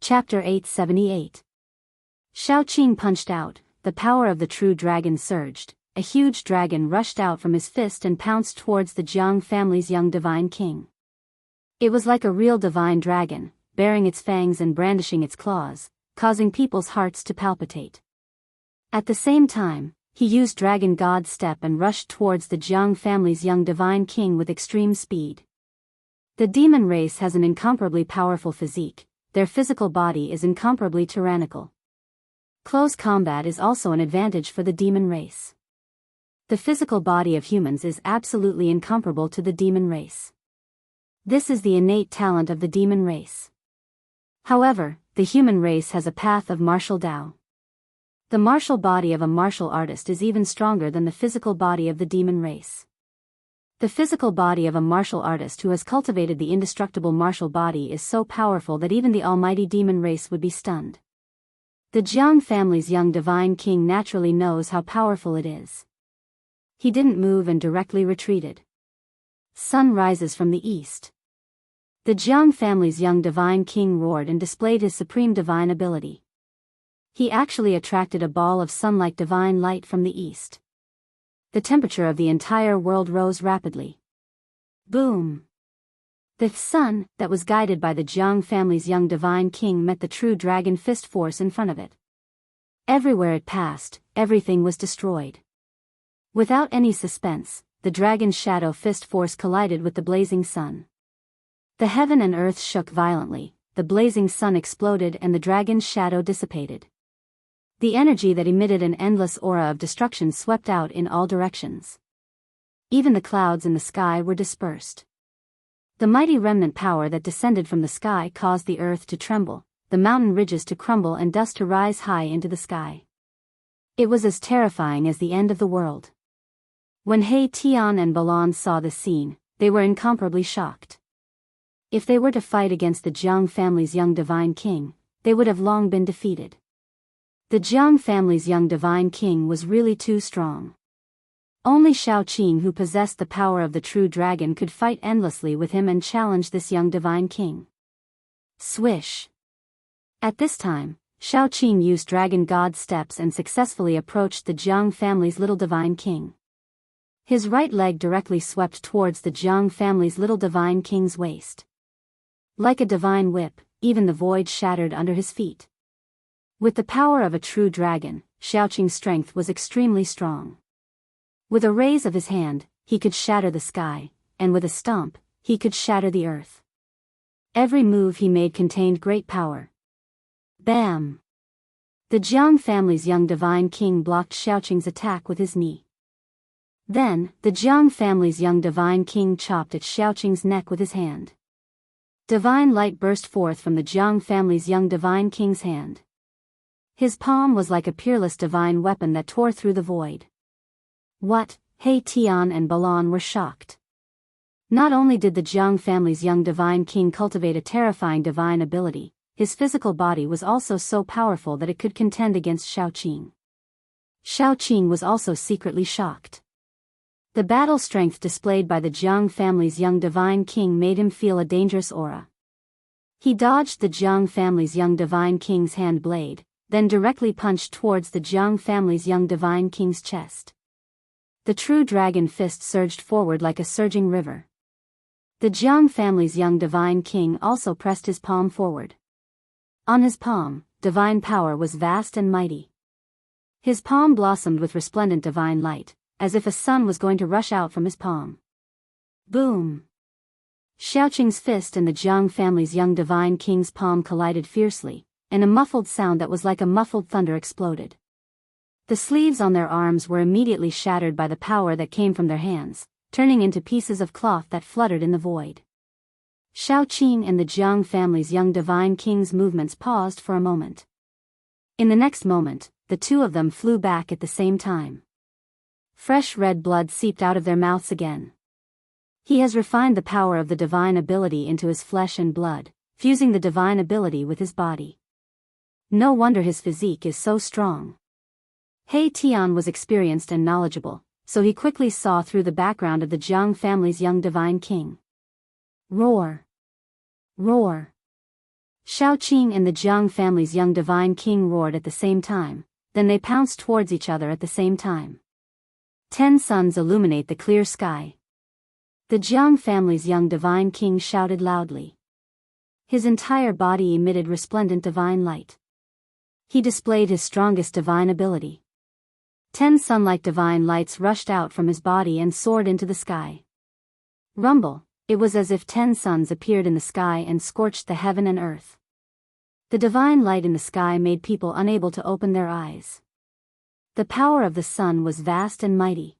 Chapter 878. Xiaoqing punched out, the power of the true dragon surged, a huge dragon rushed out from his fist and pounced towards the Jiang family's young divine king. It was like a real divine dragon, baring its fangs and brandishing its claws, causing people's hearts to palpitate. At the same time, he used Dragon God Step and rushed towards the Jiang family's young divine king with extreme speed. The demon race has an incomparably powerful physique. Their physical body is incomparably tyrannical. Close combat is also an advantage for the demon race. The physical body of humans is absolutely incomparable to the demon race. This is the innate talent of the demon race. However, the human race has a path of martial Tao. The martial body of a martial artist is even stronger than the physical body of the demon race. The physical body of a martial artist who has cultivated the indestructible martial body is so powerful that even the almighty demon race would be stunned. The Jiang family's young divine king naturally knows how powerful it is. He didn't move and directly retreated. Sun rises from the east. The Jiang family's young divine king roared and displayed his supreme divine ability. He actually attracted a ball of sun-like divine light from the east. The temperature of the entire world rose rapidly. Boom! The sun, that was guided by the Jiang family's young divine king, met the true dragon fist force in front of it. Everywhere it passed, everything was destroyed. Without any suspense, the dragon's shadow fist force collided with the blazing sun. The heaven and earth shook violently, the blazing sun exploded and the dragon's shadow dissipated. The energy that emitted an endless aura of destruction swept out in all directions. Even the clouds in the sky were dispersed. The mighty remnant power that descended from the sky caused the earth to tremble, the mountain ridges to crumble and dust to rise high into the sky. It was as terrifying as the end of the world. When He Tian and Balan saw the scene, they were incomparably shocked. If they were to fight against the Jiang family's young divine king, they would have long been defeated. The Jiang family's young divine king was really too strong. Only Xiaoqing, who possessed the power of the true dragon, could fight endlessly with him and challenge this young divine king. Swish! At this time, Xiaoqing used Dragon God Steps and successfully approached the Jiang family's little divine king. His right leg directly swept towards the Jiang family's little divine king's waist. Like a divine whip, even the void shattered under his feet. With the power of a true dragon, Xiaoqing's strength was extremely strong. With a raise of his hand, he could shatter the sky, and with a stomp, he could shatter the earth. Every move he made contained great power. Bam! The Jiang family's young divine king blocked Xiaoqing's attack with his knee. Then, the Jiang family's young divine king chopped at Xiaoqing's neck with his hand. Divine light burst forth from the Jiang family's young divine king's hand. His palm was like a peerless divine weapon that tore through the void. What? He Tian and Balan were shocked. Not only did the Jiang family's young divine king cultivate a terrifying divine ability, his physical body was also so powerful that it could contend against Xiaoqing. Xiaoqing was also secretly shocked. The battle strength displayed by the Jiang family's young divine king made him feel a dangerous aura. He dodged the Jiang family's young divine king's hand blade, then directly punched towards the Jiang family's young divine king's chest. The true dragon fist surged forward like a surging river. The Jiang family's young divine king also pressed his palm forward. On his palm, divine power was vast and mighty. His palm blossomed with resplendent divine light, as if a sun was going to rush out from his palm. Boom! Xiaoqing's fist and the Jiang family's young divine king's palm collided fiercely, and a muffled sound that was like a muffled thunder exploded. The sleeves on their arms were immediately shattered by the power that came from their hands, turning into pieces of cloth that fluttered in the void. Xiaoqing and the Jiang family's young divine king's movements paused for a moment. In the next moment, the two of them flew back at the same time. Fresh red blood seeped out of their mouths again. He has refined the power of the divine ability into his flesh and blood, fusing the divine ability with his body. No wonder his physique is so strong. He Tian was experienced and knowledgeable, so he quickly saw through the background of the Jiang family's young divine king. Roar! Roar! Shaoqing and the Jiang family's young divine king roared at the same time, then they pounced towards each other at the same time. 10 suns illuminate the clear sky. The Jiang family's young divine king shouted loudly. His entire body emitted resplendent divine light. He displayed his strongest divine ability. 10 sun-like divine lights rushed out from his body and soared into the sky. Rumble, it was as if 10 suns appeared in the sky and scorched the heaven and earth. The divine light in the sky made people unable to open their eyes. The power of the sun was vast and mighty.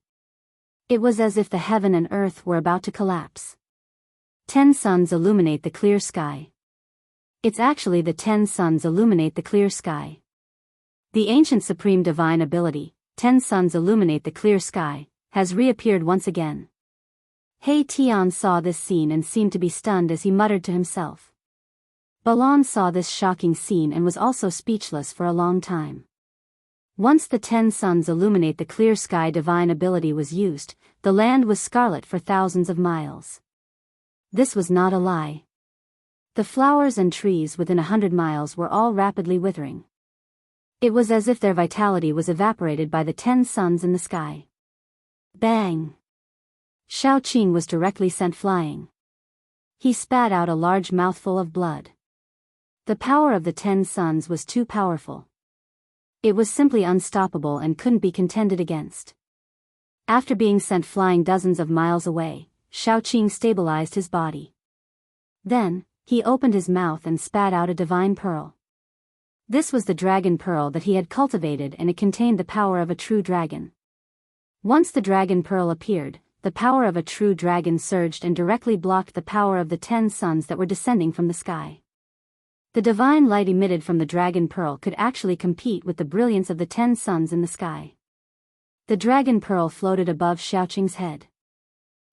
It was as if the heaven and earth were about to collapse. 10 suns illuminate the clear sky. It's actually the 10 suns illuminate the clear sky. The ancient supreme divine ability, 10 suns illuminate the clear sky, has reappeared once again. He Tian saw this scene and seemed to be stunned as he muttered to himself. Balan saw this shocking scene and was also speechless for a long time. Once the 10 suns illuminate the clear sky divine ability was used, the land was scarlet for thousands of miles. This was not a lie. The flowers and trees within 100 miles were all rapidly withering. It was as if their vitality was evaporated by the 10 suns in the sky. Bang! Shaoqing was directly sent flying. He spat out a large mouthful of blood. The power of the 10 suns was too powerful. It was simply unstoppable and couldn't be contended against. After being sent flying dozens of miles away, Shaoqing stabilized his body. Then, he opened his mouth and spat out a divine pearl. This was the dragon pearl that he had cultivated, and it contained the power of a true dragon. Once the dragon pearl appeared, the power of a true dragon surged and directly blocked the power of the 10 suns that were descending from the sky. The divine light emitted from the dragon pearl could actually compete with the brilliance of the 10 suns in the sky. The dragon pearl floated above Shaoqing's head.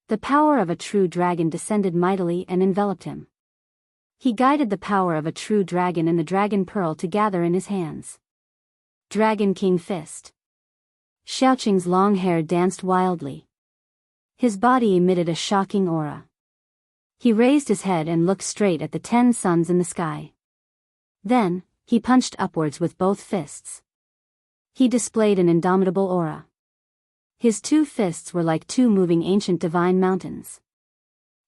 The power of a true dragon descended mightily and enveloped him. He guided the power of a true dragon and the dragon pearl to gather in his hands. Dragon King Fist. Shaoqing's long hair danced wildly. His body emitted a shocking aura. He raised his head and looked straight at the 10 suns in the sky. Then, he punched upwards with both fists. He displayed an indomitable aura. His 2 fists were like 2 moving ancient divine mountains.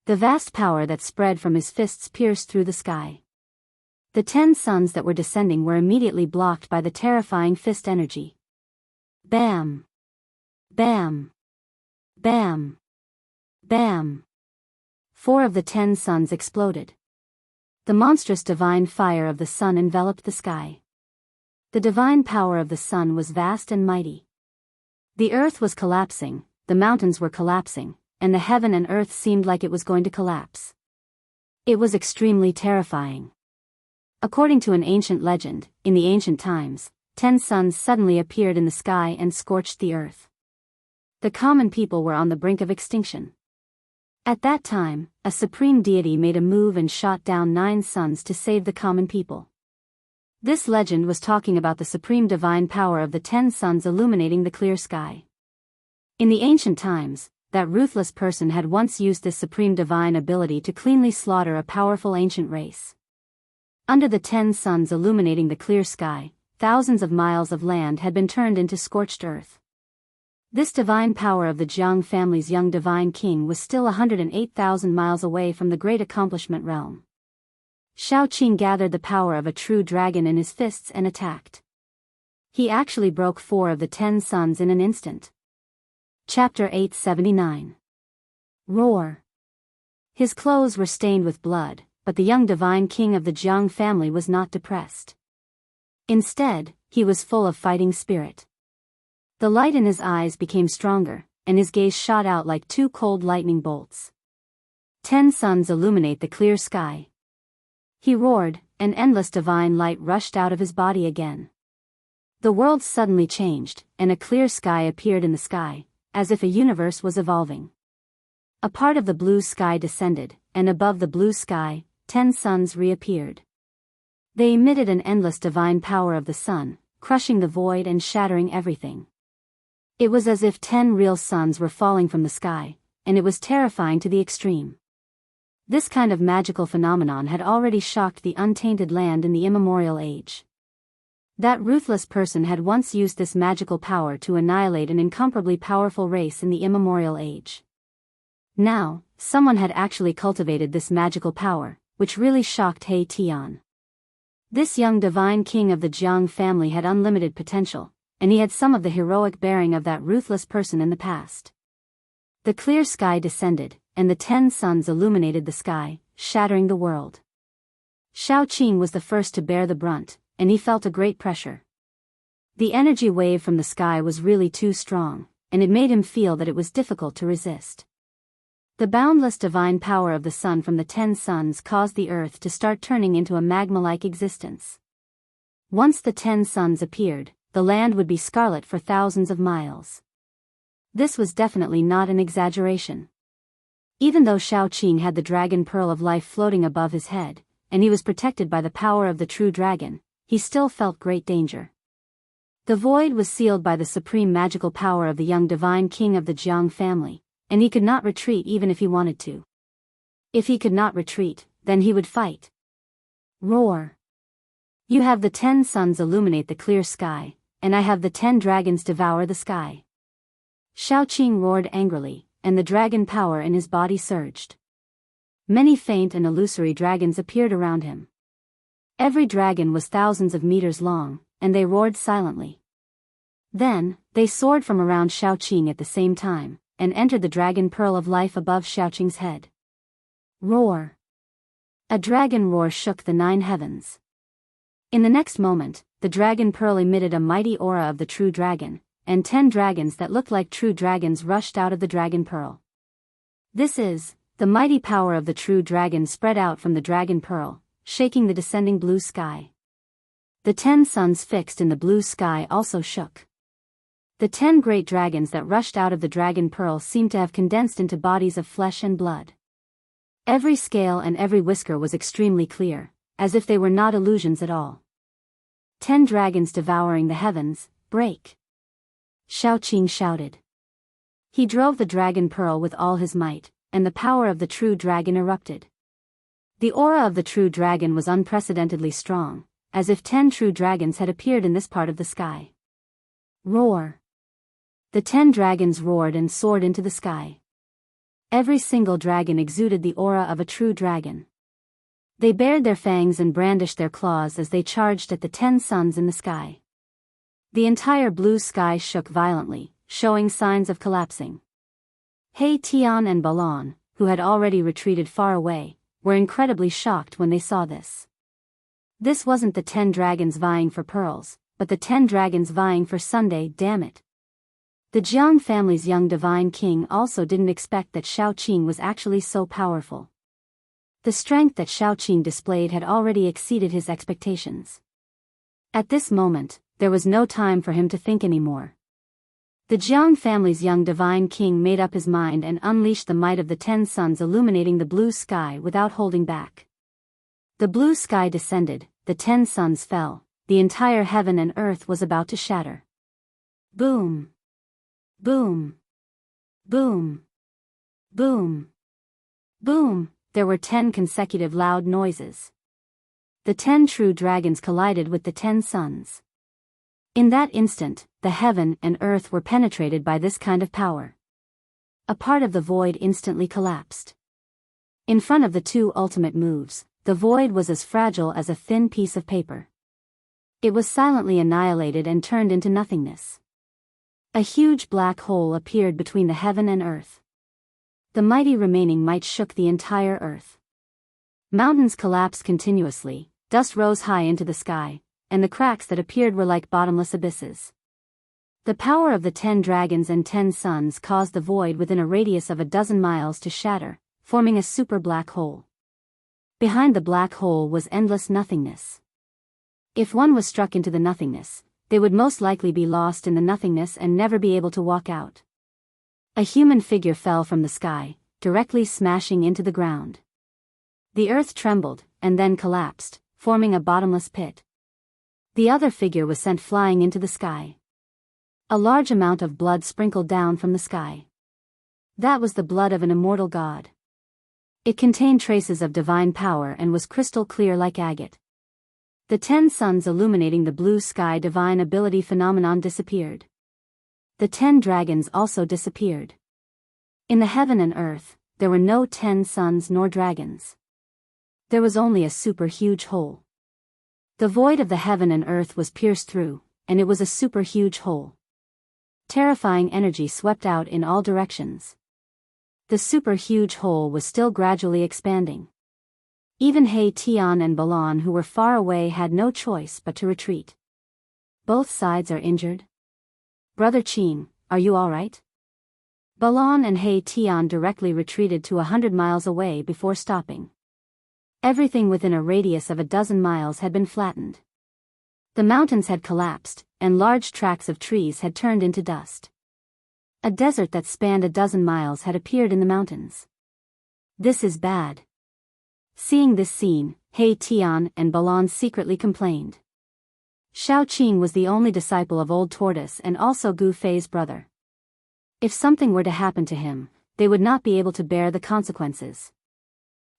The vast power that spread from his fists pierced through the sky. The 10 suns that were descending were immediately blocked by the terrifying fist energy. Bam! Bam! Bam! Bam! 4 of the 10 suns exploded. The monstrous divine fire of the sun enveloped the sky. The divine power of the sun was vast and mighty. The earth was collapsing, the mountains were collapsing, and the heaven and earth seemed like it was going to collapse. It was extremely terrifying. According to an ancient legend, in the ancient times, 10 suns suddenly appeared in the sky and scorched the earth. The common people were on the brink of extinction. At that time, a supreme deity made a move and shot down 9 suns to save the common people. This legend was talking about the supreme divine power of the 10 suns illuminating the clear sky. In the ancient times, that ruthless person had once used this supreme divine ability to cleanly slaughter a powerful ancient race. Under the 10 suns illuminating the clear sky, thousands of miles of land had been turned into scorched earth. This divine power of the Jiang family's young divine king was still 108,000 miles away from the great accomplishment realm. Shaoqing gathered the power of a true dragon in his fists and attacked. He actually broke 4 of the 10 suns in an instant. Chapter 879. Roar. His clothes were stained with blood, but the young divine king of the Jiang family was not depressed. Instead, he was full of fighting spirit. The light in his eyes became stronger, and his gaze shot out like 2 cold lightning bolts. 10 suns illuminate the clear sky. He roared, and endless divine light rushed out of his body again. The world suddenly changed, and a clear sky appeared in the sky, as if a universe was evolving. A part of the blue sky descended, and above the blue sky, 10 suns reappeared. They emitted an endless divine power of the sun, crushing the void and shattering everything. It was as if 10 real suns were falling from the sky, and it was terrifying to the extreme. This kind of magical phenomenon had already shocked the untainted land in the immemorial age. That ruthless person had once used this magical power to annihilate an incomparably powerful race in the immemorial age. Now, someone had actually cultivated this magical power, which really shocked He Tian. This young divine king of the Jiang family had unlimited potential, and he had some of the heroic bearing of that ruthless person in the past. The clear sky descended, and the 10 suns illuminated the sky, shattering the world. Xiaoqing was the first to bear the brunt, and he felt a great pressure. The energy wave from the sky was really too strong, and it made him feel that it was difficult to resist. The boundless divine power of the sun from the 10 suns caused the earth to start turning into a magma-like existence. Once the 10 suns appeared, the land would be scarlet for thousands of miles. This was definitely not an exaggeration. Even though Xiaoqing had the dragon pearl of life floating above his head, and he was protected by the power of the true dragon, he still felt great danger. The void was sealed by the supreme magical power of the young divine king of the Jiang family, and he could not retreat even if he wanted to. If he could not retreat, then he would fight. Roar! You have the 10 suns illuminate the clear sky, and I have the 10 dragons devour the sky. Xiaoqing roared angrily, and the dragon power in his body surged. Many faint and illusory dragons appeared around him. Every dragon was thousands of meters long, and they roared silently. Then, they soared from around Xiaoqing at the same time, and entered the dragon pearl of life above Xiaoqing's head. Roar! A dragon roar shook the 9 heavens. In the next moment, the dragon pearl emitted a mighty aura of the true dragon, and 10 dragons that looked like true dragons rushed out of the dragon pearl. This is, the mighty power of the true dragon spread out from the dragon pearl, shaking the descending blue sky. The 10 suns fixed in the blue sky also shook. The 10 great dragons that rushed out of the dragon pearl seemed to have condensed into bodies of flesh and blood. Every scale and every whisker was extremely clear, as if they were not illusions at all. 10 dragons devouring the heavens, break! Xiaoqing shouted. He drove the dragon pearl with all his might, and the power of the true dragon erupted. The aura of the true dragon was unprecedentedly strong, as if 10 true dragons had appeared in this part of the sky. Roar! The 10 dragons roared and soared into the sky. Every single dragon exuded the aura of a true dragon. They bared their fangs and brandished their claws as they charged at the 10 suns in the sky. The entire blue sky shook violently, showing signs of collapsing. He Tian and Balan, who had already retreated far away, were incredibly shocked when they saw this. This wasn't the 10 dragons vying for pearls, but the 10 dragons vying for Sunday, damn it. The Jiang family's young divine king also didn't expect that Xiaoqing was actually so powerful. The strength that Xiaoqing displayed had already exceeded his expectations. At this moment, there was no time for him to think anymore. The Jiang family's young divine king made up his mind and unleashed the might of the 10 suns illuminating the blue sky without holding back. The blue sky descended, the 10 suns fell, the entire heaven and earth was about to shatter. Boom! Boom! Boom! Boom! Boom! There were 10 consecutive loud noises. The 10 true dragons collided with the 10 suns. In that instant, the heaven and earth were penetrated by this kind of power. A part of the void instantly collapsed. In front of the 2 ultimate moves, the void was as fragile as a thin piece of paper. It was silently annihilated and turned into nothingness. A huge black hole appeared between the heaven and earth. The mighty remaining might shook the entire earth. Mountains collapsed continuously, dust rose high into the sky, and the cracks that appeared were like bottomless abysses. The power of the 10 dragons and 10 suns caused the void within a radius of a dozen miles to shatter, forming a super black hole. Behind the black hole was endless nothingness. If one was struck into the nothingness, they would most likely be lost in the nothingness and never be able to walk out. A human figure fell from the sky, directly smashing into the ground. The earth trembled, and then collapsed, forming a bottomless pit. The other figure was sent flying into the sky. A large amount of blood sprinkled down from the sky. That was the blood of an immortal god. It contained traces of divine power and was crystal clear like agate. The 10 suns illuminating the blue sky divine ability phenomenon disappeared. The 10 dragons also disappeared. In the heaven and earth, there were no 10 suns nor dragons. There was only a super huge hole. The void of the heaven and earth was pierced through, and it was a super huge hole. Terrifying energy swept out in all directions. The super huge hole was still gradually expanding. Even He Tian and Balan, who were far away, had no choice but to retreat. Both sides are injured? Brother Qin, are you alright? Balan and He Tian directly retreated to 100 miles away before stopping. Everything within a radius of 12 miles had been flattened. The mountains had collapsed, and large tracts of trees had turned into dust. A desert that spanned 12 miles had appeared in the mountains. This is bad. Seeing this scene, He Tian and Balan secretly complained. Shao Qing was the only disciple of Old Tortoise and also Gu Fei's brother. If something were to happen to him, they would not be able to bear the consequences.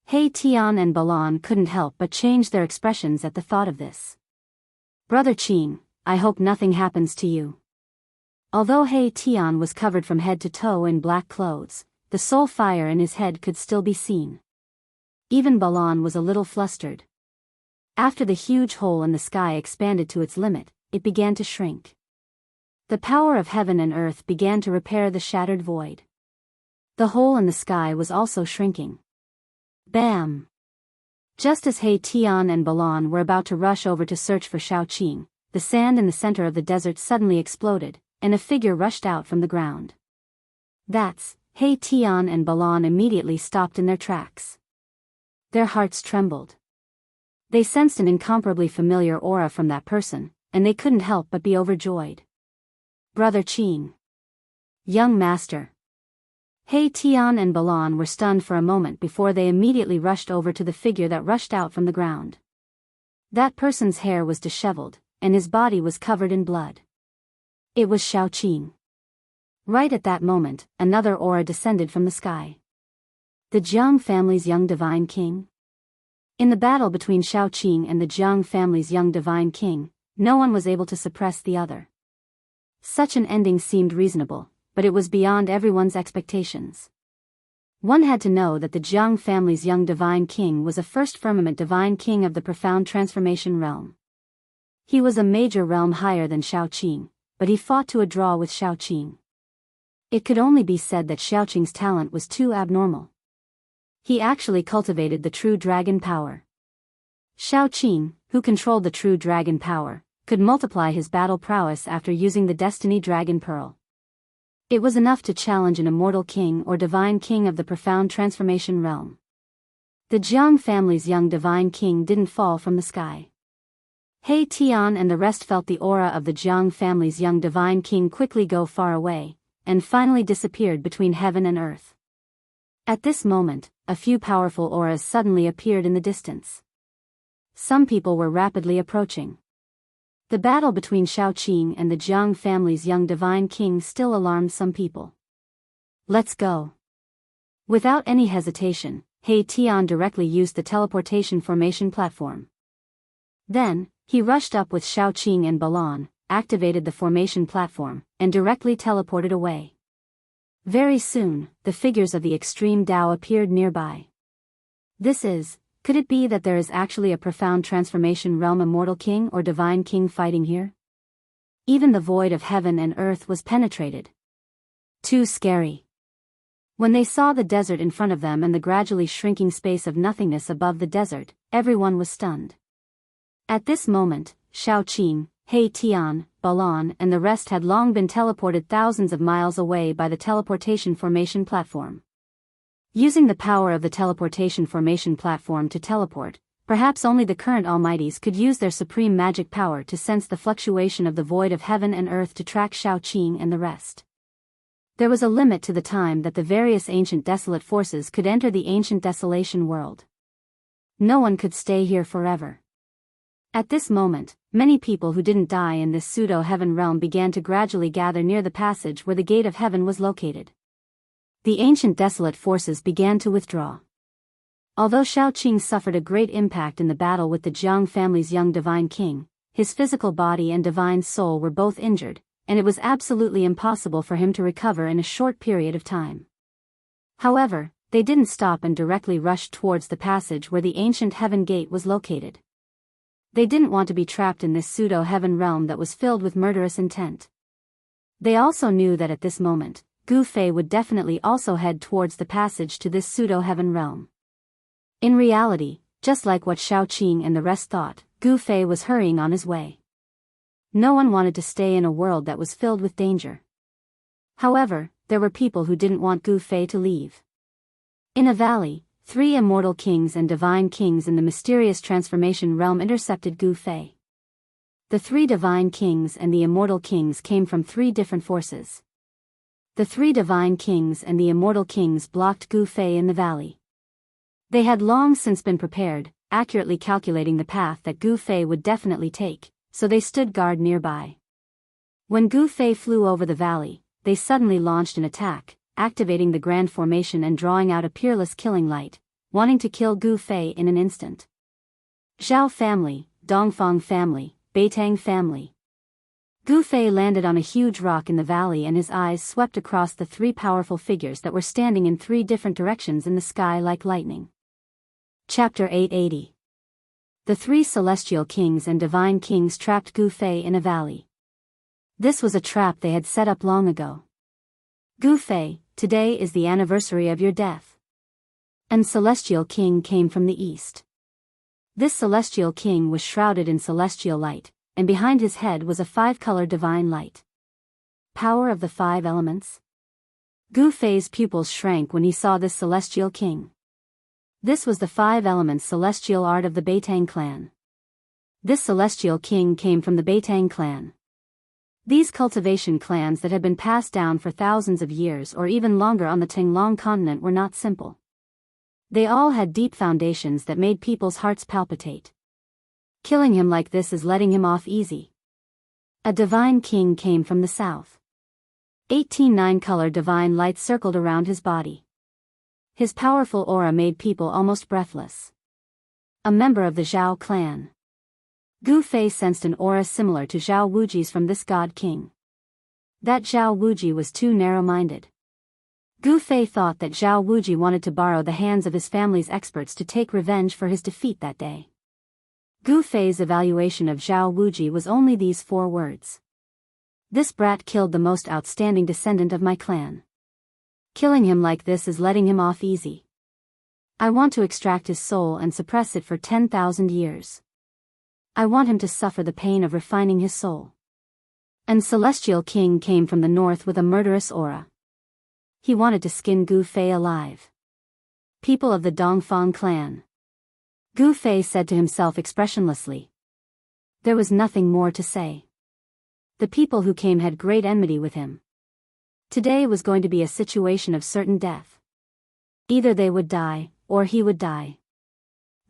He Tian and Balan couldn't help but change their expressions at the thought of this. Brother Qin, I hope nothing happens to you. Although He Tian was covered from head to toe in black clothes, the soul fire in his head could still be seen. Even Balan was a little flustered. After the huge hole in the sky expanded to its limit, it began to shrink. The power of heaven and earth began to repair the shattered void. The hole in the sky was also shrinking. Bam! Just as He Tian and Balan were about to rush over to search for Shao Qing, the sand in the center of the desert suddenly exploded, and a figure rushed out from the ground. That's, He Tian and Balan immediately stopped in their tracks. Their hearts trembled. They sensed an incomparably familiar aura from that person, and they couldn't help but be overjoyed. Brother Qin. Young master. He Tian and Balan were stunned for a moment before they immediately rushed over to the figure that rushed out from the ground. That person's hair was disheveled, and his body was covered in blood. It was Shao Qing. Right at that moment, another aura descended from the sky. The Jiang family's young divine king? In the battle between Shao Qing and the Jiang family's young divine king, no one was able to suppress the other. Such an ending seemed reasonable, but it was beyond everyone's expectations. One had to know that the Jiang family's young divine king was a first firmament divine king of the profound transformation realm. He was a major realm higher than Shao Qing, but he fought to a draw with Shao Qing. It could only be said that Shao Qing's talent was too abnormal. He actually cultivated the true dragon power. Shao Qing, who controlled the true dragon power, could multiply his battle prowess after using the Destiny Dragon Pearl. It was enough to challenge an immortal king or divine king of the profound transformation realm. The Jiang family's young divine king didn't fall from the sky. He Tian and the rest felt the aura of the Jiang family's young divine king quickly go far away, and finally disappeared between heaven and earth. At this moment, a few powerful auras suddenly appeared in the distance. Some people were rapidly approaching. The battle between Shao Qing and the Jiang family's young divine king still alarmed some people. Let's go. Without any hesitation, He Tian directly used the teleportation formation platform. Then, he rushed up with Shao Qing and Balan, activated the formation platform, and directly teleported away. Very soon, the figures of the extreme Tao appeared nearby. Could it be that there is actually a profound transformation realm immortal king or divine king fighting here? Even the void of heaven and earth was penetrated. Too scary. When they saw the desert in front of them and the gradually shrinking space of nothingness above the desert, everyone was stunned. At this moment, Shao Qing, He Tian, Balan and the rest had long been teleported thousands of miles away by the teleportation formation platform. Using the power of the teleportation formation platform to teleport, perhaps only the current Almighties could use their supreme magic power to sense the fluctuation of the void of heaven and earth to track Shao Qing and the rest. There was a limit to the time that the various ancient desolate forces could enter the ancient desolation world. No one could stay here forever. At this moment, many people who didn't die in this pseudo-heaven realm began to gradually gather near the passage where the gate of heaven was located. The ancient desolate forces began to withdraw. Although Shaoqing suffered a great impact in the battle with the Jiang family's young divine king, his physical body and divine soul were both injured, and it was absolutely impossible for him to recover in a short period of time. However, they didn't stop and directly rushed towards the passage where the ancient heaven gate was located. They didn't want to be trapped in this pseudo-heaven realm that was filled with murderous intent. They also knew that at this moment, Gu Fei would definitely also head towards the passage to this pseudo-heaven realm. In reality, just like what Shaoqing and the rest thought, Gu Fei was hurrying on his way. No one wanted to stay in a world that was filled with danger. However, there were people who didn't want Gu Fei to leave. In a valley, 3 immortal kings and divine kings in the mysterious transformation realm intercepted Gu Fei. The 3 divine kings and the immortal kings came from 3 different forces. The 3 divine kings and the immortal kings blocked Gu Fei in the valley. They had long since been prepared, accurately calculating the path that Gu Fei would definitely take, so they stood guard nearby. When Gu Fei flew over the valley, they suddenly launched an attack, activating the grand formation and drawing out a peerless killing light, wanting to kill Gu Fei in an instant. Zhao family, Dongfang family, Beitang family. Gu Fei landed on a huge rock in the valley and his eyes swept across the 3 powerful figures that were standing in 3 different directions in the sky like lightning. Chapter 880. The 3 celestial kings and divine kings trapped Gu Fei in a valley. This was a trap they had set up long ago. Gu Fei, today is the anniversary of your death. An celestial king came from the east. This celestial king was shrouded in celestial light, and behind his head was a 5-color divine light. Power of the 5 elements? Gu Fei's pupils shrank when he saw this celestial king. This was the 5 elements celestial art of the Beitang clan. This celestial king came from the Beitang clan. These cultivation clans that had been passed down for thousands of years or even longer on the Tinglong continent were not simple. They all had deep foundations that made people's hearts palpitate. Killing him like this is letting him off easy. A divine king came from the south. 18 9-color divine light circled around his body. His powerful aura made people almost breathless. A member of the Zhao clan. Gu Fei sensed an aura similar to Zhao Wuji's from this god king. That Zhao Wuji was too narrow-minded. Gu Fei thought that Zhao Wuji wanted to borrow the hands of his family's experts to take revenge for his defeat that day. Gu Fei's evaluation of Zhao Wuji was only these 4 words. This brat killed the most outstanding descendant of my clan. Killing him like this is letting him off easy. I want to extract his soul and suppress it for 10,000 years. I want him to suffer the pain of refining his soul. An celestial king came from the north with a murderous aura. He wanted to skin Gu Fei alive. People of the Dongfang clan. Gu Fei said to himself expressionlessly. There was nothing more to say. The people who came had great enmity with him. Today was going to be a situation of certain death. Either they would die, or he would die.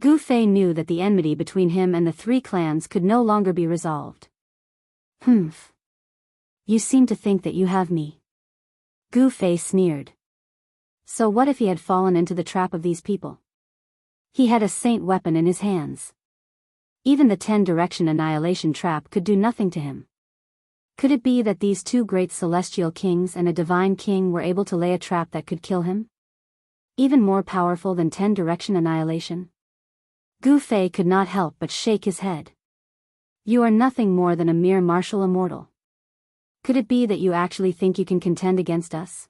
Gu Fei knew that the enmity between him and the 3 clans could no longer be resolved. Humph. You seem to think that you have me. Gu Fei sneered. So what if he had fallen into the trap of these people? He had a saint weapon in his hands. Even the 10-direction annihilation trap could do nothing to him. Could it be that these 2 great celestial kings and a divine king were able to lay a trap that could kill him? Even more powerful than 10-direction annihilation? Gu Fei could not help but shake his head. You are nothing more than a mere martial immortal. Could it be that you actually think you can contend against us?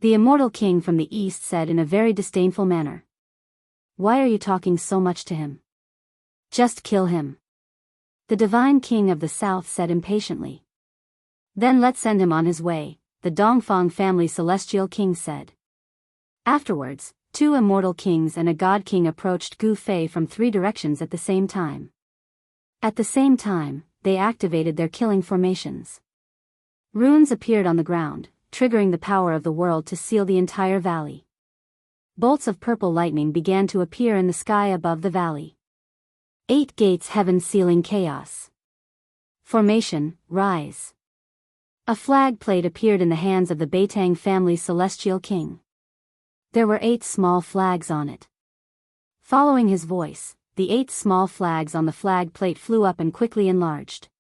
The immortal king from the east said in a very disdainful manner. Why are you talking so much to him? Just kill him. The divine king of the south said impatiently. Then let's send him on his way, the Dongfang family celestial king said. Afterwards, 2 immortal kings and a god king approached Gu Fei from 3 directions at the same time. At the same time, they activated their killing formations. Runes appeared on the ground, triggering the power of the world to seal the entire valley. Bolts of purple lightning began to appear in the sky above the valley. 8 gates heaven sealing chaos. Formation, rise. A flag plate appeared in the hands of the Beitang family celestial king. There were 8 small flags on it. Following his voice, the 8 small flags on the flag plate flew up and quickly enlarged.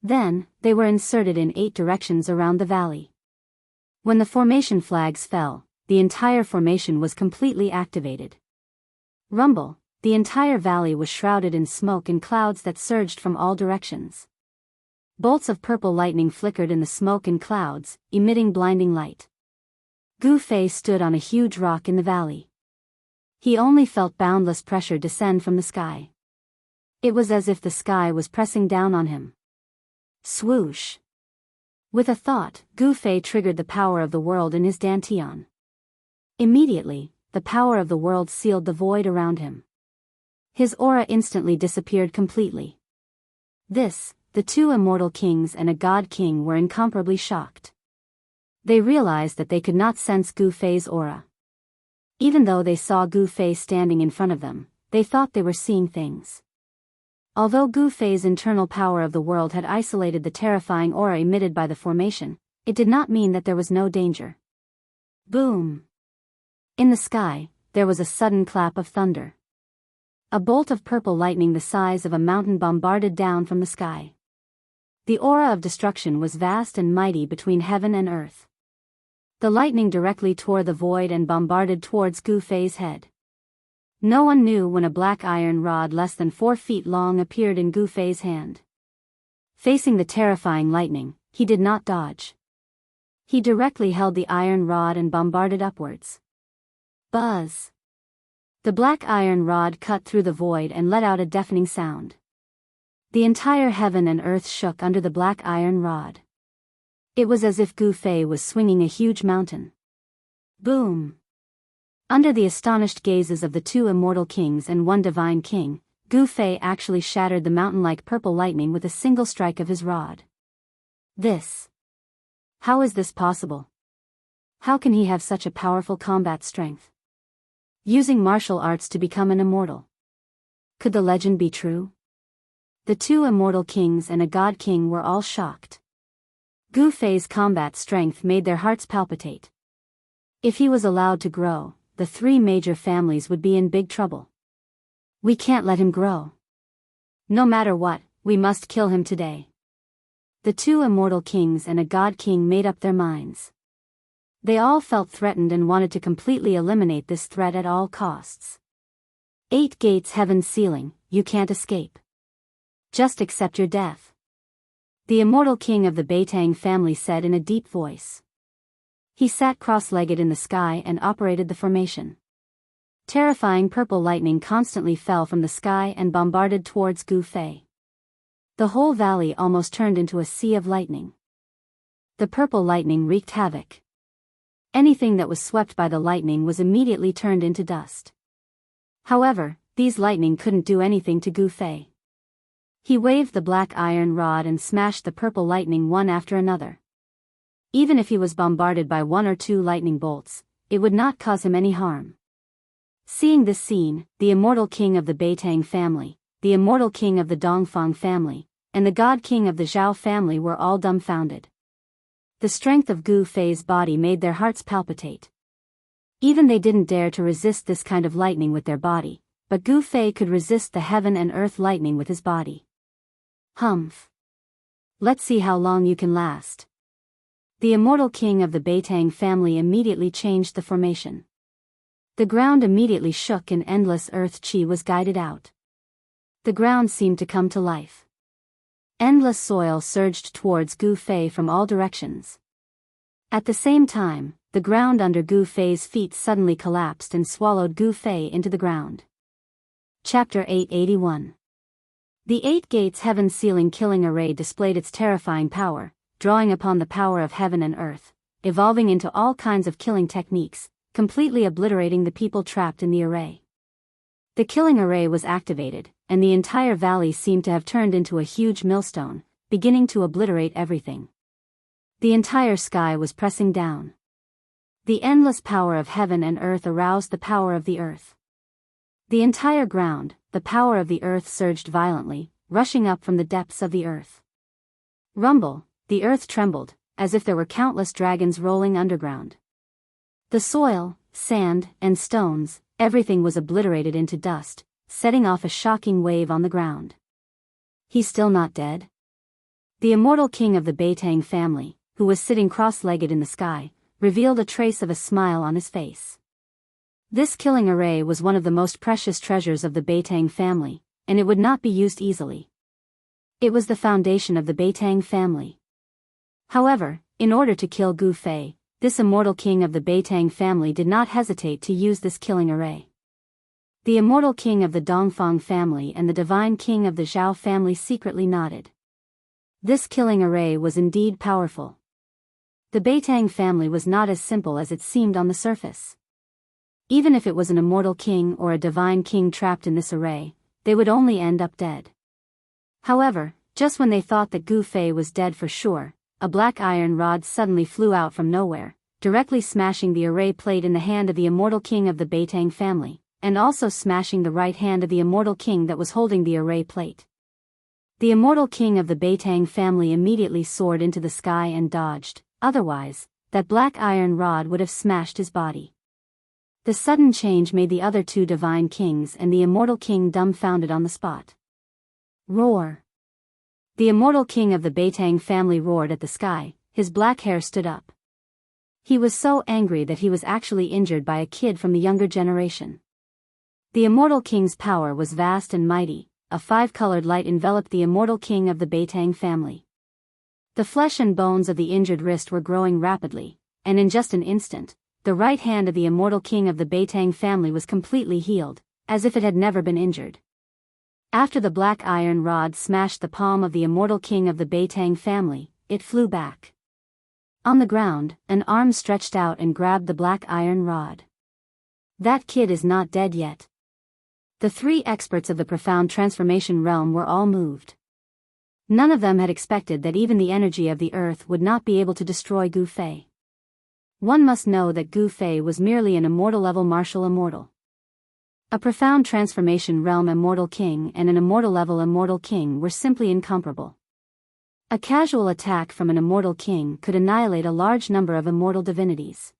Then, they were inserted in 8 directions around the valley. When the formation flags fell, the entire formation was completely activated. Rumble, the entire valley was shrouded in smoke and clouds that surged from all directions. Bolts of purple lightning flickered in the smoke and clouds, emitting blinding light. Gu Fei stood on a huge rock in the valley. He only felt boundless pressure descend from the sky. It was as if the sky was pressing down on him. Swoosh! With a thought, Gu Fei triggered the power of the world in his dantian. Immediately, the power of the world sealed the void around him. His aura instantly disappeared completely. The 2 immortal kings and a god king were incomparably shocked. They realized that they could not sense Gu Fei's aura. Even though they saw Gu Fei standing in front of them, they thought they were seeing things. Although Gu Fei's internal power of the world had isolated the terrifying aura emitted by the formation, it did not mean that there was no danger. Boom! In the sky, there was a sudden clap of thunder. A bolt of purple lightning the size of a mountain bombarded down from the sky. The aura of destruction was vast and mighty between heaven and earth. The lightning directly tore the void and bombarded towards Gu Fei's head. No one knew when a black iron rod less than 4 feet long appeared in Gu Fei's hand. Facing the terrifying lightning, he did not dodge. He directly held the iron rod and bombarded upwards. Buzz! The black iron rod cut through the void and let out a deafening sound. The entire heaven and earth shook under the black iron rod. It was as if Gu Fei was swinging a huge mountain. Boom! Under the astonished gazes of the 2 immortal kings and 1 divine king, Gu Fei actually shattered the mountain-like purple lightning with a single strike of his rod. How is this possible? How can he have such a powerful combat strength? Using martial arts to become an immortal. Could the legend be true? The 2 immortal kings and a god king were all shocked. Gu Fei's combat strength made their hearts palpitate. If he was allowed to grow, the 3 major families would be in big trouble. We can't let him grow. No matter what, we must kill him today. The 2 immortal kings and a god king made up their minds. They all felt threatened and wanted to completely eliminate this threat at all costs. 8 gates heaven's ceiling, you can't escape. Just accept your death. The immortal king of the Beitang family said in a deep voice. He sat cross-legged in the sky and operated the formation. Terrifying purple lightning constantly fell from the sky and bombarded towards Gu Fei. The whole valley almost turned into a sea of lightning. The purple lightning wreaked havoc. Anything that was swept by the lightning was immediately turned into dust. However, these lightning couldn't do anything to Gu Fei. He waved the black iron rod and smashed the purple lightning one after another. Even if he was bombarded by 1 or 2 lightning bolts, it would not cause him any harm. Seeing this scene, the immortal king of the Beitang family, the immortal king of the Dongfang family, and the god king of the Zhao family were all dumbfounded. The strength of Gu Fei's body made their hearts palpitate. Even they didn't dare to resist this kind of lightning with their body, but Gu Fei could resist the heaven and earth lightning with his body. Humph! Let's see how long you can last. The immortal king of the Beitang family immediately changed the formation. The ground immediately shook and endless earth chi was guided out. The ground seemed to come to life. Endless soil surged towards Gu Fei from all directions. At the same time, the ground under Gu Fei's feet suddenly collapsed and swallowed Gu Fei into the ground. Chapter 881. The 8 gates heaven ceiling killing array displayed its terrifying power, drawing upon the power of heaven and earth, evolving into all kinds of killing techniques, completely obliterating the people trapped in the array. The killing array was activated, and the entire valley seemed to have turned into a huge millstone, beginning to obliterate everything. The entire sky was pressing down. The endless power of heaven and earth aroused the power of the earth. The entire ground, the power of the earth surged violently, rushing up from the depths of the earth. Rumble, the earth trembled, as if there were countless dragons rolling underground. The soil, sand, and stones, everything was obliterated into dust, setting off a shocking wave on the ground. He's still not dead? The immortal king of the Beitang family, who was sitting cross-legged in the sky, revealed a trace of a smile on his face. This killing array was one of the most precious treasures of the Beitang family, and it would not be used easily. It was the foundation of the Beitang family. However, in order to kill Gu Fei, this immortal king of the Beitang family did not hesitate to use this killing array. The immortal king of the Dongfang family and the divine king of the Zhao family secretly nodded. This killing array was indeed powerful. The Beitang family was not as simple as it seemed on the surface. Even if it was an immortal king or a divine king trapped in this array, they would only end up dead. However, just when they thought that Gu Fei was dead for sure, a black iron rod suddenly flew out from nowhere, directly smashing the array plate in the hand of the immortal king of the Beitang family, and also smashing the right hand of the immortal king that was holding the array plate. The immortal king of the Beitang family immediately soared into the sky and dodged, otherwise, that black iron rod would have smashed his body. The sudden change made the other two divine kings and the immortal king dumbfounded on the spot. Roar! The immortal king of the Beitang family roared at the sky, his black hair stood up. He was so angry that he was actually injured by a kid from the younger generation. The immortal king's power was vast and mighty, a five-colored light enveloped the immortal king of the Beitang family. The flesh and bones of the injured wrist were growing rapidly, and in just an instant, the right hand of the immortal king of the Beitang family was completely healed, as if it had never been injured. After the black iron rod smashed the palm of the immortal king of the Beitang family, it flew back. On the ground, an arm stretched out and grabbed the black iron rod. That kid is not dead yet. The three experts of the profound transformation realm were all moved. None of them had expected that even the energy of the earth would not be able to destroy Gu Fei. One must know that Gu Fei was merely an immortal-level martial immortal. A profound transformation realm immortal king and an immortal-level immortal king were simply incomparable. A casual attack from an immortal king could annihilate a large number of immortal divinities.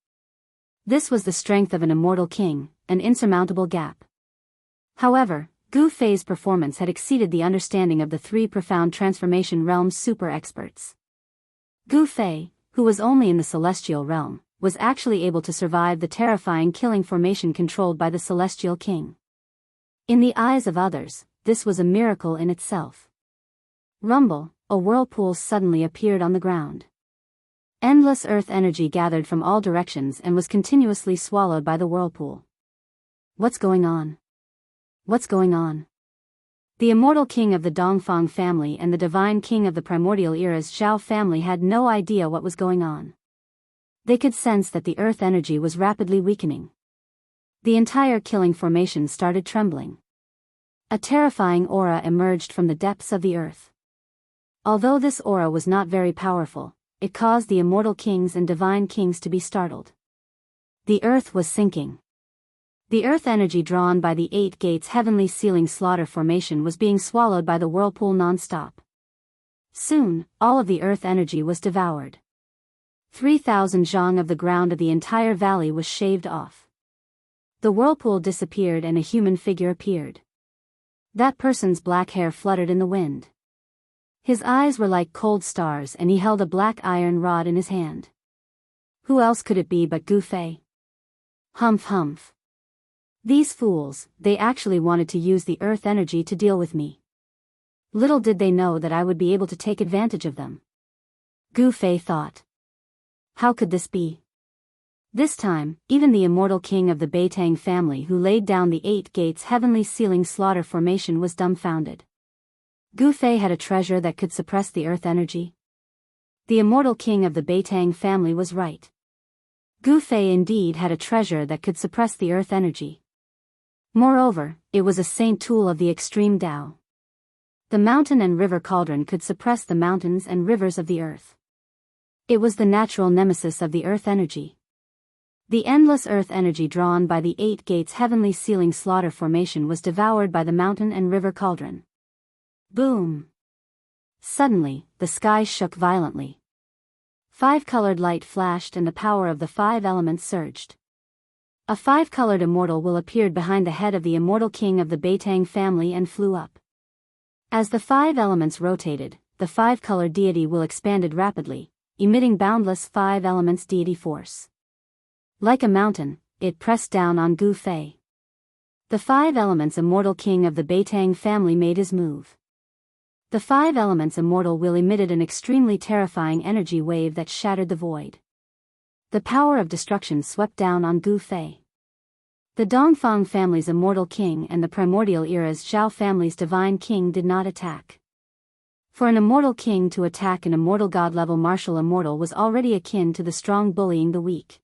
This was the strength of an immortal king, an insurmountable gap. However, Gu Fei's performance had exceeded the understanding of the three profound transformation realm's super experts. Gu Fei, who was only in the celestial realm, was actually able to survive the terrifying killing formation controlled by the celestial king. In the eyes of others, this was a miracle in itself. Rumble, a whirlpool suddenly appeared on the ground. Endless earth energy gathered from all directions and was continuously swallowed by the whirlpool. What's going on? What's going on? The immortal king of the Dongfang family and the divine king of the primordial era's Zhao family had no idea what was going on. They could sense that the earth energy was rapidly weakening. The entire killing formation started trembling. A terrifying aura emerged from the depths of the earth. Although this aura was not very powerful, it caused the immortal kings and divine kings to be startled. The earth was sinking. The earth energy drawn by the Eight Gates Heavenly Ceiling Slaughter Formation was being swallowed by the whirlpool non-stop. Soon, all of the earth energy was devoured. 3,000 zhang of the ground of the entire valley was shaved off. The whirlpool disappeared and a human figure appeared. That person's black hair fluttered in the wind. His eyes were like cold stars and he held a black iron rod in his hand. Who else could it be but Gu Fei? Humph humph. These fools, they actually wanted to use the earth energy to deal with me. Little did they know that I would be able to take advantage of them. Gu Fei thought. How could this be? This time, even the immortal king of the Beitang family who laid down the Eight Gates Heavenly Ceiling Slaughter Formation was dumbfounded. Gu Fei had a treasure that could suppress the earth energy. The immortal king of the Beitang family was right. Gu Fei indeed had a treasure that could suppress the earth energy. Moreover, it was a saint tool of the extreme Tao. The mountain and river cauldron could suppress the mountains and rivers of the earth. It was the natural nemesis of the earth energy. The endless earth energy drawn by the Eight Gates Heavenly Ceiling Slaughter Formation was devoured by the mountain and river cauldron. Boom! Suddenly, the sky shook violently. Five-colored light flashed and the power of the five elements surged. A five-colored immortal will appeared behind the head of the immortal king of the Beitang family and flew up. As the five elements rotated, the five-colored deity will expanded rapidly, emitting boundless five elements deity force. Like a mountain, it pressed down on Gu Fei. The five elements immortal king of the Beitang family made his move. The five elements immortal will emitted an extremely terrifying energy wave that shattered the void. The power of destruction swept down on Gu Fei. The Dongfang family's immortal king and the primordial era's Zhao family's divine king did not attack. For an immortal king to attack an immortal god-level martial immortal was already akin to the strong bullying the weak.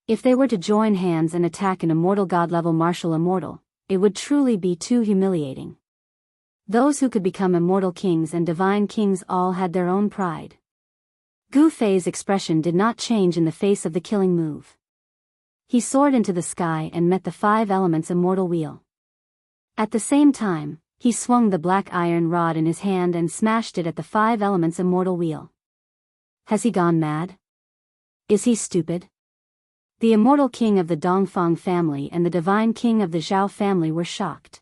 If they were to join hands and attack an immortal god-level martial immortal, it would truly be too humiliating. Those who could become immortal kings and divine kings all had their own pride. Gu Fei's expression did not change in the face of the killing move. He soared into the sky and met the five elements immortal wheel. At the same time, he swung the black iron rod in his hand and smashed it at the five elements immortal wheel. Has he gone mad? Is he stupid? The immortal king of the Dongfang family and the divine king of the Zhao family were shocked.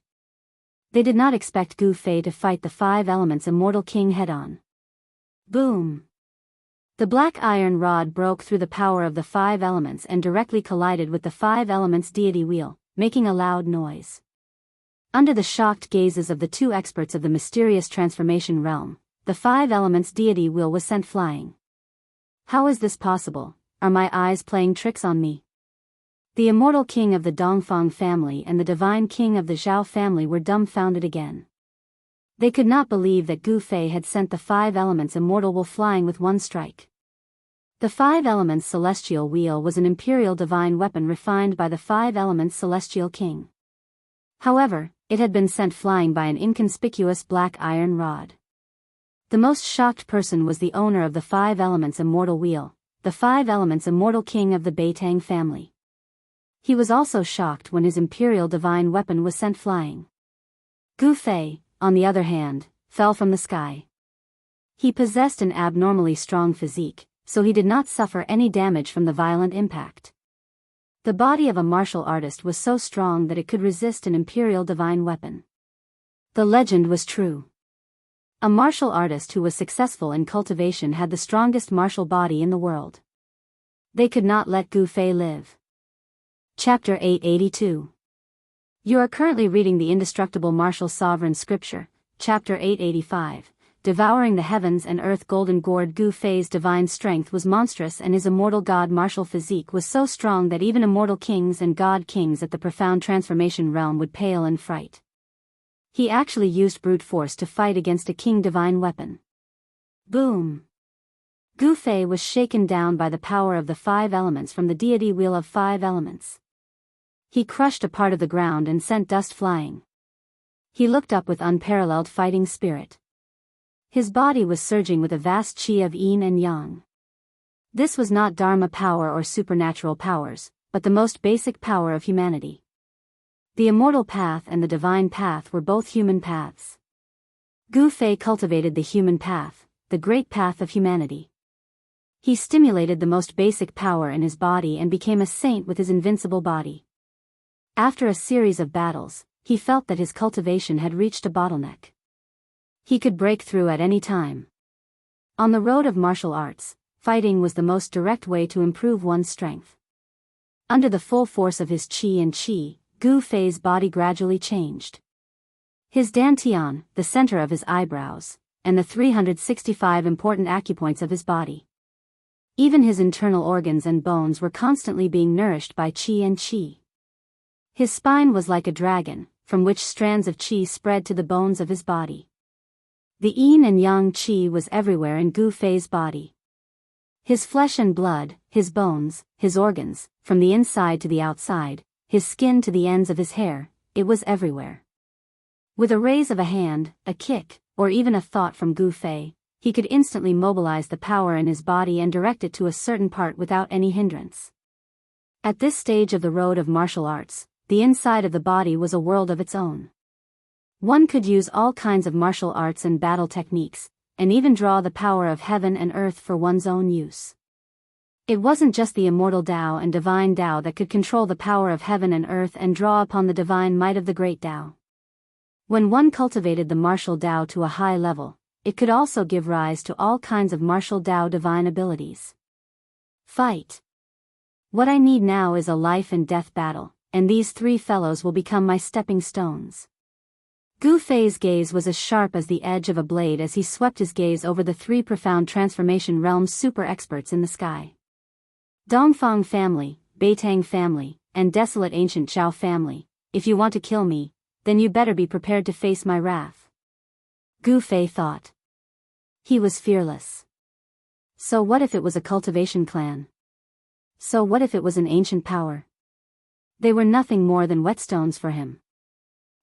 They did not expect Gu Fei to fight the five elements immortal king head-on. Boom! The black iron rod broke through the power of the five elements and directly collided with the five elements deity wheel, making a loud noise. Under the shocked gazes of the two experts of the mysterious transformation realm, the five elements deity wheel was sent flying. How is this possible? Are my eyes playing tricks on me? The immortal king of the Dongfang family and the divine king of the Zhao family were dumbfounded again. They could not believe that Gu Fei had sent the five elements immortal wheel flying with one strike. The five elements celestial wheel was an imperial divine weapon refined by the five elements celestial king. However, it had been sent flying by an inconspicuous black iron rod. The most shocked person was the owner of the five elements immortal wheel, the five elements immortal king of the Beitang family. He was also shocked when his imperial divine weapon was sent flying. Gu Fei, on the other hand, fell from the sky. He possessed an abnormally strong physique, so he did not suffer any damage from the violent impact. The body of a martial artist was so strong that it could resist an imperial divine weapon. The legend was true. A martial artist who was successful in cultivation had the strongest martial body in the world. They could not let Gu Fei live. Chapter 882. You are currently reading the Indestructible Martial Sovereign Scripture, Chapter 885, Devouring the Heavens and Earth. Golden Gourd. Gu Fei's divine strength was monstrous and his immortal god martial physique was so strong that even immortal kings and god kings at the profound transformation realm would pale in fright. He actually used brute force to fight against a king divine weapon. Boom! Gu Fei was shaken down by the power of the five elements from the deity wheel of five elements. He crushed a part of the ground and sent dust flying. He looked up with unparalleled fighting spirit. His body was surging with a vast qi of yin and yang. This was not dharma power or supernatural powers, but the most basic power of humanity. The immortal path and the divine path were both human paths. Gu Fei cultivated the human path, the great path of humanity. He stimulated the most basic power in his body and became a saint with his invincible body. After a series of battles, he felt that his cultivation had reached a bottleneck. He could break through at any time. On the road of martial arts, fighting was the most direct way to improve one's strength. Under the full force of his qi and qi, Gu Fei's body gradually changed. His dantian, the center of his eyebrows, and the 365 important acupoints of his body. Even his internal organs and bones were constantly being nourished by qi and qi. His spine was like a dragon, from which strands of qi spread to the bones of his body. The yin and yang qi was everywhere in Gu Fei's body. His flesh and blood, his bones, his organs, from the inside to the outside, his skin to the ends of his hair, it was everywhere. With a raise of a hand, a kick, or even a thought from Gu Fei, he could instantly mobilize the power in his body and direct it to a certain part without any hindrance. At this stage of the road of martial arts, the inside of the body was a world of its own. One could use all kinds of martial arts and battle techniques, and even draw the power of heaven and earth for one's own use. It wasn't just the immortal Tao and divine Tao that could control the power of heaven and earth and draw upon the divine might of the great Tao. When one cultivated the martial Tao to a high level, it could also give rise to all kinds of martial Tao divine abilities. Fight. What I need now is a life and death battle, and these three fellows will become my stepping stones. Gu Fei's gaze was as sharp as the edge of a blade as he swept his gaze over the three profound transformation realms super experts in the sky. Dongfang family, Beitang family, and desolate ancient Zhao family, if you want to kill me, then you better be prepared to face my wrath. Gu Fei thought. He was fearless. So what if it was a cultivation clan? So what if it was an ancient power? They were nothing more than whetstones for him.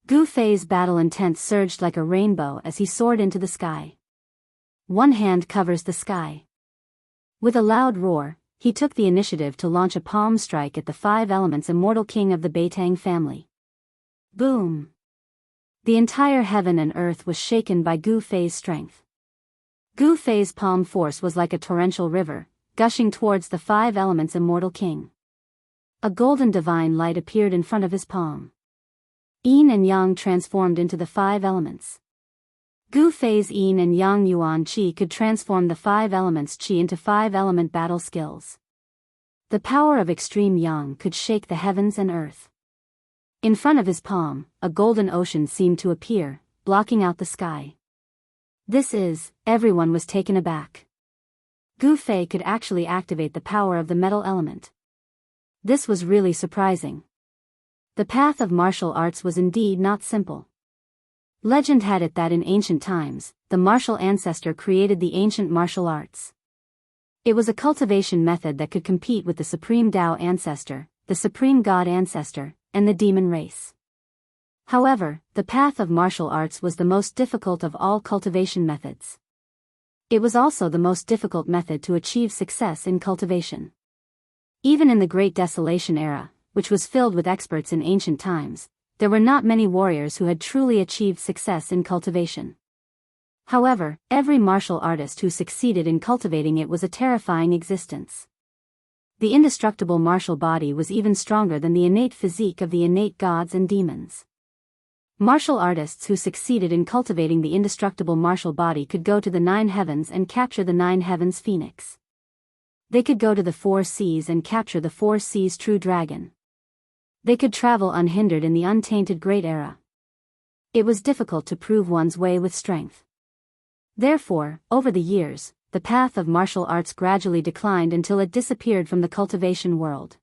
Gu Fei's battle intent surged like a rainbow as he soared into the sky. One hand covers the sky. With a loud roar, he took the initiative to launch a palm strike at the five elements immortal king of the Beitang family. Boom! The entire heaven and earth was shaken by Gu Fei's strength. Gu Fei's palm force was like a torrential river, gushing towards the five elements immortal king. A golden divine light appeared in front of his palm. Yin and Yang transformed into the five elements. Gu Fei's Yin and Yang Yuan Qi could transform the five elements Qi into five-element battle skills. The power of extreme Yang could shake the heavens and earth. In front of his palm, a golden ocean seemed to appear, blocking out the sky. Everyone was taken aback. Gu Fei could actually activate the power of the metal element. This was really surprising. The path of martial arts was indeed not simple. Legend had it that in ancient times, the martial ancestor created the ancient martial arts. It was a cultivation method that could compete with the supreme Tao ancestor, the supreme God ancestor, and the demon race. However, the path of martial arts was the most difficult of all cultivation methods. It was also the most difficult method to achieve success in cultivation. Even in the Great Desolation era, which was filled with experts in ancient times, there were not many warriors who had truly achieved success in cultivation. However, every martial artist who succeeded in cultivating it was a terrifying existence. The indestructible martial body was even stronger than the innate physique of the innate gods and demons. Martial artists who succeeded in cultivating the indestructible martial body could go to the 9 heavens and capture the 9 heavens phoenix. They could go to the 4 seas and capture the 4 seas true dragon. They could travel unhindered in the untainted great era. It was difficult to prove one's way with strength. Therefore, over the years, the path of martial arts gradually declined until it disappeared from the cultivation world.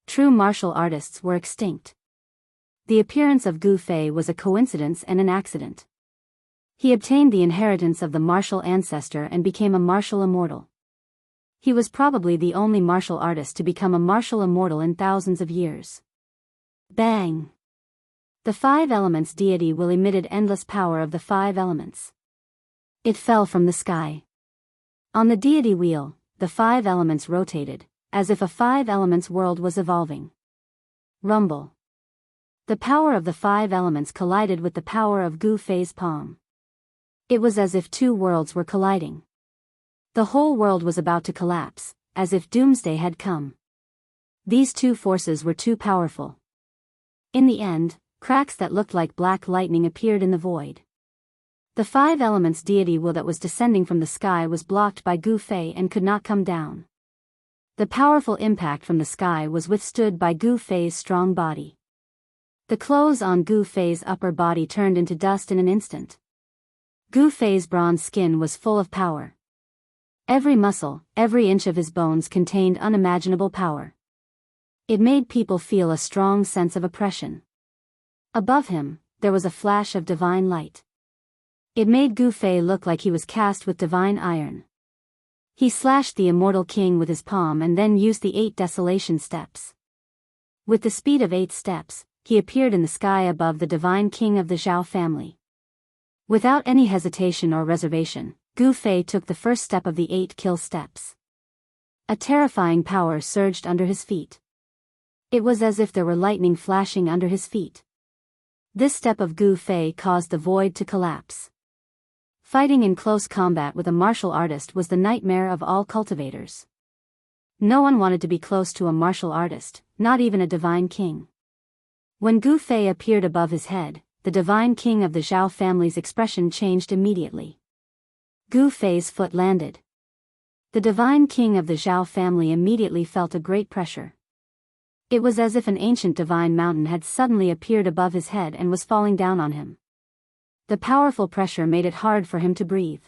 True martial artists were extinct. The appearance of Gu Fei was a coincidence and an accident. He obtained the inheritance of the martial ancestor and became a martial immortal. He was probably the only martial artist to become a martial immortal in thousands of years. Bang! The 5 elements deity will emitted endless power of the 5 elements. It fell from the sky. On the deity wheel, the 5 elements rotated, as if a 5 elements world was evolving. Rumble. The power of the 5 elements collided with the power of Gu Fei's palm. It was as if 2 worlds were colliding. The whole world was about to collapse, as if doomsday had come. These 2 forces were too powerful. In the end, cracks that looked like black lightning appeared in the void. The 5 elements deity wheel that was descending from the sky was blocked by Gu Fei and could not come down. The powerful impact from the sky was withstood by Gu Fei's strong body. The clothes on Gu Fei's upper body turned into dust in an instant. Gu Fei's bronze skin was full of power. Every muscle, every inch of his bones contained unimaginable power. It made people feel a strong sense of oppression. Above him, there was a flash of divine light. It made Gu Fei look like he was cast with divine iron. He slashed the immortal king with his palm and then used the 8 desolation steps. With the speed of 8 steps, he appeared in the sky above the divine king of the Zhao family. Without any hesitation or reservation, Gu Fei took the first step of the 8 kill steps. A terrifying power surged under his feet. It was as if there were lightning flashing under his feet. This step of Gu Fei caused the void to collapse. Fighting in close combat with a martial artist was the nightmare of all cultivators. No one wanted to be close to a martial artist, not even a divine king. When Gu Fei appeared above his head, the divine king of the Zhao family's expression changed immediately. Gu Fei's foot landed. The divine king of the Zhao family immediately felt a great pressure. It was as if an ancient divine mountain had suddenly appeared above his head and was falling down on him. The powerful pressure made it hard for him to breathe.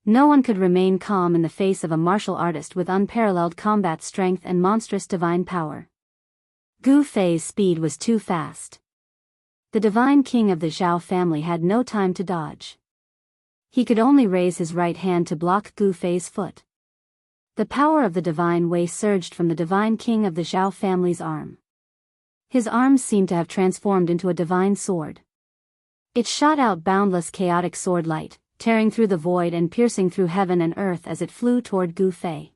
No one could remain calm in the face of a martial artist with unparalleled combat strength and monstrous divine power. Gu Fei's speed was too fast. The divine king of the Zhao family had no time to dodge. He could only raise his right hand to block Gu Fei's foot. The power of the divine Wei surged from the divine king of the Zhao family's arm. His arms seemed to have transformed into a divine sword. It shot out boundless chaotic sword light, tearing through the void and piercing through heaven and earth as it flew toward Gu Fei.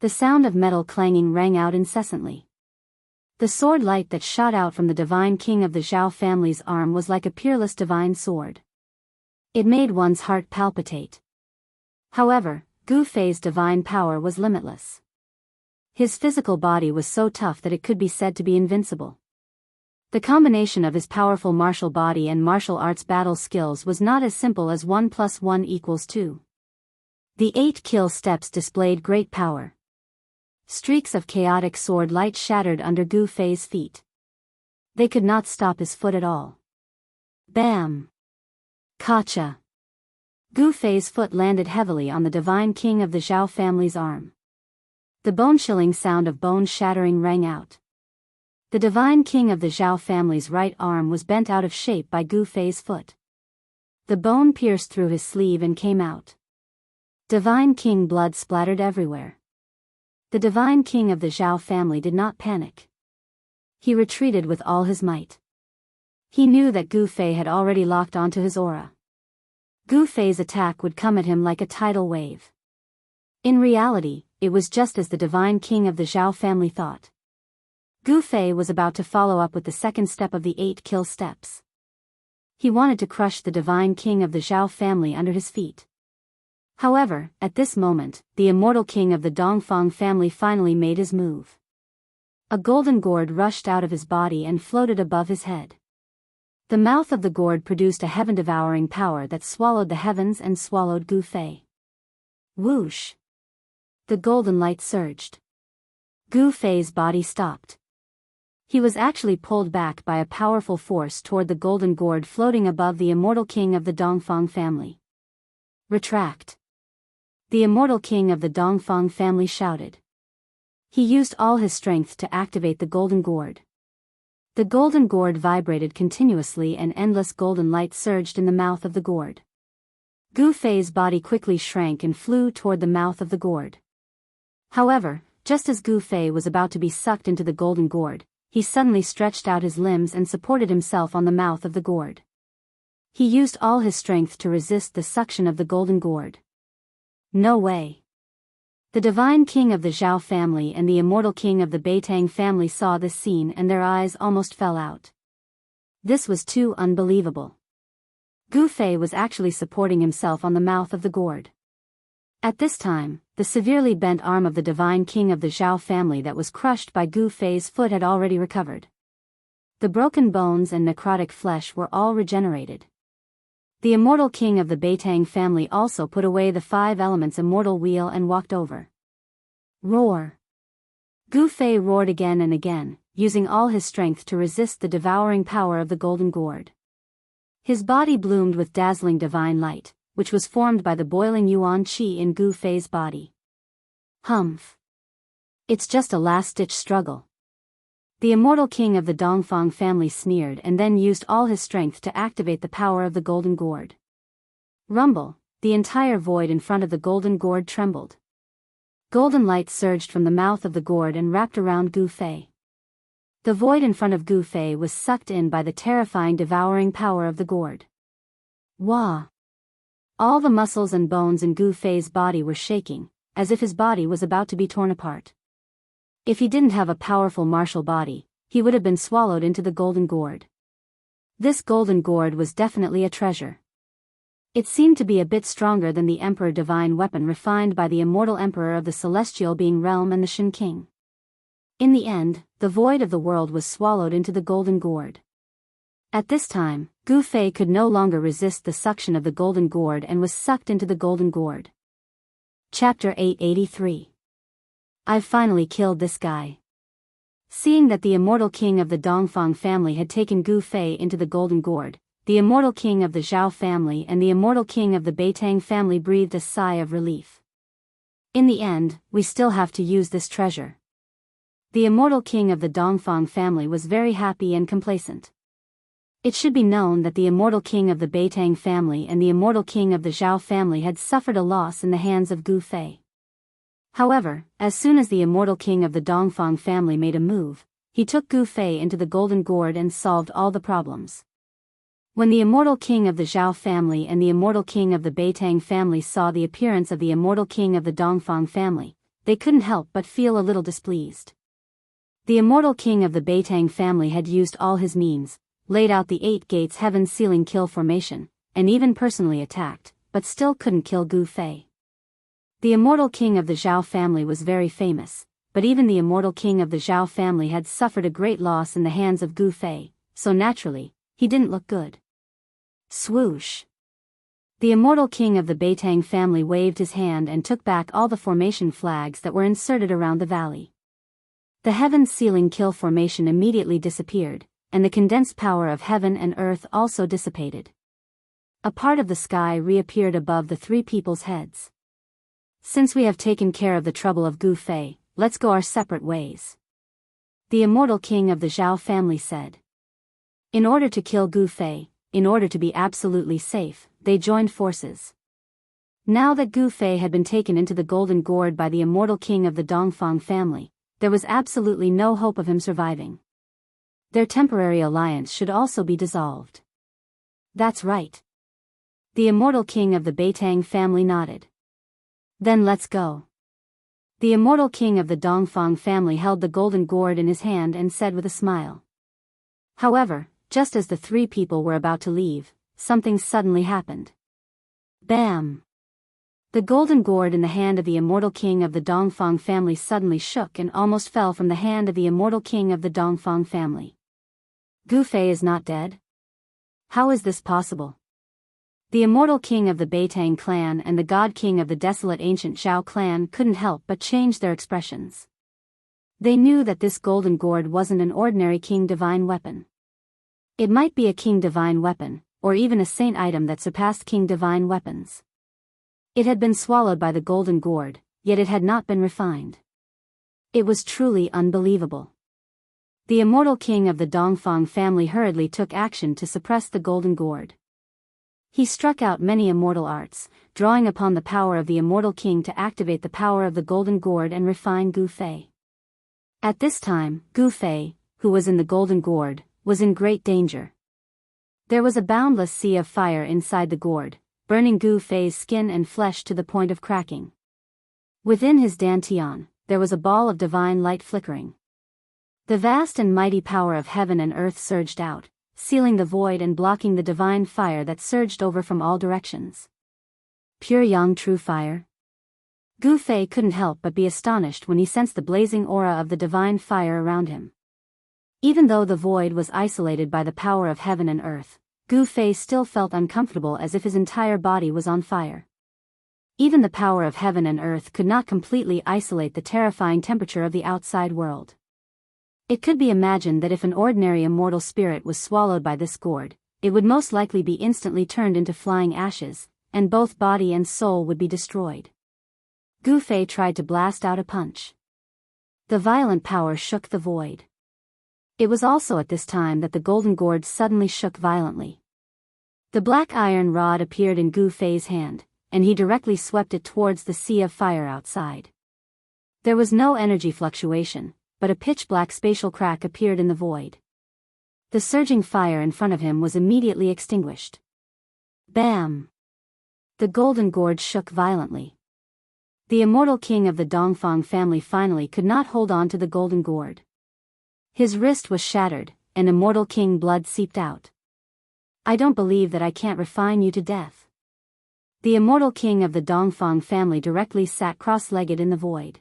The sound of metal clanging rang out incessantly. The sword light that shot out from the divine king of the Zhao family's arm was like a peerless divine sword. It made one's heart palpitate. However, Gu Fei's divine power was limitless. His physical body was so tough that it could be said to be invincible. The combination of his powerful martial body and martial arts battle skills was not as simple as 1 + 1 = 2. The 8 kill steps displayed great power. Streaks of chaotic sword light shattered under Gu Fei's feet. They could not stop his foot at all. Bam! Kacha! Gu Fei's foot landed heavily on the divine king of the Zhao family's arm. The bone-chilling sound of bone shattering rang out. The divine king of the Zhao family's right arm was bent out of shape by Gu Fei's foot. The bone pierced through his sleeve and came out. Divine king blood splattered everywhere. The divine king of the Zhao family did not panic. He retreated with all his might. He knew that Gu Fei had already locked onto his aura. Gu Fei's attack would come at him like a tidal wave. In reality, it was just as the divine king of the Zhao family thought. Gu Fei was about to follow up with the second step of the 8 kill steps. He wanted to crush the divine king of the Zhao family under his feet. However, at this moment, the immortal king of the Dongfang family finally made his move. A golden gourd rushed out of his body and floated above his head. The mouth of the gourd produced a heaven-devouring power that swallowed the heavens and swallowed Gu Fei. Whoosh! The golden light surged. Gu Fei's body stopped. He was actually pulled back by a powerful force toward the golden gourd floating above the immortal king of the Dongfang family. Retract! The immortal king of the Dongfang family shouted. He used all his strength to activate the golden gourd. The golden gourd vibrated continuously and endless golden light surged in the mouth of the gourd. Gu Fei's body quickly shrank and flew toward the mouth of the gourd. However, just as Gu Fei was about to be sucked into the golden gourd, he suddenly stretched out his limbs and supported himself on the mouth of the gourd. He used all his strength to resist the suction of the golden gourd. No way! The divine king of the Zhao family and the immortal king of the Beitang family saw this scene and their eyes almost fell out. This was too unbelievable. Gu Fei was actually supporting himself on the mouth of the gourd. At this time, the severely bent arm of the divine king of the Zhao family that was crushed by Gu Fei's foot had already recovered. The broken bones and necrotic flesh were all regenerated. The immortal king of the Beitang family also put away the 5 elements immortal wheel and walked over. Roar! Gu Fei roared again and again, using all his strength to resist the devouring power of the golden gourd. His body bloomed with dazzling divine light, which was formed by the boiling yuan qi in Gu Fei's body. Humph! It's just a last-ditch struggle. The immortal king of the Dongfang family sneered and then used all his strength to activate the power of the golden gourd. Rumble! The entire void in front of the golden gourd trembled. Golden light surged from the mouth of the gourd and wrapped around Gu Fei. The void in front of Gu Fei was sucked in by the terrifying devouring power of the gourd. Wah! All the muscles and bones in Gu Fei's body were shaking, as if his body was about to be torn apart. If he didn't have a powerful martial body, he would have been swallowed into the golden gourd. This golden gourd was definitely a treasure. It seemed to be a bit stronger than the Emperor divine weapon refined by the immortal Emperor of the Celestial Being Realm and the Shin King. In the end, the void of the world was swallowed into the golden gourd. At this time, Gu Fei could no longer resist the suction of the golden gourd and was sucked into the golden gourd. Chapter 883. I've finally killed this guy. Seeing that the immortal king of the Dongfang family had taken Gu Fei into the golden gourd, the immortal king of the Zhao family and the immortal king of the Beitang family breathed a sigh of relief. In the end, we still have to use this treasure. The immortal king of the Dongfang family was very happy and complacent. It should be known that the immortal king of the Beitang family and the immortal king of the Zhao family had suffered a loss in the hands of Gu Fei. However, as soon as the immortal king of the Dongfang family made a move, he took Gu Fei into the golden gourd and solved all the problems. When the immortal king of the Zhao family and the immortal king of the Beitang family saw the appearance of the immortal king of the Dongfang family, they couldn't help but feel a little displeased. The immortal king of the Beitang family had used all his means, laid out the 8 gates heaven sealing kill formation, and even personally attacked, but still couldn't kill Gu Fei. The immortal king of the Zhao family was very famous, but even the immortal king of the Zhao family had suffered a great loss in the hands of Gu Fei, so naturally, he didn't look good. Swoosh! The immortal king of the Beitang family waved his hand and took back all the formation flags that were inserted around the valley. The heaven sealing kill formation immediately disappeared, and the condensed power of heaven and earth also dissipated. A part of the sky reappeared above the 3 people's heads. Since we have taken care of the trouble of Gu Fei, let's go our separate ways. The immortal king of the Zhao family said. In order to kill Gu Fei, in order to be absolutely safe, they joined forces. Now that Gu Fei had been taken into the golden gourd by the immortal king of the Dongfang family, there was absolutely no hope of him surviving. Their temporary alliance should also be dissolved. That's right. The immortal king of the Beitang family nodded. Then let's go. The immortal king of the Dongfang family held the golden gourd in his hand and said with a smile. However, just as the 3 people were about to leave, something suddenly happened. Bam! The golden gourd in the hand of the immortal king of the Dongfang family suddenly shook and almost fell from the hand of the immortal king of the Dongfang family. Gu Fei is not dead? How is this possible? The immortal king of the Beitang clan and the god king of the desolate ancient Zhao clan couldn't help but change their expressions. They knew that this golden gourd wasn't an ordinary king divine weapon. It might be a king divine weapon, or even a saint item that surpassed king divine weapons. It had been swallowed by the golden gourd, yet it had not been refined. It was truly unbelievable. The immortal king of the Dongfang family hurriedly took action to suppress the golden gourd. He struck out many immortal arts, drawing upon the power of the immortal king to activate the power of the golden gourd and refine Gu Fei. At this time, Gu Fei, who was in the golden gourd, was in great danger. There was a boundless sea of fire inside the gourd, burning Gu Fei's skin and flesh to the point of cracking. Within his dantian, there was a ball of divine light flickering. The vast and mighty power of heaven and earth surged out, sealing the void and blocking the divine fire that surged over from all directions. Pure yang true fire? Gu Fei couldn't help but be astonished when he sensed the blazing aura of the divine fire around him. Even though the void was isolated by the power of heaven and earth, Gu Fei still felt uncomfortable as if his entire body was on fire. Even the power of heaven and earth could not completely isolate the terrifying temperature of the outside world. It could be imagined that if an ordinary immortal spirit was swallowed by this gourd, it would most likely be instantly turned into flying ashes, and both body and soul would be destroyed. Gu Fei tried to blast out a punch. The violent power shook the void. It was also at this time that the golden gourd suddenly shook violently. The black iron rod appeared in Gu Fei's hand, and he directly swept it towards the sea of fire outside. There was no energy fluctuation, but a pitch-black spatial crack appeared in the void. The surging fire in front of him was immediately extinguished. Bam! The golden gourd shook violently. The immortal king of the Dongfang family finally could not hold on to the golden gourd. His wrist was shattered, and immortal king blood seeped out. I don't believe that I can't refine you to death. The immortal king of the Dongfang family directly sat cross-legged in the void.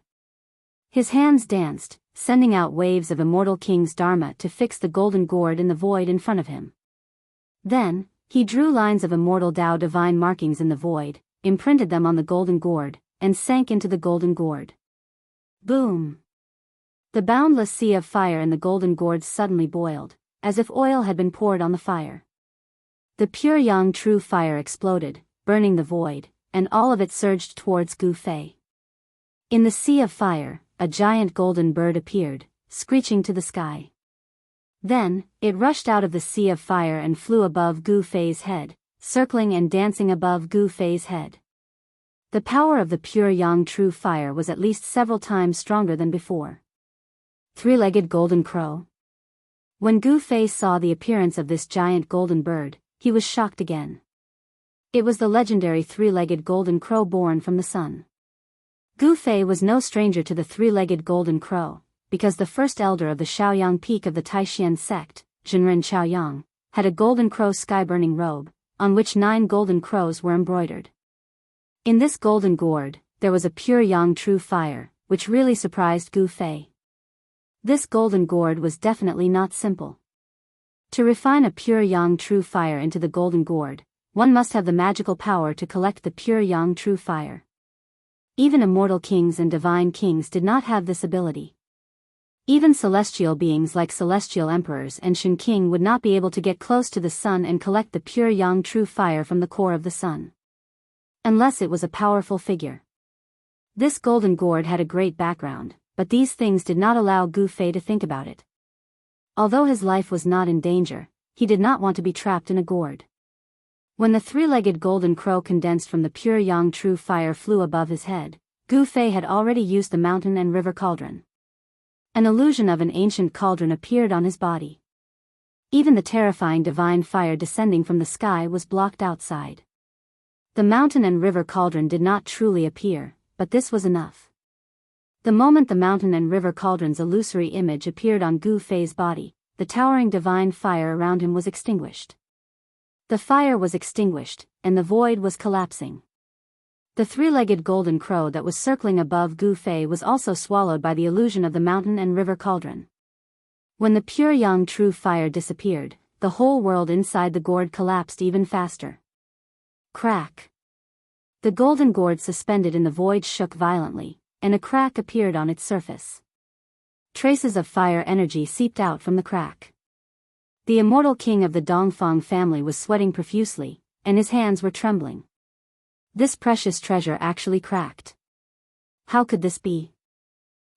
His hands danced, sending out waves of immortal king's dharma to fix the golden gourd in the void in front of him. Then, he drew lines of immortal Tao divine markings in the void, imprinted them on the golden gourd, and sank into the golden gourd. Boom! The boundless sea of fire in the golden gourd suddenly boiled, as if oil had been poured on the fire. The pure yang true fire exploded, burning the void, and all of it surged towards Gu Fei. In the sea of fire, a giant golden bird appeared, screeching to the sky. Then, it rushed out of the sea of fire and flew above Gu Fei's head, circling and dancing above Gu Fei's head. The power of the pure yang true fire was at least several times stronger than before. Three-legged golden crow. When Gu Fei saw the appearance of this giant golden bird, he was shocked again. It was the legendary three-legged golden crow born from the sun. Gu Fei was no stranger to the three-legged golden crow, because the first elder of the Shaoyang peak of the Taishan sect, Zhenren Shaoyang, had a golden crow sky-burning robe, on which 9 golden crows were embroidered. In this golden gourd, there was a pure yang true fire, which really surprised Gu Fei. This golden gourd was definitely not simple. To refine a pure yang true fire into the golden gourd, one must have the magical power to collect the pure yang true fire. Even immortal kings and divine kings did not have this ability. Even celestial beings like celestial emperors and Shen King would not be able to get close to the sun and collect the pure yang true fire from the core of the sun. Unless it was a powerful figure. This golden gourd had a great background, but these things did not allow Gu Fei to think about it. Although his life was not in danger, he did not want to be trapped in a gourd. When the three-legged golden crow condensed from the pure yang true fire flew above his head, Gu Fei had already used the mountain and river cauldron. An illusion of an ancient cauldron appeared on his body. Even the terrifying divine fire descending from the sky was blocked outside. The mountain and river cauldron did not truly appear, but this was enough. The moment the mountain and river cauldron's illusory image appeared on Gu Fei's body, the towering divine fire around him was extinguished. The fire was extinguished, and the void was collapsing. The three-legged golden crow that was circling above Gu Fei was also swallowed by the illusion of the mountain and river cauldron. When the pure yang true fire disappeared, the whole world inside the gourd collapsed even faster. Crack! The golden gourd suspended in the void shook violently, and a crack appeared on its surface. Traces of fire energy seeped out from the crack. The immortal king of the Dongfang family was sweating profusely, and his hands were trembling. This precious treasure actually cracked. How could this be?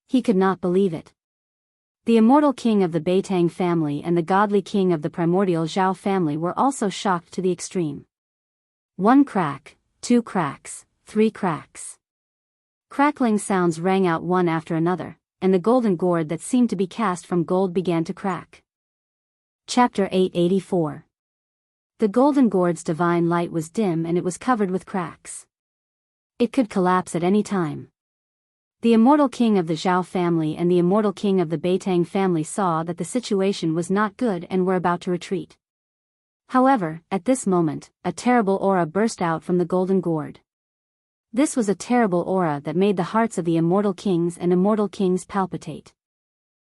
He could not believe it. The immortal king of the Beitang family and the godly king of the primordial Zhao family were also shocked to the extreme. 1 crack, 2 cracks, 3 cracks. Crackling sounds rang out one after another, and the golden gourd that seemed to be cast from gold began to crack. Chapter 884. The golden gourd's divine light was dim and it was covered with cracks. It could collapse at any time. The immortal king of the Zhao family and the immortal king of the Beitang family saw that the situation was not good and were about to retreat. However, at this moment, a terrible aura burst out from the golden gourd. This was a terrible aura that made the hearts of the immortal kings and immortal kings palpitate.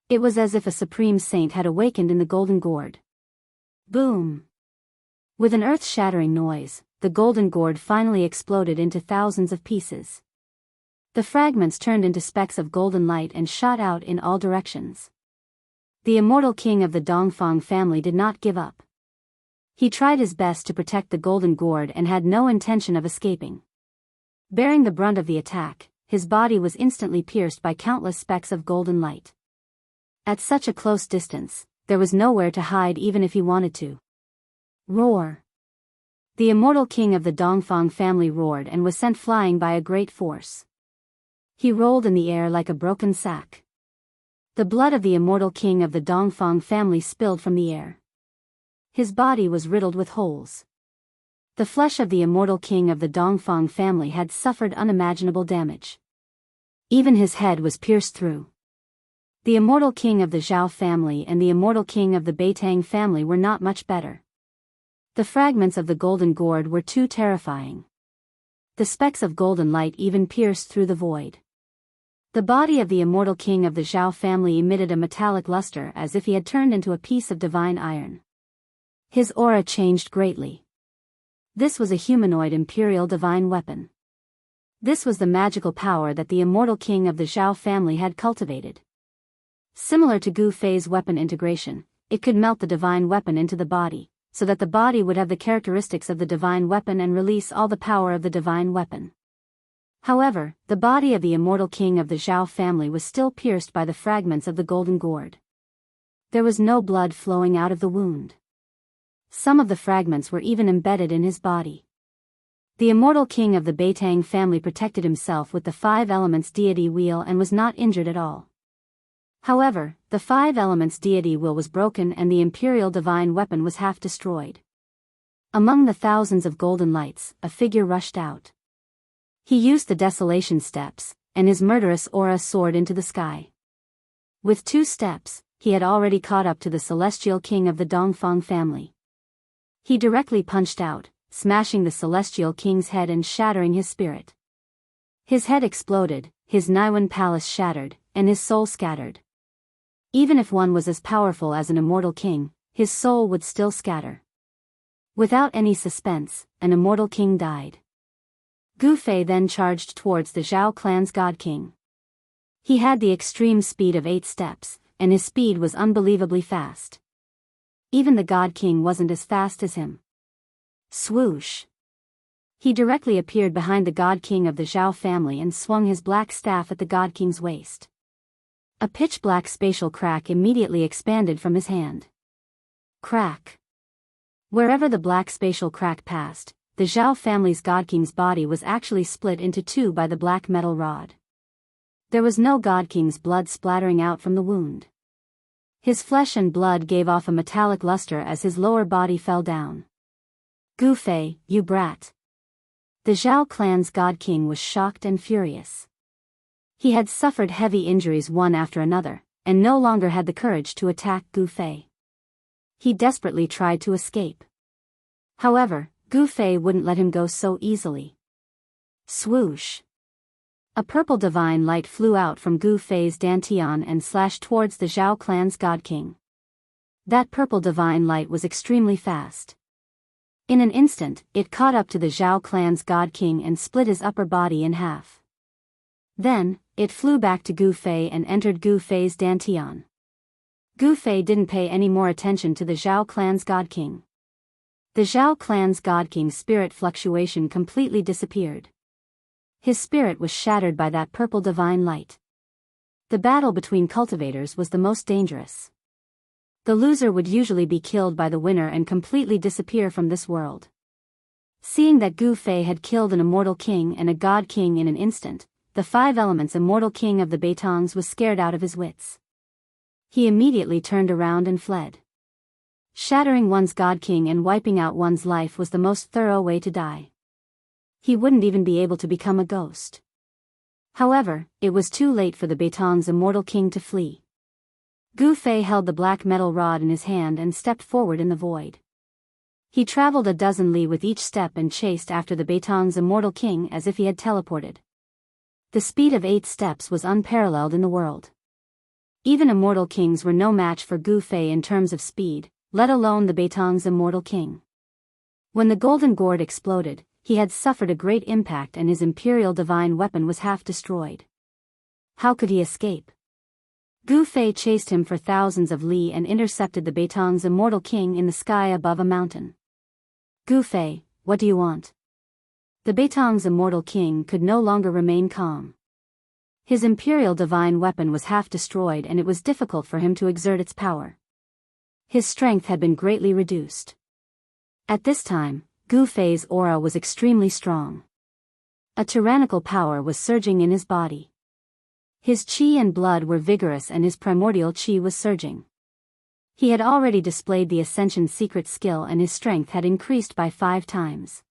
It was as if a supreme saint had awakened in the golden gourd. Boom! With an earth-shattering noise, the golden gourd finally exploded into thousands of pieces. The fragments turned into specks of golden light and shot out in all directions. The immortal king of the Dongfang family did not give up. He tried his best to protect the golden gourd and had no intention of escaping. Bearing the brunt of the attack, his body was instantly pierced by countless specks of golden light. At such a close distance, there was nowhere to hide even if he wanted to. Roar! The immortal king of the Dongfang family roared and was sent flying by a great force. He rolled in the air like a broken sack. The blood of the immortal king of the Dongfang family spilled from the air. His body was riddled with holes. The flesh of the immortal king of the Dongfang family had suffered unimaginable damage. Even his head was pierced through. The immortal king of the Zhao family and the immortal king of the Beitang family were not much better. The fragments of the golden gourd were too terrifying. The specks of golden light even pierced through the void. The body of the immortal king of the Zhao family emitted a metallic luster as if he had turned into a piece of divine iron. His aura changed greatly. This was a humanoid imperial divine weapon. This was the magical power that the immortal king of the Zhao family had cultivated. Similar to Gu Fei's weapon integration, it could melt the divine weapon into the body, so that the body would have the characteristics of the divine weapon and release all the power of the divine weapon. However, the body of the immortal king of the Zhao family was still pierced by the fragments of the golden gourd. There was no blood flowing out of the wound. Some of the fragments were even embedded in his body. The immortal king of the Beitang family protected himself with the 5 elements deity wheel and was not injured at all. However, the 5 elements deity wheel was broken and the imperial divine weapon was half destroyed. Among the thousands of golden lights, a figure rushed out. He used the desolation steps, and his murderous aura soared into the sky. With 2 steps, he had already caught up to the celestial king of the Dongfang family. He directly punched out, smashing the celestial king's head and shattering his spirit. His head exploded, his Naiwan palace shattered, and his soul scattered. Even if one was as powerful as an immortal king, his soul would still scatter. Without any suspense, an immortal king died. Gu Fei then charged towards the Zhao clan's god king. He had the extreme speed of 8 steps, and his speed was unbelievably fast. Even the god king wasn't as fast as him. Swoosh! He directly appeared behind the god king of the Zhao family and swung his black staff at the god king's waist. A pitch-black spatial crack immediately expanded from his hand. Crack! Wherever the black spatial crack passed, the Zhao family's god king's body was actually split into 2 by the black metal rod. There was no god king's blood splattering out from the wound. His flesh and blood gave off a metallic luster as his lower body fell down. Gu Fei, you brat! The Zhao clan's god king was shocked and furious. He had suffered heavy injuries one after another, and no longer had the courage to attack Gu Fei. He desperately tried to escape. However, Gu Fei wouldn't let him go so easily. Swoosh! A purple divine light flew out from Gu Fei's dantian and slashed towards the Zhao clan's god king. That purple divine light was extremely fast. In an instant, it caught up to the Zhao clan's god king and split his upper body in half. Then, it flew back to Gu Fei and entered Gu Fei's dantian. Gu Fei didn't pay any more attention to the Zhao clan's god king. The Zhao clan's god king's spirit fluctuation completely disappeared. His spirit was shattered by that purple divine light. The battle between cultivators was the most dangerous. The loser would usually be killed by the winner and completely disappear from this world. Seeing that Gu Fei had killed an immortal king and a god king in an instant, the 5 elements immortal king of the Beitongs was scared out of his wits. He immediately turned around and fled. Shattering one's god king and wiping out one's life was the most thorough way to die. He wouldn't even be able to become a ghost. However, it was too late for the Beitong's immortal king to flee. Gu Fei held the black metal rod in his hand and stepped forward in the void. He traveled a dozen li with each step and chased after the Beitong's immortal king as if he had teleported. The speed of 8 steps was unparalleled in the world. Even immortal kings were no match for Gu Fei in terms of speed, let alone the Beitong's immortal king. When the golden gourd exploded, he had suffered a great impact and his imperial divine weapon was half destroyed. How could he escape? Gu Fei chased him for thousands of li and intercepted the Beitong's immortal king in the sky above a mountain. Gu Fei, what do you want? The Beitong's immortal king could no longer remain calm. His imperial divine weapon was half destroyed and it was difficult for him to exert its power. His strength had been greatly reduced. At this time, Gu Fei's aura was extremely strong. A tyrannical power was surging in his body. His qi and blood were vigorous and his primordial qi was surging. He had already displayed the Ascension secret skill and his strength had increased by 5 times.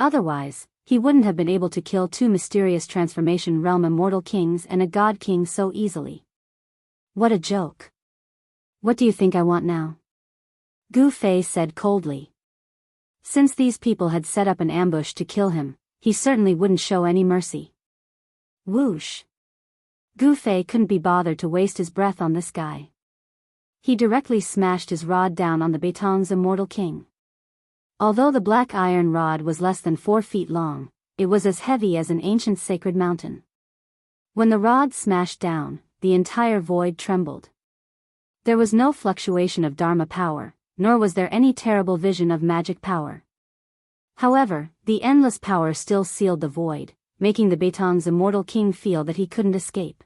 Otherwise, he wouldn't have been able to kill 2 mysterious transformation realm immortal kings and a god king so easily. What a joke. What do you think I want now? Gu Fei said coldly. Since these people had set up an ambush to kill him, he certainly wouldn't show any mercy. Whoosh! Gu Fei couldn't be bothered to waste his breath on this guy. He directly smashed his rod down on the Beitong's immortal king. Although the black iron rod was less than 4 feet long, it was as heavy as an ancient sacred mountain. When the rod smashed down, the entire void trembled. There was no fluctuation of Dharma power, nor was there any terrible vision of magic power. However, the endless power still sealed the void, making the Beitong's immortal king feel that he couldn't escape.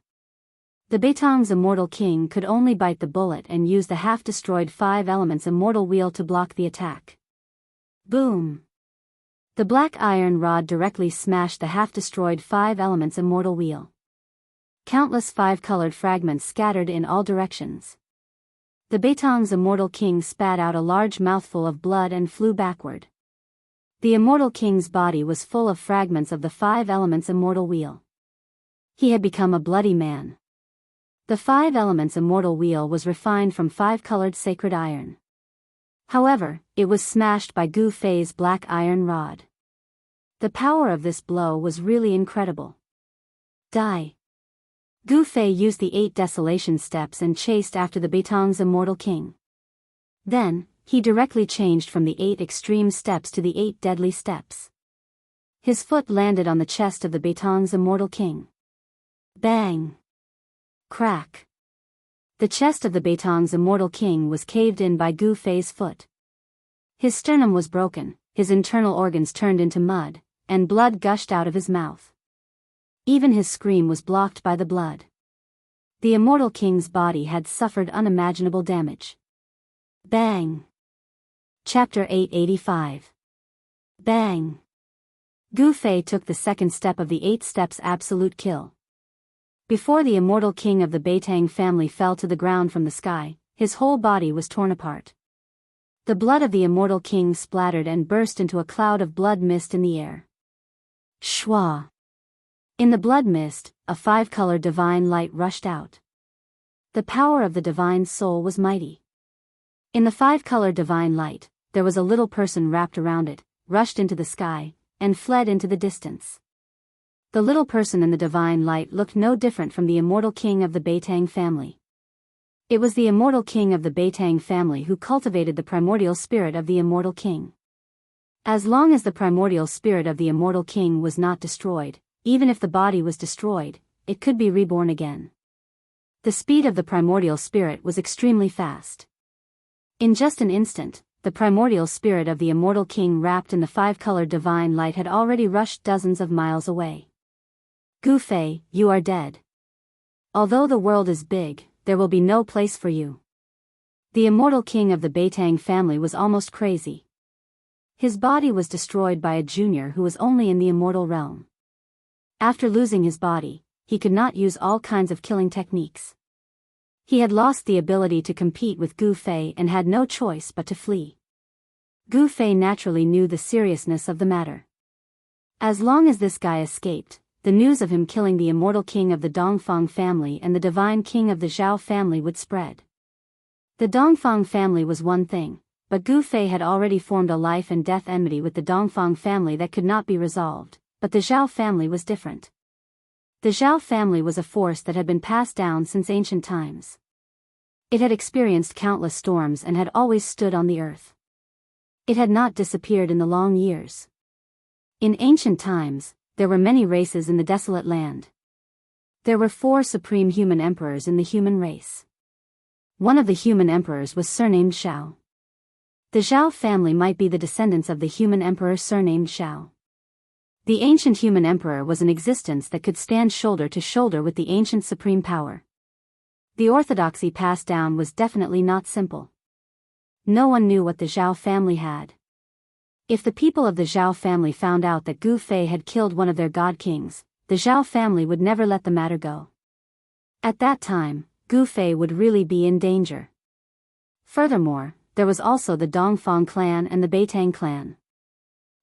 The Beitong's immortal king could only bite the bullet and use the half-destroyed 5 elements immortal wheel to block the attack. Boom! The black iron rod directly smashed the half-destroyed 5 elements immortal wheel. Countless 5-colored fragments scattered in all directions. The Beitong's immortal king spat out a large mouthful of blood and flew backward. The immortal king's body was full of fragments of the 5 elements immortal wheel. He had become a bloody man. The 5 elements immortal wheel was refined from 5-colored sacred iron. However, it was smashed by Gu Fei's black iron rod. The power of this blow was really incredible. Die! Gu Fei used the 8 desolation steps and chased after the Beitong's immortal king. Then, he directly changed from the 8 extreme steps to the 8 deadly steps. His foot landed on the chest of the Beitong's immortal king. Bang! Crack! The chest of the Beitong's immortal king was caved in by Gu Fei's foot. His sternum was broken, his internal organs turned into mud, and blood gushed out of his mouth. Even his scream was blocked by the blood. The immortal king's body had suffered unimaginable damage. Bang! Chapter 885. Bang! Gu Fei took the second step of the 8 steps absolute kill. Before the immortal king of the Beitang family fell to the ground from the sky, his whole body was torn apart. The blood of the immortal king splattered and burst into a cloud of blood mist in the air. Shwa! In the blood mist, a 5-colored divine light rushed out. The power of the divine soul was mighty. In the 5-colored divine light, there was a little person wrapped around it, rushed into the sky, and fled into the distance. The little person in the divine light looked no different from the immortal king of the Beitang family. It was the immortal king of the Beitang family who cultivated the primordial spirit of the immortal king. As long as the primordial spirit of the immortal king was not destroyed, even if the body was destroyed, it could be reborn again. The speed of the primordial spirit was extremely fast. In just an instant, the primordial spirit of the immortal king wrapped in the 5-colored divine light had already rushed dozens of miles away. Gu Fei, you are dead. Although the world is big, there will be no place for you. The immortal king of the Beitang family was almost crazy. His body was destroyed by a junior who was only in the immortal realm. After losing his body, he could not use all kinds of killing techniques. He had lost the ability to compete with Gu Fei and had no choice but to flee. Gu Fei naturally knew the seriousness of the matter. As long as this guy escaped, the news of him killing the immortal king of the Dongfang family and the divine king of the Zhao family would spread. The Dongfang family was one thing, but Gu Fei had already formed a life and death enmity with the Dongfang family that could not be resolved, but the Zhao family was different. The Zhao family was a force that had been passed down since ancient times. It had experienced countless storms and had always stood on the earth. It had not disappeared in the long years. In ancient times, there were many races in the desolate land. There were 4 supreme human emperors in the human race. One of the human emperors was surnamed Shao. The Zhao family might be the descendants of the human emperor surnamed Shao. The ancient human emperor was an existence that could stand shoulder to shoulder with the ancient supreme power. The orthodoxy passed down was definitely not simple. No one knew what the Zhao family had. If the people of the Zhao family found out that Gu Fei had killed one of their god kings, the Zhao family would never let the matter go. At that time, Gu Fei would really be in danger. Furthermore, there was also the Dongfang clan and the Beitang clan.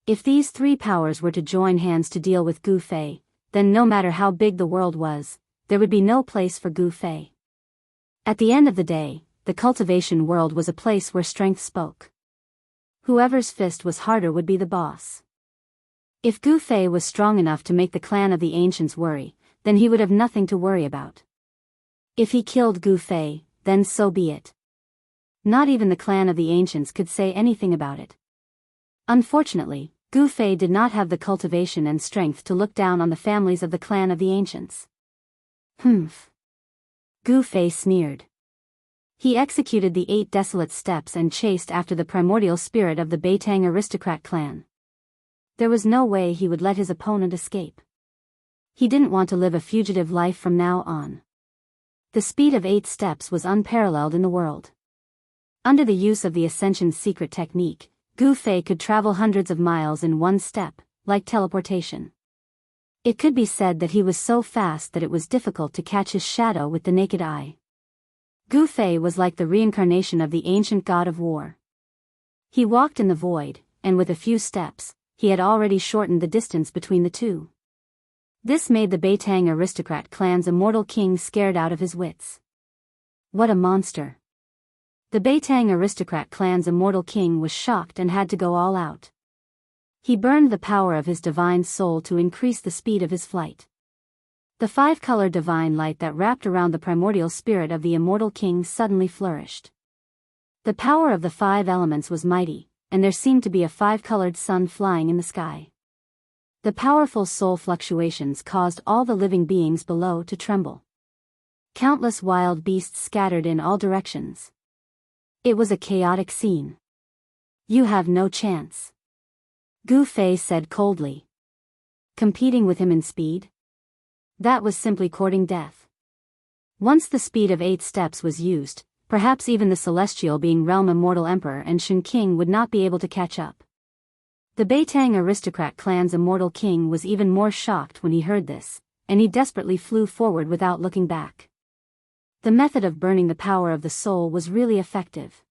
If these 3 powers were to join hands to deal with Gu Fei, then no matter how big the world was, there would be no place for Gu Fei. At the end of the day, the cultivation world was a place where strength spoke. Whoever's fist was harder would be the boss. If Gu Fei was strong enough to make the clan of the ancients worry, then he would have nothing to worry about. If he killed Gu Fei, then so be it. Not even the clan of the ancients could say anything about it. Unfortunately, Gu Fei did not have the cultivation and strength to look down on the families of the clan of the ancients. Humph. Gu Fei sneered. He executed the 8 desolate steps and chased after the primordial spirit of the Beitang aristocrat clan. There was no way he would let his opponent escape. He didn't want to live a fugitive life from now on. The speed of 8 steps was unparalleled in the world. Under the use of the Ascension's secret technique, Gu Fei could travel hundreds of miles in one step, like teleportation. It could be said that he was so fast that it was difficult to catch his shadow with the naked eye. Gu Fei was like the reincarnation of the ancient god of war. He walked in the void, and with a few steps, he had already shortened the distance between the two. This made the Beitang aristocrat clan's immortal king scared out of his wits. What a monster! The Beitang aristocrat clan's immortal king was shocked and had to go all out. He burned the power of his divine soul to increase the speed of his flight. The 5-color divine light that wrapped around the primordial spirit of the immortal king suddenly flourished. The power of the 5 elements was mighty, and there seemed to be a 5-colored sun flying in the sky. The powerful soul fluctuations caused all the living beings below to tremble. Countless wild beasts scattered in all directions. It was a chaotic scene. You have no chance, Gu Fei said coldly. Competing with him in speed? That was simply courting death. Once the speed of 8 steps was used, perhaps even the celestial being realm immortal emperor and Shun King would not be able to catch up. The Beitang aristocrat clan's immortal king was even more shocked when he heard this, and he desperately flew forward without looking back. The method of burning the power of the soul was really effective.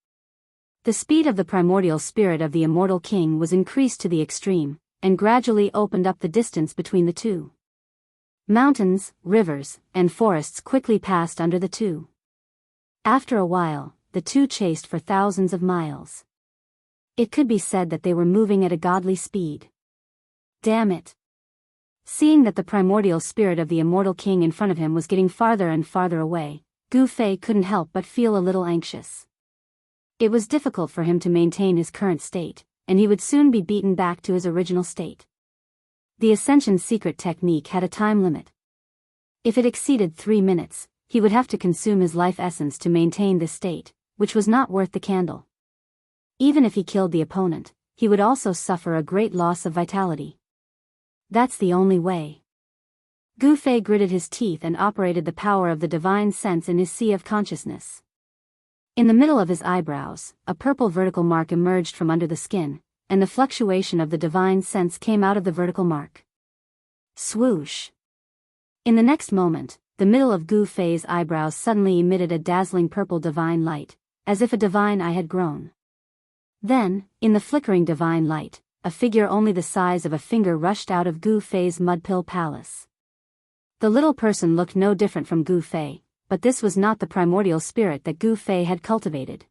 The speed of the primordial spirit of the immortal king was increased to the extreme, and gradually opened up the distance between the two. Mountains, rivers, and forests quickly passed under the two. After a while, the two chased for thousands of miles. It could be said that they were moving at a godly speed. Damn it! Seeing that the primordial spirit of the immortal king in front of him was getting farther and farther away, Gu Fei couldn't help but feel a little anxious. It was difficult for him to maintain his current state, and he would soon be beaten back to his original state. The Ascension's secret technique had a time limit. If it exceeded 3 minutes, he would have to consume his life essence to maintain this state, which was not worth the candle. Even if he killed the opponent, he would also suffer a great loss of vitality. That's the only way. Gu Fei gritted his teeth and operated the power of the divine sense in his sea of consciousness. In the middle of his eyebrows, a purple vertical mark emerged from under the skin, and the fluctuation of the divine sense came out of the vertical mark. Swoosh! In the next moment, the middle of Gu Fei's eyebrows suddenly emitted a dazzling purple divine light, as if a divine eye had grown. Then, in the flickering divine light, a figure only the size of a finger rushed out of Gu Fei's mud-pill palace. The little person looked no different from Gu Fei, but this was not the primordial spirit that Gu Fei had cultivated.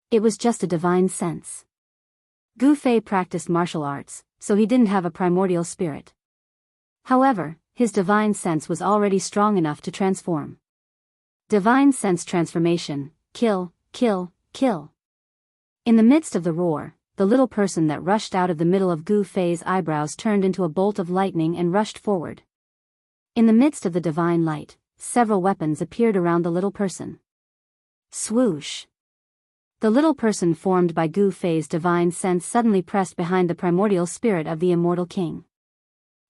It was just a divine sense. Gu Fei practiced martial arts, so he didn't have a primordial spirit. However, his divine sense was already strong enough to transform. Divine sense transformation, kill, kill, kill. In the midst of the roar, the little person that rushed out of the middle of Gu Fei's eyebrows turned into a bolt of lightning and rushed forward. In the midst of the divine light, several weapons appeared around the little person. Swoosh! The little person formed by Gu Fei's divine sense suddenly pressed behind the primordial spirit of the immortal king.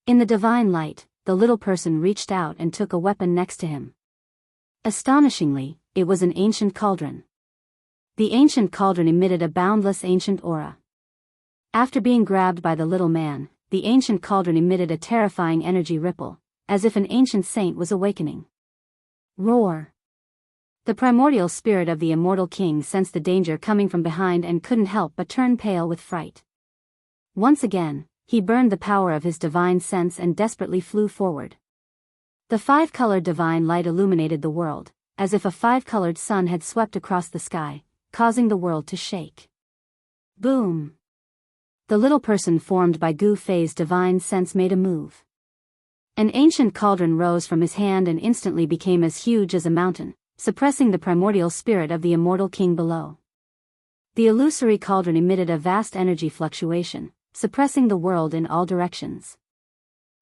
In the divine light, the little person reached out and took a weapon next to him. Astonishingly, it was an ancient cauldron. The ancient cauldron emitted a boundless ancient aura. After being grabbed by the little man, the ancient cauldron emitted a terrifying energy ripple, as if an ancient saint was awakening. Roar! The primordial spirit of the immortal king sensed the danger coming from behind and couldn't help but turn pale with fright. Once again, he burned the power of his divine sense and desperately flew forward. The 5-colored divine light illuminated the world, as if a 5-colored sun had swept across the sky, causing the world to shake. Boom! the little person formed by Gu Fei's divine sense made a move. An ancient cauldron rose from his hand and instantly became as huge as a mountain, suppressing the primordial spirit of the immortal king below. The illusory cauldron emitted a vast energy fluctuation, suppressing the world in all directions.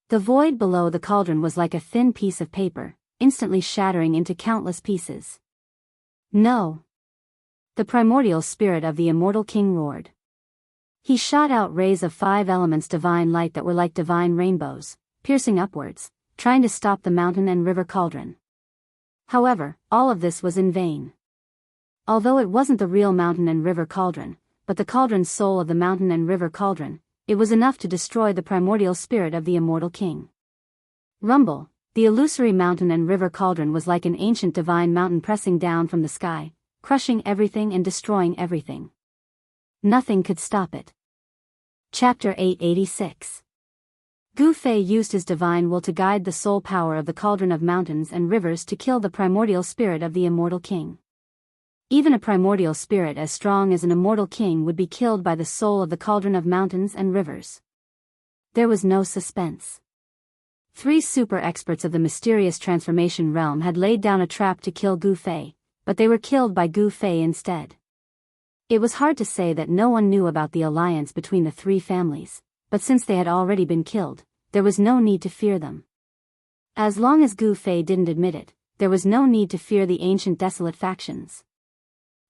The void below the cauldron was like a thin piece of paper, instantly shattering into countless pieces. No! The primordial spirit of the immortal king roared. He shot out rays of 5 elements divine light that were like divine rainbows, piercing upwards, trying to stop the mountain and river cauldron. However, all of this was in vain. Although it wasn't the real mountain and river cauldron, but the cauldron's soul of the mountain and river cauldron, it was enough to destroy the primordial spirit of the immortal king. Rumble, the illusory mountain and river cauldron was like an ancient divine mountain pressing down from the sky, crushing everything and destroying everything. Nothing could stop it. Chapter 886. Gu Fei used his divine will to guide the soul power of the cauldron of mountains and rivers to kill the primordial spirit of the immortal king. Even a primordial spirit as strong as an immortal king would be killed by the soul of the cauldron of mountains and rivers. There was no suspense. 3 super experts of the mysterious transformation realm had laid down a trap to kill Gu Fei, but they were killed by Gu Fei instead. It was hard to say that no one knew about the alliance between the 3 families, but since they had already been killed, there was no need to fear them. As long as Gu Fei didn't admit it, there was no need to fear the ancient desolate factions.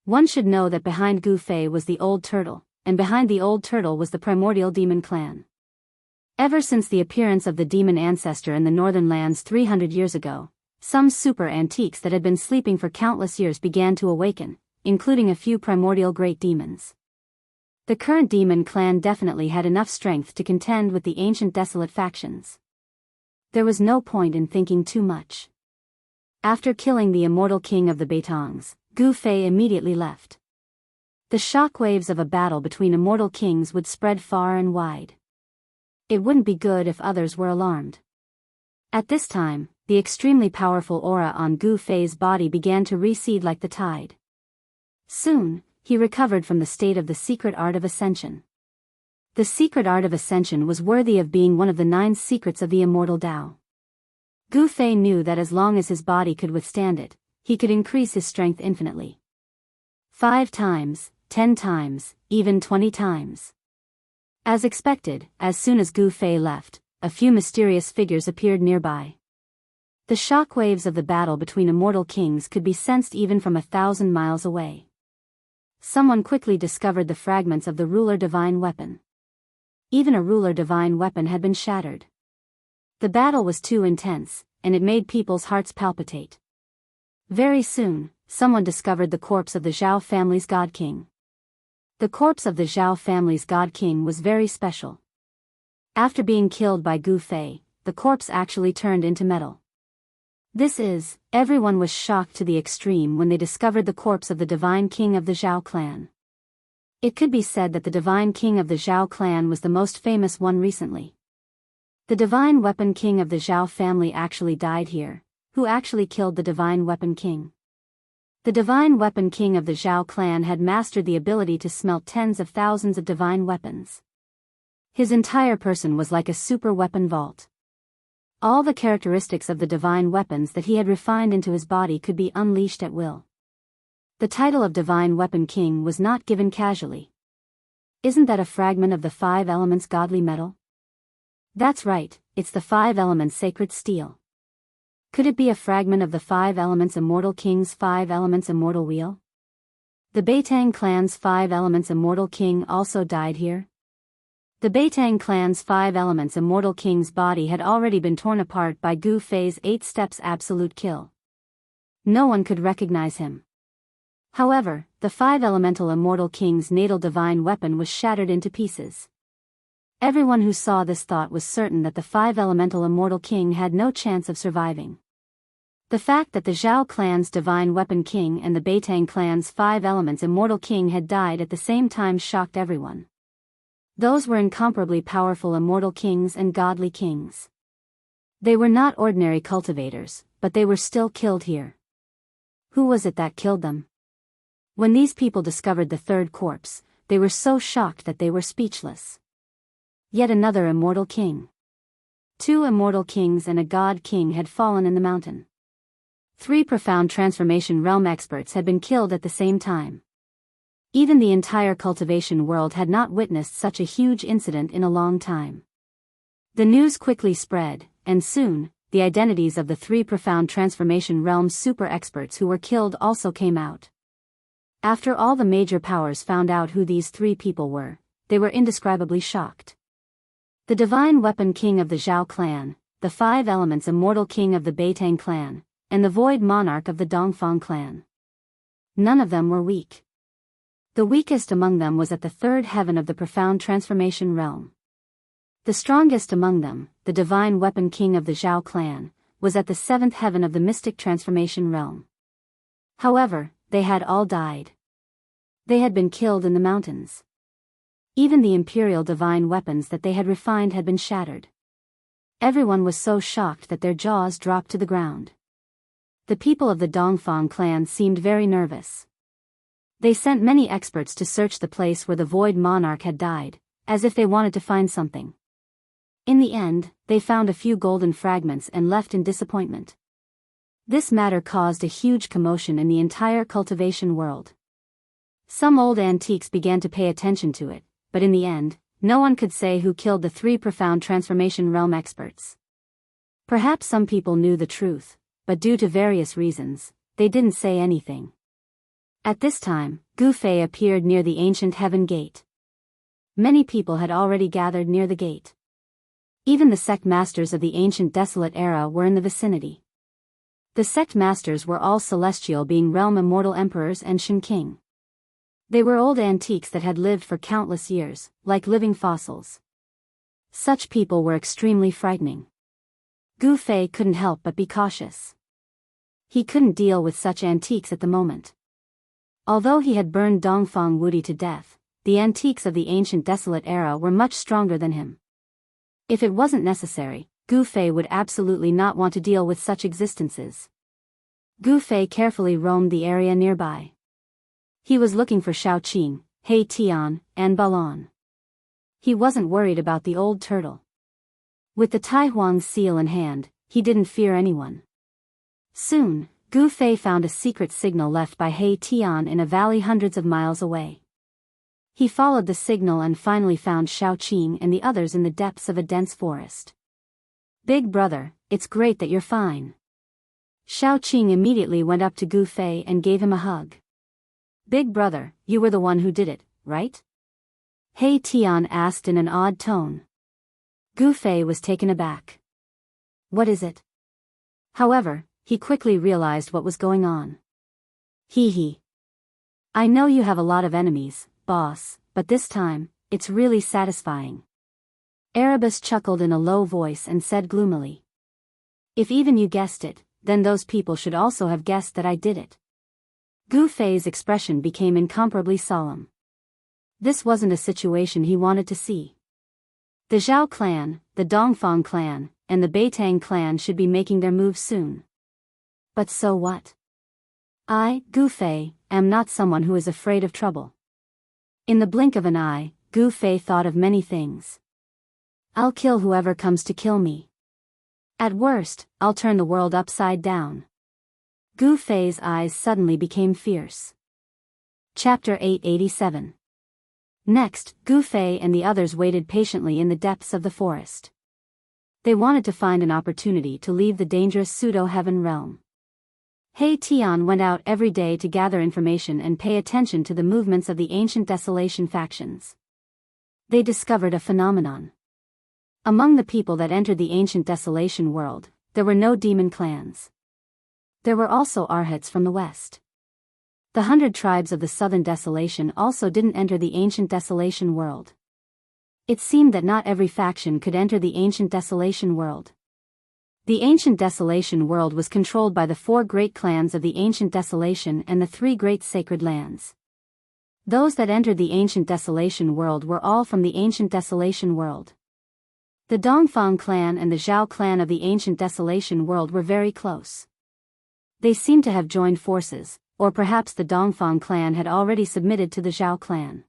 One should know that behind Gu Fei was the old turtle, and behind the old turtle was the primordial demon clan. Ever since the appearance of the demon ancestor in the northern lands 300 years ago, some super antiques that had been sleeping for countless years began to awaken, including a few primordial great demons. The current demon clan definitely had enough strength to contend with the ancient desolate factions. There was no point in thinking too much. After killing the immortal king of the Beitongs, Gu Fei immediately left. The shockwaves of a battle between immortal kings would spread far and wide. It wouldn't be good if others were alarmed. At this time, the extremely powerful aura on Gu Fei's body began to recede like the tide. Soon, he recovered from the state of the secret art of Ascension. The secret art of Ascension was worthy of being one of the 9 secrets of the immortal Tao. Gu Fei knew that as long as his body could withstand it, he could increase his strength infinitely. 5 times, 10 times, even 20 times. As expected, as soon as Gu Fei left, a few mysterious figures appeared nearby. The shockwaves of the battle between immortal kings could be sensed even from 1,000 miles away. Someone quickly discovered the fragments of the ruler divine weapon. Even a ruler divine weapon had been shattered. The battle was too intense, and it made people's hearts palpitate. Very soon, someone discovered the corpse of the Zhao family's god king. The corpse of the Zhao family's god king was very special. After being killed by Gu Fei, the corpse actually turned into metal. Everyone was shocked to the extreme when they discovered the corpse of the divine king of the Zhao clan. It could be said that the divine king of the Zhao clan was the most famous one recently. The divine weapon king of the Zhao family actually died here. Who actually killed the divine weapon king? The divine weapon king of the Zhao clan had mastered the ability to smelt tens of thousands of divine weapons. His entire person was like a super weapon vault. All the characteristics of the divine weapons that he had refined into his body could be unleashed at will. The title of divine weapon king was not given casually. Isn't that a fragment of the 5 elements godly metal? That's right, it's the 5 elements sacred steel. Could it be a fragment of the 5 elements immortal king's 5 elements immortal wheel? The Beitang clan's 5 elements immortal king also died here. The Beitang clan's 5 elements immortal king's body had already been torn apart by Gu Fei's 8 steps absolute kill. No one could recognize him. However, the 5 elemental immortal king's natal divine weapon was shattered into pieces. Everyone who saw this thought was certain that the 5 elemental immortal king had no chance of surviving. The fact that the Zhao clan's divine weapon king and the Beitang clan's 5 elements immortal king had died at the same time shocked everyone. Those were incomparably powerful immortal kings and godly kings. They were not ordinary cultivators, but they were still killed here. Who was it that killed them? When these people discovered the 3rd corpse, they were so shocked that they were speechless. Yet another immortal king. 2 immortal kings and a god king had fallen in the mountain. 3 profound transformation realm experts had been killed at the same time. Even the entire cultivation world had not witnessed such a huge incident in a long time. The news quickly spread, and soon, the identities of the 3 profound transformation realm super experts who were killed also came out. After all the major powers found out who these 3 people were, they were indescribably shocked. The divine weapon king of the Zhao clan, the 5 elements immortal king of the Beitang clan, and the void monarch of the Dongfang clan. None of them were weak. The weakest among them was at the 3rd heaven of the profound transformation realm. The strongest among them, the divine weapon king of the Zhao clan, was at the 7th heaven of the mystic transformation realm. However, they had all died. They had been killed in the mountains. Even the imperial divine weapons that they had refined had been shattered. Everyone was so shocked that their jaws dropped to the ground. The people of the Dongfang clan seemed very nervous. They sent many experts to search the place where the void monarch had died, as if they wanted to find something. In the end, they found a few golden fragments and left in disappointment. This matter caused a huge commotion in the entire cultivation world. Some old antiques began to pay attention to it, but in the end, no one could say who killed the 3 profound transformation realm experts. Perhaps some people knew the truth, but due to various reasons, they didn't say anything. At this time, Gu Fei appeared near the ancient heaven gate. Many people had already gathered near the gate. Even the sect masters of the ancient desolate era were in the vicinity. The sect masters were all celestial, being realm immortal emperors and Shen King. They were old antiques that had lived for countless years, like living fossils. Such people were extremely frightening. Gu Fei couldn't help but be cautious. He couldn't deal with such antiques at the moment. Although he had burned Dongfang Wudi to death, the antiques of the ancient desolate era were much stronger than him. If it wasn't necessary, Gu Fei would absolutely not want to deal with such existences. Gu Fei carefully roamed the area nearby. He was looking for Shaoqing, He Tian, and Balon. He wasn't worried about the old turtle. With the Tai Huang seal in hand, he didn't fear anyone. Soon, Gu Fei found a secret signal left by He Tian in a valley hundreds of miles away. He followed the signal and finally found Shaoqing and the others in the depths of a dense forest. "Big brother, it's great that you're fine." Shaoqing immediately went up to Gu Fei and gave him a hug. "Big brother, you were the one who did it, right?" He Tian asked in an odd tone. Gu Fei was taken aback. "What is it?" However, he quickly realized what was going on. Hee. "I know you have a lot of enemies, boss, but this time, it's really satisfying." Erebus chuckled in a low voice and said gloomily. "If even you guessed it, then those people should also have guessed that I did it." Gu Fei's expression became incomparably solemn. This wasn't a situation he wanted to see. The Zhao clan, the Dongfang clan, and the Beitang clan should be making their move soon. But so what? I, Gu Fei, am not someone who is afraid of trouble. In the blink of an eye, Gu Fei thought of many things. I'll kill whoever comes to kill me. At worst, I'll turn the world upside down. Gu Fei's eyes suddenly became fierce. Chapter 887. Next, Gu Fei and the others waited patiently in the depths of the forest. They wanted to find an opportunity to leave the dangerous pseudo-heaven realm. He Tian went out every day to gather information and pay attention to the movements of the ancient desolation factions. They discovered a phenomenon. Among the people that entered the ancient desolation world, there were no demon clans. There were also arhats from the west. The 100 tribes of the southern desolation also didn't enter the ancient desolation world. It seemed that not every faction could enter the ancient desolation world. The ancient desolation world was controlled by the 4 great clans of the ancient desolation and the 3 great sacred lands. Those that entered the ancient desolation world were all from the ancient desolation world. The Dongfang clan and the Zhao clan of the ancient desolation world were very close. They seemed to have joined forces, or perhaps the Dongfang clan had already submitted to the Zhao clan.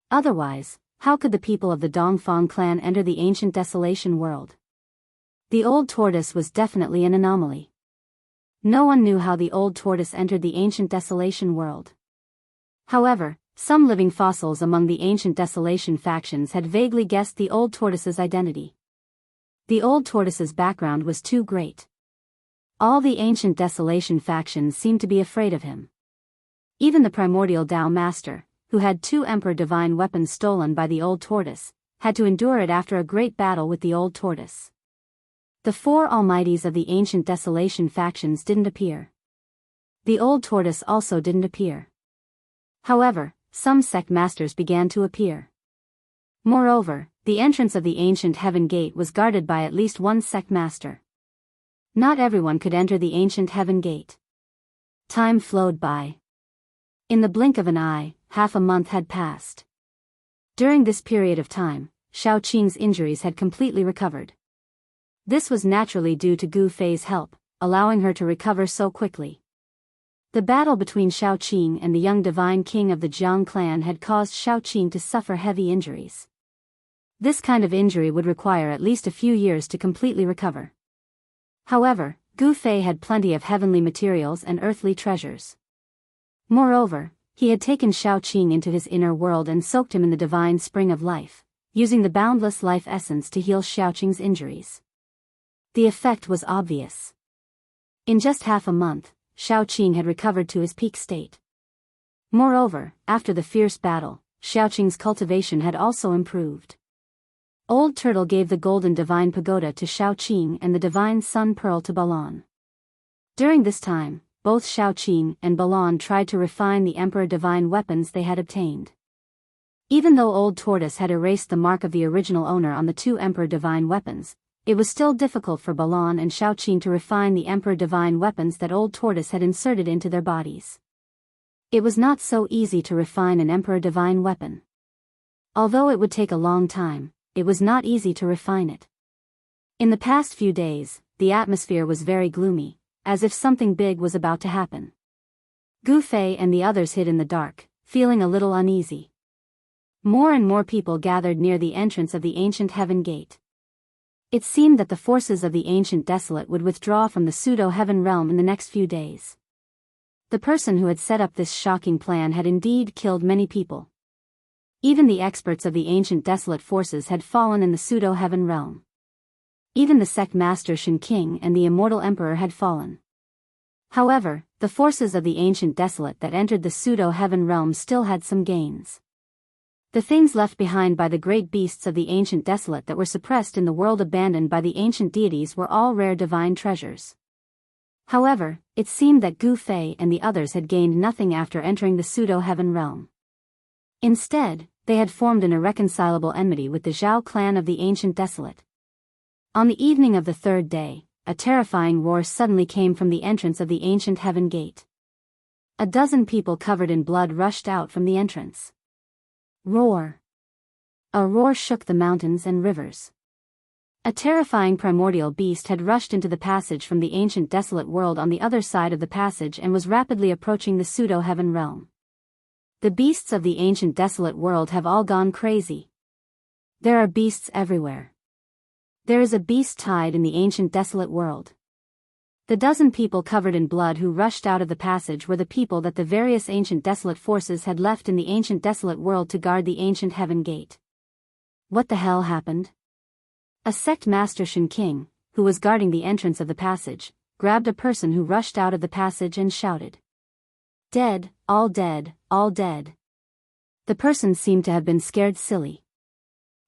Otherwise, How could the people of the Dongfang clan enter the ancient desolation world? The old tortoise was definitely an anomaly. No one knew how the old tortoise entered the ancient desolation world. However, some living fossils among the ancient desolation factions had vaguely guessed the old tortoise's identity. The old tortoise's background was too great. All the ancient desolation factions seemed to be afraid of him. Even the primordial Tao Master, who had 2 Emperor Divine weapons stolen by the old tortoise, had to endure it after a great battle with the old tortoise. The 4 almighties of the ancient desolation factions didn't appear. The old tortoise also didn't appear. However, some sect masters began to appear. Moreover, the entrance of the ancient heaven gate was guarded by at least 1 sect master. Not everyone could enter the ancient heaven gate. Time flowed by. In the blink of an eye, half a month had passed. During this period of time, Xiao Qing's injuries had completely recovered. This was naturally due to Gu Fei's help, allowing her to recover so quickly. The battle between Xiao Qing and the young divine king of the Jiang clan had caused Xiao Qing to suffer heavy injuries. This kind of injury would require at least a few years to completely recover. However, Gu Fei had plenty of heavenly materials and earthly treasures. Moreover, he had taken Xiao Qing into his inner world and soaked him in the divine spring of life, using the boundless life essence to heal Xiao Qing's injuries. The effect was obvious. In just half a month, Xiao Qing had recovered to his peak state. Moreover, after the fierce battle, Xiao Qing's cultivation had also improved. Old Turtle gave the golden divine pagoda to Xiao Qing and the divine sun pearl to Balan. During this time, both Xiao Qing and Balan tried to refine the Emperor divine weapons they had obtained. Even though Old Tortoise had erased the mark of the original owner on the 2 Emperor divine weapons, it was still difficult for Balan and Xiao Qing to refine the Emperor divine weapons that Old Tortoise had inserted into their bodies. It was not so easy to refine an Emperor divine weapon. Although it would take a long time, it was not easy to refine it. In the past few days, the atmosphere was very gloomy, as if something big was about to happen. Gu Fei and the others hid in the dark, feeling a little uneasy. More and more people gathered near the entrance of the ancient heaven gate. It seemed that the forces of the ancient desolate would withdraw from the pseudo-heaven realm in the next few days. The person who had set up this shocking plan had indeed killed many people. Even the experts of the ancient desolate forces had fallen in the pseudo-heaven realm. Even the sect master Shen King and the immortal emperor had fallen. However, the forces of the ancient desolate that entered the pseudo-heaven realm still had some gains. The things left behind by the great beasts of the ancient desolate that were suppressed in the world abandoned by the ancient deities were all rare divine treasures. However, it seemed that Gu Fei and the others had gained nothing after entering the pseudo-heaven realm. Instead, they had formed an irreconcilable enmity with the Zhao clan of the ancient desolate. On the evening of the 3rd day, a terrifying roar suddenly came from the entrance of the ancient heaven gate. A dozen people covered in blood rushed out from the entrance. Roar! A roar shook the mountains and rivers. A terrifying primordial beast had rushed into the passage from the ancient desolate world on the other side of the passage and was rapidly approaching the pseudo-heaven realm. The beasts of the ancient desolate world have all gone crazy. There are beasts everywhere. There is a beast tide in the ancient desolate world. The dozen people covered in blood who rushed out of the passage were the people that the various ancient desolate forces had left in the ancient desolate world to guard the ancient heaven gate. What the hell happened? A sect master Shen King, who was guarding the entrance of the passage, grabbed a person who rushed out of the passage and shouted. Dead, all dead, all dead. The person seemed to have been scared silly.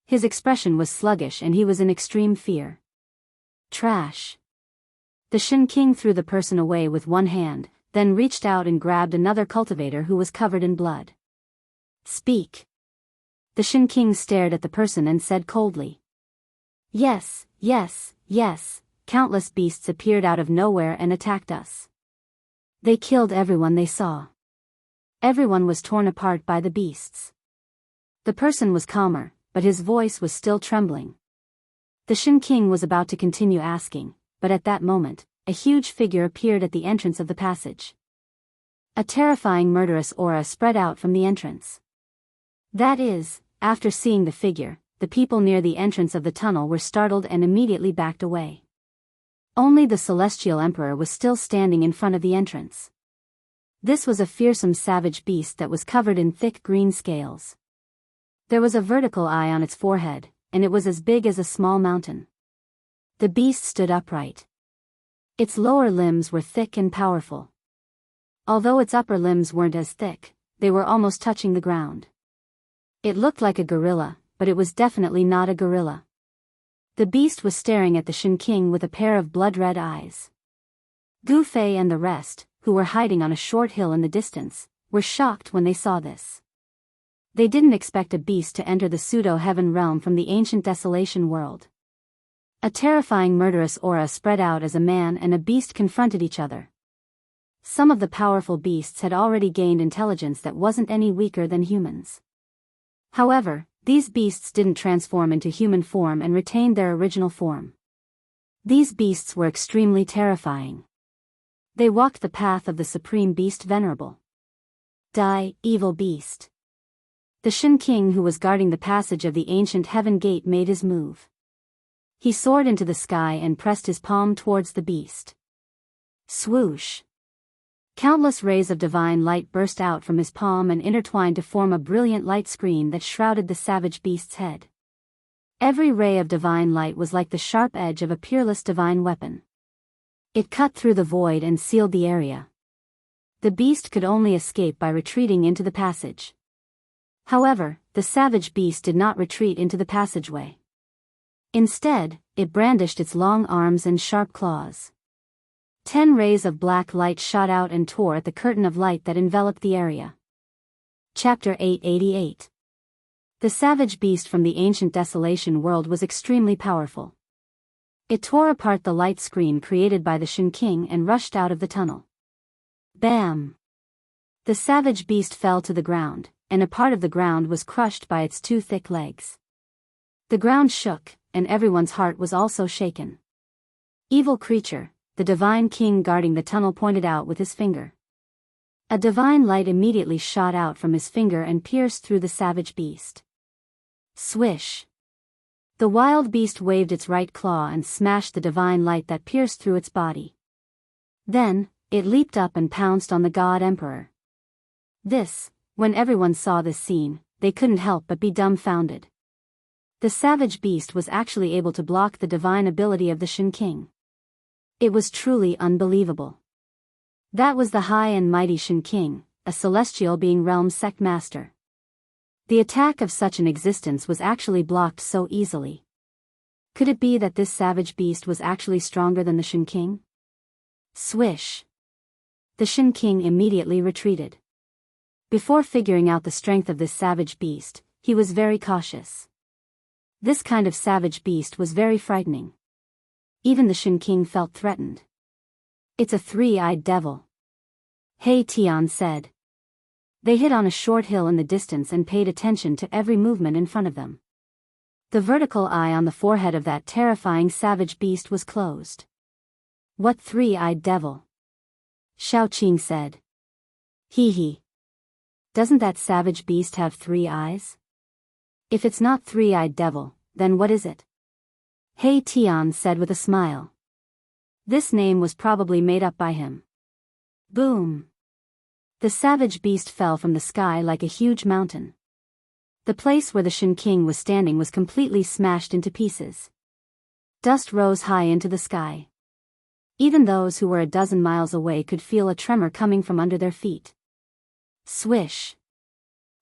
His expression was sluggish and he was in extreme fear. Trash. The Shen King threw the person away with one hand, then reached out and grabbed another cultivator who was covered in blood. Speak. The Shen King stared at the person and said coldly. Yes, yes, yes, countless beasts appeared out of nowhere and attacked us. They killed everyone they saw. Everyone was torn apart by the beasts. The person was calmer, but his voice was still trembling. The Shen King was about to continue asking, but at that moment, a huge figure appeared at the entrance of the passage. A terrifying murderous aura spread out from the entrance. That is, After seeing the figure, the people near the entrance of the tunnel were startled and immediately backed away. Only the celestial emperor was still standing in front of the entrance. This was a fearsome savage beast that was covered in thick green scales. There was a vertical eye on its forehead, and it was as big as a small mountain. The beast stood upright. Its lower limbs were thick and powerful. Although its upper limbs weren't as thick, they were almost touching the ground. It looked like a gorilla, but it was definitely not a gorilla. The beast was staring at the Shin King with a pair of blood-red eyes. Gu Fei and the rest, who were hiding on a short hill in the distance, were shocked when they saw this. They didn't expect a beast to enter the pseudo-heaven realm from the ancient desolation world. A terrifying murderous aura spread out as a man and a beast confronted each other. Some of the powerful beasts had already gained intelligence that wasn't any weaker than humans. However, these beasts didn't transform into human form and retained their original form. These beasts were extremely terrifying. They walked the path of the supreme beast venerable. Die, evil beast. The Shin King who was guarding the passage of the ancient heaven gate made his move. He soared into the sky and pressed his palm towards the beast. Swoosh! Countless rays of divine light burst out from his palm and intertwined to form a brilliant light screen that shrouded the savage beast's head. Every ray of divine light was like the sharp edge of a peerless divine weapon. It cut through the void and sealed the area. The beast could only escape by retreating into the passage. However, the savage beast did not retreat into the passageway. Instead, it brandished its long arms and sharp claws. 10 rays of black light shot out and tore at the curtain of light that enveloped the area. Chapter 888. The savage beast from the ancient desolation world was extremely powerful. It tore apart the light screen created by the Shin King and rushed out of the tunnel. Bam! The savage beast fell to the ground, and a part of the ground was crushed by its 2 thick legs. The ground shook, and everyone's heart was also shaken. Evil creature, the divine king guarding the tunnel pointed out with his finger. A divine light immediately shot out from his finger and pierced through the savage beast. Swish! The wild beast waved its right claw and smashed the divine light that pierced through its body. Then, it leaped up and pounced on the god emperor. When everyone saw this scene, they couldn't help but be dumbfounded. The savage beast was actually able to block the divine ability of the Shin King. It was truly unbelievable. That was the high and mighty Shin King, a celestial being realm sect master. The attack of such an existence was actually blocked so easily. Could it be that this savage beast was actually stronger than the Shin King? Swish! The Shin King immediately retreated. Before figuring out the strength of this savage beast, he was very cautious. This kind of savage beast was very frightening. Even the Shin King felt threatened. It's a 3-eyed devil. Hey Tian said. They hid on a short hill in the distance and paid attention to every movement in front of them. The vertical eye on the forehead of that terrifying savage beast was closed. What 3-eyed devil? Xiao Qing said. Hee hee. Doesn't that savage beast have 3 eyes? If it's not 3-eyed devil, then what is it? Hey Tian said with a smile. This name was probably made up by him. Boom! The savage beast fell from the sky like a huge mountain. The place where the Shin King was standing was completely smashed into pieces. Dust rose high into the sky. Even those who were a dozen miles away could feel a tremor coming from under their feet. Swish!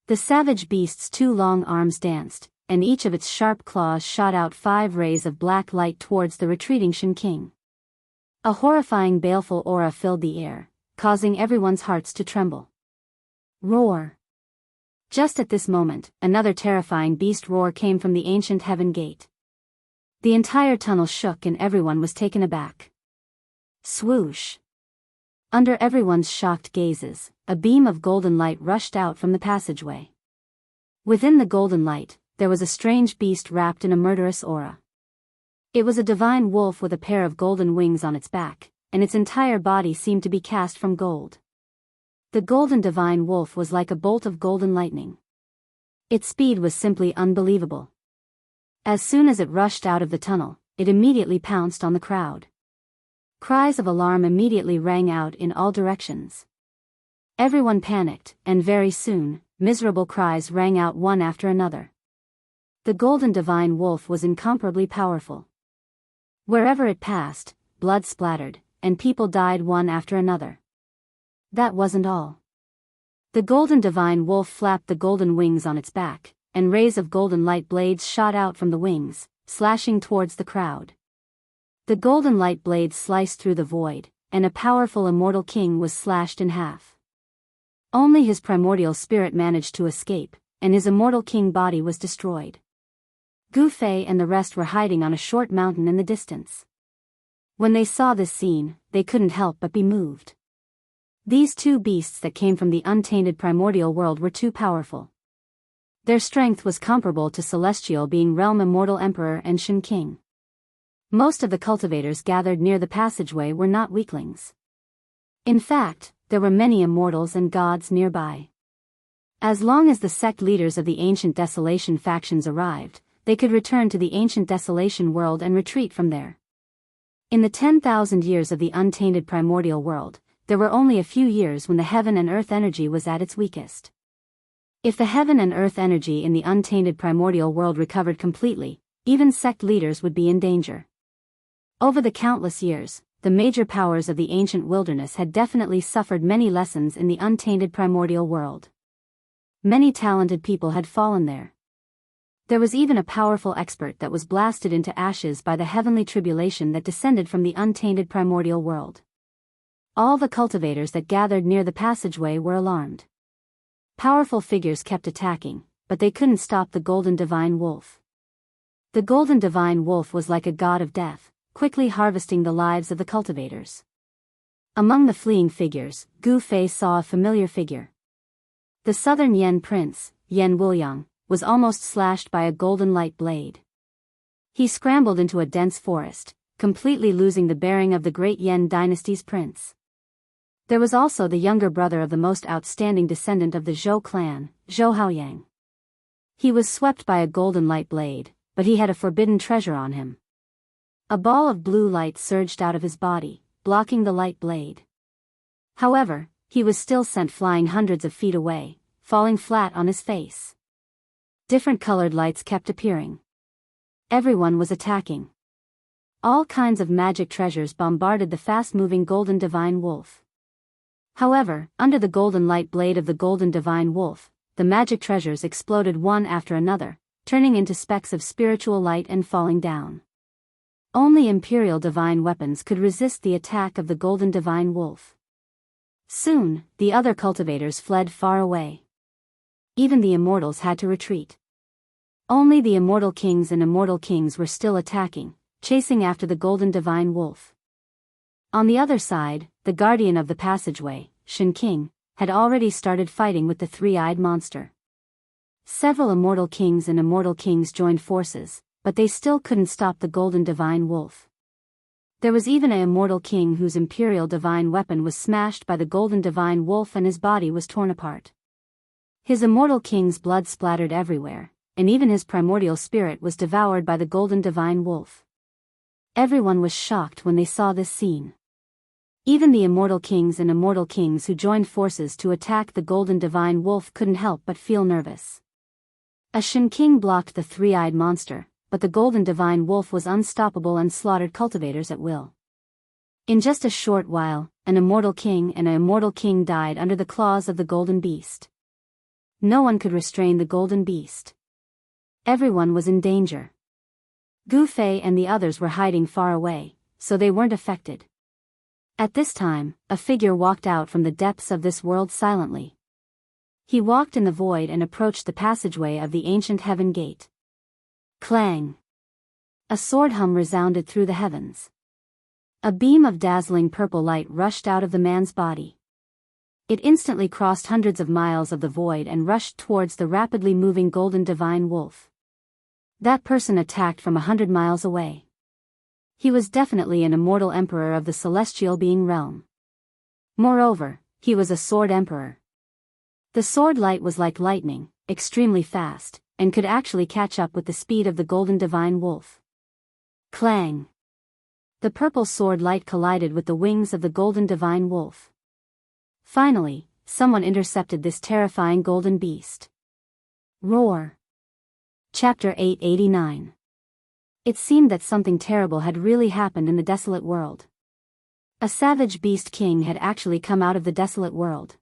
The savage beast's 2 long arms danced, and each of its sharp claws shot out 5 rays of black light towards the retreating Shin King. A horrifying baleful aura filled the air, causing everyone's hearts to tremble. Roar! Just at this moment, another terrifying beast roar came from the ancient heaven gate. The entire tunnel shook and everyone was taken aback. Swoosh! Under everyone's shocked gazes, a beam of golden light rushed out from the passageway. Within the golden light, there was a strange beast wrapped in a murderous aura. It was a divine wolf with a pair of golden wings on its back, and its entire body seemed to be cast from gold. The golden divine wolf was like a bolt of golden lightning. Its speed was simply unbelievable. As soon as it rushed out of the tunnel, it immediately pounced on the crowd. Cries of alarm immediately rang out in all directions. Everyone panicked, and very soon, miserable cries rang out one after another. The golden divine wolf was incomparably powerful. Wherever it passed, blood splattered, and people died one after another. That wasn't all. The golden divine wolf flapped the golden wings on its back, and rays of golden light blades shot out from the wings, slashing towards the crowd. The golden light blades sliced through the void, and a powerful immortal king was slashed in half. Only his primordial spirit managed to escape, and his immortal king body was destroyed. Gu Fei and the rest were hiding on a short mountain in the distance. When they saw this scene, they couldn't help but be moved. These two beasts that came from the untainted primordial world were too powerful. Their strength was comparable to celestial being realm immortal emperor and Shen King. Most of the cultivators gathered near the passageway were not weaklings. In fact, there were many immortals and gods nearby. As long as the sect leaders of the ancient desolation factions arrived, they could return to the ancient desolation world and retreat from there. In the 10,000 years of the untainted primordial world, there were only a few years when the heaven and earth energy was at its weakest. If the heaven and earth energy in the untainted primordial world recovered completely, even sect leaders would be in danger. Over the countless years, the major powers of the ancient wilderness had definitely suffered many lessons in the untainted primordial world. Many talented people had fallen there. There was even a powerful expert that was blasted into ashes by the heavenly tribulation that descended from the untainted primordial world. All the cultivators that gathered near the passageway were alarmed. Powerful figures kept attacking, but they couldn't stop the golden divine wolf. The golden divine wolf was like a god of death, quickly harvesting the lives of the cultivators. Among the fleeing figures, Gu Fei saw a familiar figure. The southern Yen prince, Yen Wuliang, was almost slashed by a golden light blade. He scrambled into a dense forest, completely losing the bearing of the great Yen dynasty's prince. There was also the younger brother of the most outstanding descendant of the Zhou clan, Zhou Haoyang. He was swept by a golden light blade, but he had a forbidden treasure on him. A ball of blue light surged out of his body, blocking the light blade. However, he was still sent flying hundreds of feet away, falling flat on his face. Different colored lights kept appearing. Everyone was attacking. All kinds of magic treasures bombarded the fast-moving golden divine wolf. However, under the golden light blade of the golden divine wolf, the magic treasures exploded one after another, turning into specks of spiritual light and falling down. Only imperial divine weapons could resist the attack of the golden divine wolf. Soon, the other cultivators fled far away. Even the immortals had to retreat. Only the immortal kings and immortal kings were still attacking, chasing after the golden divine wolf. On the other side, the guardian of the passageway, Shen King, had already started fighting with the three-eyed monster. Several immortal kings and immortal kings joined forces, but they still couldn't stop the golden divine wolf. There was even an immortal king whose imperial divine weapon was smashed by the golden divine wolf and his body was torn apart. His immortal king's blood splattered everywhere, and even his primordial spirit was devoured by the golden divine wolf. Everyone was shocked when they saw this scene. Even the immortal kings and immortal kings who joined forces to attack the golden divine wolf couldn't help but feel nervous. A Shen King blocked the three-eyed monster, but the golden divine wolf was unstoppable and slaughtered cultivators at will. In just a short while, an immortal king and an immortal king died under the claws of the golden beast. No one could restrain the golden beast. Everyone was in danger. Gu Fei and the others were hiding far away, so they weren't affected. At this time, a figure walked out from the depths of this world silently. He walked in the void and approached the passageway of the ancient heaven gate. Clang! A sword hum resounded through the heavens. A beam of dazzling purple light rushed out of the man's body. It instantly crossed hundreds of miles of the void and rushed towards the rapidly moving golden divine wolf. That person attacked from 100 miles away. He was definitely an immortal emperor of the celestial being realm. Moreover, he was a sword emperor. The sword light was like lightning, extremely fast, and could actually catch up with the speed of the golden divine wolf. Clang! The purple sword light collided with the wings of the golden divine wolf. Finally, someone intercepted this terrifying golden beast. Roar! Chapter 889. It seemed that something terrible had really happened in the desolate world. A savage beast king had actually come out of the desolate world.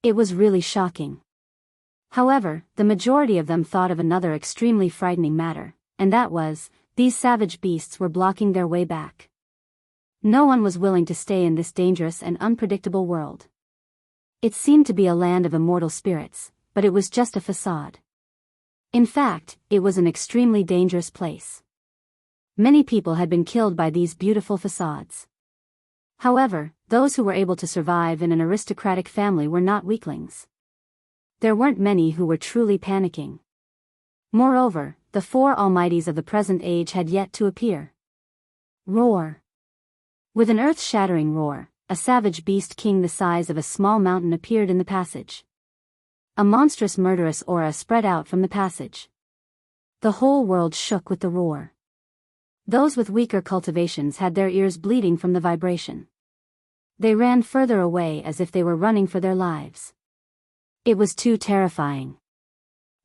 It was really shocking. However, the majority of them thought of another extremely frightening matter, and that was, these savage beasts were blocking their way back. No one was willing to stay in this dangerous and unpredictable world. It seemed to be a land of immortal spirits, but it was just a facade. In fact, it was an extremely dangerous place. Many people had been killed by these beautiful facades. However, those who were able to survive in an aristocratic family were not weaklings. There weren't many who were truly panicking. Moreover, the four almighties of the present age had yet to appear. Roar! With an earth-shattering roar, a savage beast king the size of a small mountain appeared in the passage. A monstrous murderous aura spread out from the passage. The whole world shook with the roar. Those with weaker cultivations had their ears bleeding from the vibration. They ran further away as if they were running for their lives. It was too terrifying.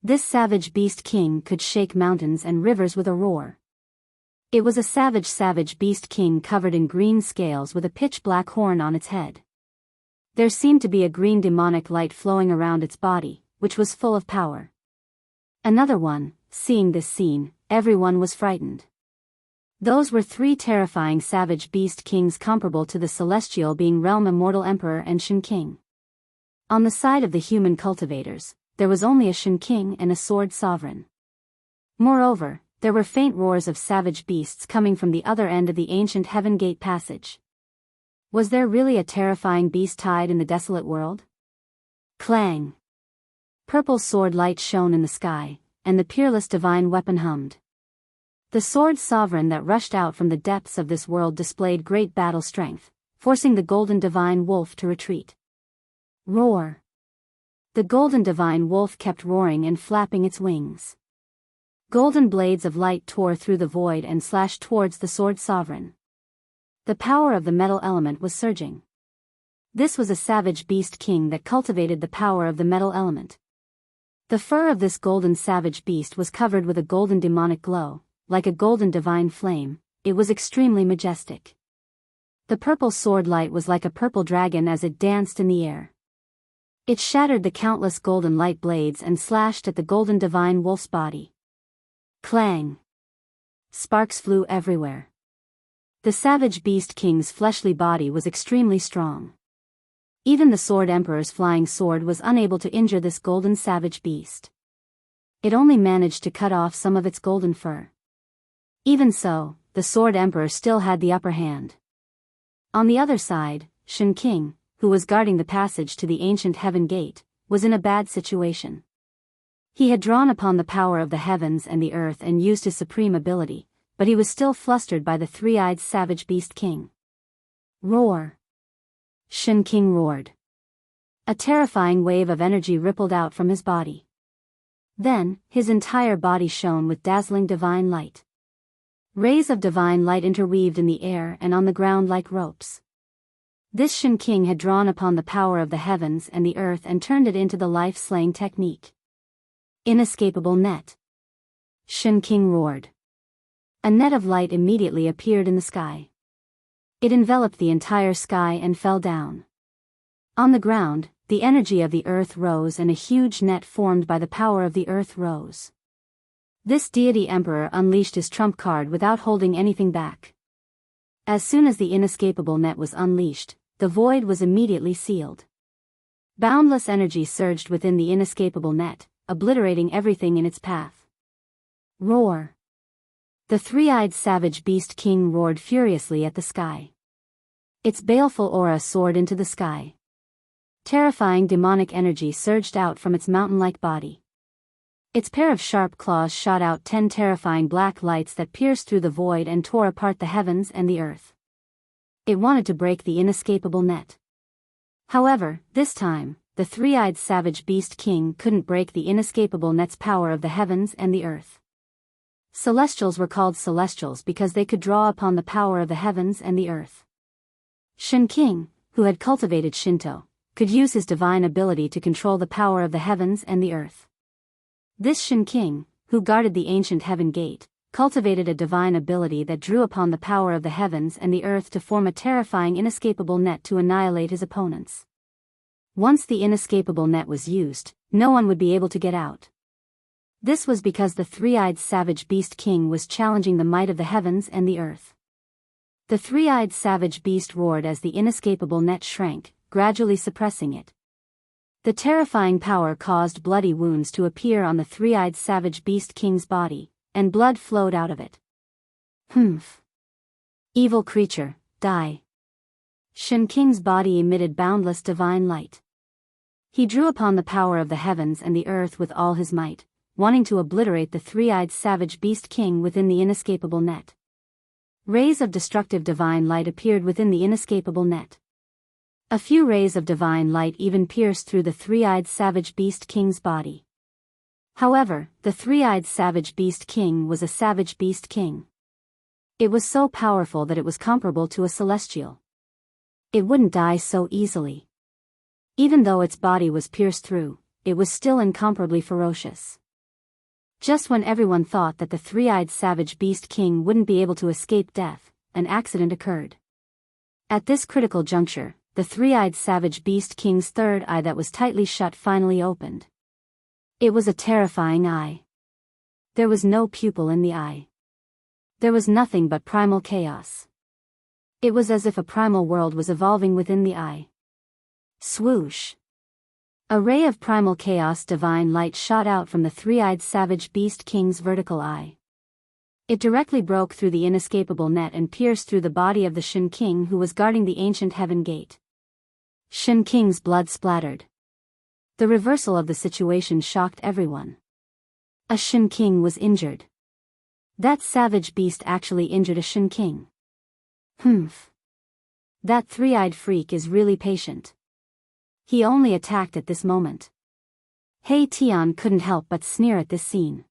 This savage beast king could shake mountains and rivers with a roar. It was a savage beast king covered in green scales with a pitch-black horn on its head. There seemed to be a green demonic light flowing around its body, which was full of power. Another one, seeing this scene, everyone was frightened. Those were three terrifying savage beast kings comparable to the celestial being realm immortal emperor and Shin King. On the side of the human cultivators, there was only a Shin King and a sword sovereign. Moreover, there were faint roars of savage beasts coming from the other end of the ancient Heaven Gate passage. Was there really a terrifying beast tied in the desolate world? Clang! Purple sword light shone in the sky, and the peerless divine weapon hummed. The sword sovereign that rushed out from the depths of this world displayed great battle strength, forcing the golden divine wolf to retreat. Roar! The golden divine wolf kept roaring and flapping its wings. Golden blades of light tore through the void and slashed towards the sword sovereign. The power of the metal element was surging. This was a savage beast king that cultivated the power of the metal element. The fur of this golden savage beast was covered with a golden demonic glow, like a golden divine flame. It was extremely majestic. The purple sword light was like a purple dragon as it danced in the air. It shattered the countless golden light blades and slashed at the golden divine wolf's body. Clang! Sparks flew everywhere. The savage beast king's fleshly body was extremely strong. Even the sword emperor's flying sword was unable to injure this golden savage beast. It only managed to cut off some of its golden fur. Even so, the sword emperor still had the upper hand. On the other side, Shin King, who was guarding the passage to the ancient Heaven Gate, was in a bad situation. He had drawn upon the power of the heavens and the earth and used his supreme ability, but he was still flustered by the three-eyed savage beast king. Roar! Shin King roared. A terrifying wave of energy rippled out from his body. Then, his entire body shone with dazzling divine light. Rays of divine light interweaved in the air and on the ground like ropes. This Shin King had drawn upon the power of the heavens and the earth and turned it into the life-slaying technique. Inescapable net. Shin King roared. A net of light immediately appeared in the sky. It enveloped the entire sky and fell down. On the ground, the energy of the earth rose and a huge net formed by the power of the earth rose. This deity emperor unleashed his trump card without holding anything back. As soon as the inescapable net was unleashed, the void was immediately sealed. Boundless energy surged within the inescapable net, obliterating everything in its path. Roar! The three-eyed savage beast king roared furiously at the sky. Its baleful aura soared into the sky. Terrifying demonic energy surged out from its mountain-like body. Its pair of sharp claws shot out 10 terrifying black lights that pierced through the void and tore apart the heavens and the earth. It wanted to break the inescapable net. However, this time, the three-eyed savage beast king couldn't break the inescapable net's power of the heavens and the earth. Celestials were called celestials because they could draw upon the power of the heavens and the earth. Shin King, who had cultivated Shinto, could use his divine ability to control the power of the heavens and the earth. This Shin King, who guarded the ancient heaven gate, cultivated a divine ability that drew upon the power of the heavens and the earth to form a terrifying inescapable net to annihilate his opponents. Once the inescapable net was used, no one would be able to get out. This was because the three-eyed savage beast king was challenging the might of the heavens and the earth. The three-eyed savage beast roared as the inescapable net shrank, gradually suppressing it. The terrifying power caused bloody wounds to appear on the three-eyed savage beast king's body, and blood flowed out of it. Humph! Evil creature, die! Shin King's body emitted boundless divine light. He drew upon the power of the heavens and the earth with all his might, wanting to obliterate the three-eyed savage beast king within the inescapable net. Rays of destructive divine light appeared within the inescapable net. A few rays of divine light even pierced through the three-eyed savage beast king's body. However, the three-eyed savage beast king was a savage beast king. It was so powerful that it was comparable to a celestial. It wouldn't die so easily. Even though its body was pierced through, it was still incomparably ferocious. Just when everyone thought that the three-eyed savage beast king wouldn't be able to escape death, an accident occurred. At this critical juncture, the three-eyed savage beast king's third eye that was tightly shut finally opened. It was a terrifying eye. There was no pupil in the eye. There was nothing but primal chaos. It was as if a primal world was evolving within the eye. Swoosh! A ray of primal chaos divine light shot out from the three-eyed savage beast king's vertical eye. It directly broke through the inescapable net and pierced through the body of the Shin King who was guarding the ancient heaven gate. Shin King's blood splattered. The reversal of the situation shocked everyone. A Shin King was injured. That savage beast actually injured a Shin King. Humph. That three-eyed freak is really patient. He only attacked at this moment. Hei Tian couldn't help but sneer at this scene.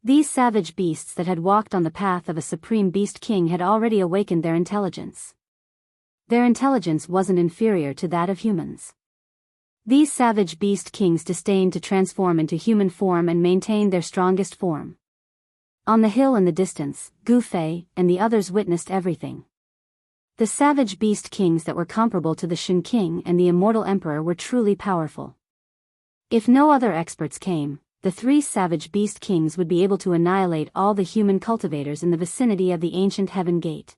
These savage beasts that had walked on the path of a supreme beast king had already awakened their intelligence. Their intelligence wasn't inferior to that of humans. These savage beast kings disdained to transform into human form and maintain their strongest form. On the hill in the distance, Gu Fei and the others witnessed everything. The savage beast kings that were comparable to the Shin King and the immortal emperor were truly powerful. If no other experts came, the three savage beast kings would be able to annihilate all the human cultivators in the vicinity of the ancient heaven gate.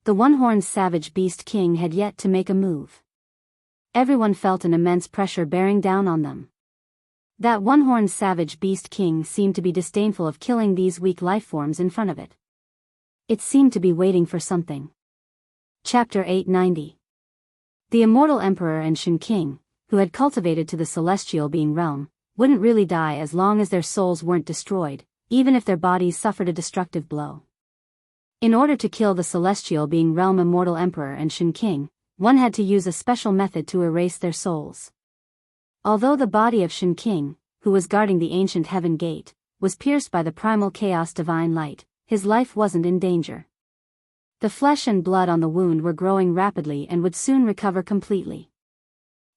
The one-horned savage beast king had yet to make a move. Everyone felt an immense pressure bearing down on them. That one-horned savage beast king seemed to be disdainful of killing these weak life forms in front of it. It seemed to be waiting for something. Chapter 890. The immortal emperor and Shin King, who had cultivated to the celestial being realm, wouldn't really die as long as their souls weren't destroyed, even if their bodies suffered a destructive blow. In order to kill the celestial being realm immortal emperor and Shin King, one had to use a special method to erase their souls. Although the body of Shin King, who was guarding the ancient heaven gate, was pierced by the primal chaos divine light, his life wasn't in danger. The flesh and blood on the wound were growing rapidly and would soon recover completely.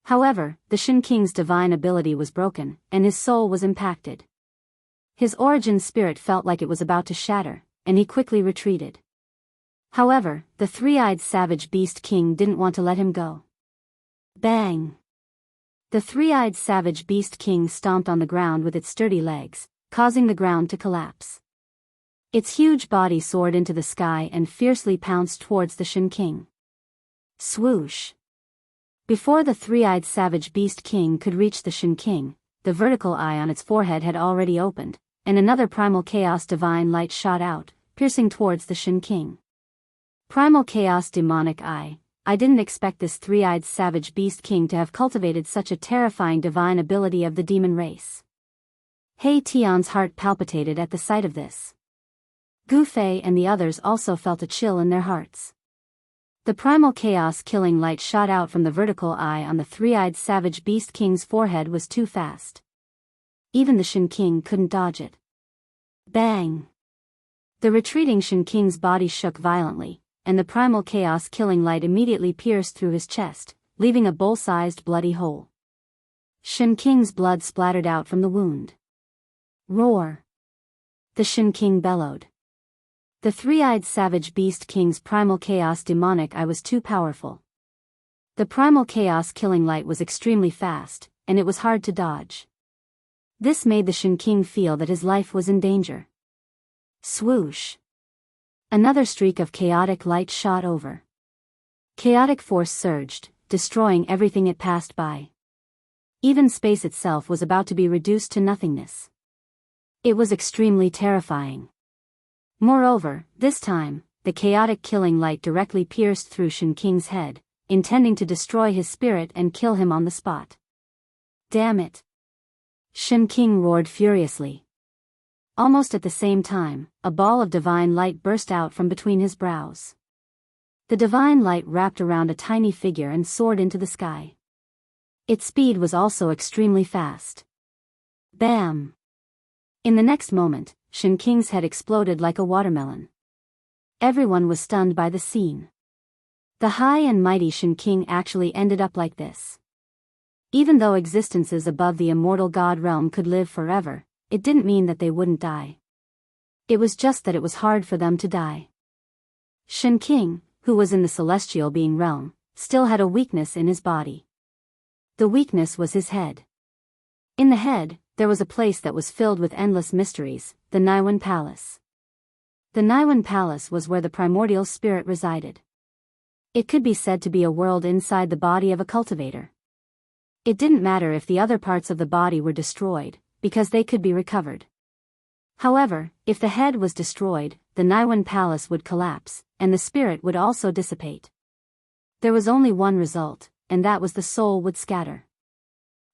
However, the Shin King's divine ability was broken, and his soul was impacted. His origin spirit felt like it was about to shatter, and he quickly retreated. However, the three-eyed savage beast king didn't want to let him go. Bang! The three-eyed savage beast king stomped on the ground with its sturdy legs, causing the ground to collapse. Its huge body soared into the sky and fiercely pounced towards the Shin King. Swoosh! Before the three-eyed savage beast king could reach the Shin King, the vertical eye on its forehead had already opened, and another primal chaos divine light shot out, piercing towards the Shin King. Primal chaos demonic eye, I didn't expect this three-eyed savage beast king to have cultivated such a terrifying divine ability of the demon race. Hei Tian's heart palpitated at the sight of this. Gu Fei and the others also felt a chill in their hearts. The primal chaos-killing light shot out from the vertical eye on the three-eyed savage beast king's forehead was too fast. Even the Shin King couldn't dodge it. Bang! The retreating Shin King's body shook violently, and the primal chaos-killing light immediately pierced through his chest, leaving a bowl-sized bloody hole. Shin King's blood splattered out from the wound. Roar! The Shin King bellowed. The three-eyed savage beast king's primal chaos demonic eye was too powerful. The primal chaos-killing light was extremely fast, and it was hard to dodge. This made the Shin King feel that his life was in danger. Swoosh! Another streak of chaotic light shot over. Chaotic force surged, destroying everything it passed by. Even space itself was about to be reduced to nothingness. It was extremely terrifying. Moreover, this time, the chaotic killing light directly pierced through Shin King's head, intending to destroy his spirit and kill him on the spot. Damn it! Shin King roared furiously. Almost at the same time, a ball of divine light burst out from between his brows. The divine light wrapped around a tiny figure and soared into the sky. Its speed was also extremely fast. Bam! In the next moment, Shin King's head exploded like a watermelon. Everyone was stunned by the scene. The high and mighty Shin King actually ended up like this. Even though existences above the immortal god realm could live forever, it didn't mean that they wouldn't die. It was just that it was hard for them to die. Shin King, who was in the celestial being realm, still had a weakness in his body. The weakness was his head. In the head, there was a place that was filled with endless mysteries, the Naiwan Palace. The Naiwan Palace was where the primordial spirit resided. It could be said to be a world inside the body of a cultivator. It didn't matter if the other parts of the body were destroyed, because they could be recovered. However, if the head was destroyed, the Naiwan Palace would collapse, and the spirit would also dissipate. There was only one result, and that was the soul would scatter.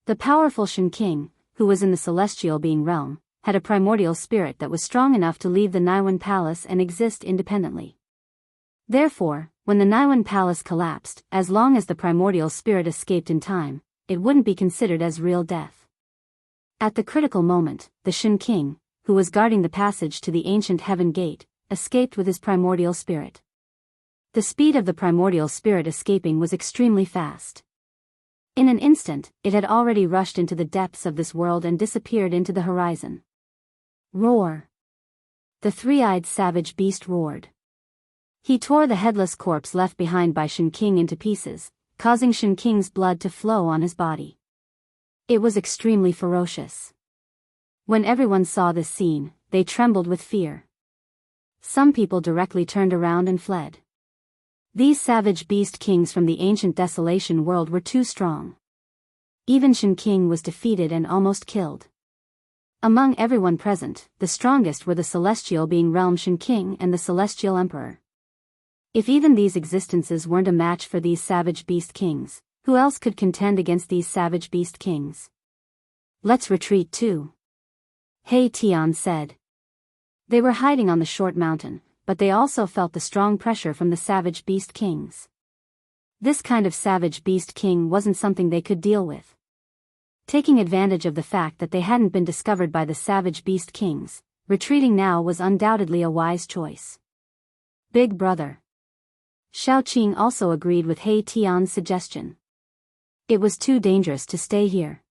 The powerful Shin King, who was in the celestial being realm, had a primordial spirit that was strong enough to leave the Naiwan Palace and exist independently. Therefore, when the Naiwan Palace collapsed, as long as the primordial spirit escaped in time, it wouldn't be considered as real death. At the critical moment, the Shin King, who was guarding the passage to the ancient heaven gate, escaped with his primordial spirit. The speed of the primordial spirit escaping was extremely fast. In an instant, it had already rushed into the depths of this world and disappeared into the horizon. Roar! The three-eyed savage beast roared. He tore the headless corpse left behind by Shin King into pieces, causing Shin King's blood to flow on his body. It was extremely ferocious. When everyone saw this scene, they trembled with fear. Some people directly turned around and fled. These savage beast kings from the ancient desolation world were too strong. Even Shin King was defeated and almost killed. Among everyone present, the strongest were the celestial being realm Shin King and the celestial emperor. If even these existences weren't a match for these savage beast kings, who else could contend against these savage beast kings? Let's retreat too. Hey Tian said. They were hiding on the short mountain, but they also felt the strong pressure from the savage beast kings. This kind of savage beast king wasn't something they could deal with. Taking advantage of the fact that they hadn't been discovered by the savage beast kings, retreating now was undoubtedly a wise choice. Big brother. Xiao Qing also agreed with He Tian's suggestion. It was too dangerous to stay here.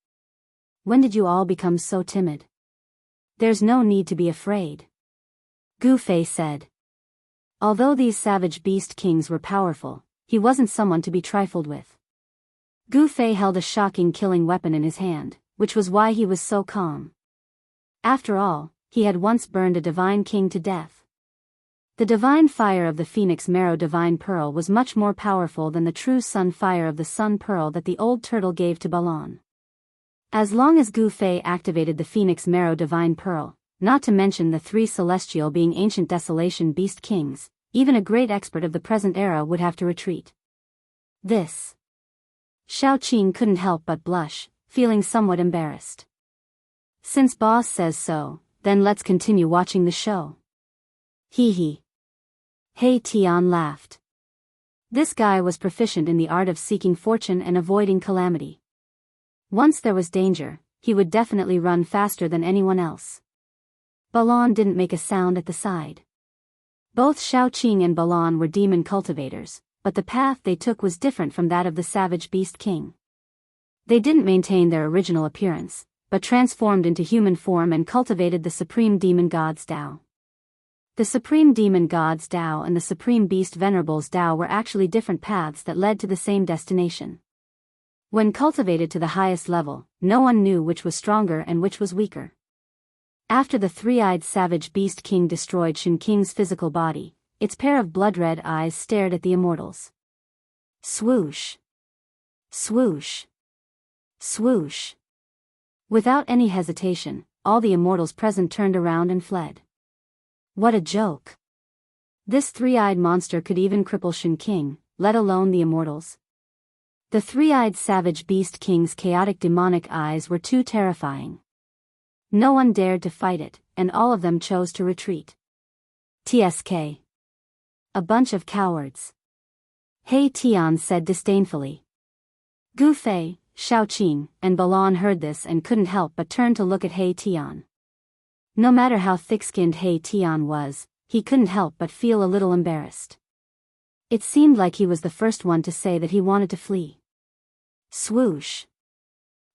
When did you all become so timid? There's no need to be afraid. Gu Fei said. Although these savage beast kings were powerful, he wasn't someone to be trifled with. Gu Fei held a shocking killing weapon in his hand, which was why he was so calm. After all, he had once burned a divine king to death. The divine fire of the Phoenix Marrow Divine Pearl was much more powerful than the true sun fire of the Sun Pearl that the old turtle gave to Balon. As long as Gu Fei activated the Phoenix Marrow Divine Pearl, not to mention the three celestial being ancient desolation beast kings, even a great expert of the present era would have to retreat. This. Xiao Qing couldn't help but blush, feeling somewhat embarrassed. Since boss says so, then let's continue watching the show. Hee hee. He Tian laughed. This guy was proficient in the art of seeking fortune and avoiding calamity. Once there was danger, he would definitely run faster than anyone else. Balan didn't make a sound at the side. Both Xiaoqing and Balan were demon cultivators, but the path they took was different from that of the savage beast king. They didn't maintain their original appearance, but transformed into human form and cultivated the supreme demon god's Tao. The supreme demon god's Tao and the supreme beast venerable's Tao were actually different paths that led to the same destination. When cultivated to the highest level, no one knew which was stronger and which was weaker. After the three-eyed savage beast king destroyed Shen King's physical body, its pair of blood-red eyes stared at the immortals. Swoosh! Swoosh! Swoosh! Without any hesitation, all the immortals present turned around and fled. What a joke! This three-eyed monster could even cripple Shen King, let alone the immortals. The three-eyed savage beast king's chaotic demonic eyes were too terrifying. No one dared to fight it, and all of them chose to retreat. TSK. A bunch of cowards. He Tian said disdainfully. Gu Fei, Xiaoqing, and Balan heard this and couldn't help but turn to look at He Tian. No matter how thick-skinned He Tian was, he couldn't help but feel a little embarrassed. It seemed like he was the first one to say that he wanted to flee. Swoosh!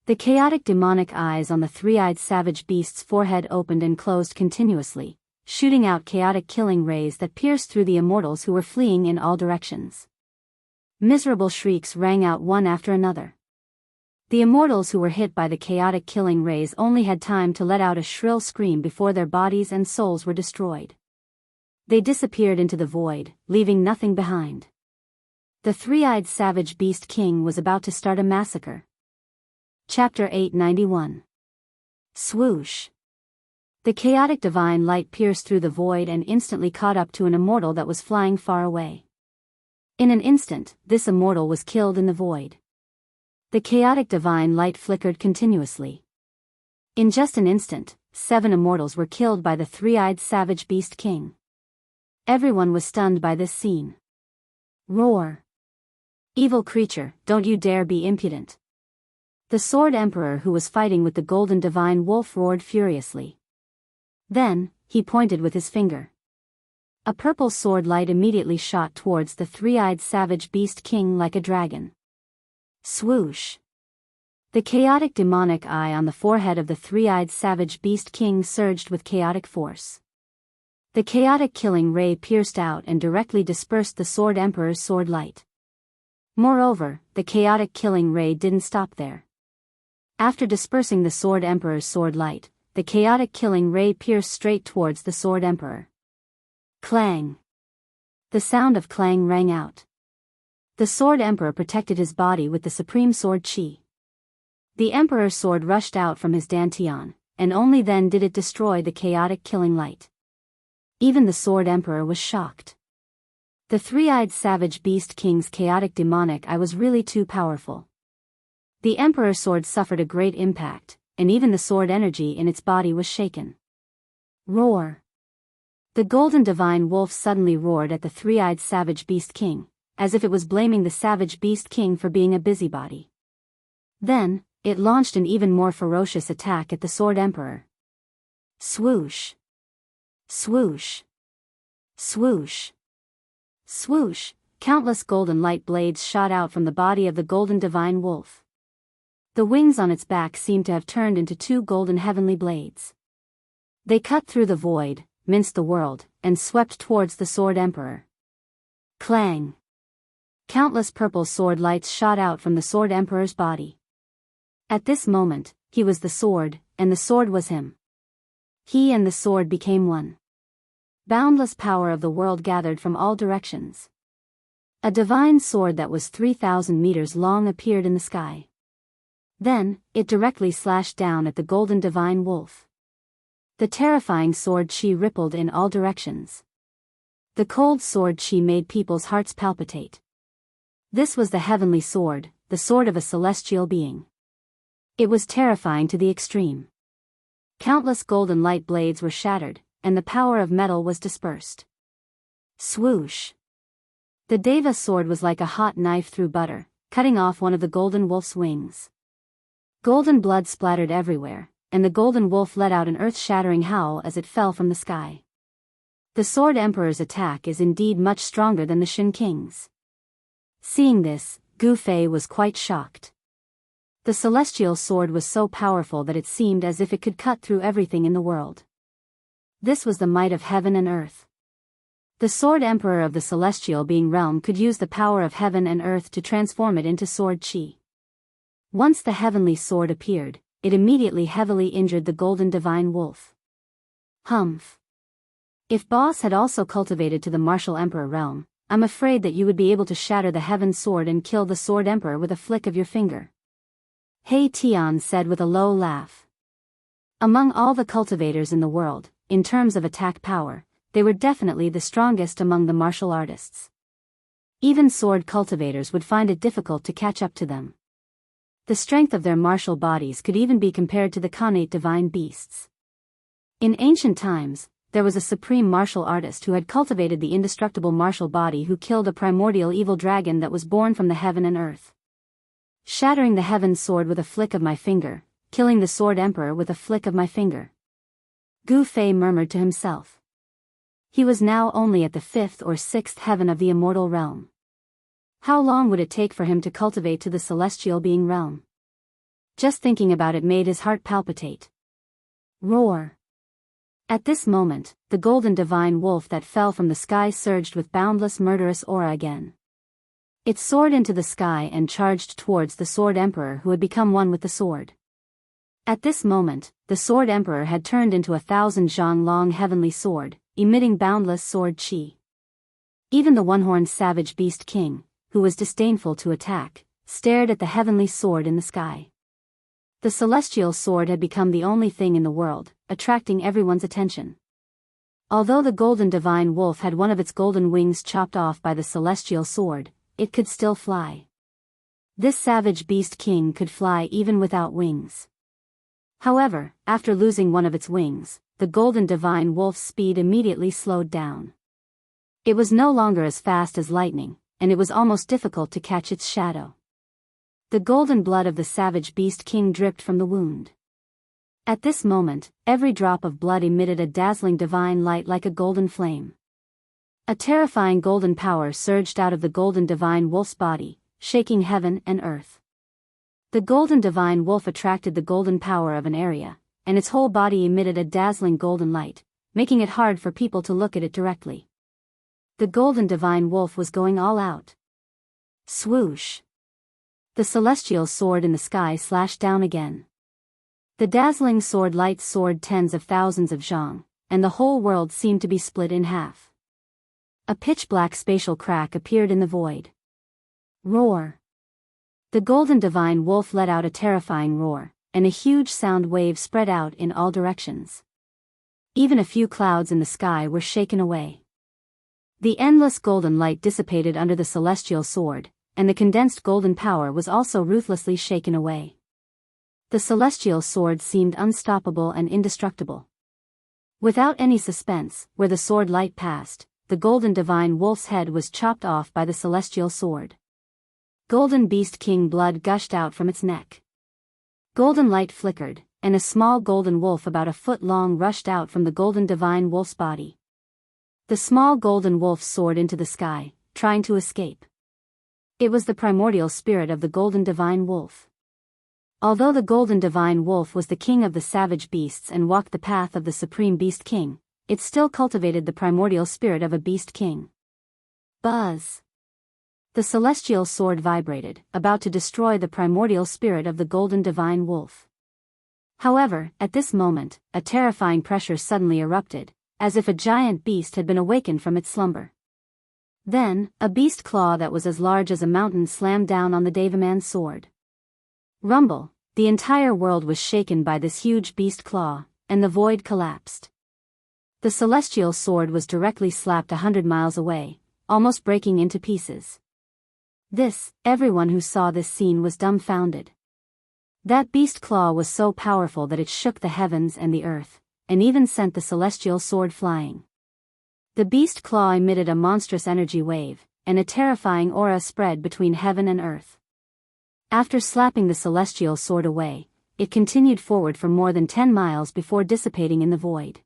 The chaotic demonic eyes on the three-eyed savage beast's forehead opened and closed continuously, shooting out chaotic killing rays that pierced through the immortals who were fleeing in all directions. Miserable shrieks rang out one after another. The immortals who were hit by the chaotic killing rays only had time to let out a shrill scream before their bodies and souls were destroyed. They disappeared into the void, leaving nothing behind. The three-eyed savage beast king was about to start a massacre. Chapter 891. Swoosh! The chaotic divine light pierced through the void and instantly caught up to an immortal that was flying far away. In an instant, this immortal was killed in the void. The chaotic divine light flickered continuously. In just an instant, 7 immortals were killed by the three-eyed savage beast king. Everyone was stunned by this scene. Roar! Evil creature, don't you dare be impudent! The Sword Emperor who was fighting with the golden divine wolf roared furiously. Then, he pointed with his finger. A purple sword light immediately shot towards the three-eyed savage beast king like a dragon. Swoosh! The chaotic demonic eye on the forehead of the three-eyed savage beast king surged with chaotic force. The chaotic killing ray pierced out and directly dispersed the Sword Emperor's sword light. Moreover, the chaotic killing ray didn't stop there. After dispersing the Sword Emperor's sword light, the chaotic killing ray pierced straight towards the Sword Emperor. Clang! The sound of clang rang out. The Sword Emperor protected his body with the supreme sword Qi. The Emperor's sword rushed out from his dantian, and only then did it destroy the chaotic killing light. Even the Sword Emperor was shocked. The three-eyed savage beast king's chaotic demonic eye was really too powerful. The Emperor's sword suffered a great impact, and even the sword energy in its body was shaken. Roar! The golden divine wolf suddenly roared at the three-eyed savage beast king, as if it was blaming the savage beast king for being a busybody. Then, it launched an even more ferocious attack at the Sword Emperor. Swoosh! Swoosh! Swoosh! Swoosh! Countless golden light blades shot out from the body of the golden divine wolf. The wings on its back seemed to have turned into 2 golden heavenly blades. They cut through the void, minced the world, and swept towards the Sword Emperor. Clang! Countless purple sword lights shot out from the Sword Emperor's body. At this moment, he was the sword, and the sword was him. He and the sword became one. Boundless power of the world gathered from all directions. A divine sword that was 3,000 meters long appeared in the sky. Then, it directly slashed down at the golden divine wolf. The terrifying sword Qi rippled in all directions. The cold sword Qi made people's hearts palpitate. This was the heavenly sword, the sword of a celestial being. It was terrifying to the extreme. Countless golden light blades were shattered, and the power of metal was dispersed. Swoosh! The Deva sword was like a hot knife through butter, cutting off one of the golden wolf's wings. Golden blood splattered everywhere, and the golden wolf let out an earth-shattering howl as it fell from the sky. The Sword Emperor's attack is indeed much stronger than the Shin King's. Seeing this, Gu Fei was quite shocked. The celestial sword was so powerful that it seemed as if it could cut through everything in the world. This was the might of heaven and earth. The Sword Emperor of the Celestial Being realm could use the power of heaven and earth to transform it into sword chi. Once the heavenly sword appeared, it immediately heavily injured the golden divine wolf. Humph. If Boss had also cultivated to the martial emperor realm, I'm afraid that you would be able to shatter the heaven sword and kill the Sword Emperor with a flick of your finger. Hei Tian said with a low laugh. Among all the cultivators in the world, in terms of attack power, they were definitely the strongest among the martial artists. Even sword cultivators would find it difficult to catch up to them. The strength of their martial bodies could even be compared to the connate divine beasts. In ancient times, there was a supreme martial artist who had cultivated the indestructible martial body who killed a primordial evil dragon that was born from the heaven and earth. Shattering the heaven sword with a flick of my finger, killing the Sword Emperor with a flick of my finger. Gu Fei murmured to himself. He was now only at the 5th or 6th heaven of the immortal realm. How long would it take for him to cultivate to the celestial being realm? Just thinking about it made his heart palpitate. Roar. At this moment, the golden divine wolf that fell from the sky surged with boundless murderous aura again. It soared into the sky and charged towards the Sword Emperor who had become one with the sword. At this moment, the Sword Emperor had turned into 1,000 zhang long heavenly sword, emitting boundless sword chi. Even the one-horned savage beast king, who was disdainful to attack, stared at the heavenly sword in the sky. The celestial sword had become the only thing in the world, attracting everyone's attention. Although the golden divine wolf had one of its golden wings chopped off by the celestial sword, it could still fly. This savage beast king could fly even without wings. However, after losing one of its wings, the golden divine wolf's speed immediately slowed down. It was no longer as fast as lightning, and it was almost difficult to catch its shadow. The golden blood of the savage beast king dripped from the wound. At this moment, every drop of blood emitted a dazzling divine light like a golden flame. A terrifying golden power surged out of the golden divine wolf's body, shaking heaven and earth. The golden divine wolf attracted the golden power of an area, and its whole body emitted a dazzling golden light, making it hard for people to look at it directly. The golden divine wolf was going all out. Swoosh! The celestial sword in the sky slashed down again. The dazzling sword light soared tens of thousands of zhang, and the whole world seemed to be split in half. A pitch-black spatial crack appeared in the void. Roar! The golden divine wolf let out a terrifying roar, and a huge sound wave spread out in all directions. Even a few clouds in the sky were shaken away. The endless golden light dissipated under the celestial sword, and the condensed golden power was also ruthlessly shaken away. The celestial sword seemed unstoppable and indestructible. Without any suspense, where the sword light passed, the golden divine wolf's head was chopped off by the celestial sword. Golden beast king blood gushed out from its neck. Golden light flickered, and a small golden wolf about a foot long rushed out from the golden divine wolf's body. The small golden wolf soared into the sky, trying to escape. It was the primordial spirit of the golden divine wolf. Although the golden divine wolf was the king of the savage beasts and walked the path of the supreme beast king, it still cultivated the primordial spirit of a beast king. Buzz! The celestial sword vibrated, about to destroy the primordial spirit of the golden divine wolf. However, at this moment, a terrifying pressure suddenly erupted, as if a giant beast had been awakened from its slumber. Then, a beast claw that was as large as a mountain slammed down on the Devaman's sword. Rumble! The entire world was shaken by this huge beast claw, and the void collapsed. The celestial sword was directly slapped 100 miles away, almost breaking into pieces. Everyone who saw this scene was dumbfounded. That beast claw was so powerful that it shook the heavens and the earth, and even sent the celestial sword flying. The beast claw emitted a monstrous energy wave, and a terrifying aura spread between heaven and earth. After slapping the celestial sword away, it continued forward for more than 10 miles before dissipating in the void.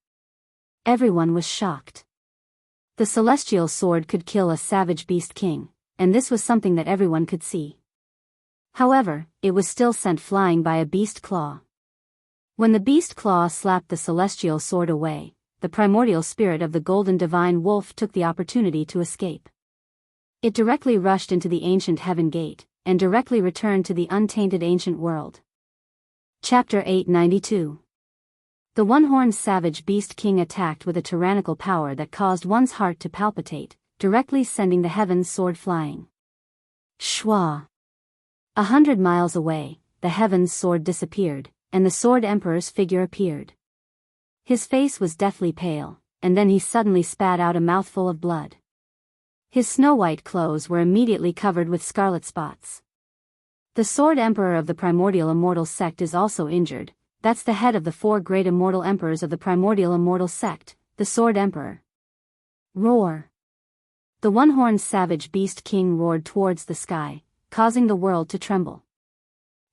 Everyone was shocked. The celestial sword could kill a savage beast king, and this was something that everyone could see. However, it was still sent flying by a beast claw. When the beast claw slapped the celestial sword away, the primordial spirit of the golden divine wolf took the opportunity to escape. It directly rushed into the ancient heaven gate, and directly returned to the untainted ancient world. Chapter 892. The one-horned savage beast king attacked with a tyrannical power that caused one's heart to palpitate, directly sending the heaven's sword flying. Shwa! 100 miles away, the heaven's sword disappeared, and the sword emperor's figure appeared. His face was deathly pale, and then he suddenly spat out a mouthful of blood. His snow-white clothes were immediately covered with scarlet spots. The sword emperor of the primordial immortal sect is also injured. That's the head of the 4 great immortal emperors of the primordial immortal sect, the sword emperor. Roar! The one-horned savage beast king roared towards the sky, causing the world to tremble.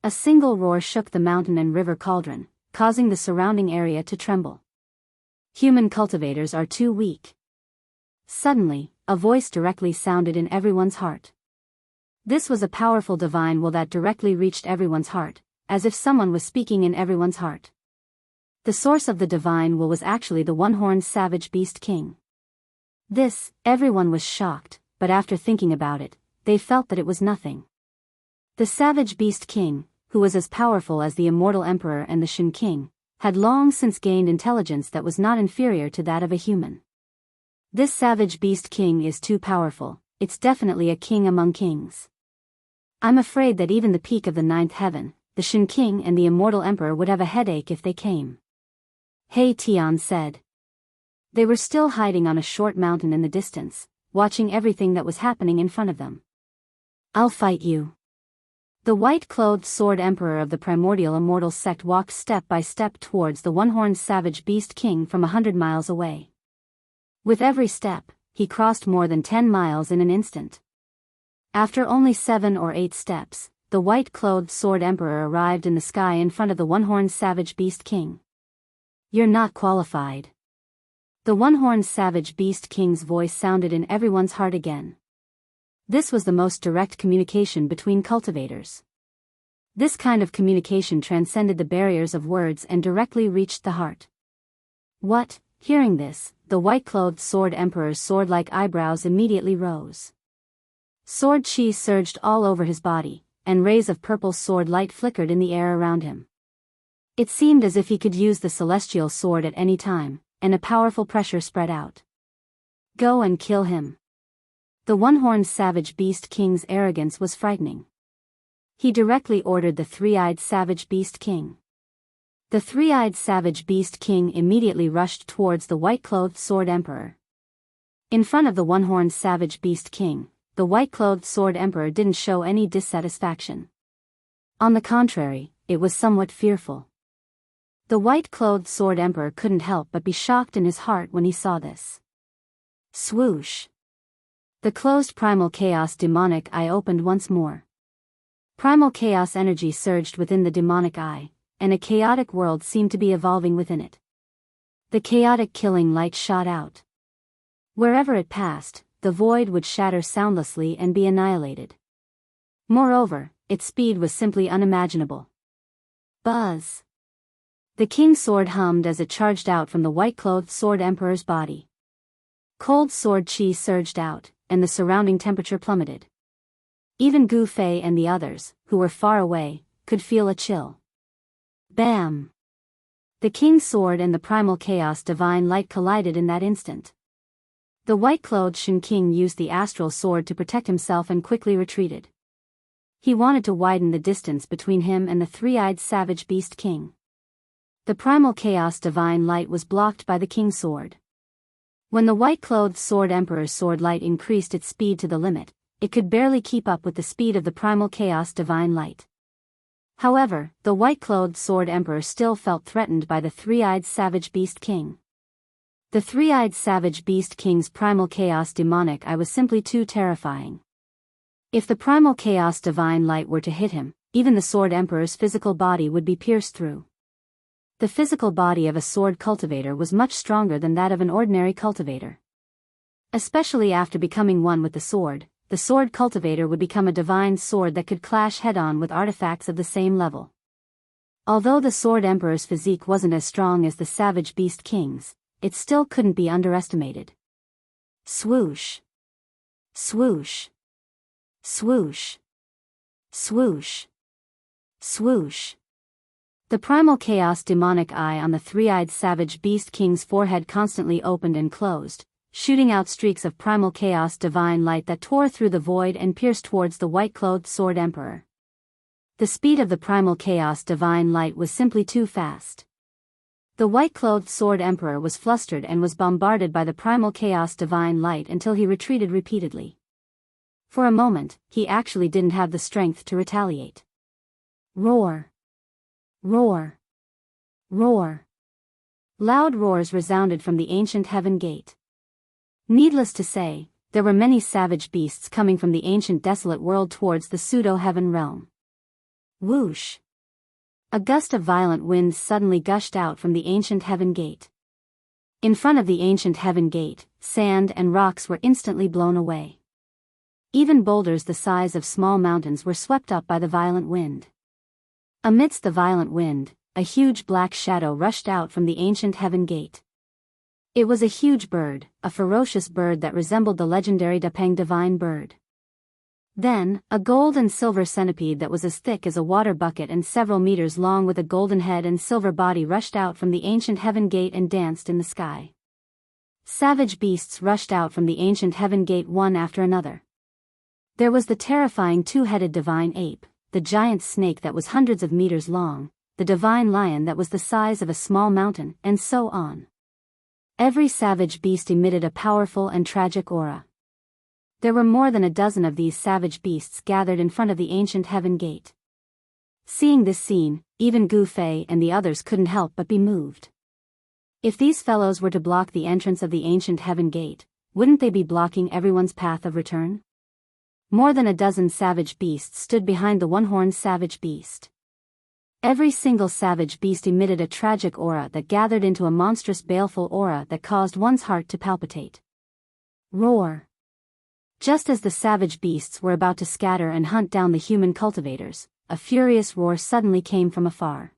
A single roar shook the mountain and river cauldron, causing the surrounding area to tremble. Human cultivators are too weak. Suddenly, a voice directly sounded in everyone's heart. This was a powerful divine will that directly reached everyone's heart, as if someone was speaking in everyone's heart. The source of the divine will was actually the one-horned savage beast king. Everyone was shocked, but after thinking about it, they felt that it was nothing. The savage beast king, who was as powerful as the immortal emperor and the Shin king, had long since gained intelligence that was not inferior to that of a human. This savage beast king is too powerful, it's definitely a king among kings. I'm afraid that even the peak of the 9th heaven, the Shin king and the immortal emperor would have a headache if they came. Hey, Tian said. They were still hiding on a short mountain in the distance, watching everything that was happening in front of them. I'll fight you. The white-clothed sword emperor of the primordial immortal sect walked step by step towards the one-horned savage beast king from 100 miles away. With every step, he crossed more than 10 miles in an instant. After only 7 or 8 steps, the white-clothed sword emperor arrived in the sky in front of the one-horned savage beast king. You're not qualified. The one-horned savage beast king's voice sounded in everyone's heart again. This was the most direct communication between cultivators. This kind of communication transcended the barriers of words and directly reached the heart. What? Hearing this, the white-clothed sword emperor's sword-like eyebrows immediately rose. Sword chi surged all over his body, and rays of purple sword light flickered in the air around him. It seemed as if he could use the celestial sword at any time, and a powerful pressure spread out. Go and kill him. The one-horned savage beast king's arrogance was frightening. He directly ordered the three-eyed savage beast king. The three-eyed savage beast king immediately rushed towards the white-clothed sword emperor. In front of the one-horned savage beast king, the white-clothed sword emperor didn't show any dissatisfaction. On the contrary, it was somewhat fearful. The white-clothed sword emperor couldn't help but be shocked in his heart when he saw this. Swoosh! The closed primal chaos demonic eye opened once more. Primal chaos energy surged within the demonic eye, and a chaotic world seemed to be evolving within it. The chaotic killing light shot out. Wherever it passed, the void would shatter soundlessly and be annihilated. Moreover, its speed was simply unimaginable. Buzz! The king's sword hummed as it charged out from the white-clothed sword emperor's body. Cold sword chi surged out, and the surrounding temperature plummeted. Even Gu Fei and the others, who were far away, could feel a chill. Bam! The king's sword and the primal chaos divine light collided in that instant. The white-clothed Shin King used the astral sword to protect himself and quickly retreated. He wanted to widen the distance between him and the three-eyed savage beast king. The primal chaos divine light was blocked by the king's sword. When the white-clothed sword emperor's sword light increased its speed to the limit, it could barely keep up with the speed of the primal chaos divine light. However, the white-clothed sword emperor still felt threatened by the three-eyed savage beast king. The three-eyed savage beast king's primal chaos demonic eye was simply too terrifying. If the primal chaos divine light were to hit him, even the Sword Emperor's physical body would be pierced through. The physical body of a sword cultivator was much stronger than that of an ordinary cultivator. Especially after becoming one with the sword cultivator would become a divine sword that could clash head-on with artifacts of the same level. Although the Sword Emperor's physique wasn't as strong as the savage beast king's, it still couldn't be underestimated. Swoosh. Swoosh. Swoosh. Swoosh. Swoosh. The primal chaos demonic eye on the three-eyed savage beast king's forehead constantly opened and closed, shooting out streaks of primal chaos divine light that tore through the void and pierced towards the white-clothed Sword Emperor. The speed of the primal chaos divine light was simply too fast. The white-clothed Sword Emperor was flustered and was bombarded by the primal chaos divine light until he retreated repeatedly. For a moment, he actually didn't have the strength to retaliate. Roar! Roar! Roar! Loud roars resounded from the ancient heaven gate. Needless to say, there were many savage beasts coming from the ancient desolate world towards the pseudo-heaven realm. Whoosh! A gust of violent winds suddenly gushed out from the ancient heaven gate. In front of the ancient heaven gate, sand and rocks were instantly blown away. Even boulders the size of small mountains were swept up by the violent wind. Amidst the violent wind, a huge black shadow rushed out from the ancient heaven gate. It was a huge bird, a ferocious bird that resembled the legendary Dapeng divine bird. Then, a gold and silver centipede that was as thick as a water bucket and several meters long with a golden head and silver body rushed out from the ancient heaven gate and danced in the sky. Savage beasts rushed out from the ancient heaven gate one after another. There was the terrifying two-headed divine ape, the giant snake that was hundreds of meters long, the divine lion that was the size of a small mountain, and so on. Every savage beast emitted a powerful and tragic aura. There were more than a dozen of these savage beasts gathered in front of the ancient heaven gate. Seeing this scene, even Gu Fei and the others couldn't help but be moved. If these fellows were to block the entrance of the ancient heaven gate, wouldn't they be blocking everyone's path of return? More than a dozen savage beasts stood behind the one-horned savage beast. Every single savage beast emitted a tragic aura that gathered into a monstrous baleful aura that caused one's heart to palpitate. Roar! Just as the savage beasts were about to scatter and hunt down the human cultivators, a furious roar suddenly came from afar.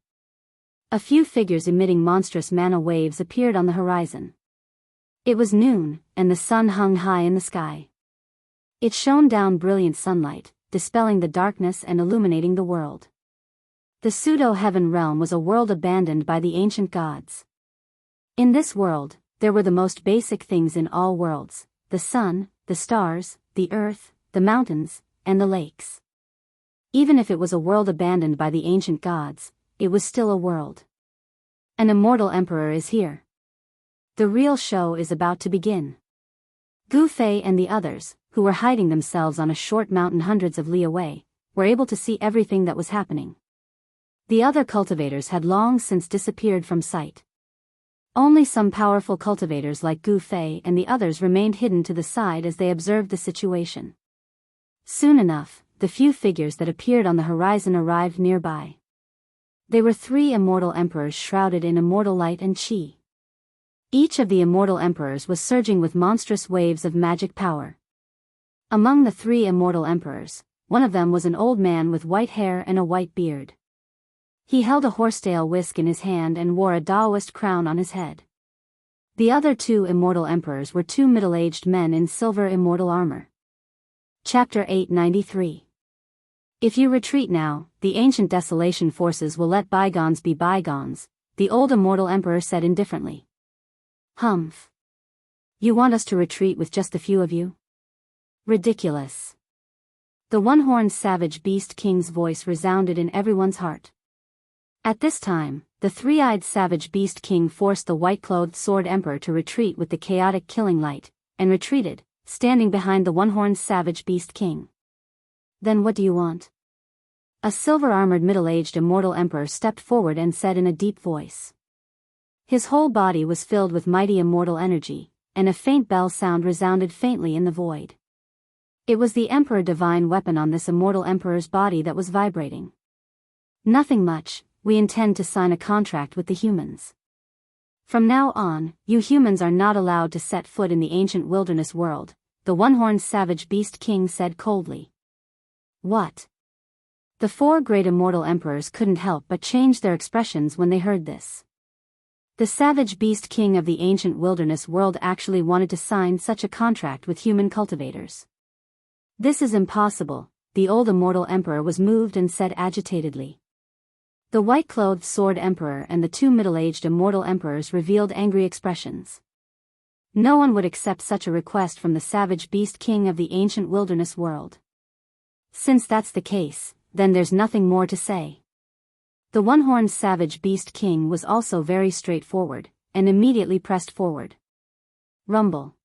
A few figures emitting monstrous mana waves appeared on the horizon. It was noon, and the sun hung high in the sky. It shone down brilliant sunlight, dispelling the darkness and illuminating the world. The pseudo-heaven realm was a world abandoned by the ancient gods. In this world, there were the most basic things in all worlds: the sun, the stars, the earth, the mountains, and the lakes. Even if it was a world abandoned by the ancient gods, it was still a world. An immortal emperor is here. The real show is about to begin. Gu Fei and the others, who were hiding themselves on a short mountain hundreds of li away, were able to see everything that was happening. The other cultivators had long since disappeared from sight. Only some powerful cultivators like Gu Fei and the others remained hidden to the side as they observed the situation. Soon enough, the few figures that appeared on the horizon arrived nearby. They were 3 immortal emperors shrouded in immortal light and chi. Each of the immortal emperors was surging with monstrous waves of magic power. Among the 3 immortal emperors, one of them was an old man with white hair and a white beard. He held a horsetail whisk in his hand and wore a Taoist crown on his head. The other 2 immortal emperors were 2 middle-aged men in silver immortal armor. Chapter 893. If you retreat now, the ancient desolation forces will let bygones be bygones, the old immortal emperor said indifferently. Humph. You want us to retreat with just a few of you? Ridiculous. The one-horned savage beast king's voice resounded in everyone's heart. At this time, the three-eyed savage beast king forced the white-clothed sword emperor to retreat with the chaotic killing light, and retreated, standing behind the one-horned savage beast king. Then what do you want? A silver-armored middle-aged immortal emperor stepped forward and said in a deep voice. His whole body was filled with mighty immortal energy, and a faint bell sound resounded faintly in the void. It was the Emperor divine weapon on this immortal Emperor's body that was vibrating. Nothing much, we intend to sign a contract with the humans. From now on, you humans are not allowed to set foot in the ancient wilderness world, the one-horned savage beast king said coldly. What? The four great immortal emperors couldn't help but change their expressions when they heard this. The savage beast king of the ancient wilderness world actually wanted to sign such a contract with human cultivators. This is impossible, the old immortal emperor was moved and said agitatedly. The white-clothed sword emperor and the two middle-aged immortal emperors revealed angry expressions. No one would accept such a request from the savage beast king of the ancient wilderness world. Since that's the case, then there's nothing more to say. The one-horned savage beast king was also very straightforward, and immediately pressed forward. Rumble.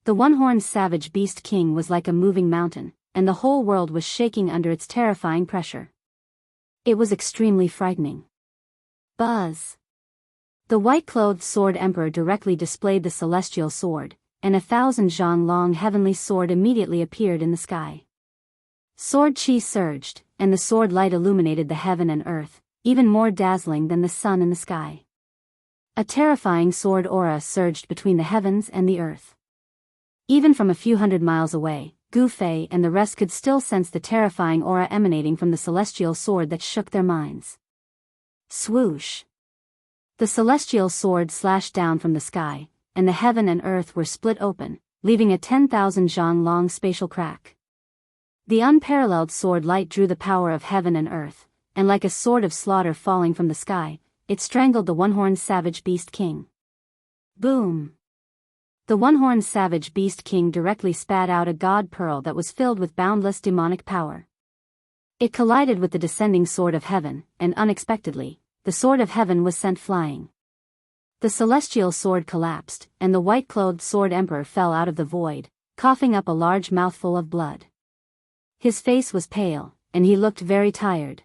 The one-horned savage beast king was like a moving mountain, and the whole world was shaking under its terrifying pressure. It was extremely frightening. Buzz. The white-clothed sword emperor directly displayed the celestial sword, and 1,000 zhang-long heavenly sword immediately appeared in the sky. Sword chi surged, and the sword light illuminated the heaven and earth, even more dazzling than the sun in the sky. A terrifying sword aura surged between the heavens and the earth. Even from a few hundred miles away, Gu Fei and the rest could still sense the terrifying aura emanating from the celestial sword that shook their minds. Swoosh! The celestial sword slashed down from the sky, and the heaven and earth were split open, leaving a 10,000 zhang-long spatial crack. The unparalleled sword light drew the power of heaven and earth, and like a sword of slaughter falling from the sky, it strangled the one-horned savage beast king. Boom! The one-horned savage beast king directly spat out a god pearl that was filled with boundless demonic power. It collided with the descending sword of heaven, and unexpectedly, the sword of heaven was sent flying. The celestial sword collapsed, and the white-clothed sword emperor fell out of the void, coughing up a large mouthful of blood. His face was pale, and he looked very tired.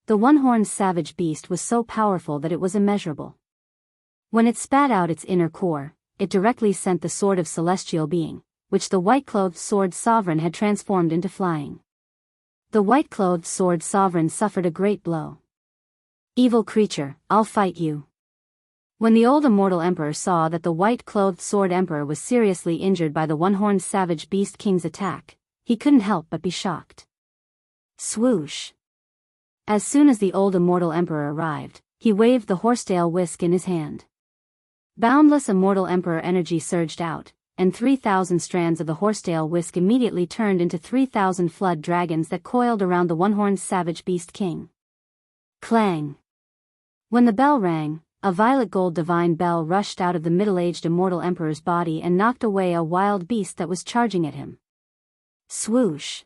The one-horned savage beast was so powerful that it was immeasurable. When it spat out its inner core, it directly sent the sword of celestial being, which the white-clothed sword sovereign had transformed into flying. The white-clothed sword sovereign suffered a great blow. Evil creature, I'll fight you. When the old immortal emperor saw that the white-clothed sword emperor was seriously injured by the one-horned savage beast king's attack, he couldn't help but be shocked. Swoosh! As soon as the old immortal emperor arrived, he waved the horsetail whisk in his hand. Boundless immortal emperor energy surged out, and 3,000 strands of the horsetail whisk immediately turned into 3,000 flood dragons that coiled around the one-horned savage beast king. Clang! When the bell rang, a violet gold divine bell rushed out of the middle-aged immortal emperor's body and knocked away a wild beast that was charging at him. Swoosh!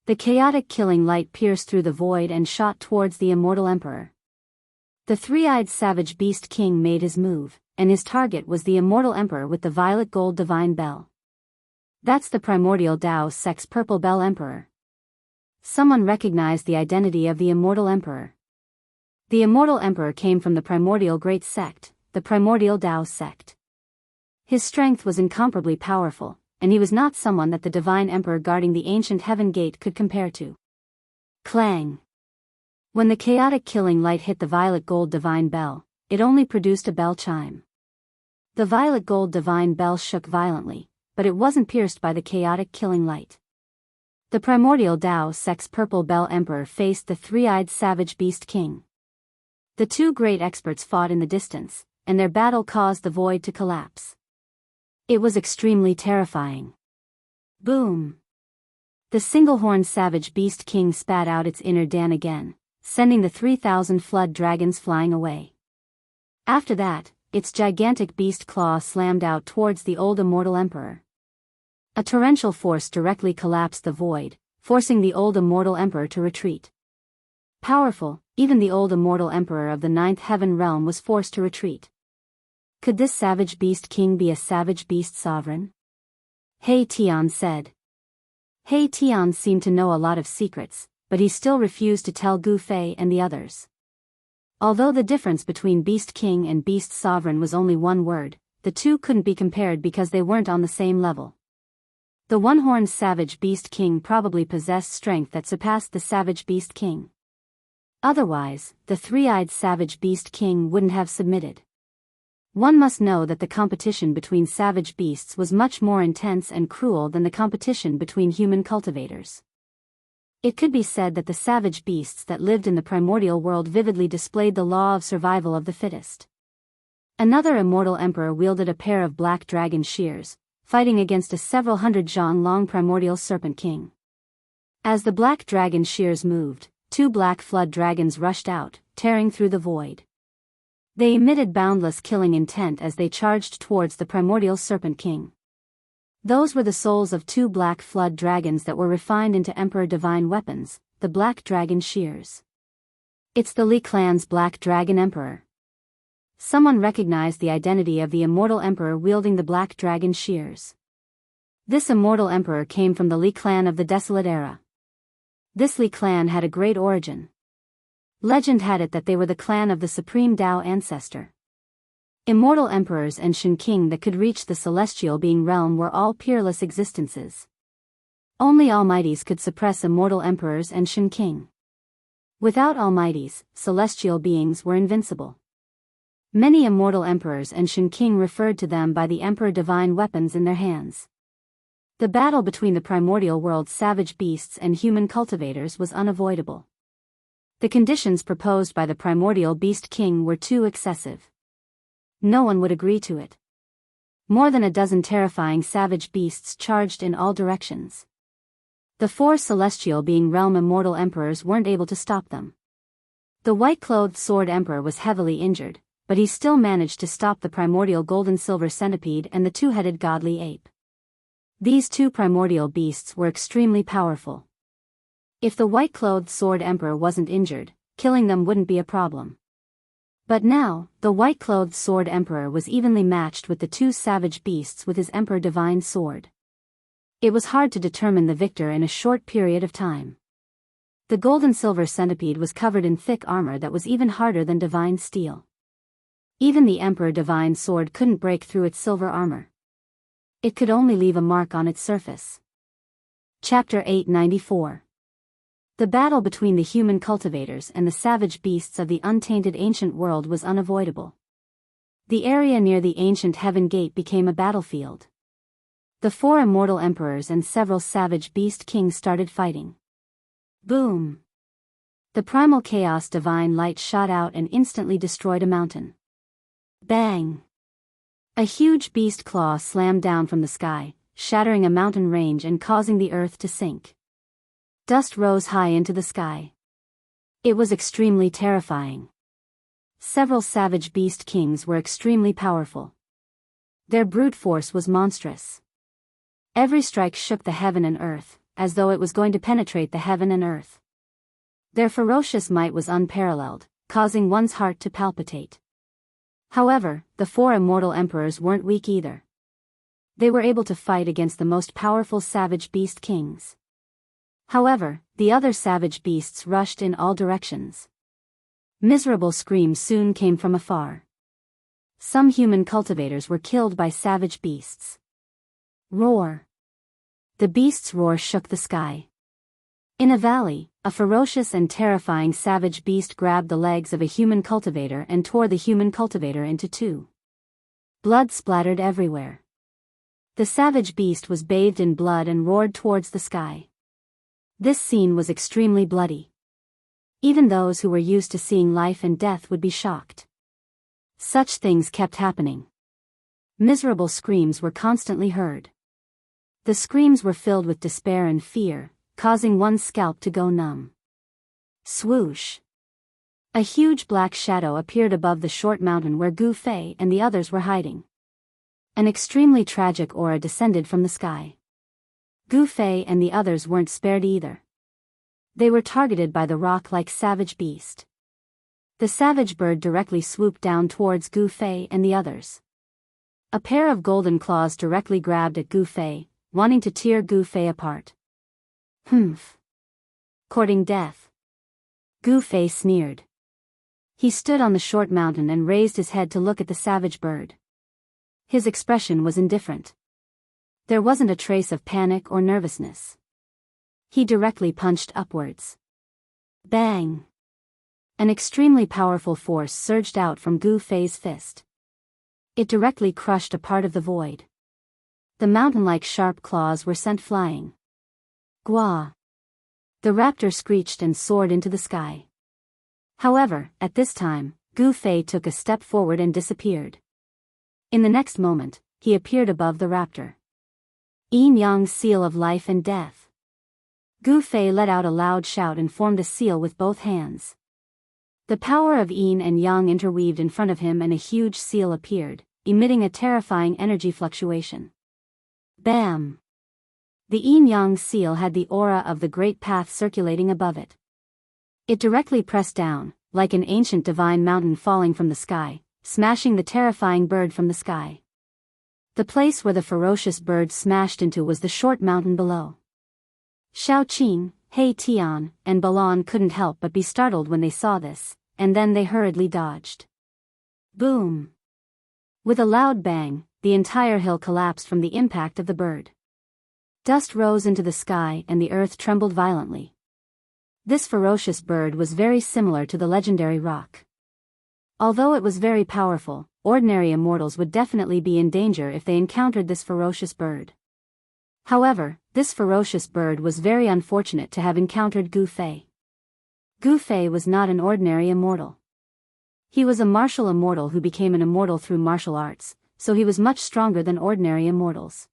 The chaotic killing light pierced through the void and shot towards the immortal emperor. The three-eyed savage beast king made his move, and his target was the immortal emperor with the violet gold divine bell. That's the primordial Tao Sex Purple Bell Emperor. Someone recognized the identity of the immortal emperor. The immortal emperor came from the primordial great sect, the primordial Tao sect. His strength was incomparably powerful, and he was not someone that the divine emperor guarding the ancient heaven gate could compare to. Clang! When the chaotic killing light hit the violet gold divine bell, it only produced a bell chime. The violet gold divine bell shook violently, but it wasn't pierced by the chaotic killing light. The primordial Tao Sex Purple Bell Emperor faced the three-eyed savage beast king. The two great experts fought in the distance, and their battle caused the void to collapse. It was extremely terrifying. Boom! The single-horned savage beast king spat out its inner Dan again, sending the 3,000 flood dragons flying away. After that, its gigantic beast claw slammed out towards the old immortal emperor. A torrential force directly collapsed the void, forcing the old immortal emperor to retreat. Powerful, even the old immortal emperor of the ninth heaven realm was forced to retreat. Could this savage beast king be a savage beast sovereign? He Tian said. He Tian seemed to know a lot of secrets, but he still refused to tell Gu Fei and the others. Although the difference between Beast King and Beast Sovereign was only one word, the two couldn't be compared because they weren't on the same level. The one-horned Savage Beast King probably possessed strength that surpassed the Savage Beast King. Otherwise, the three-eyed Savage Beast King wouldn't have submitted. One must know that the competition between savage beasts was much more intense and cruel than the competition between human cultivators. It could be said that the savage beasts that lived in the primordial world vividly displayed the law of survival of the fittest. Another immortal emperor wielded a pair of black dragon shears, fighting against a several hundred zhang-long primordial serpent king. As the black dragon shears moved, two black flood dragons rushed out, tearing through the void. They emitted boundless killing intent as they charged towards the primordial serpent king. Those were the souls of two black flood dragons that were refined into emperor divine weapons, the black dragon shears. It's the Li clan's black dragon emperor. Someone recognized the identity of the immortal emperor wielding the black dragon shears. This immortal emperor came from the Li clan of the Desolate Era. This Li clan had a great origin. Legend had it that they were the clan of the supreme Dao ancestor. Immortal emperors and Shen King that could reach the celestial being realm were all peerless existences. Only almighties could suppress immortal emperors and Shen King. Without almighties, celestial beings were invincible. Many immortal emperors and Shen King referred to them by the emperor divine weapons in their hands. The battle between the primordial world's savage beasts and human cultivators was unavoidable. The conditions proposed by the primordial beast king were too excessive. No one would agree to it. More than a dozen terrifying savage beasts charged in all directions. The four celestial being realm immortal emperors weren't able to stop them. The white-clothed sword emperor was heavily injured, but he still managed to stop the primordial golden-silver centipede and the two-headed godly ape. These two primordial beasts were extremely powerful. If the white-clothed sword emperor wasn't injured, killing them wouldn't be a problem. But now, the white-clothed sword emperor was evenly matched with the two savage beasts with his emperor divine sword. It was hard to determine the victor in a short period of time. The golden-silver centipede was covered in thick armor that was even harder than divine steel. Even the emperor divine sword couldn't break through its silver armor. It could only leave a mark on its surface. Chapter 894. The battle between the human cultivators and the savage beasts of the untainted ancient world was unavoidable. The area near the ancient heaven gate became a battlefield. The four immortal emperors and several savage beast kings started fighting. Boom! The primal chaos divine light shot out and instantly destroyed a mountain. Bang! A huge beast claw slammed down from the sky, shattering a mountain range and causing the earth to sink. Dust rose high into the sky. It was extremely terrifying. Several savage beast kings were extremely powerful. Their brute force was monstrous. Every strike shook the heaven and earth, as though it was going to penetrate the heaven and earth. Their ferocious might was unparalleled, causing one's heart to palpitate. However, the four immortal emperors weren't weak either. They were able to fight against the most powerful savage beast kings. However, the other savage beasts rushed in all directions. Miserable screams soon came from afar. Some human cultivators were killed by savage beasts. Roar! The beast's roar shook the sky. In a valley, a ferocious and terrifying savage beast grabbed the legs of a human cultivator and tore the human cultivator into two. Blood splattered everywhere. The savage beast was bathed in blood and roared towards the sky. This scene was extremely bloody. Even those who were used to seeing life and death would be shocked. Such things kept happening. Miserable screams were constantly heard. The screams were filled with despair and fear, causing one's scalp to go numb. Swoosh! A huge black shadow appeared above the short mountain where Gu Fei and the others were hiding. An extremely tragic aura descended from the sky. Gu Fei and the others weren't spared either. They were targeted by the rock-like savage beast. The savage bird directly swooped down towards Gu Fei and the others. A pair of golden claws directly grabbed at Gu Fei, wanting to tear Gu Fei apart. Humph! Courting death. Gu Fei sneered. He stood on the short mountain and raised his head to look at the savage bird. His expression was indifferent. There wasn't a trace of panic or nervousness. He directly punched upwards. Bang! An extremely powerful force surged out from Gu Fei's fist. It directly crushed a part of the void. The mountain-like sharp claws were sent flying. Gua! The raptor screeched and soared into the sky. However, at this time, Gu Fei took a step forward and disappeared. In the next moment, he appeared above the raptor. Yin Yang's seal of life and death. Gu Fei let out a loud shout and formed a seal with both hands. The power of Yin and Yang interweaved in front of him and a huge seal appeared, emitting a terrifying energy fluctuation. Bam! The Yin Yang seal had the aura of the great path circulating above it. It directly pressed down, like an ancient divine mountain falling from the sky, smashing the terrifying bird from the sky. The place where the ferocious bird smashed into was the short mountain below. Xiao Qing, He Tian, and Balan couldn't help but be startled when they saw this, and then they hurriedly dodged. Boom! With a loud bang, the entire hill collapsed from the impact of the bird. Dust rose into the sky and the earth trembled violently. This ferocious bird was very similar to the legendary roc. Although it was very powerful, ordinary immortals would definitely be in danger if they encountered this ferocious bird. However, this ferocious bird was very unfortunate to have encountered Gu Fei. Gu Fei was not an ordinary immortal. He was a martial immortal who became an immortal through martial arts, so he was much stronger than ordinary immortals.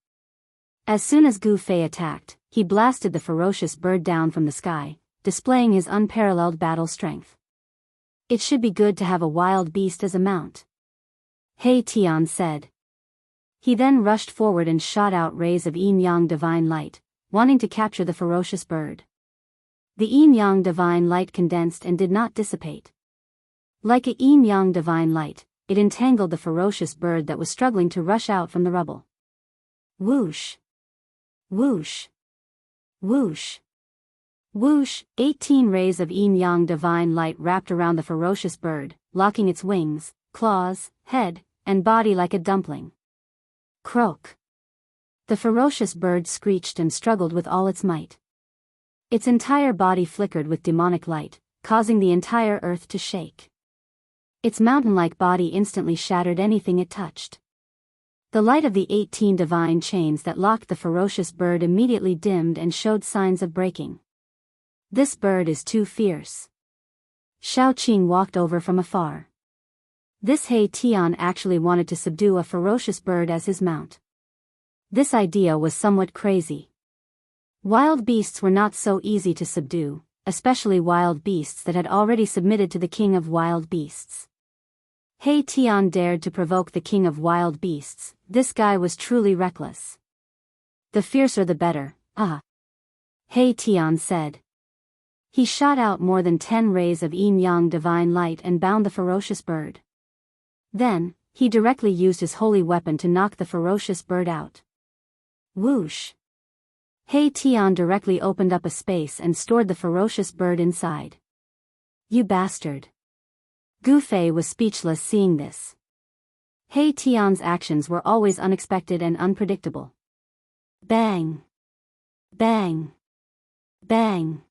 As soon as Gu Fei attacked, he blasted the ferocious bird down from the sky, displaying his unparalleled battle strength. It should be good to have a wild beast as a mount, He Tian said. He then rushed forward and shot out rays of Yin Yang divine light, wanting to capture the ferocious bird. The Yin Yang divine light condensed and did not dissipate. Like a Yin Yang divine light, it entangled the ferocious bird that was struggling to rush out from the rubble. Whoosh! Whoosh! Whoosh! Whoosh! 18 rays of Yin Yang divine light wrapped around the ferocious bird, locking its wings, claws, head, and body like a dumpling. Croak! The ferocious bird screeched and struggled with all its might. Its entire body flickered with demonic light, causing the entire earth to shake. Its mountain-like body instantly shattered anything it touched. The light of the 18 divine chains that locked the ferocious bird immediately dimmed and showed signs of breaking. This bird is too fierce. Xiao Qing walked over from afar. This He Tian actually wanted to subdue a ferocious bird as his mount. This idea was somewhat crazy. Wild beasts were not so easy to subdue, especially wild beasts that had already submitted to the king of wild beasts. He Tian dared to provoke the king of wild beasts. This guy was truly reckless. The fiercer the better, He Tian said. He shot out more than 10 rays of Yin Yang divine light and bound the ferocious bird. Then, he directly used his holy weapon to knock the ferocious bird out. Whoosh! He Tian directly opened up a space and stored the ferocious bird inside. You bastard! Gu Fei was speechless seeing this. He Tian's actions were always unexpected and unpredictable. Bang! Bang! Bang!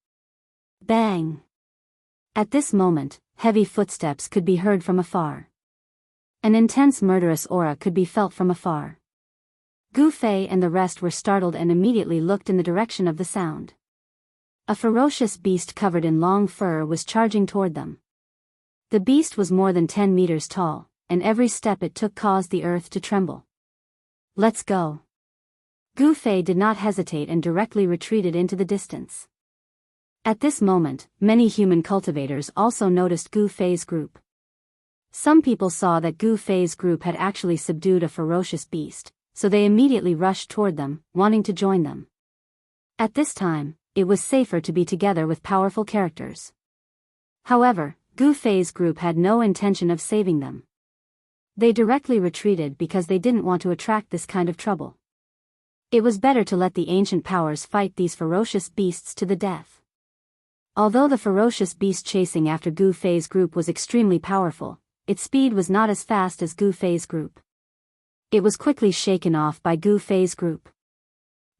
Bang! At this moment, heavy footsteps could be heard from afar. An intense murderous aura could be felt from afar. Gu Fei and the rest were startled and immediately looked in the direction of the sound. A ferocious beast covered in long fur was charging toward them. The beast was more than 10 meters tall, and every step it took caused the earth to tremble. Let's go! Gu Fei did not hesitate and directly retreated into the distance. At this moment, many human cultivators also noticed Gu Fei's group. Some people saw that Gu Fei's group had actually subdued a ferocious beast, so they immediately rushed toward them, wanting to join them. At this time, it was safer to be together with powerful characters. However, Gu Fei's group had no intention of saving them. They directly retreated because they didn't want to attract this kind of trouble. It was better to let the ancient powers fight these ferocious beasts to the death. Although the ferocious beast chasing after Gu Fei's group was extremely powerful, its speed was not as fast as Gu Fei's group. It was quickly shaken off by Gu Fei's group.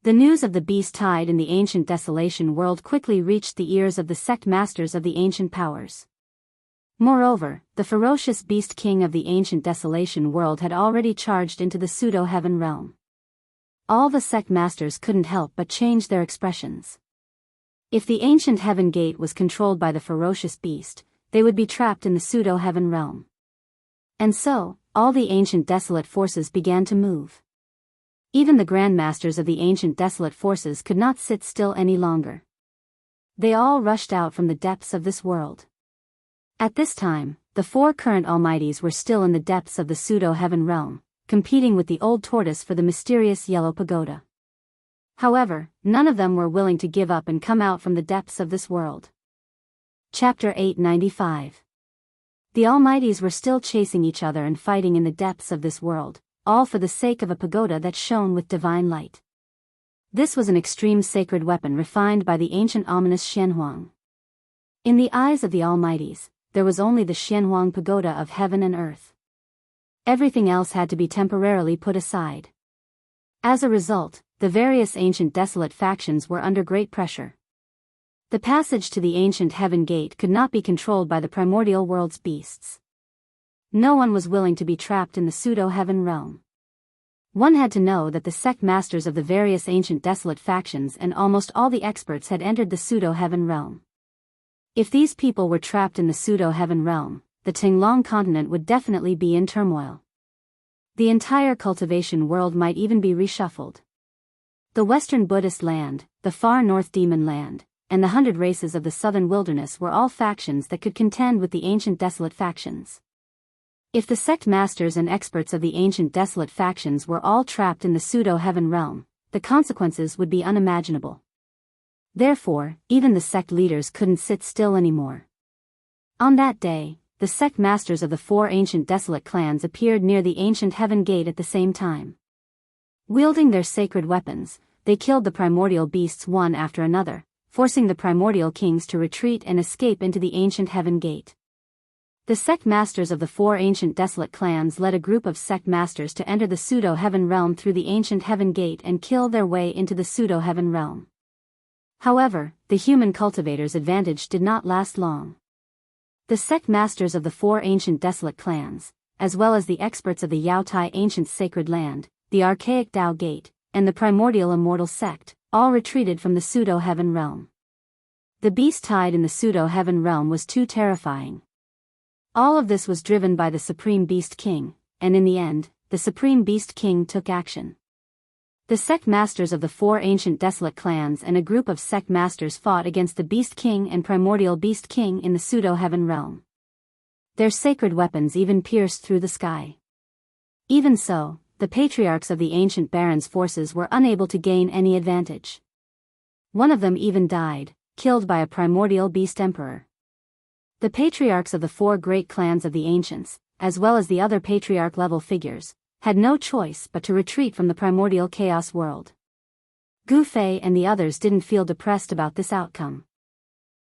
The news of the beast tide in the ancient desolation world quickly reached the ears of the sect masters of the ancient powers. Moreover, the ferocious beast king of the ancient desolation world had already charged into the pseudo-heaven realm. All the sect masters couldn't help but change their expressions. If the ancient heaven gate was controlled by the ferocious beast, they would be trapped in the pseudo-heaven realm. And so, all the ancient desolate forces began to move. Even the grandmasters of the ancient desolate forces could not sit still any longer. They all rushed out from the depths of this world. At this time, the four current almighties were still in the depths of the pseudo-heaven realm, competing with the old tortoise for the mysterious yellow pagoda. However, none of them were willing to give up and come out from the depths of this world. Chapter 895. The almighties were still chasing each other and fighting in the depths of this world, all for the sake of a pagoda that shone with divine light. This was an extreme sacred weapon refined by the ancient ominous Xianhuang. In the eyes of the almighties, there was only the Xianhuang pagoda of heaven and earth. Everything else had to be temporarily put aside. As a result, the various ancient desolate factions were under great pressure. The passage to the ancient heaven gate could not be controlled by the primordial world's beasts. No one was willing to be trapped in the pseudo-heaven realm. One had to know that the sect masters of the various ancient desolate factions and almost all the experts had entered the pseudo-heaven realm. If these people were trapped in the pseudo-heaven realm, the Tinglong continent would definitely be in turmoil. The entire cultivation world might even be reshuffled. The western Buddhist land, the far north demon land, and the 100 races of the southern wilderness were all factions that could contend with the ancient desolate factions. If the sect masters and experts of the ancient desolate factions were all trapped in the pseudo-heaven realm, the consequences would be unimaginable. Therefore, even the sect leaders couldn't sit still anymore. On that day, the sect masters of the four ancient desolate clans appeared near the ancient heaven gate at the same time. Wielding their sacred weapons, they killed the primordial beasts one after another, forcing the primordial kings to retreat and escape into the ancient heaven gate. The sect masters of the four ancient desolate clans led a group of sect masters to enter the pseudo-heaven realm through the ancient heaven gate and kill their way into the pseudo-heaven realm. However, the human cultivators' advantage did not last long. The sect masters of the four ancient desolate clans, as well as the experts of the Yaotai ancient sacred land, the archaic Tao Gate, and the primordial immortal sect, all retreated from the pseudo-heaven realm. The beast tide in the pseudo-heaven realm was too terrifying. All of this was driven by the Supreme Beast King, and in the end, the Supreme Beast King took action. The sect masters of the four ancient desolate clans and a group of sect masters fought against the Beast King and Primordial Beast King in the pseudo-heaven realm. Their sacred weapons even pierced through the sky. Even so, the patriarchs of the ancient barons' forces were unable to gain any advantage. One of them even died, killed by a primordial beast emperor. The patriarchs of the four great clans of the ancients, as well as the other patriarch-level figures, had no choice but to retreat from the primordial chaos world. Gu Fei and the others didn't feel depressed about this outcome.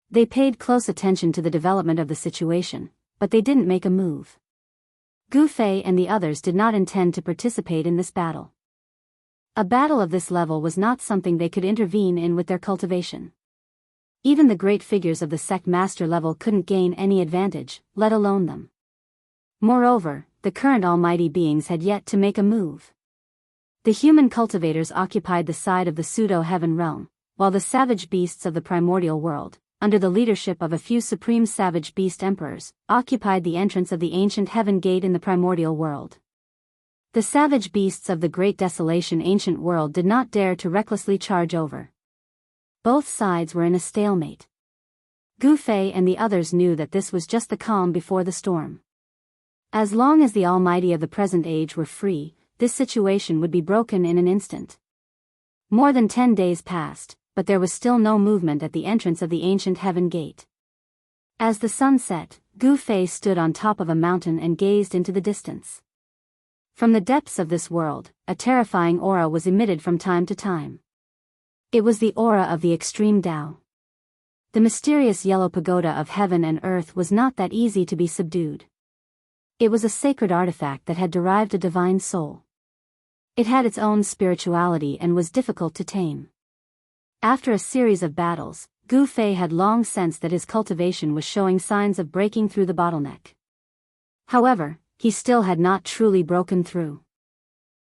They paid close attention to the development of the situation, but they didn't make a move. Gu Fei and the others did not intend to participate in this battle. A battle of this level was not something they could intervene in with their cultivation. Even the great figures of the sect master level couldn't gain any advantage, let alone them. Moreover, the current almighty beings had yet to make a move. The human cultivators occupied the side of the pseudo-heaven realm, while the savage beasts of the primordial world, under the leadership of a few supreme savage beast emperors, occupied the entrance of the ancient heaven gate in the primordial world. The savage beasts of the great desolation ancient world did not dare to recklessly charge over. Both sides were in a stalemate. Gu Fei and the others knew that this was just the calm before the storm. As long as the almighty of the present age were free, this situation would be broken in an instant. More than 10 days passed, but there was still no movement at the entrance of the ancient heaven gate. As the sun set, Gu Fei stood on top of a mountain and gazed into the distance. From the depths of this world, a terrifying aura was emitted from time to time. It was the aura of the extreme Tao. The mysterious yellow pagoda of heaven and earth was not that easy to be subdued. It was a sacred artifact that had derived a divine soul. It had its own spirituality and was difficult to tame. After a series of battles, Gu Fei had long sensed that his cultivation was showing signs of breaking through the bottleneck. However, he still had not truly broken through.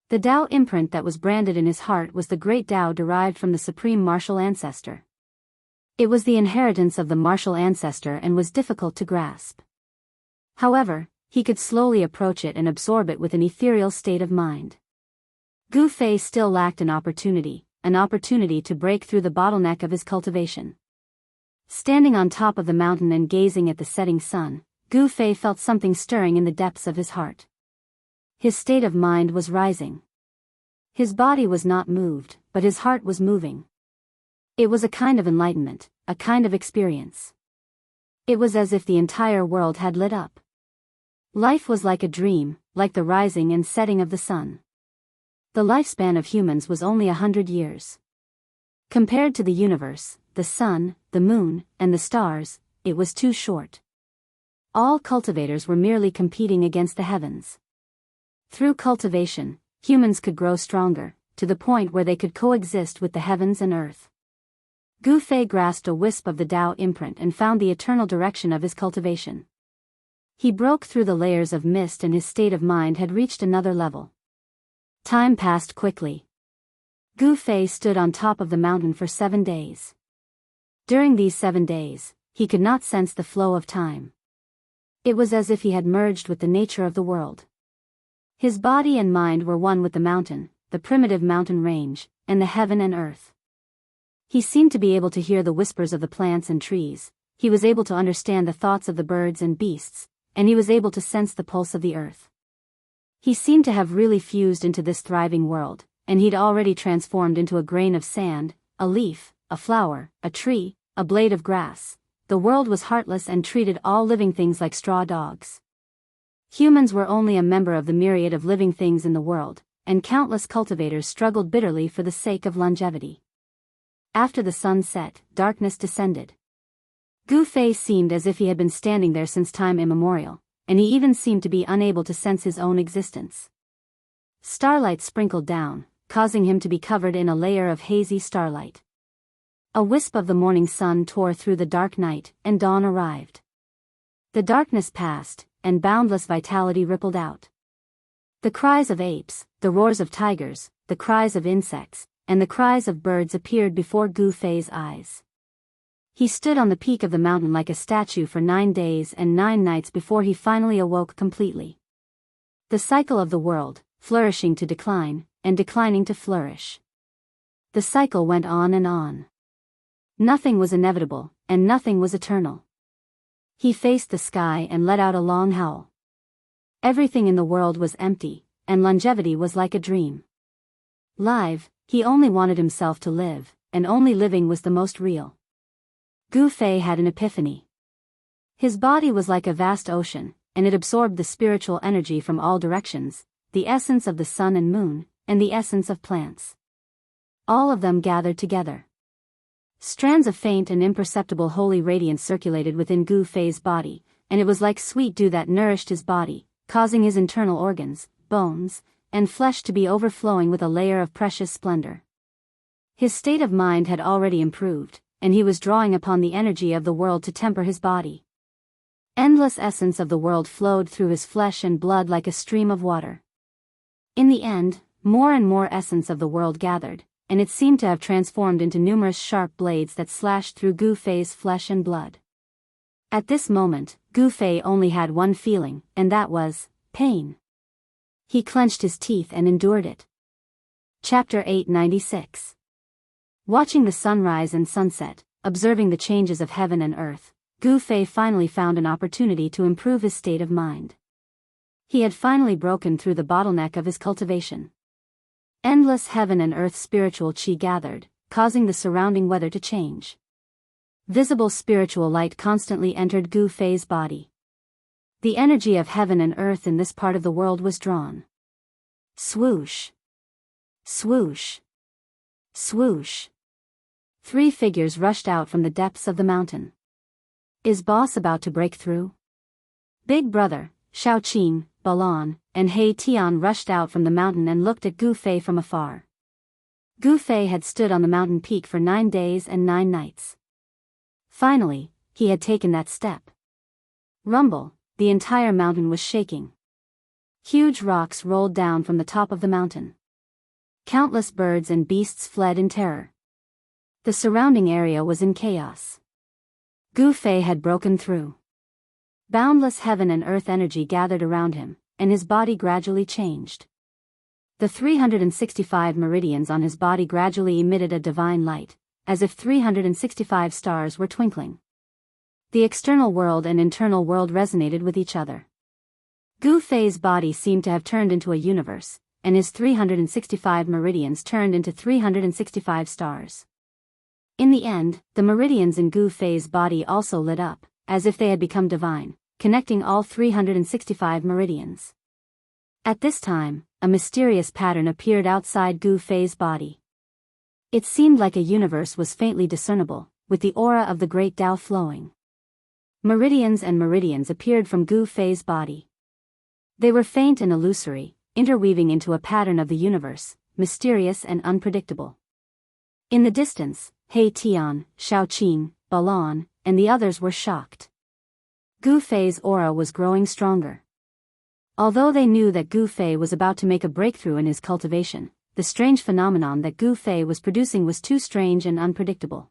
The Tao imprint that was branded in his heart was the great Tao derived from the supreme martial ancestor. It was the inheritance of the martial ancestor and was difficult to grasp. However, he could slowly approach it and absorb it with an ethereal state of mind. Gu Fei still lacked an opportunity to break through the bottleneck of his cultivation. Standing on top of the mountain and gazing at the setting sun, Gu Fei felt something stirring in the depths of his heart. His state of mind was rising. His body was not moved, but his heart was moving. It was a kind of enlightenment, a kind of experience. It was as if the entire world had lit up. Life was like a dream, like the rising and setting of the sun. The lifespan of humans was only 100 years. Compared to the universe, the sun, the moon, and the stars, it was too short. All cultivators were merely competing against the heavens. Through cultivation, humans could grow stronger, to the point where they could coexist with the heavens and earth. Gu Fei grasped a wisp of the Tao imprint and found the eternal direction of his cultivation. He broke through the layers of mist and his state of mind had reached another level. Time passed quickly. Gu Fei stood on top of the mountain for 7 days. During these 7 days, he could not sense the flow of time. It was as if he had merged with the nature of the world. His body and mind were one with the mountain, the primitive mountain range, and the heaven and earth. He seemed to be able to hear the whispers of the plants and trees, he was able to understand the thoughts of the birds and beasts, and he was able to sense the pulse of the earth. He seemed to have really fused into this thriving world, and he'd already transformed into a grain of sand, a leaf, a flower, a tree, a blade of grass. The world was heartless and treated all living things like straw dogs. Humans were only a member of the myriad of living things in the world, and countless cultivators struggled bitterly for the sake of longevity. After the sun set, darkness descended. Gu Fei seemed as if he had been standing there since time immemorial, and he even seemed to be unable to sense his own existence. Starlight sprinkled down, causing him to be covered in a layer of hazy starlight. A wisp of the morning sun tore through the dark night, and dawn arrived. The darkness passed, and boundless vitality rippled out. The cries of apes, the roars of tigers, the cries of insects, and the cries of birds appeared before Gu Fei's eyes. He stood on the peak of the mountain like a statue for 9 days and 9 nights before he finally awoke completely. The cycle of the world, flourishing to decline, and declining to flourish. The cycle went on and on. Nothing was inevitable, and nothing was eternal. He faced the sky and let out a long howl. Everything in the world was empty, and longevity was like a dream. He only wanted himself to live, and only living was the most real. Gu Fei had an epiphany. His body was like a vast ocean, and it absorbed the spiritual energy from all directions, the essence of the sun and moon, and the essence of plants. All of them gathered together. Strands of faint and imperceptible holy radiance circulated within Gu Fei's body, and it was like sweet dew that nourished his body, causing his internal organs, bones, and flesh to be overflowing with a layer of precious splendor. His state of mind had already improved, and he was drawing upon the energy of the world to temper his body. Endless essence of the world flowed through his flesh and blood like a stream of water. In the end, more and more essence of the world gathered, and it seemed to have transformed into numerous sharp blades that slashed through Gu Fei's flesh and blood. At this moment, Gu Fei only had one feeling, and that was pain. He clenched his teeth and endured it. Chapter 896. Watching the sunrise and sunset, observing the changes of heaven and earth, Gu Fei finally found an opportunity to improve his state of mind. He had finally broken through the bottleneck of his cultivation. Endless heaven and earth spiritual chi gathered, causing the surrounding weather to change. Visible spiritual light constantly entered Gu Fei's body. The energy of heaven and earth in this part of the world was drawn. Swoosh! Swoosh! Swoosh! 3 figures rushed out from the depths of the mountain. Is boss about to break through? Big brother, Shaoqing, Balan, and He Tian rushed out from the mountain and looked at Gu Fei from afar. Gu Fei had stood on the mountain peak for 9 days and 9 nights. Finally, he had taken that step. Rumble, the entire mountain was shaking. Huge rocks rolled down from the top of the mountain. Countless birds and beasts fled in terror. The surrounding area was in chaos. Gu Fei had broken through. Boundless heaven and earth energy gathered around him, and his body gradually changed. The 365 meridians on his body gradually emitted a divine light, as if 365 stars were twinkling. The external world and internal world resonated with each other. Gu Fei's body seemed to have turned into a universe, and his 365 meridians turned into 365 stars. In the end, the meridians in Gu Fei's body also lit up, as if they had become divine, connecting all 365 meridians. At this time, a mysterious pattern appeared outside Gu Fei's body. It seemed like a universe was faintly discernible, with the aura of the great Tao flowing. Meridians and meridians appeared from Gu Fei's body. They were faint and illusory, interweaving into a pattern of the universe, mysterious and unpredictable. In the distance, He Tian, Shaoqing, Balan, and the others were shocked. Gu Fei's aura was growing stronger. Although they knew that Gu Fei was about to make a breakthrough in his cultivation, the strange phenomenon that Gu Fei was producing was too strange and unpredictable.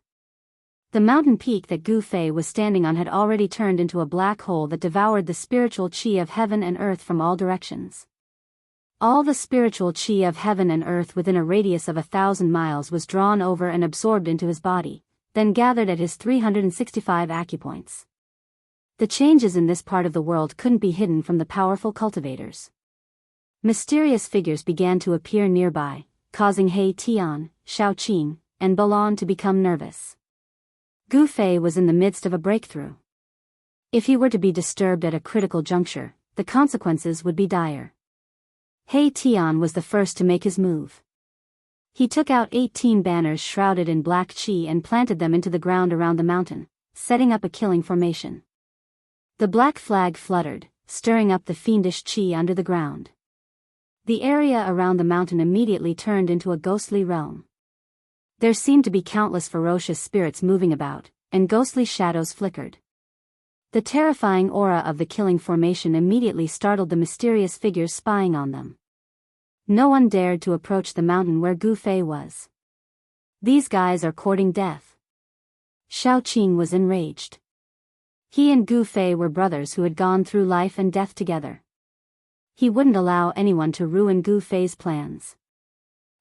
The mountain peak that Gu Fei was standing on had already turned into a black hole that devoured the spiritual qi of heaven and earth from all directions. All the spiritual qi of heaven and earth within a radius of 1,000 miles was drawn over and absorbed into his body, then gathered at his 365 acupoints. The changes in this part of the world couldn't be hidden from the powerful cultivators. Mysterious figures began to appear nearby, causing He Tian, Shaoqing, and Balan to become nervous. Gu Fei was in the midst of a breakthrough. If he were to be disturbed at a critical juncture, the consequences would be dire. He Tian was the first to make his move. He took out 18 banners shrouded in black qi and planted them into the ground around the mountain, setting up a killing formation. The black flag fluttered, stirring up the fiendish qi under the ground. The area around the mountain immediately turned into a ghostly realm. There seemed to be countless ferocious spirits moving about, and ghostly shadows flickered. The terrifying aura of the killing formation immediately startled the mysterious figures spying on them. No one dared to approach the mountain where Gu Fei was. These guys are courting death. Shaoqing was enraged. He and Gu Fei were brothers who had gone through life and death together. He wouldn't allow anyone to ruin Gu Fei's plans.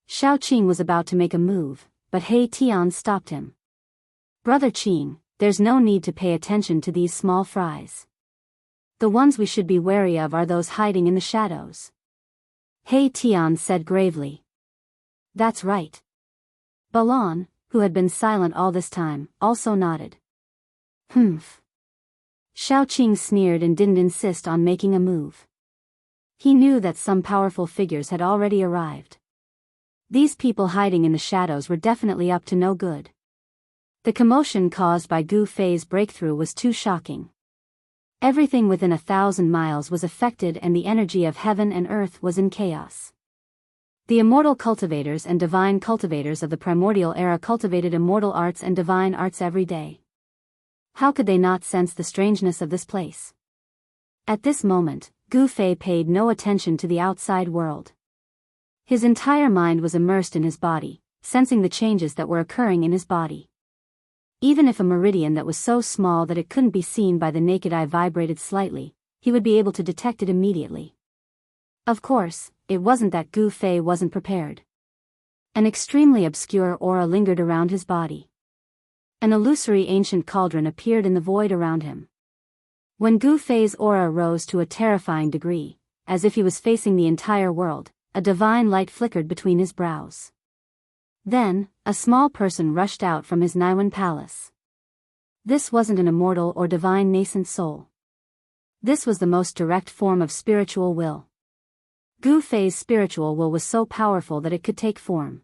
Shaoqing was about to make a move, but He Tian stopped him. Brother Qing, there's no need to pay attention to these small fries. The ones we should be wary of are those hiding in the shadows. He Tian said gravely. That's right. Balan, who had been silent all this time, also nodded. Humph. Shaoqing sneered and didn't insist on making a move. He knew that some powerful figures had already arrived. These people hiding in the shadows were definitely up to no good. The commotion caused by Gu Fei's breakthrough was too shocking. Everything within 1,000 miles was affected and the energy of heaven and earth was in chaos. The immortal cultivators and divine cultivators of the primordial era cultivated immortal arts and divine arts every day. How could they not sense the strangeness of this place? At this moment, Gu Fei paid no attention to the outside world. His entire mind was immersed in his body, sensing the changes that were occurring in his body. Even if a meridian that was so small that it couldn't be seen by the naked eye vibrated slightly, he would be able to detect it immediately. Of course, it wasn't that Gu Fei wasn't prepared. An extremely obscure aura lingered around his body. An illusory ancient cauldron appeared in the void around him. When Gu Fei's aura rose to a terrifying degree, as if he was facing the entire world, a divine light flickered between his brows. Then, a small person rushed out from his Naiwan palace. This wasn't an immortal or divine nascent soul. This was the most direct form of spiritual will. Gu Fei's spiritual will was so powerful that it could take form.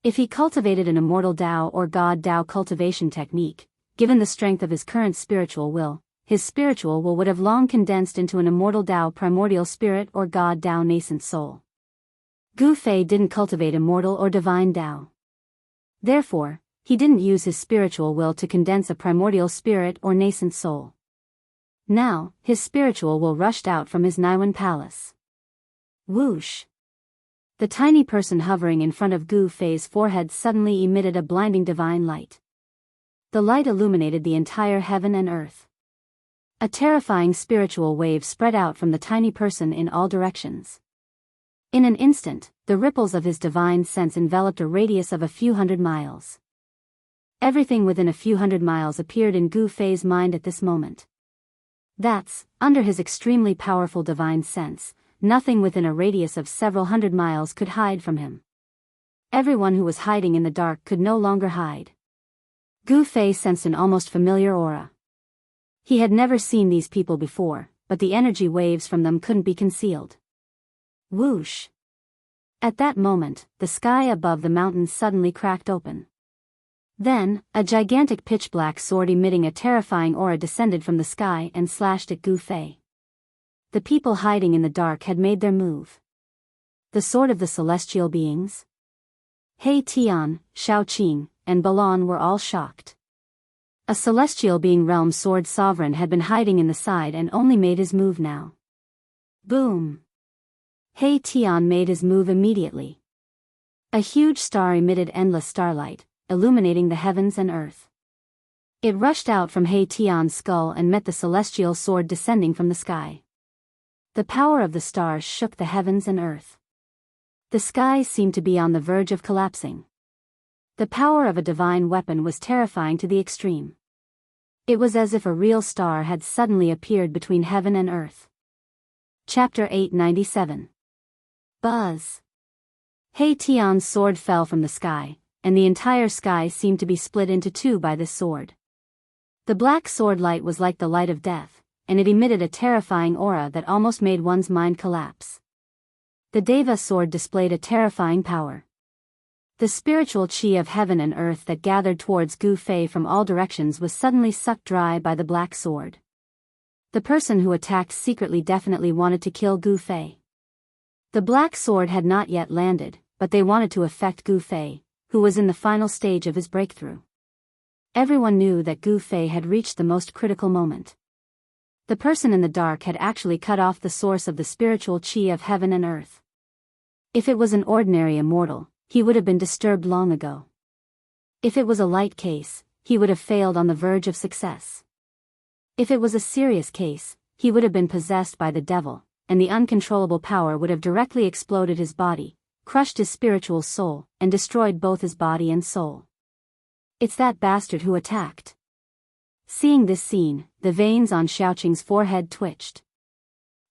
If he cultivated an immortal Tao or God Tao cultivation technique, given the strength of his current spiritual will, his spiritual will would have long condensed into an immortal Tao primordial spirit or God Tao nascent soul. Gu Fei didn't cultivate immortal or divine Tao. Therefore, he didn't use his spiritual will to condense a primordial spirit or nascent soul. Now, his spiritual will rushed out from his Niwen palace. Whoosh! The tiny person hovering in front of Gu Fei's forehead suddenly emitted a blinding divine light. The light illuminated the entire heaven and earth. A terrifying spiritual wave spread out from the tiny person in all directions. In an instant, the ripples of his divine sense enveloped a radius of a few hundred miles. Everything within a few hundred miles appeared in Gu Fei's mind at this moment. That's, under his extremely powerful divine sense, nothing within a radius of several hundred miles could hide from him. Everyone who was hiding in the dark could no longer hide. Gu Fei sensed an almost familiar aura. He had never seen these people before, but the energy waves from them couldn't be concealed. Whoosh! At that moment, the sky above the mountains suddenly cracked open. Then, a gigantic pitch-black sword emitting a terrifying aura descended from the sky and slashed at Gu Fei. The people hiding in the dark had made their move. The sword of the celestial beings? He Tian, Shaoqing, and Balan were all shocked. A celestial being realm sword sovereign had been hiding in the side and only made his move now. Boom! He Tian made his move immediately. A huge star emitted endless starlight, illuminating the heavens and earth. It rushed out from He Tian's skull and met the celestial sword descending from the sky. The power of the stars shook the heavens and earth. The skies seemed to be on the verge of collapsing. The power of a divine weapon was terrifying to the extreme. It was as if a real star had suddenly appeared between heaven and earth. Chapter 897. Buzz! He Tian's sword fell from the sky, and the entire sky seemed to be split into two by this sword. The black sword light was like the light of death, and it emitted a terrifying aura that almost made one's mind collapse. The Deva sword displayed a terrifying power. The spiritual chi of heaven and earth that gathered towards Gu Fei from all directions was suddenly sucked dry by the black sword. The person who attacked secretly definitely wanted to kill Gu Fei. The black sword had not yet landed, but they wanted to affect Gu Fei, who was in the final stage of his breakthrough. Everyone knew that Gu Fei had reached the most critical moment. The person in the dark had actually cut off the source of the spiritual chi of heaven and earth. If it was an ordinary immortal, he would have been disturbed long ago. If it was a light case, he would have failed on the verge of success. If it was a serious case, he would have been possessed by the devil, and the uncontrollable power would have directly exploded his body, crushed his spiritual soul, and destroyed both his body and soul. It's that bastard who attacked. Seeing this scene, the veins on Shaoqing's forehead twitched.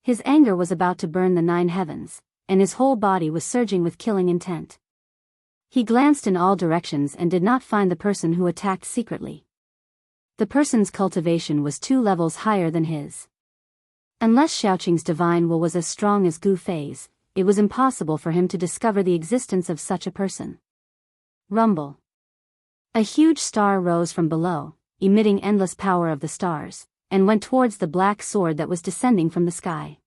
His anger was about to burn the 9 heavens, and his whole body was surging with killing intent. He glanced in all directions and did not find the person who attacked secretly. The person's cultivation was 2 levels higher than his. Unless Shaoqing's divine will was as strong as Gu Fei's, it was impossible for him to discover the existence of such a person. Rumble. A huge star rose from below, emitting endless power of the stars, and went towards the black sword that was descending from the sky.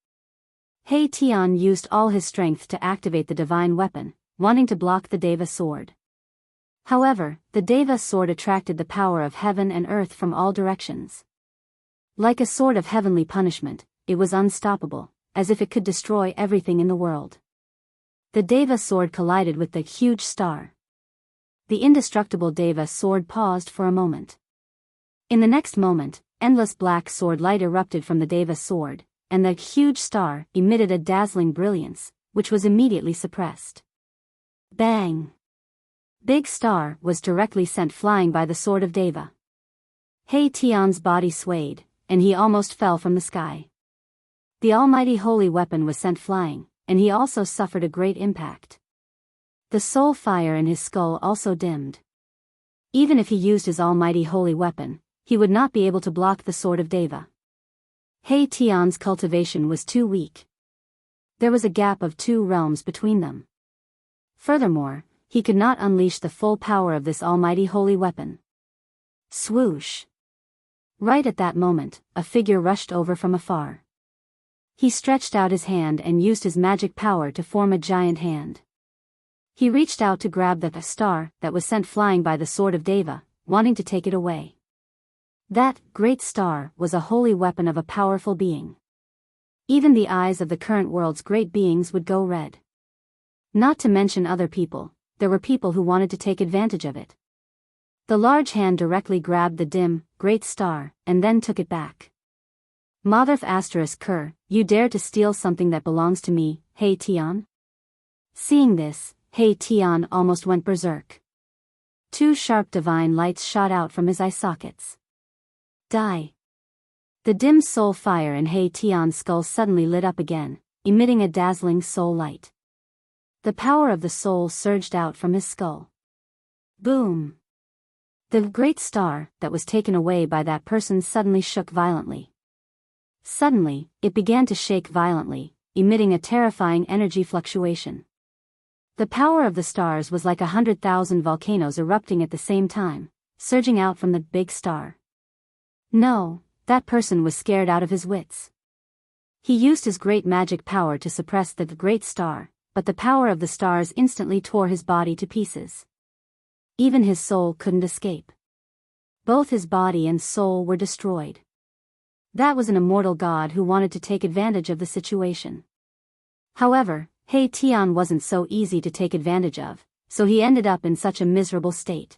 He Tian used all his strength to activate the divine weapon, wanting to block the Deva sword. However, the Deva sword attracted the power of heaven and earth from all directions. Like a sword of heavenly punishment, it was unstoppable, as if it could destroy everything in the world. The Deva sword collided with the huge star. The indestructible Deva sword paused for a moment. In the next moment, endless black sword light erupted from the Deva sword, and the huge star emitted a dazzling brilliance, which was immediately suppressed. Bang! Big Star was directly sent flying by the sword of Deva. He Tian's body swayed, and he almost fell from the sky. The almighty holy weapon was sent flying, and he also suffered a great impact. The soul fire in his skull also dimmed. Even if he used his almighty holy weapon, he would not be able to block the sword of Deva. He Tian's cultivation was too weak. There was a gap of 2 realms between them. Furthermore, he could not unleash the full power of this almighty holy weapon. Swoosh! Right at that moment, a figure rushed over from afar. He stretched out his hand and used his magic power to form a giant hand. He reached out to grab the star that was sent flying by the sword of Deva, wanting to take it away. That great star was a holy weapon of a powerful being. Even the eyes of the current world's great beings would go red. Not to mention other people, there were people who wanted to take advantage of it. The large hand directly grabbed the dim, great star, and then took it back. Motherf *Ker, you dare to steal something that belongs to me, Hey Tian? Seeing this, Hey Tian almost went berserk. Two sharp divine lights shot out from his eye sockets. Die! The dim soul fire in Hey Tian's skull suddenly lit up again, emitting a dazzling soul light. The power of the soul surged out from his skull. Boom! The great star that was taken away by that person suddenly shook violently. Suddenly, it began to shake violently, emitting a terrifying energy fluctuation. The power of the stars was like 100,000 volcanoes erupting at the same time, surging out from the big star. No, that person was scared out of his wits. He used his great magic power to suppress the great star, but the power of the stars instantly tore his body to pieces. Even his soul couldn't escape. Both his body and soul were destroyed. That was an immortal god who wanted to take advantage of the situation. However, Hey Tian wasn't so easy to take advantage of, so he ended up in such a miserable state.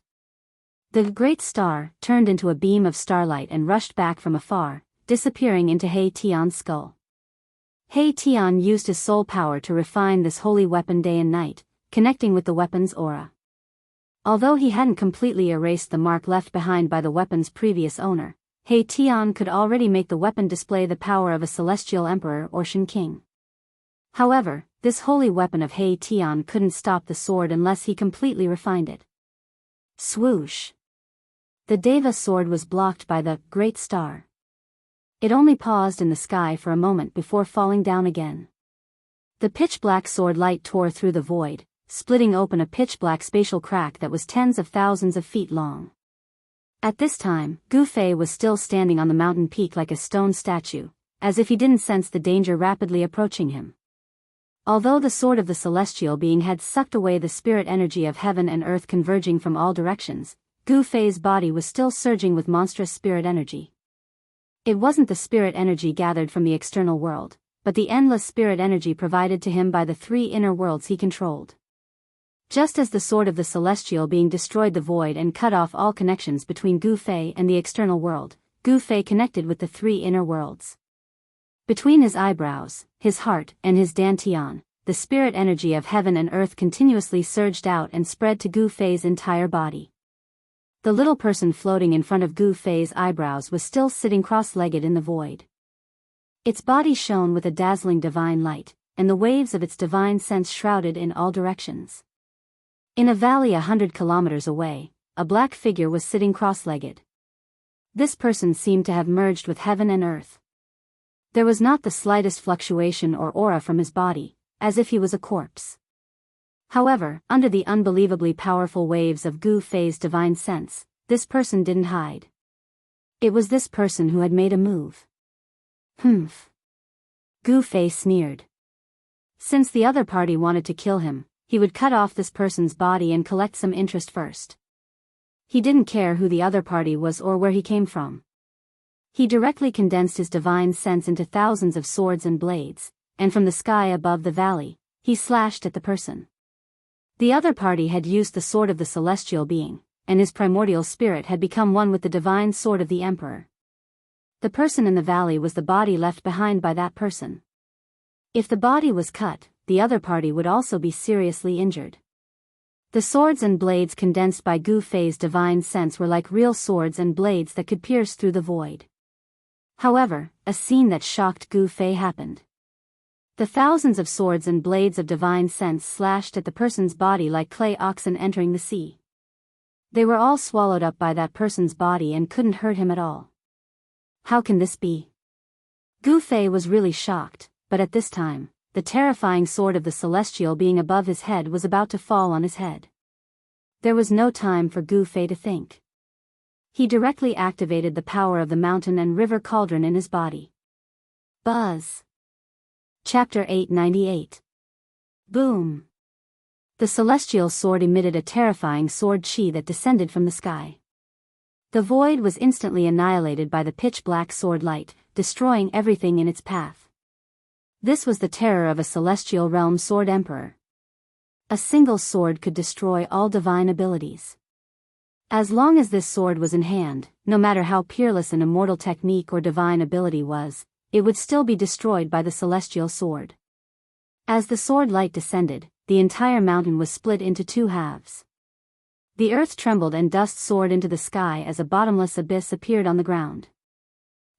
The great star turned into a beam of starlight and rushed back from afar, disappearing into Hey Tian's skull. Hey Tian used his soul power to refine this holy weapon day and night, connecting with the weapon's aura. Although he hadn't completely erased the mark left behind by the weapon's previous owner, Hey Tian could already make the weapon display the power of a celestial emperor or Shen king. However, this holy weapon of Hey Tian couldn't stop the sword unless he completely refined it. Swoosh! The Deva sword was blocked by the great star. It only paused in the sky for a moment before falling down again. The pitch-black sword light tore through the void, splitting open a pitch-black spatial crack that was tens of thousands of feet long. At this time, Gu Fei was still standing on the mountain peak like a stone statue, as if he didn't sense the danger rapidly approaching him. Although the sword of the celestial being had sucked away the spirit energy of heaven and earth converging from all directions, Gu Fei's body was still surging with monstrous spirit energy. It wasn't the spirit energy gathered from the external world, but the endless spirit energy provided to him by the three inner worlds he controlled. Just as the sword of the celestial being destroyed the void and cut off all connections between Gu Fei and the external world, Gu Fei connected with the three inner worlds. Between his eyebrows, his heart, and his dantian, the spirit energy of heaven and earth continuously surged out and spread to Gu Fei's entire body. The little person floating in front of Gu Fei's eyebrows was still sitting cross-legged in the void. Its body shone with a dazzling divine light, and the waves of its divine sense shrouded in all directions. In a valley 100 kilometers away, a black figure was sitting cross-legged. This person seemed to have merged with heaven and earth. There was not the slightest fluctuation or aura from his body, as if he was a corpse. However, under the unbelievably powerful waves of Gu Fei's divine sense, this person didn't hide. It was this person who had made a move. Humph. Gu Fei sneered. Since the other party wanted to kill him, he would cut off this person's body and collect some interest first. He didn't care who the other party was or where he came from. He directly condensed his divine sense into thousands of swords and blades, and from the sky above the valley, he slashed at the person. The other party had used the sword of the celestial being, and his primordial spirit had become one with the divine sword of the emperor. The person in the valley was the body left behind by that person. If the body was cut, the other party would also be seriously injured. The swords and blades condensed by Gu Fei's divine sense were like real swords and blades that could pierce through the void. However, a scene that shocked Gu Fei happened. The thousands of swords and blades of divine sense slashed at the person's body like clay oxen entering the sea. They were all swallowed up by that person's body and couldn't hurt him at all. How can this be? Gu Fei was really shocked, but at this time, the terrifying sword of the celestial being above his head was about to fall on his head. There was no time for Gu Fei to think. He directly activated the power of the mountain and river cauldron in his body. Buzz. Chapter 898. Boom. The celestial sword emitted a terrifying sword chi that descended from the sky. The void was instantly annihilated by the pitch-black sword light, destroying everything in its path. This was the terror of a celestial realm sword emperor. A single sword could destroy all divine abilities. As long as this sword was in hand, no matter how peerless an immortal technique or divine ability was, it would still be destroyed by the celestial sword. As the sword light descended, the entire mountain was split into two halves. The earth trembled and dust soared into the sky as a bottomless abyss appeared on the ground.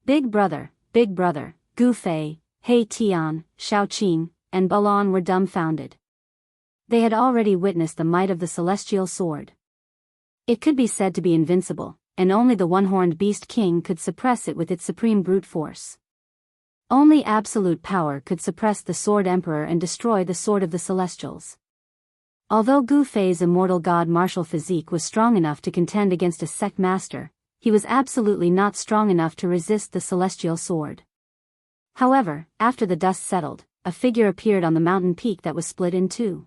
Big Brother, Gu Fei, He Tian, Shao Qing, and Balon were dumbfounded. They had already witnessed the might of the celestial sword. It could be said to be invincible, and only the one-horned beast king could suppress it with its supreme brute force. Only absolute power could suppress the sword emperor and destroy the sword of the celestials. Although Gu Fei's immortal god martial physique was strong enough to contend against a sect master, he was absolutely not strong enough to resist the celestial sword. However, after the dust settled, a figure appeared on the mountain peak that was split in two.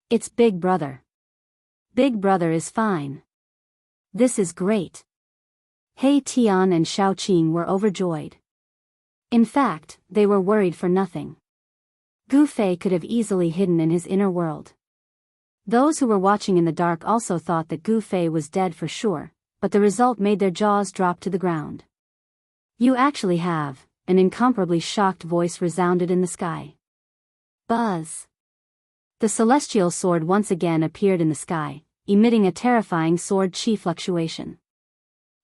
It's Big Brother. Big Brother is fine. This is great. He Tian and Shao Qing were overjoyed. In fact, they were worried for nothing. Gu Fei could have easily hidden in his inner world. Those who were watching in the dark also thought that Gu Fei was dead for sure, but the result made their jaws drop to the ground. You actually have, an incomparably shocked voice resounded in the sky. Buzz. The celestial sword once again appeared in the sky, emitting a terrifying sword chi fluctuation.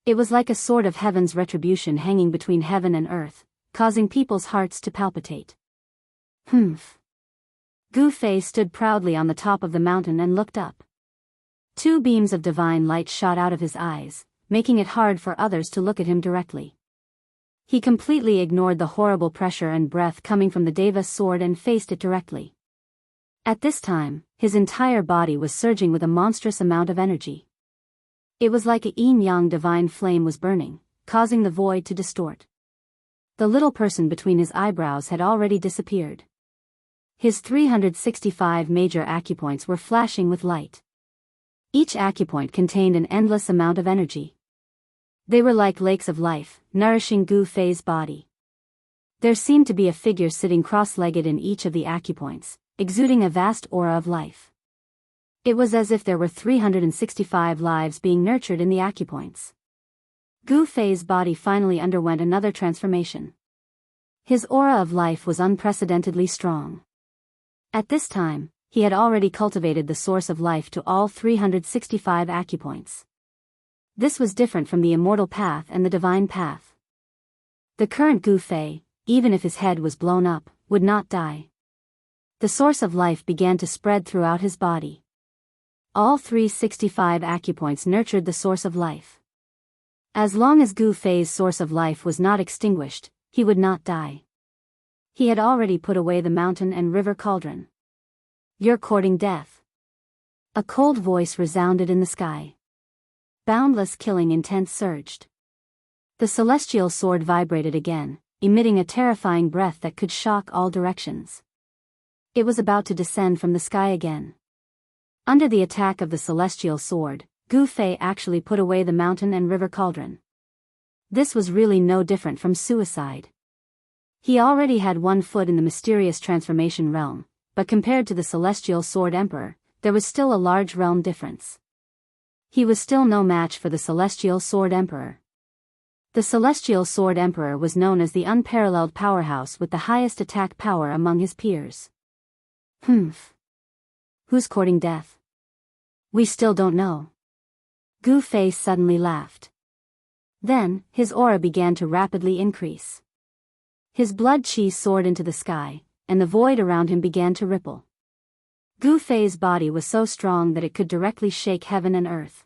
It was like a sword of heaven's retribution hanging between heaven and earth, causing people's hearts to palpitate. Humph. Gu Fei stood proudly on the top of the mountain and looked up. Two beams of divine light shot out of his eyes, making it hard for others to look at him directly. He completely ignored the horrible pressure and breath coming from the Deva sword and faced it directly. At this time, his entire body was surging with a monstrous amount of energy. It was like a yin-yang divine flame was burning, causing the void to distort. The little person between his eyebrows had already disappeared. His 365 major acupoints were flashing with light. Each acupoint contained an endless amount of energy. They were like lakes of life, nourishing Gu Fei's body. There seemed to be a figure sitting cross-legged in each of the acupoints, exuding a vast aura of life. It was as if there were 365 lives being nurtured in the acupoints. Gu Fei's body finally underwent another transformation. His aura of life was unprecedentedly strong. At this time, he had already cultivated the source of life to all 365 acupoints. This was different from the immortal path and the divine path. The current Gu Fei, even if his head was blown up, would not die. The source of life began to spread throughout his body. All 365 acupoints nurtured the source of life. As long as Gu Fei's source of life was not extinguished, he would not die. He had already put away the mountain and river cauldron. You're courting death. A cold voice resounded in the sky. Boundless killing intent surged. The celestial sword vibrated again, emitting a terrifying breath that could shock all directions. It was about to descend from the sky again. Under the attack of the celestial sword, Gu Fei actually put away the mountain and river cauldron. This was really no different from suicide. He already had one foot in the mysterious transformation realm, but compared to the celestial sword emperor, there was still a large realm difference. He was still no match for the celestial sword emperor. The celestial sword emperor was known as the unparalleled powerhouse with the highest attack power among his peers. Humph. Who's courting death? We still don't know. Gu Fei suddenly laughed. Then, his aura began to rapidly increase. His blood chi soared into the sky, and the void around him began to ripple. Gu Fei's body was so strong that it could directly shake heaven and earth.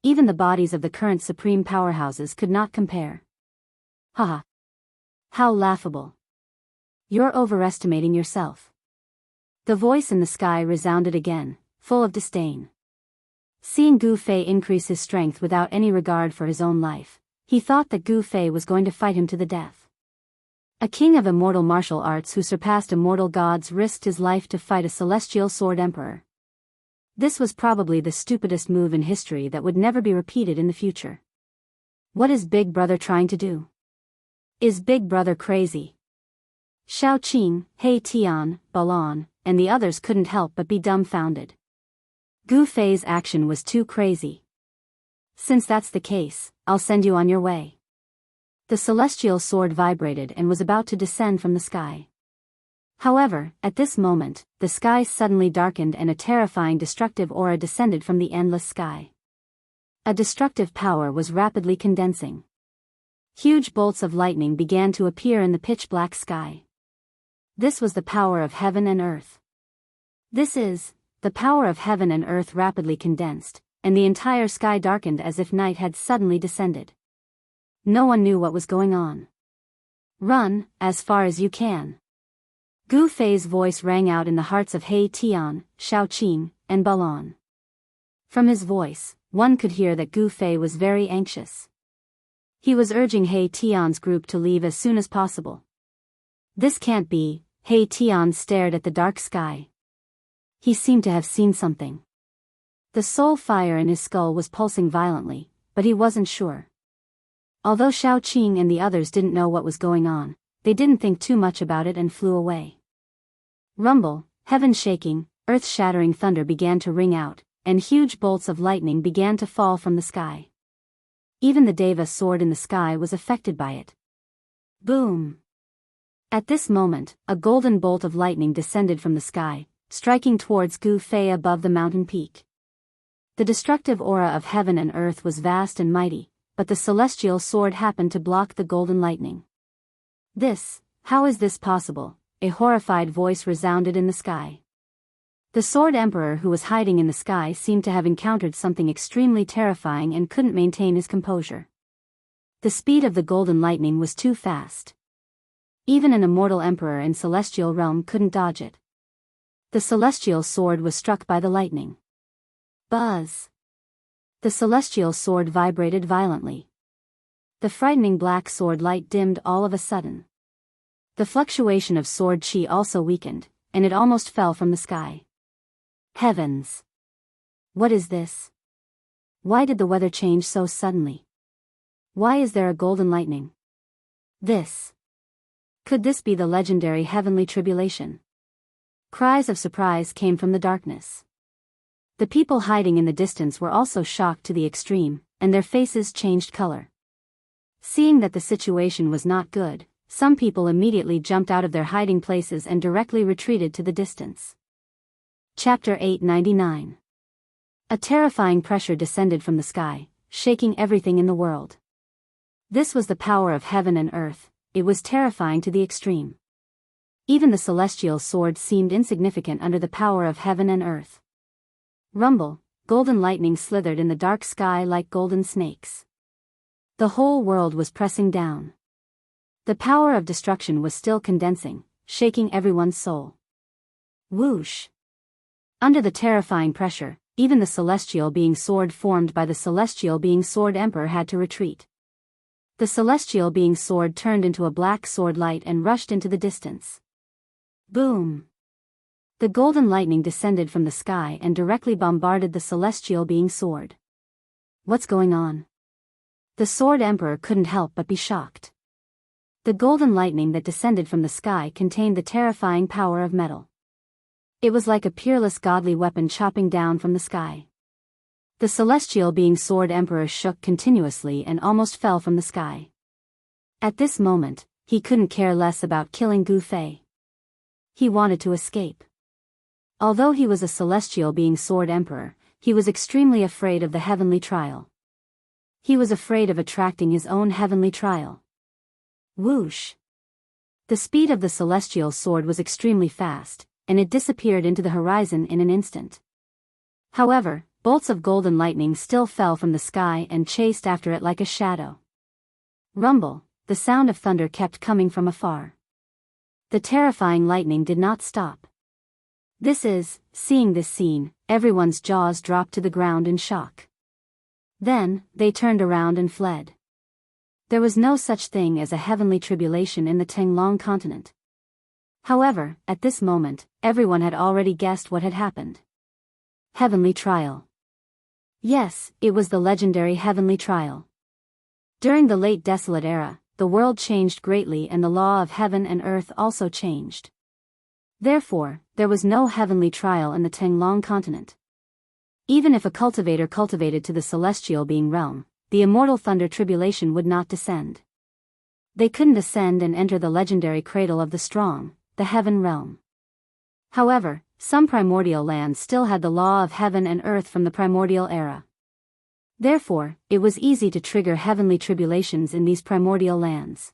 Even the bodies of the current supreme powerhouses could not compare. Haha. How laughable. You're overestimating yourself. The voice in the sky resounded again, full of disdain. Seeing Gu Fei increase his strength without any regard for his own life, he thought that Gu Fei was going to fight him to the death. A king of immortal martial arts who surpassed immortal gods risked his life to fight a celestial sword emperor. This was probably the stupidest move in history that would never be repeated in the future. What is Big Brother trying to do? Is Big Brother crazy? Shao Qing, He Tian, Balon, and the others couldn't help but be dumbfounded. Gu Fei's action was too crazy. Since that's the case, I'll send you on your way. The celestial sword vibrated and was about to descend from the sky. However, at this moment, the sky suddenly darkened and a terrifying destructive aura descended from the endless sky. A destructive power was rapidly condensing. Huge bolts of lightning began to appear in the pitch-black sky. This was the power of heaven and earth. The power of heaven and earth rapidly condensed, and the entire sky darkened as if night had suddenly descended. No one knew what was going on. Run, as far as you can. Gu Fei's voice rang out in the hearts of He Tian, Shao Qing, and Balon. From his voice, one could hear that Gu Fei was very anxious. He was urging He Tian's group to leave as soon as possible. This can't be. He Tian stared at the dark sky. He seemed to have seen something. The soul fire in his skull was pulsing violently, but he wasn't sure. Although Shao Qing and the others didn't know what was going on, they didn't think too much about it and flew away. Rumble, heaven shaking, earth-shattering thunder began to ring out, and huge bolts of lightning began to fall from the sky. Even the Deva sword in the sky was affected by it. Boom! At this moment, a golden bolt of lightning descended from the sky, striking towards Gu Fei above the mountain peak. The destructive aura of heaven and earth was vast and mighty, but the celestial sword happened to block the golden lightning. How is this possible? A horrified voice resounded in the sky. The Sword Emperor who was hiding in the sky seemed to have encountered something extremely terrifying and couldn't maintain his composure. The speed of the golden lightning was too fast. Even an immortal emperor in celestial realm couldn't dodge it. The celestial sword was struck by the lightning. Buzz! The celestial sword vibrated violently. The frightening black sword light dimmed all of a sudden. The fluctuation of sword chi also weakened, and it almost fell from the sky. Heavens! What is this? Why did the weather change so suddenly? Why is there a golden lightning? Could this be the legendary heavenly tribulation? Cries of surprise came from the darkness. The people hiding in the distance were also shocked to the extreme, and their faces changed color. Seeing that the situation was not good, some people immediately jumped out of their hiding places and directly retreated to the distance. Chapter 899. A terrifying pressure descended from the sky, shaking everything in the world. This was the power of heaven and earth. It was terrifying to the extreme. Even the celestial sword seemed insignificant under the power of heaven and earth. Rumble, golden lightning slithered in the dark sky like golden snakes. The whole world was pressing down. The power of destruction was still condensing, shaking everyone's soul. Whoosh! Under the terrifying pressure, even the celestial being sword formed by the celestial being sword emperor had to retreat. The celestial being sword turned into a black sword light and rushed into the distance. Boom! The golden lightning descended from the sky and directly bombarded the celestial being sword. What's going on? The sword emperor couldn't help but be shocked. The golden lightning that descended from the sky contained the terrifying power of metal. It was like a peerless godly weapon chopping down from the sky. The celestial being sword emperor shook continuously and almost fell from the sky. At this moment, he couldn't care less about killing Gu Fei. He wanted to escape. Although he was a celestial being sword emperor, he was extremely afraid of the heavenly trial. He was afraid of attracting his own heavenly trial. Whoosh! The speed of the celestial sword was extremely fast, and it disappeared into the horizon in an instant. However, bolts of golden lightning still fell from the sky and chased after it like a shadow. Rumble, the sound of thunder kept coming from afar. The terrifying lightning did not stop. Seeing this scene, everyone's jaws dropped to the ground in shock. Then, they turned around and fled. There was no such thing as a heavenly tribulation in the Tenglong continent. However, at this moment, everyone had already guessed what had happened. Heavenly trial. Yes, it was the legendary heavenly trial. During the late desolate era, the world changed greatly and the law of heaven and earth also changed. Therefore, there was no heavenly trial in the Tenglong continent. Even if a cultivator cultivated to the celestial being realm, the immortal thunder tribulation would not descend. They couldn't ascend and enter the legendary cradle of the strong, the heaven realm. However, some primordial lands still had the law of heaven and earth from the primordial era. Therefore, it was easy to trigger heavenly tribulations in these primordial lands.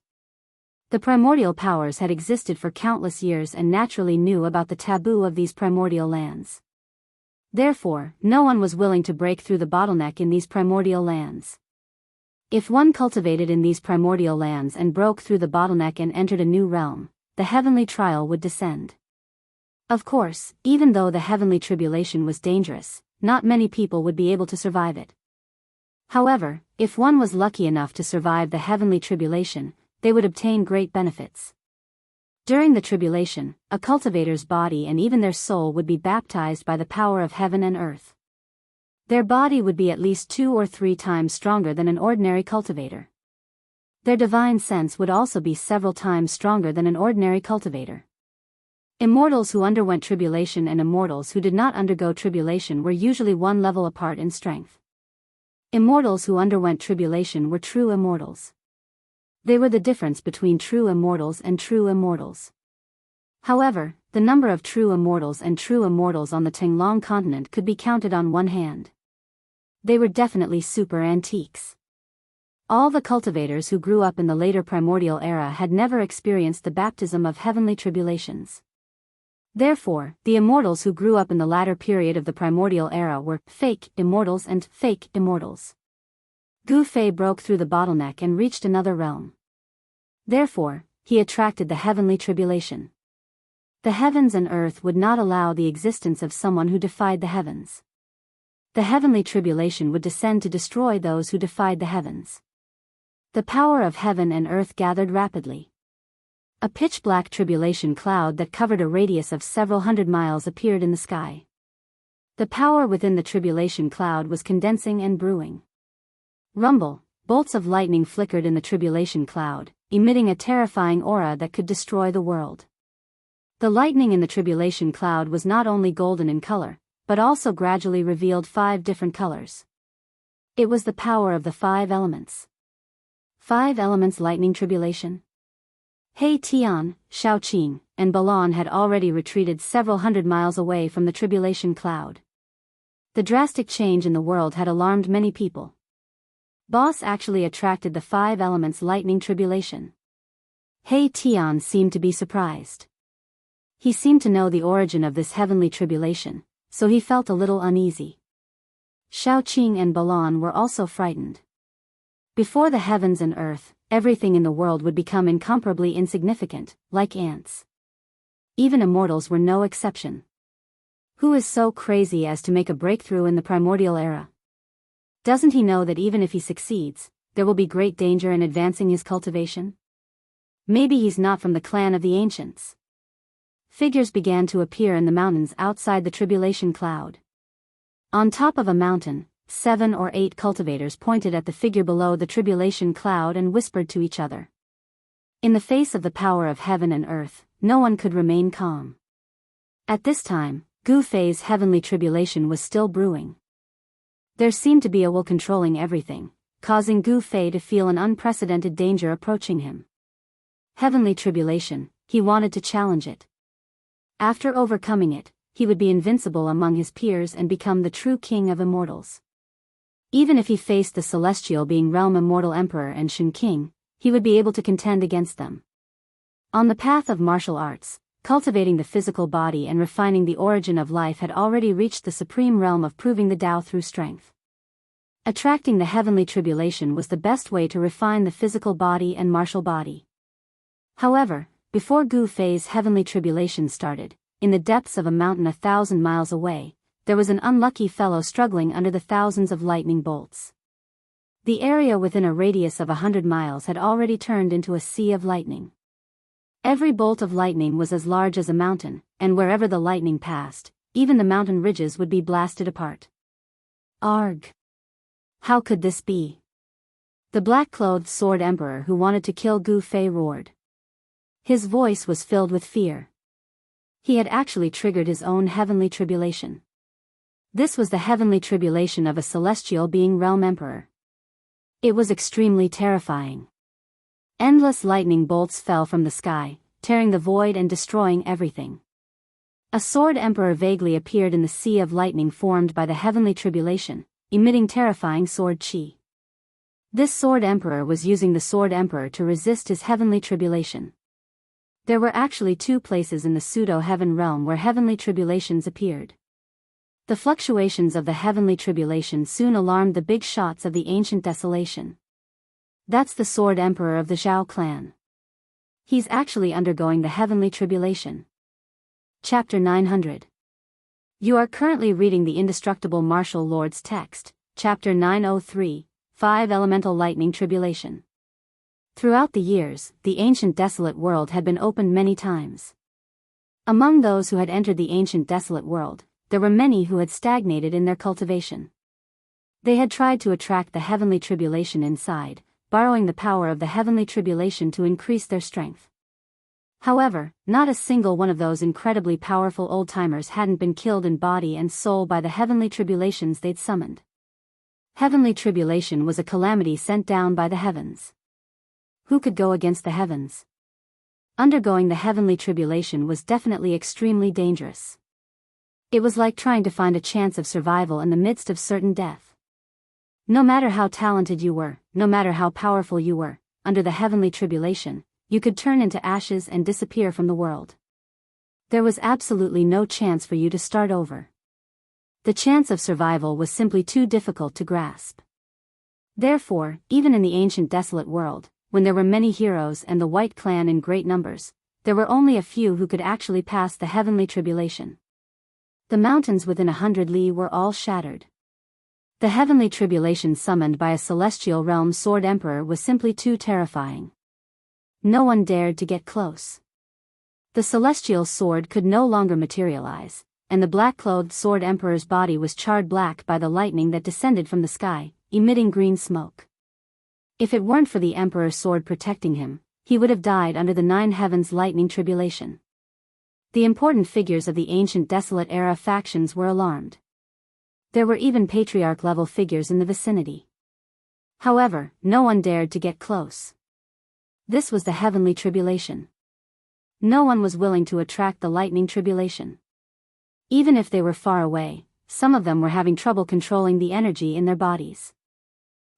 The primordial powers had existed for countless years and naturally knew about the taboo of these primordial lands. Therefore, no one was willing to break through the bottleneck in these primordial lands. If one cultivated in these primordial lands and broke through the bottleneck and entered a new realm, the heavenly trial would descend. Of course, even though the heavenly tribulation was dangerous, not many people would be able to survive it. However, if one was lucky enough to survive the heavenly tribulation, they would obtain great benefits. During the tribulation, a cultivator's body and even their soul would be baptized by the power of heaven and earth. Their body would be at least 2 or 3 times stronger than an ordinary cultivator. Their divine sense would also be several times stronger than an ordinary cultivator. Immortals who underwent tribulation and immortals who did not undergo tribulation were usually one level apart in strength. Immortals who underwent tribulation were true immortals. They were the difference between true immortals and true immortals. However, the number of true immortals and true immortals on the Tenglong continent could be counted on one hand. They were definitely super antiques. All the cultivators who grew up in the later primordial era had never experienced the baptism of heavenly tribulations. Therefore, the immortals who grew up in the latter period of the primordial era were fake immortals and fake immortals. Gu Fei broke through the bottleneck and reached another realm. Therefore, he attracted the heavenly tribulation. The heavens and earth would not allow the existence of someone who defied the heavens. The heavenly tribulation would descend to destroy those who defied the heavens. The power of heaven and earth gathered rapidly. A pitch-black tribulation cloud that covered a radius of several hundred miles appeared in the sky. The power within the tribulation cloud was condensing and brewing. Rumble, bolts of lightning flickered in the tribulation cloud, emitting a terrifying aura that could destroy the world. The lightning in the tribulation cloud was not only golden in color, but also gradually revealed 5 different colors. It was the power of the 5 elements. 5 elements lightning tribulation. He Tian, Shaoqing, and Balon had already retreated several hundred miles away from the tribulation cloud. The drastic change in the world had alarmed many people. Boss actually attracted the 5 elements lightning tribulation. He Tian seemed to be surprised. He seemed to know the origin of this heavenly tribulation, so he felt a little uneasy. Shaoqing and Balon were also frightened. Before the heavens and earth, everything in the world would become incomparably insignificant, like ants. Even immortals were no exception. Who is so crazy as to make a breakthrough in the primordial era? Doesn't he know that even if he succeeds, there will be great danger in advancing his cultivation? Maybe he's not from the clan of the ancients. Figures began to appear in the mountains outside the tribulation cloud. On top of a mountain, 7 or 8 cultivators pointed at the figure below the tribulation cloud and whispered to each other. In the face of the power of heaven and earth, no one could remain calm. At this time, Gu Fei's heavenly tribulation was still brewing. There seemed to be a will controlling everything, causing Gu Fei to feel an unprecedented danger approaching him. Heavenly tribulation, he wanted to challenge it. After overcoming it, he would be invincible among his peers and become the true king of immortals. Even if he faced the celestial being realm immortal emperor and Shen King, he would be able to contend against them. On the path of martial arts, cultivating the physical body and refining the origin of life had already reached the supreme realm of proving the Tao through strength. Attracting the heavenly tribulation was the best way to refine the physical body and martial body. However, before Gu Fei's heavenly tribulation started, in the depths of a mountain 1,000 miles away, there was an unlucky fellow struggling under the thousands of lightning bolts. The area within a radius of 100 miles had already turned into a sea of lightning. Every bolt of lightning was as large as a mountain, and wherever the lightning passed, even the mountain ridges would be blasted apart. Arg! How could this be? The black-clothed sword emperor who wanted to kill Gu Fei roared. His voice was filled with fear. He had actually triggered his own heavenly tribulation. This was the heavenly tribulation of a celestial being realm emperor. It was extremely terrifying. Endless lightning bolts fell from the sky, tearing the void and destroying everything. A sword emperor vaguely appeared in the sea of lightning formed by the heavenly tribulation, emitting terrifying sword chi. This sword emperor was using the sword emperor to resist his heavenly tribulation. There were actually two places in the pseudo-heaven realm where heavenly tribulations appeared. The fluctuations of the heavenly tribulation soon alarmed the big shots of the ancient desolation. That's the sword emperor of the Zhao clan. He's actually undergoing the heavenly tribulation. Chapter 900. You are currently reading the Indestructible Martial Lord's text, Chapter 903, 5 Elemental Lightning Tribulation. Throughout the years, the ancient desolate world had been opened many times. Among those who had entered the ancient desolate world, there were many who had stagnated in their cultivation. They had tried to attract the heavenly tribulation inside, borrowing the power of the heavenly tribulation to increase their strength. However, not a single one of those incredibly powerful old-timers hadn't been killed in body and soul by the heavenly tribulations they'd summoned. Heavenly tribulation was a calamity sent down by the heavens. Who could go against the heavens? Undergoing the heavenly tribulation was definitely extremely dangerous. It was like trying to find a chance of survival in the midst of certain death. No matter how talented you were, no matter how powerful you were, under the heavenly tribulation, you could turn into ashes and disappear from the world. There was absolutely no chance for you to start over. The chance of survival was simply too difficult to grasp. Therefore, even in the ancient desolate world, when there were many heroes and the White Clan in great numbers, there were only a few who could actually pass the heavenly tribulation. The mountains within 100 li were all shattered. The heavenly tribulation summoned by a celestial realm sword emperor was simply too terrifying. No one dared to get close. The celestial sword could no longer materialize, and the black-clothed sword emperor's body was charred black by the lightning that descended from the sky, emitting green smoke. If it weren't for the emperor's sword protecting him, he would have died under the 9 heavens lightning tribulation. The important figures of the ancient desolate era factions were alarmed. There were even patriarch-level figures in the vicinity. However, no one dared to get close. This was the heavenly tribulation. No one was willing to attract the lightning tribulation. Even if they were far away, some of them were having trouble controlling the energy in their bodies.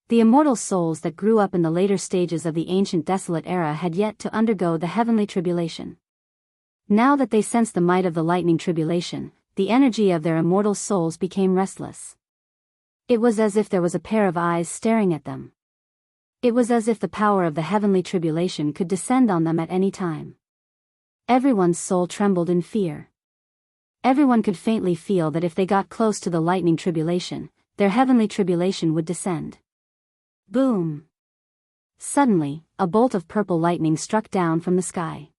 The immortal souls that grew up in the later stages of the ancient desolate era had yet to undergo the heavenly tribulation. Now that they sensed the might of the lightning tribulation, the energy of their immortal souls became restless. It was as if there was a pair of eyes staring at them. It was as if the power of the heavenly tribulation could descend on them at any time. Everyone's soul trembled in fear. Everyone could faintly feel that if they got close to the lightning tribulation, their heavenly tribulation would descend. Boom! Suddenly, a bolt of purple lightning struck down from the sky.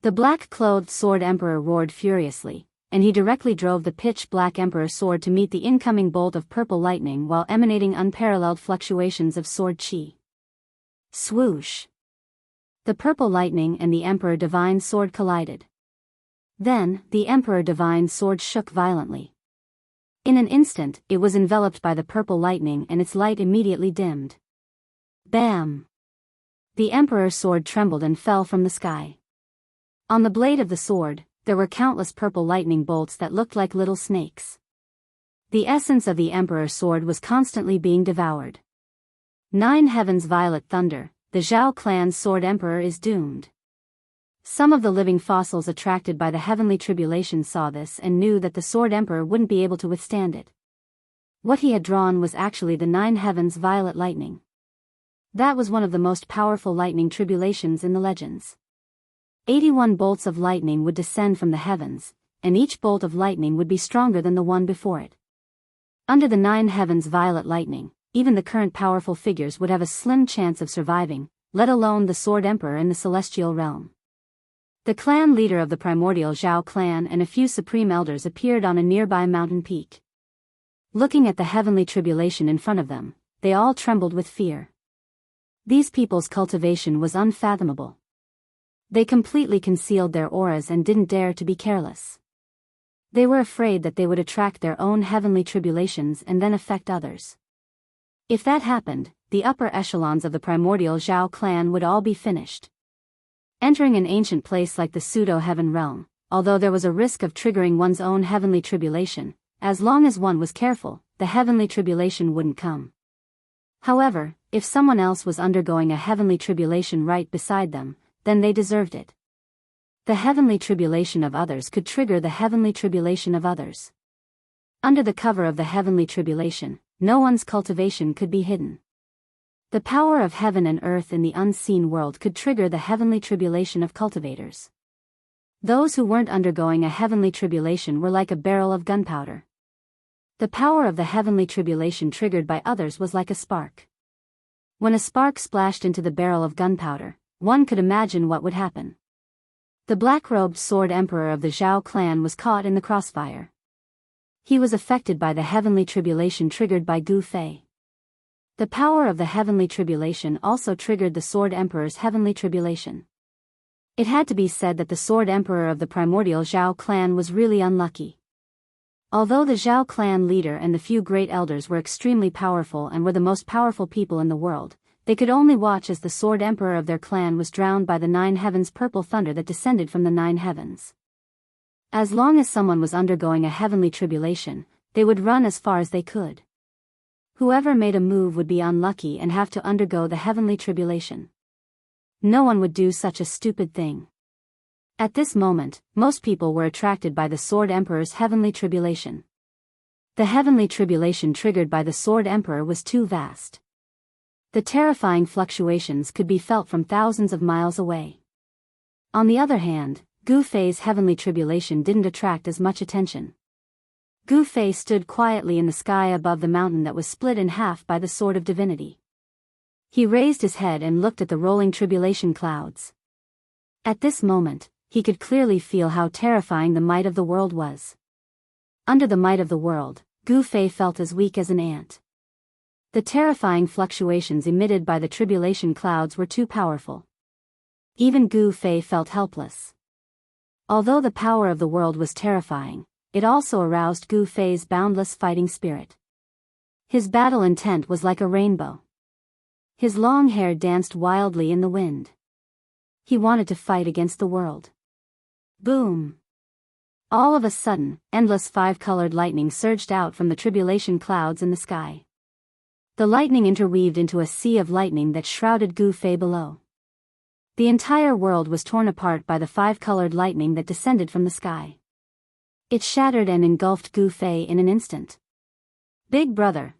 The black-clothed sword emperor roared furiously, and he directly drove the pitch-black emperor sword to meet the incoming bolt of purple lightning while emanating unparalleled fluctuations of sword chi. Swoosh! The purple lightning and the emperor divine sword collided. Then, the emperor divine sword shook violently. In an instant, it was enveloped by the purple lightning and its light immediately dimmed. Bam! The emperor's sword trembled and fell from the sky. On the blade of the sword, there were countless purple lightning bolts that looked like little snakes. The essence of the emperor's sword was constantly being devoured. 9 heavens violet thunder, the Zhao clan's sword emperor is doomed. Some of the living fossils attracted by the heavenly tribulation saw this and knew that the sword emperor wouldn't be able to withstand it. What he had drawn was actually the 9 heavens violet lightning. That was one of the most powerful lightning tribulations in the legends. 81 bolts of lightning would descend from the heavens, and each bolt of lightning would be stronger than the one before it. Under the 9 heavens' violet lightning, even the current powerful figures would have a slim chance of surviving, let alone the Sword Emperor in the celestial realm. The clan leader of the primordial Zhao clan and a few supreme elders appeared on a nearby mountain peak. Looking at the heavenly tribulation in front of them, they all trembled with fear. These people's cultivation was unfathomable. They completely concealed their auras and didn't dare to be careless. They were afraid that they would attract their own heavenly tribulations and then affect others. If that happened, the upper echelons of the primordial Zhao clan would all be finished. Entering an ancient place like the pseudo-heaven realm, although there was a risk of triggering one's own heavenly tribulation, as long as one was careful, the heavenly tribulation wouldn't come. However, if someone else was undergoing a heavenly tribulation right beside them, then they deserved it. The heavenly tribulation of others could trigger the heavenly tribulation of others. Under the cover of the heavenly tribulation, no one's cultivation could be hidden. The power of heaven and earth in the unseen world could trigger the heavenly tribulation of cultivators. Those who weren't undergoing a heavenly tribulation were like a barrel of gunpowder. The power of the heavenly tribulation triggered by others was like a spark. When a spark splashed into the barrel of gunpowder, one could imagine what would happen. The black-robed Sword Emperor of the Zhao clan was caught in the crossfire. He was affected by the heavenly tribulation triggered by Gu Fei. The power of the heavenly tribulation also triggered the Sword Emperor's heavenly tribulation. It had to be said that the Sword Emperor of the primordial Zhao clan was really unlucky. Although the Zhao clan leader and the few great elders were extremely powerful and were the most powerful people in the world, they could only watch as the Sword Emperor of their clan was drowned by the 9 heavens' purple thunder that descended from the 9 heavens. As long as someone was undergoing a heavenly tribulation, they would run as far as they could. Whoever made a move would be unlucky and have to undergo the heavenly tribulation. No one would do such a stupid thing. At this moment, most people were attracted by the Sword Emperor's heavenly tribulation. The heavenly tribulation triggered by the Sword Emperor was too vast. The terrifying fluctuations could be felt from thousands of miles away. On the other hand, Gu Fei's heavenly tribulation didn't attract as much attention. Gu Fei stood quietly in the sky above the mountain that was split in half by the Sword of Divinity. He raised his head and looked at the rolling tribulation clouds. At this moment, he could clearly feel how terrifying the might of the world was. Under the might of the world, Gu Fei felt as weak as an ant. The terrifying fluctuations emitted by the tribulation clouds were too powerful. Even Gu Fei felt helpless. Although the power of the world was terrifying, it also aroused Gu Fei's boundless fighting spirit. His battle intent was like a rainbow. His long hair danced wildly in the wind. He wanted to fight against the world. Boom! All of a sudden, endless 5-colored lightning surged out from the tribulation clouds in the sky. The lightning interweaved into a sea of lightning that shrouded Gu Fei below. The entire world was torn apart by the 5-colored lightning that descended from the sky. It shattered and engulfed Gu Fei in an instant. Big brother,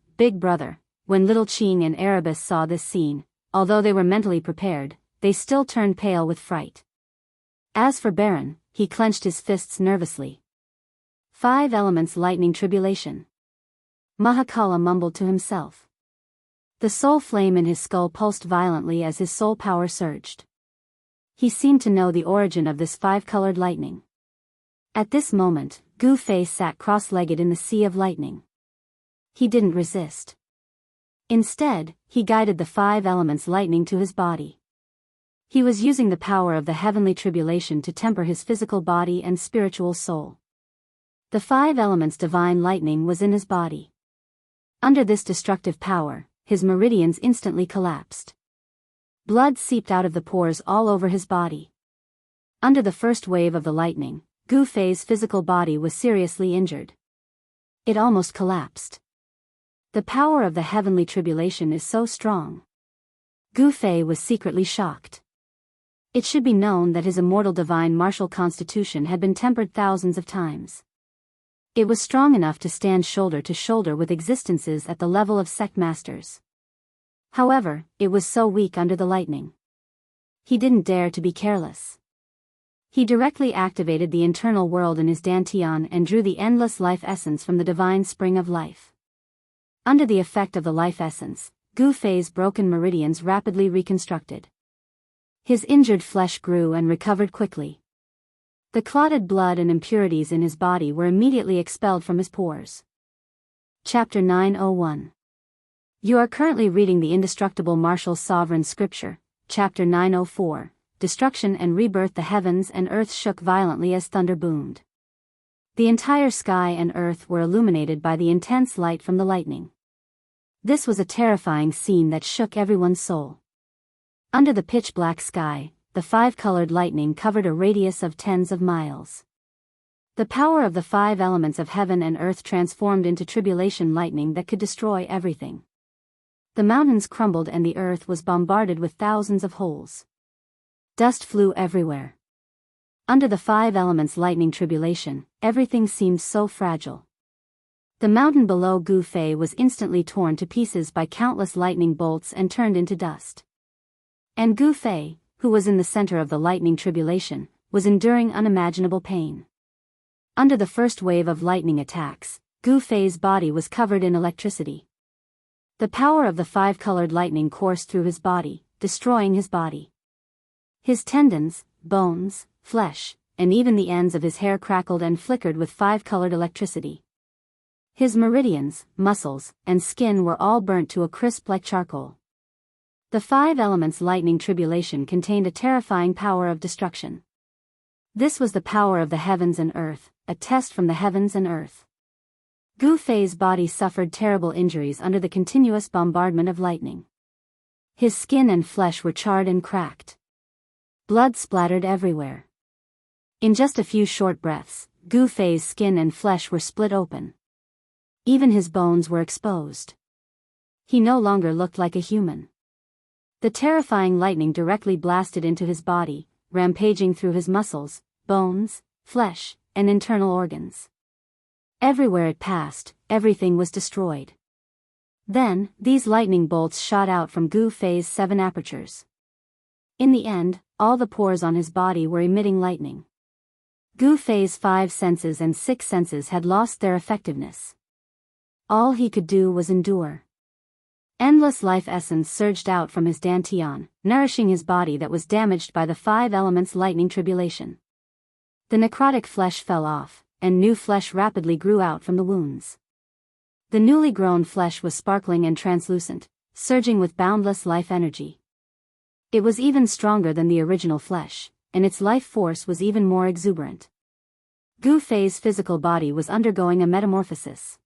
when little Qing and Erebus saw this scene, although they were mentally prepared, they still turned pale with fright. As for Baron, he clenched his fists nervously. 5 elements lightning tribulation. Mahakala mumbled to himself. The soul flame in his skull pulsed violently as his soul power surged. He seemed to know the origin of this 5-colored lightning. At this moment, Gu Fei sat cross-legged in the sea of lightning. He didn't resist. Instead, he guided the 5 elements lightning to his body. He was using the power of the heavenly tribulation to temper his physical body and spiritual soul. The 5 elements divine lightning was in his body. Under this destructive power, his meridians instantly collapsed. Blood seeped out of the pores all over his body. Under the first wave of the lightning, Gu Fei's physical body was seriously injured. It almost collapsed. The power of the heavenly tribulation is so strong. Gu Fei was secretly shocked. It should be known that his immortal divine martial constitution had been tempered thousands of times. It was strong enough to stand shoulder to shoulder with existences at the level of sect masters. However, it was so weak under the lightning. He didn't dare to be careless. He directly activated the internal world in his dantian and drew the endless life essence from the divine spring of life. Under the effect of the life essence, Gu Fei's broken meridians rapidly reconstructed. His injured flesh grew and recovered quickly. The clotted blood and impurities in his body were immediately expelled from his pores. Chapter 901. You are currently reading the Indestructible Martial Sovereign Scripture, Chapter 904, Destruction and Rebirth. The heavens and earth shook violently as thunder boomed. The entire sky and earth were illuminated by the intense light from the lightning. This was a terrifying scene that shook everyone's soul. Under the pitch-black sky, the five-colored lightning covered a radius of tens of miles. The power of the five elements of heaven and earth transformed into tribulation lightning that could destroy everything. The mountains crumbled and the earth was bombarded with thousands of holes. Dust flew everywhere. Under the five elements' lightning tribulation, everything seemed so fragile. The mountain below Gu Fei was instantly torn to pieces by countless lightning bolts and turned into dust. And Gu Fei, who was in the center of the lightning tribulation, was enduring unimaginable pain. Under the first wave of lightning attacks, Gu Fei's body was covered in electricity. The power of the five-colored lightning coursed through his body, destroying his body. His tendons, bones, flesh, and even the ends of his hair crackled and flickered with five-colored electricity. His meridians, muscles, and skin were all burnt to a crisp like charcoal. The five elements' lightning tribulation contained a terrifying power of destruction. This was the power of the heavens and earth, a test from the heavens and earth. Gu Fei's body suffered terrible injuries under the continuous bombardment of lightning. His skin and flesh were charred and cracked. Blood splattered everywhere. In just a few short breaths, Gu Fei's skin and flesh were split open. Even his bones were exposed. He no longer looked like a human. The terrifying lightning directly blasted into his body, rampaging through his muscles, bones, flesh, and internal organs. Everywhere it passed, everything was destroyed. Then, these lightning bolts shot out from Gu Fei's 7 apertures. In the end, all the pores on his body were emitting lightning. Gu Fei's 5 senses and 6 senses had lost their effectiveness. All he could do was endure. Endless life essence surged out from his dantian, nourishing his body that was damaged by the five elements' lightning tribulation. The necrotic flesh fell off, and new flesh rapidly grew out from the wounds. The newly grown flesh was sparkling and translucent, surging with boundless life energy. It was even stronger than the original flesh, and its life force was even more exuberant. Gu Fei's physical body was undergoing a metamorphosis.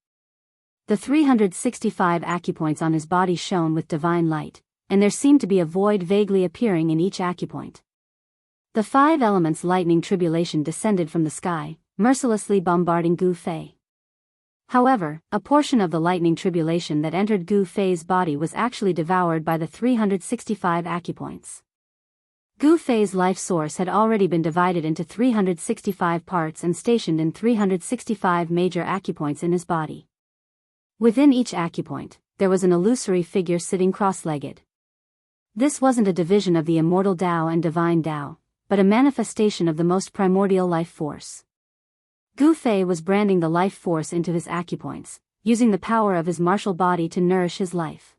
The 365 acupoints on his body shone with divine light, and there seemed to be a void vaguely appearing in each acupoint. The five elements' lightning tribulation descended from the sky, mercilessly bombarding Gu Fei. However, a portion of the lightning tribulation that entered Gu Fei's body was actually devoured by the 365 acupoints. Gu Fei's life source had already been divided into 365 parts and stationed in 365 major acupoints in his body. Within each acupoint, there was an illusory figure sitting cross-legged. This wasn't a division of the immortal Tao and divine Tao, but a manifestation of the most primordial life force. Gu Fei was branding the life force into his acupoints, using the power of his martial body to nourish his life.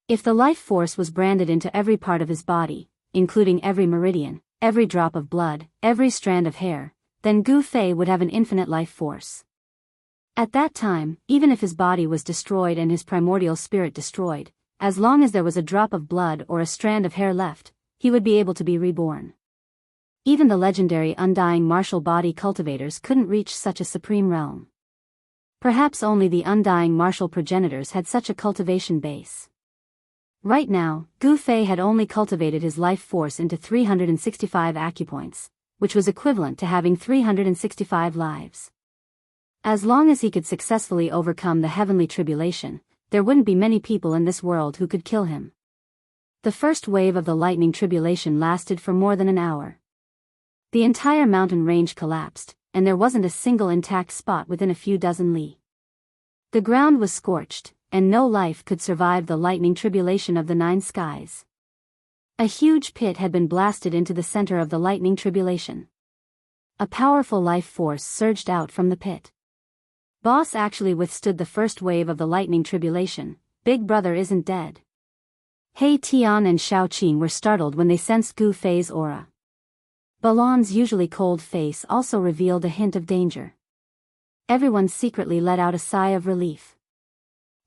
If the life force was branded into every part of his body, including every meridian, every drop of blood, every strand of hair, then Gu Fei would have an infinite life force. At that time, even if his body was destroyed and his primordial spirit destroyed, as long as there was a drop of blood or a strand of hair left, he would be able to be reborn. Even the legendary undying martial body cultivators couldn't reach such a supreme realm. Perhaps only the undying martial progenitors had such a cultivation base. Right now, Gu Fei had only cultivated his life force into 365 acupoints, which was equivalent to having 365 lives. As long as he could successfully overcome the heavenly tribulation, there wouldn't be many people in this world who could kill him. The first wave of the lightning tribulation lasted for more than an hour. The entire mountain range collapsed, and there wasn't a single intact spot within a few dozen li. The ground was scorched, and no life could survive the lightning tribulation of the 9 skies. A huge pit had been blasted into the center of the lightning tribulation. A powerful life force surged out from the pit. Boss actually withstood the first wave of the lightning tribulation. Big brother isn't dead. He Tian and Xiao Qing were startled when they sensed Gu Fei's aura. Balan's usually cold face also revealed a hint of danger. Everyone secretly let out a sigh of relief.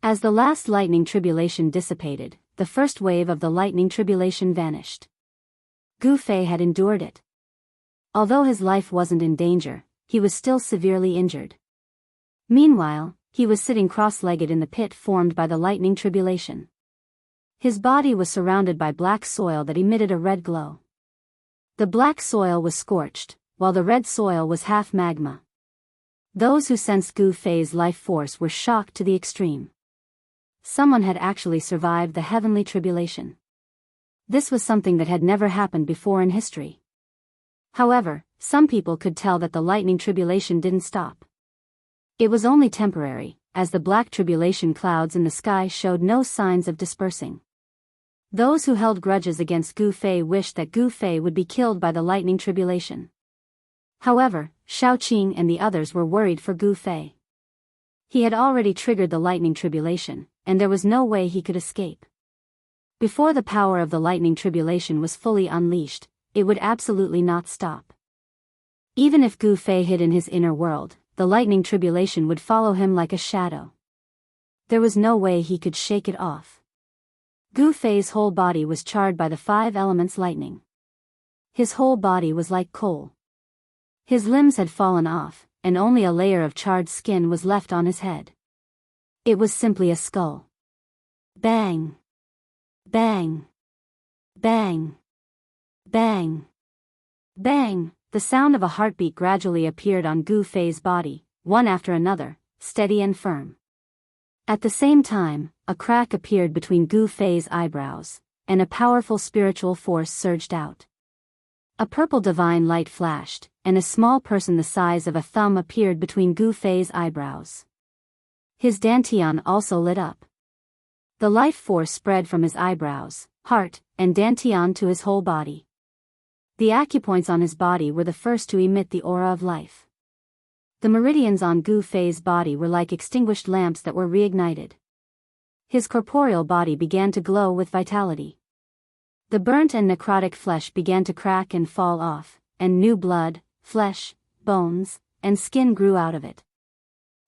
As the last lightning tribulation dissipated, the first wave of the lightning tribulation vanished. Gu Fei had endured it. Although his life wasn't in danger, he was still severely injured. Meanwhile, he was sitting cross-legged in the pit formed by the lightning tribulation. His body was surrounded by black soil that emitted a red glow. The black soil was scorched, while the red soil was half magma. Those who sensed Gu Fei's life force were shocked to the extreme. Someone had actually survived the heavenly tribulation. This was something that had never happened before in history. However, some people could tell that the lightning tribulation didn't stop. It was only temporary, as the black tribulation clouds in the sky showed no signs of dispersing. Those who held grudges against Gu Fei wished that Gu Fei would be killed by the lightning tribulation. However, Xiao Qing and the others were worried for Gu Fei. He had already triggered the lightning tribulation, and there was no way he could escape. Before the power of the lightning tribulation was fully unleashed, it would absolutely not stop. Even if Gu Fei hid in his inner world, the lightning tribulation would follow him like a shadow. There was no way he could shake it off. Gu Fei's whole body was charred by the 5 elements lightning. His whole body was like coal. His limbs had fallen off, and only a layer of charred skin was left on his head. It was simply a skull. Bang! Bang! Bang! Bang! Bang! The sound of a heartbeat gradually appeared on Gu Fei's body, one after another, steady and firm. At the same time, a crack appeared between Gu Fei's eyebrows, and a powerful spiritual force surged out. A purple divine light flashed, and a small person the size of a thumb appeared between Gu Fei's eyebrows. His dantian also lit up. The life force spread from his eyebrows, heart, and dantian to his whole body. The acupoints on his body were the first to emit the aura of life. The meridians on Gu Fei's body were like extinguished lamps that were reignited. His corporeal body began to glow with vitality. The burnt and necrotic flesh began to crack and fall off, and new blood, flesh, bones, and skin grew out of it.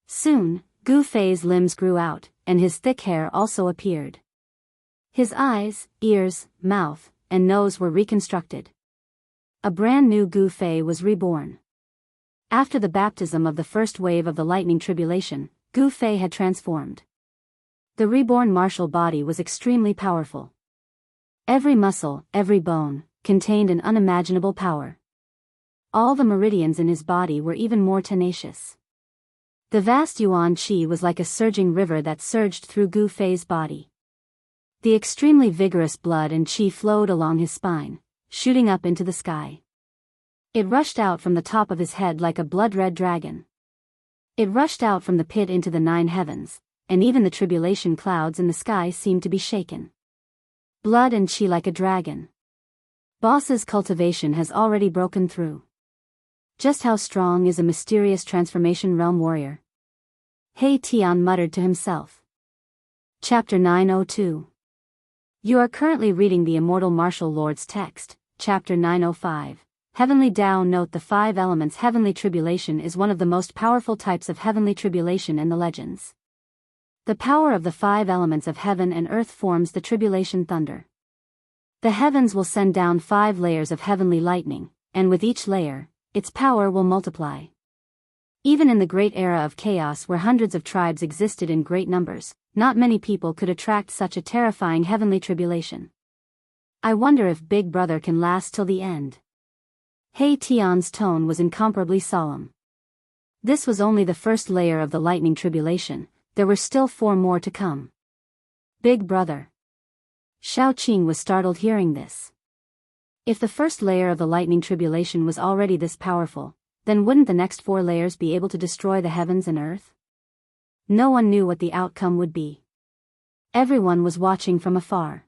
Soon, Gu Fei's limbs grew out, and his thick hair also appeared. His eyes, ears, mouth, and nose were reconstructed. A brand new Gu Fei was reborn. After the baptism of the first wave of the lightning tribulation, Gu Fei had transformed. The reborn martial body was extremely powerful. Every muscle, every bone, contained an unimaginable power. All the meridians in his body were even more tenacious. The vast Yuan Qi was like a surging river that surged through Gu Fei's body. The extremely vigorous blood and Qi flowed along his spine, shooting up into the sky. It rushed out from the top of his head like a blood-red dragon. It rushed out from the pit into the 9 heavens, and even the tribulation clouds in the sky seemed to be shaken. Blood and Qi like a dragon. Boss's cultivation has already broken through. Just how strong is a mysterious transformation realm warrior? He Tian muttered to himself. Chapter 902. You are currently reading the Immortal Martial Lord's text, Chapter 905. Heavenly Tao. Note the 5 elements. Heavenly tribulation is one of the most powerful types of heavenly tribulation in the legends. The power of the 5 elements of heaven and earth forms the tribulation thunder. The heavens will send down 5 layers of heavenly lightning, and with each layer, its power will multiply. Even in the great era of chaos where hundreds of tribes existed in great numbers, not many people could attract such a terrifying heavenly tribulation. I wonder if Big Brother can last till the end. He Tian's tone was incomparably solemn. This was only the first layer of the lightning tribulation, there were still 4 more to come. Big Brother. Xiao Qing was startled hearing this. If the first layer of the lightning tribulation was already this powerful, then wouldn't the next 4 layers be able to destroy the heavens and earth? No one knew what the outcome would be. Everyone was watching from afar.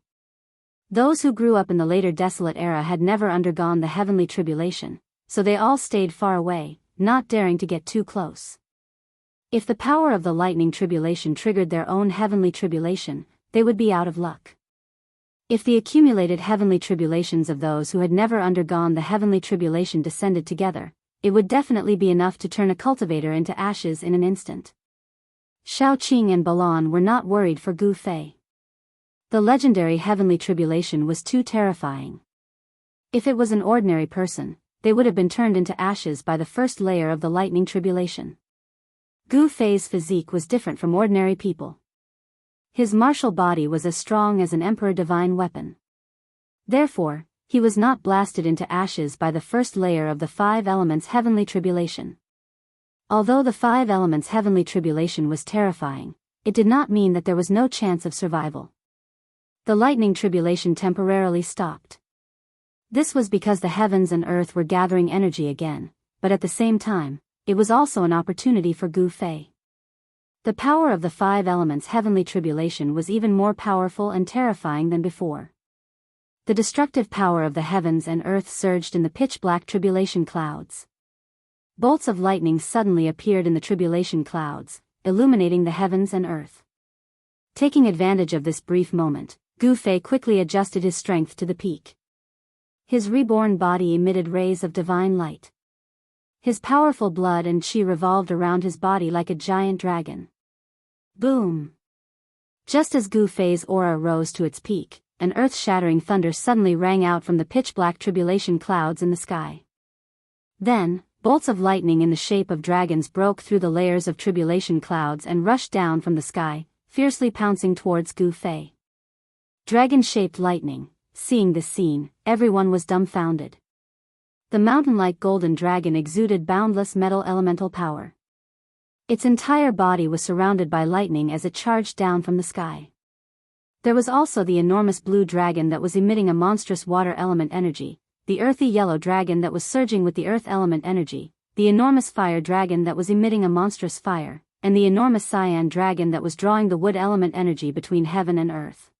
Those who grew up in the later desolate era had never undergone the heavenly tribulation, so they all stayed far away, not daring to get too close. If the power of the lightning tribulation triggered their own heavenly tribulation, they would be out of luck. If the accumulated heavenly tribulations of those who had never undergone the heavenly tribulation descended together, it would definitely be enough to turn a cultivator into ashes in an instant. Shaoqing and Balan were not worried for Gu Fei. The legendary heavenly tribulation was too terrifying. If it was an ordinary person, they would have been turned into ashes by the first layer of the lightning tribulation. Gu Fei's physique was different from ordinary people. His martial body was as strong as an emperor divine weapon. Therefore, he was not blasted into ashes by the first layer of the 5 elements heavenly tribulation. Although the 5 elements heavenly tribulation was terrifying, it did not mean that there was no chance of survival. The lightning tribulation temporarily stopped. This was because the heavens and earth were gathering energy again, but at the same time, it was also an opportunity for Gu Fei. The power of the 5 elements heavenly tribulation was even more powerful and terrifying than before. The destructive power of the heavens and earth surged in the pitch-black tribulation clouds. Bolts of lightning suddenly appeared in the tribulation clouds, illuminating the heavens and earth. Taking advantage of this brief moment, Gu Fei quickly adjusted his strength to the peak. His reborn body emitted rays of divine light. His powerful blood and qi revolved around his body like a giant dragon. Boom! Just as Gu Fei's aura rose to its peak, an earth-shattering thunder suddenly rang out from the pitch-black tribulation clouds in the sky. Then, bolts of lightning in the shape of dragons broke through the layers of tribulation clouds and rushed down from the sky, fiercely pouncing towards Gu Fei. Dragon-shaped lightning. Seeing this scene, everyone was dumbfounded. The mountain-like golden dragon exuded boundless metal elemental power. Its entire body was surrounded by lightning as it charged down from the sky. There was also the enormous blue dragon that was emitting a monstrous water element energy, the earthy yellow dragon that was surging with the earth element energy, the enormous fire dragon that was emitting a monstrous fire, and the enormous cyan dragon that was drawing the wood element energy between heaven and earth.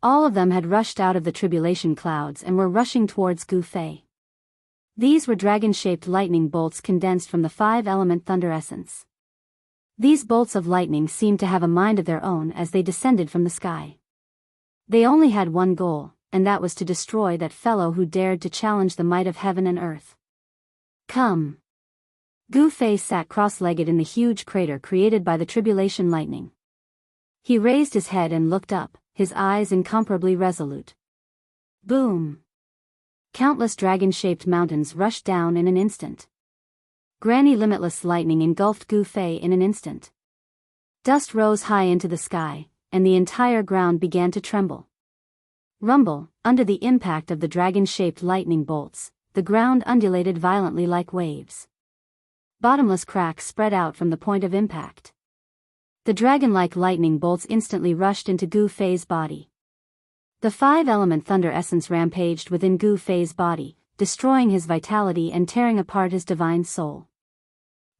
All of them had rushed out of the tribulation clouds and were rushing towards Gu Fei. These were dragon-shaped lightning bolts condensed from the 5-element thunder essence. These bolts of lightning seemed to have a mind of their own as they descended from the sky. They only had one goal, and that was to destroy that fellow who dared to challenge the might of heaven and earth. Come! Gu Fei sat cross-legged in the huge crater created by the tribulation lightning. He raised his head and looked up, his eyes incomparably resolute. Boom! Countless dragon-shaped mountains rushed down in an instant. Granny limitless lightning engulfed Gu Fei in an instant. Dust rose high into the sky, and the entire ground began to tremble. Rumble, under the impact of the dragon-shaped lightning bolts, the ground undulated violently like waves. Bottomless cracks spread out from the point of impact. The dragon-like lightning bolts instantly rushed into Gu Fei's body. The 5-element thunder essence rampaged within Gu Fei's body, destroying his vitality and tearing apart his divine soul.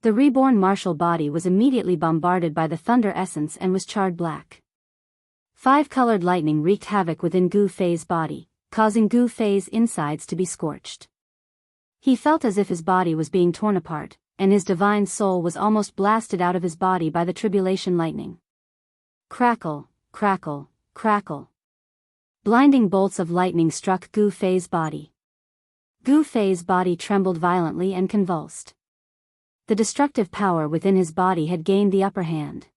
The reborn martial body was immediately bombarded by the thunder essence and was charred black. 5-colored lightning wreaked havoc within Gu Fei's body, causing Gu Fei's insides to be scorched. He felt as if his body was being torn apart, and his divine soul was almost blasted out of his body by the tribulation lightning. Crackle, crackle, crackle. Blinding bolts of lightning struck Gu Fei's body. Gu Fei's body trembled violently and convulsed. The destructive power within his body had gained the upper hand.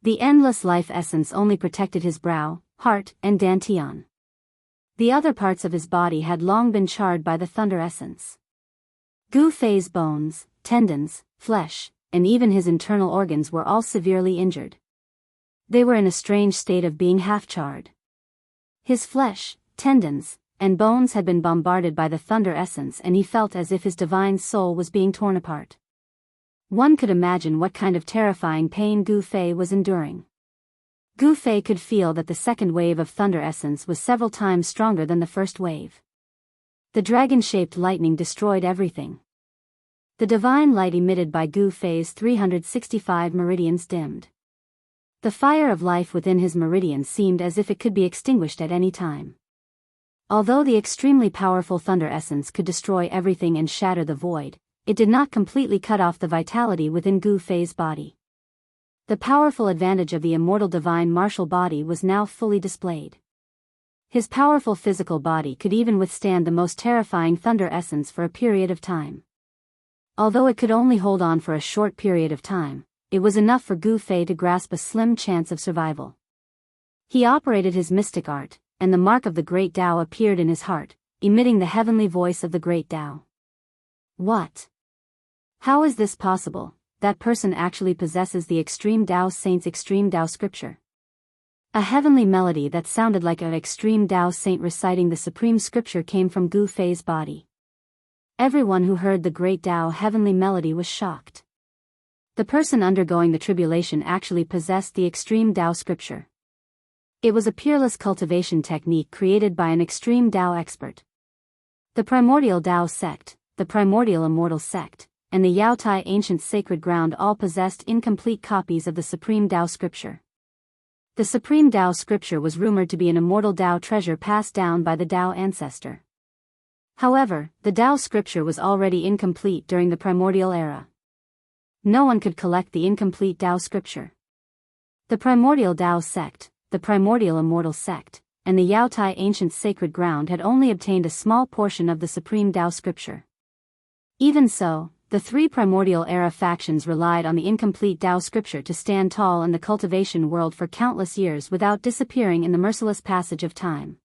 The endless life essence only protected his brow, heart, and dantian. The other parts of his body had long been charred by the thunder essence. Gu Fei's bones, tendons, flesh, and even his internal organs were all severely injured. They were in a strange state of being half-charred. His flesh, tendons, and bones had been bombarded by the thunder essence, and he felt as if his divine soul was being torn apart. One could imagine what kind of terrifying pain Gu Fei was enduring. Gu Fei could feel that the second wave of thunder essence was several times stronger than the first wave. The dragon-shaped lightning destroyed everything. The divine light emitted by Gu Fei's 365 meridians dimmed. The fire of life within his meridians seemed as if it could be extinguished at any time. Although the extremely powerful thunder essence could destroy everything and shatter the void, it did not completely cut off the vitality within Gu Fei's body. The powerful advantage of the immortal divine martial body was now fully displayed. His powerful physical body could even withstand the most terrifying thunder essence for a period of time. Although it could only hold on for a short period of time, it was enough for Gu Fei to grasp a slim chance of survival. He operated his mystic art, and the mark of the Great Tao appeared in his heart, emitting the heavenly voice of the Great Tao. What? How is this possible? That person actually possesses the Extreme Tao Saint's Extreme Tao scripture. A heavenly melody that sounded like an Extreme Tao Saint reciting the supreme scripture came from Gu Fei's body. Everyone who heard the Great Tao heavenly melody was shocked. The person undergoing the tribulation actually possessed the Extreme Tao scripture. It was a peerless cultivation technique created by an Extreme Tao expert. The Primordial Tao sect, the Primordial Immortal sect, and the Yao Tai Ancient Sacred Ground all possessed incomplete copies of the Supreme Tao scripture. The Supreme Tao scripture was rumored to be an immortal Tao treasure passed down by the Tao ancestor. However, the Tao scripture was already incomplete during the primordial era. No one could collect the incomplete Tao scripture. The Primordial Tao sect, the Primordial Immortal sect, and the Yao Tai Ancient Sacred Ground had only obtained a small portion of the Supreme Tao scripture. Even so, the three primordial era factions relied on the incomplete Tao scripture to stand tall in the cultivation world for countless years without disappearing in the merciless passage of time.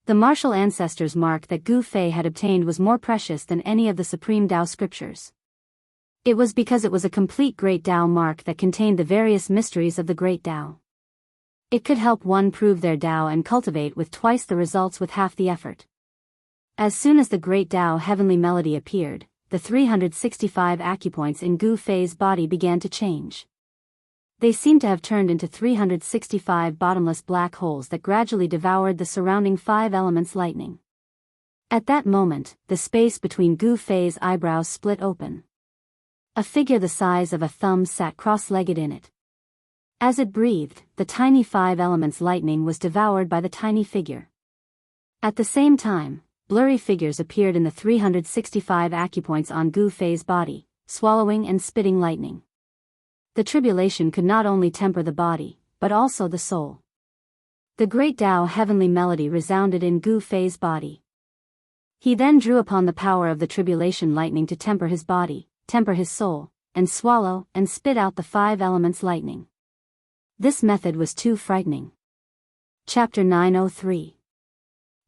The martial ancestor's mark that Gu Fei had obtained was more precious than any of the Supreme Tao scriptures. It was because it was a complete Great Tao mark that contained the various mysteries of the Great Tao. It could help one prove their Tao and cultivate with twice the results with half the effort. As soon as the Great Tao heavenly melody appeared, the 365 acupoints in Gu Fei's body began to change. They seemed to have turned into 365 bottomless black holes that gradually devoured the surrounding 5 elements lightning. At that moment, the space between Gu Fei's eyebrows split open. A figure the size of a thumb sat cross-legged in it. As it breathed, the tiny 5 elements lightning was devoured by the tiny figure. At the same time, blurry figures appeared in the 365 acupoints on Gu Fei's body, swallowing and spitting lightning. The tribulation could not only temper the body, but also the soul. The Great Tao heavenly melody resounded in Gu Fei's body. He then drew upon the power of the tribulation lightning to temper his body, temper his soul, and swallow and spit out the 5 elements lightning. This method was too frightening. Chapter 903.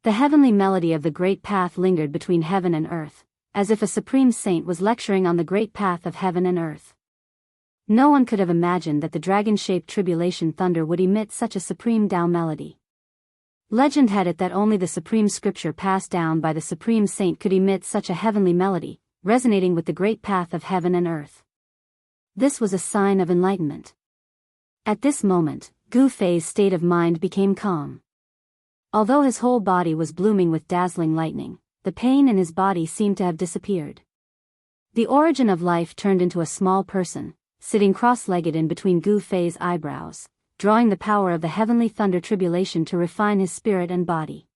The heavenly melody of the Great Path lingered between heaven and earth, as if a supreme saint was lecturing on the great path of heaven and earth. No one could have imagined that the dragon-shaped tribulation thunder would emit such a supreme Tao melody. Legend had it that only the supreme scripture passed down by the supreme saint could emit such a heavenly melody, resonating with the great path of heaven and earth. This was a sign of enlightenment. At this moment, Gu Fei's state of mind became calm. Although his whole body was blooming with dazzling lightning, the pain in his body seemed to have disappeared. The origin of life turned into a small person, sitting cross-legged in between Gu Fei's eyebrows, drawing the power of the heavenly thunder tribulation to refine his spirit and body.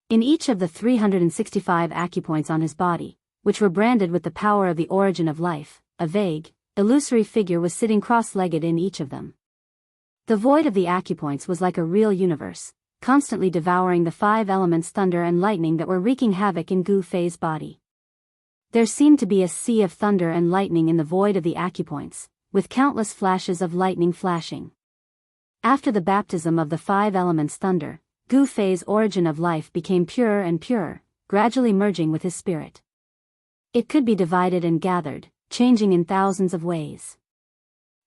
In each of the 365 acupoints on his body, which were branded with the power of the origin of life, a vague, illusory figure was sitting cross-legged in each of them. The void of the acupoints was like a real universe, constantly devouring the 5 elements thunder and lightning that were wreaking havoc in Gu Fei's body. There seemed to be a sea of thunder and lightning in the void of the acupoints, with countless flashes of lightning flashing. After the baptism of the 5 elements thunder, Gu Fei's origin of life became purer and purer, gradually merging with his spirit. It could be divided and gathered, changing in thousands of ways.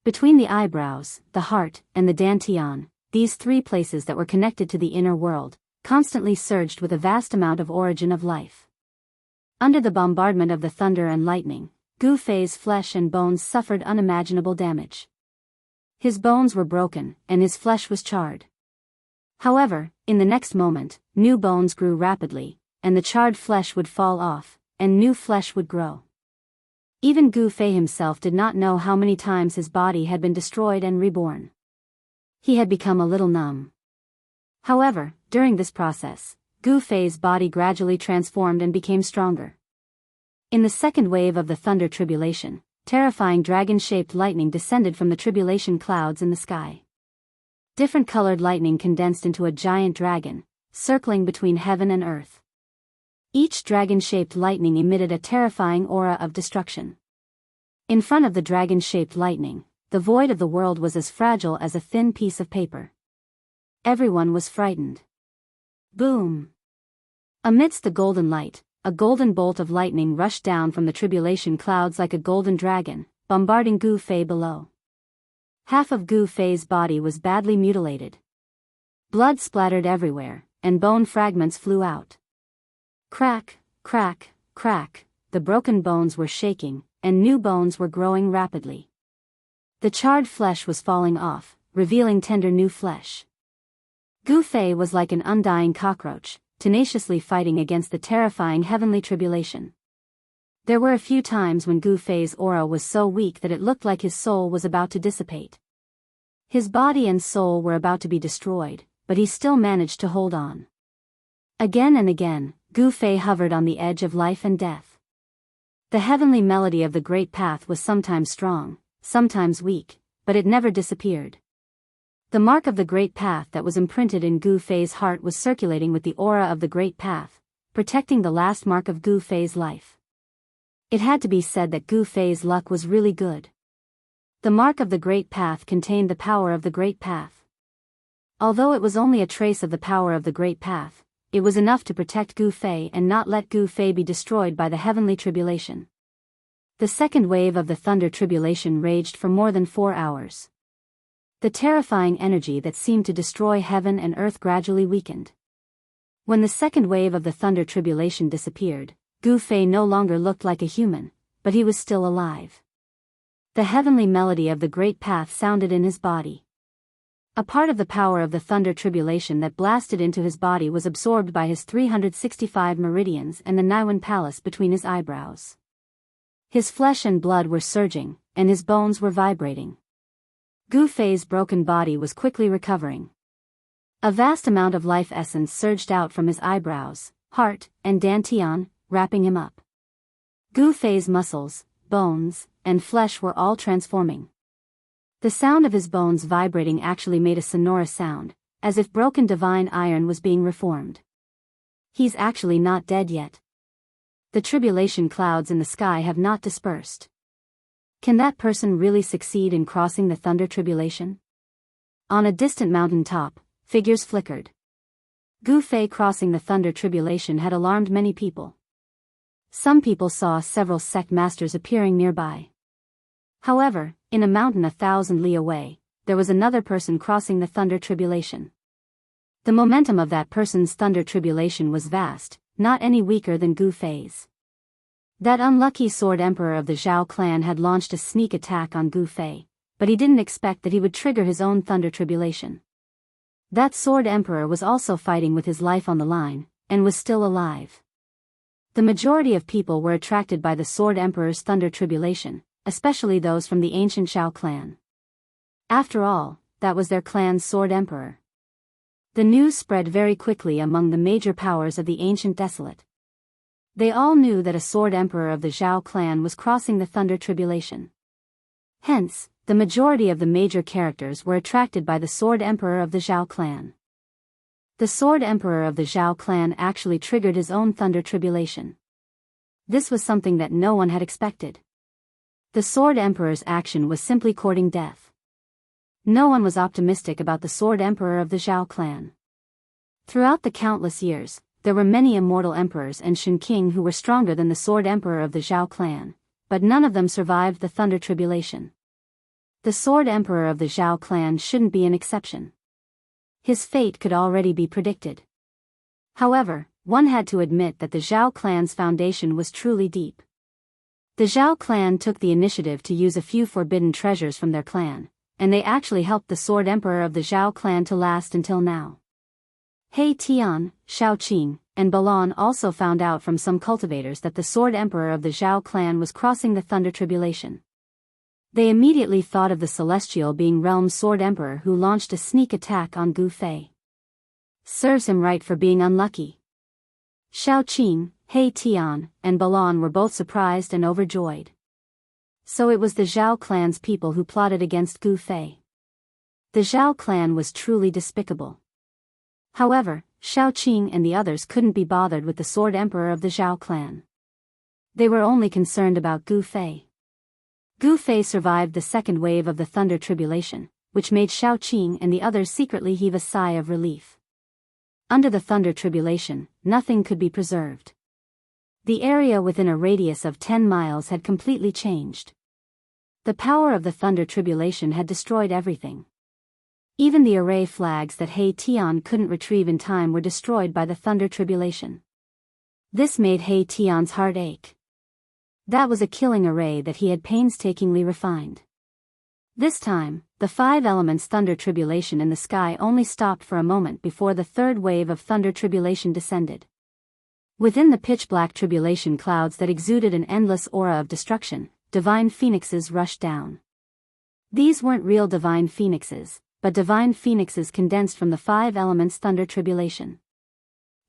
Between the eyebrows, the heart, and the dantian, these 3 places that were connected to the inner world, constantly surged with a vast amount of origin of life. Under the bombardment of the thunder and lightning, Gu Fei's flesh and bones suffered unimaginable damage. His bones were broken, and his flesh was charred. However, in the next moment, new bones grew rapidly, and the charred flesh would fall off, and new flesh would grow. Even Gu Fei himself did not know how many times his body had been destroyed and reborn. He had become a little numb. However, during this process, Gu Fei's body gradually transformed and became stronger. In the second wave of the thunder tribulation, terrifying dragon-shaped lightning descended from the tribulation clouds in the sky. Different colored lightning condensed into a giant dragon, circling between heaven and earth. Each dragon-shaped lightning emitted a terrifying aura of destruction. In front of the dragon-shaped lightning, the void of the world was as fragile as a thin piece of paper. Everyone was frightened. Boom! Amidst the golden light, a golden bolt of lightning rushed down from the tribulation clouds like a golden dragon, bombarding Gu Fei below. Half of Gu Fei's body was badly mutilated. Blood splattered everywhere, and bone fragments flew out. Crack, crack, crack, the broken bones were shaking, and new bones were growing rapidly. The charred flesh was falling off, revealing tender new flesh. Gu Fei was like an undying cockroach, tenaciously fighting against the terrifying heavenly tribulation. There were a few times when Gu Fei's aura was so weak that it looked like his soul was about to dissipate. His body and soul were about to be destroyed, but he still managed to hold on. Again and again, Gu Fei hovered on the edge of life and death. The heavenly melody of the Great Path was sometimes strong, sometimes weak, but it never disappeared. The mark of the Great Path that was imprinted in Gu Fei's heart was circulating with the aura of the Great Path, protecting the last mark of Gu Fei's life. It had to be said that Gu Fei's luck was really good. The mark of the Great Path contained the power of the Great Path. Although it was only a trace of the power of the Great Path, it was enough to protect Gu Fei and not let Gu Fei be destroyed by the heavenly tribulation. The second wave of the thunder tribulation raged for more than 4 hours. The terrifying energy that seemed to destroy heaven and earth gradually weakened. When the second wave of the thunder tribulation disappeared, Gu Fei no longer looked like a human, but he was still alive. The heavenly melody of the Great Path sounded in his body. A part of the power of the thunder tribulation that blasted into his body was absorbed by his 365 meridians and the Niwen Palace between his eyebrows. His flesh and blood were surging, and his bones were vibrating. Gu Fei's broken body was quickly recovering. A vast amount of life essence surged out from his eyebrows, heart, and dantian, wrapping him up. Gu Fei's muscles, bones, and flesh were all transforming. The sound of his bones vibrating actually made a sonorous sound, as if broken divine iron was being reformed. He's actually not dead yet. The tribulation clouds in the sky have not dispersed. Can that person really succeed in crossing the thunder tribulation? On a distant mountain top, figures flickered. Gu Fei crossing the thunder tribulation had alarmed many people. Some people saw several sect masters appearing nearby. However, in a mountain 1,000 li away, there was another person crossing the thunder tribulation. The momentum of that person's thunder tribulation was vast, not any weaker than Gu Fei's. That unlucky Sword Emperor of the Zhao clan had launched a sneak attack on Gu Fei, but he didn't expect that he would trigger his own thunder tribulation. That Sword Emperor was also fighting with his life on the line, and was still alive. The majority of people were attracted by the Sword Emperor's thunder tribulation, especially those from the ancient Zhao clan. After all, that was their clan's Sword Emperor. The news spread very quickly among the major powers of the ancient desolate. They all knew that a Sword Emperor of the Zhao clan was crossing the thunder tribulation. Hence, the majority of the major characters were attracted by the Sword Emperor of the Zhao clan. The Sword Emperor of the Zhao clan actually triggered his own thunder tribulation. This was something that no one had expected. The Sword Emperor's action was simply courting death. No one was optimistic about the Sword Emperor of the Zhao clan. Throughout the countless years, there were many immortal emperors and Shen King who were stronger than the Sword Emperor of the Zhao clan, but none of them survived the thunder tribulation. The Sword Emperor of the Zhao clan shouldn't be an exception. His fate could already be predicted. However, one had to admit that the Zhao clan's foundation was truly deep. The Zhao clan took the initiative to use a few forbidden treasures from their clan, and they actually helped the Sword Emperor of the Zhao clan to last until now. He Tian, Shaoqing, and Balan also found out from some cultivators that the Sword Emperor of the Zhao clan was crossing the thunder tribulation. They immediately thought of the celestial being Realm's Sword Emperor who launched a sneak attack on Gu Fei. Serves him right for being unlucky. Xiaoqing, He Tian, and Balan were both surprised and overjoyed. So it was the Zhao clan's people who plotted against Gu Fei. The Zhao clan was truly despicable. However, Xiaoqing and the others couldn't be bothered with the Sword Emperor of the Zhao clan. They were only concerned about Gu Fei. Gu Fei survived the second wave of the Thunder Tribulation, which made Xiaoqing and the others secretly heave a sigh of relief. Under the Thunder Tribulation, nothing could be preserved. The area within a radius of 10 miles had completely changed. The power of the Thunder Tribulation had destroyed everything. Even the array flags that He Tian couldn't retrieve in time were destroyed by the Thunder Tribulation. This made He Tian's heart ache. That was a killing array that he had painstakingly refined. This time, the 5 elements Thunder Tribulation in the sky only stopped for a moment before the third wave of Thunder Tribulation descended. Within the pitch-black tribulation clouds that exuded an endless aura of destruction, divine phoenixes rushed down. These weren't real divine phoenixes, but divine phoenixes condensed from the 5 elements Thunder Tribulation.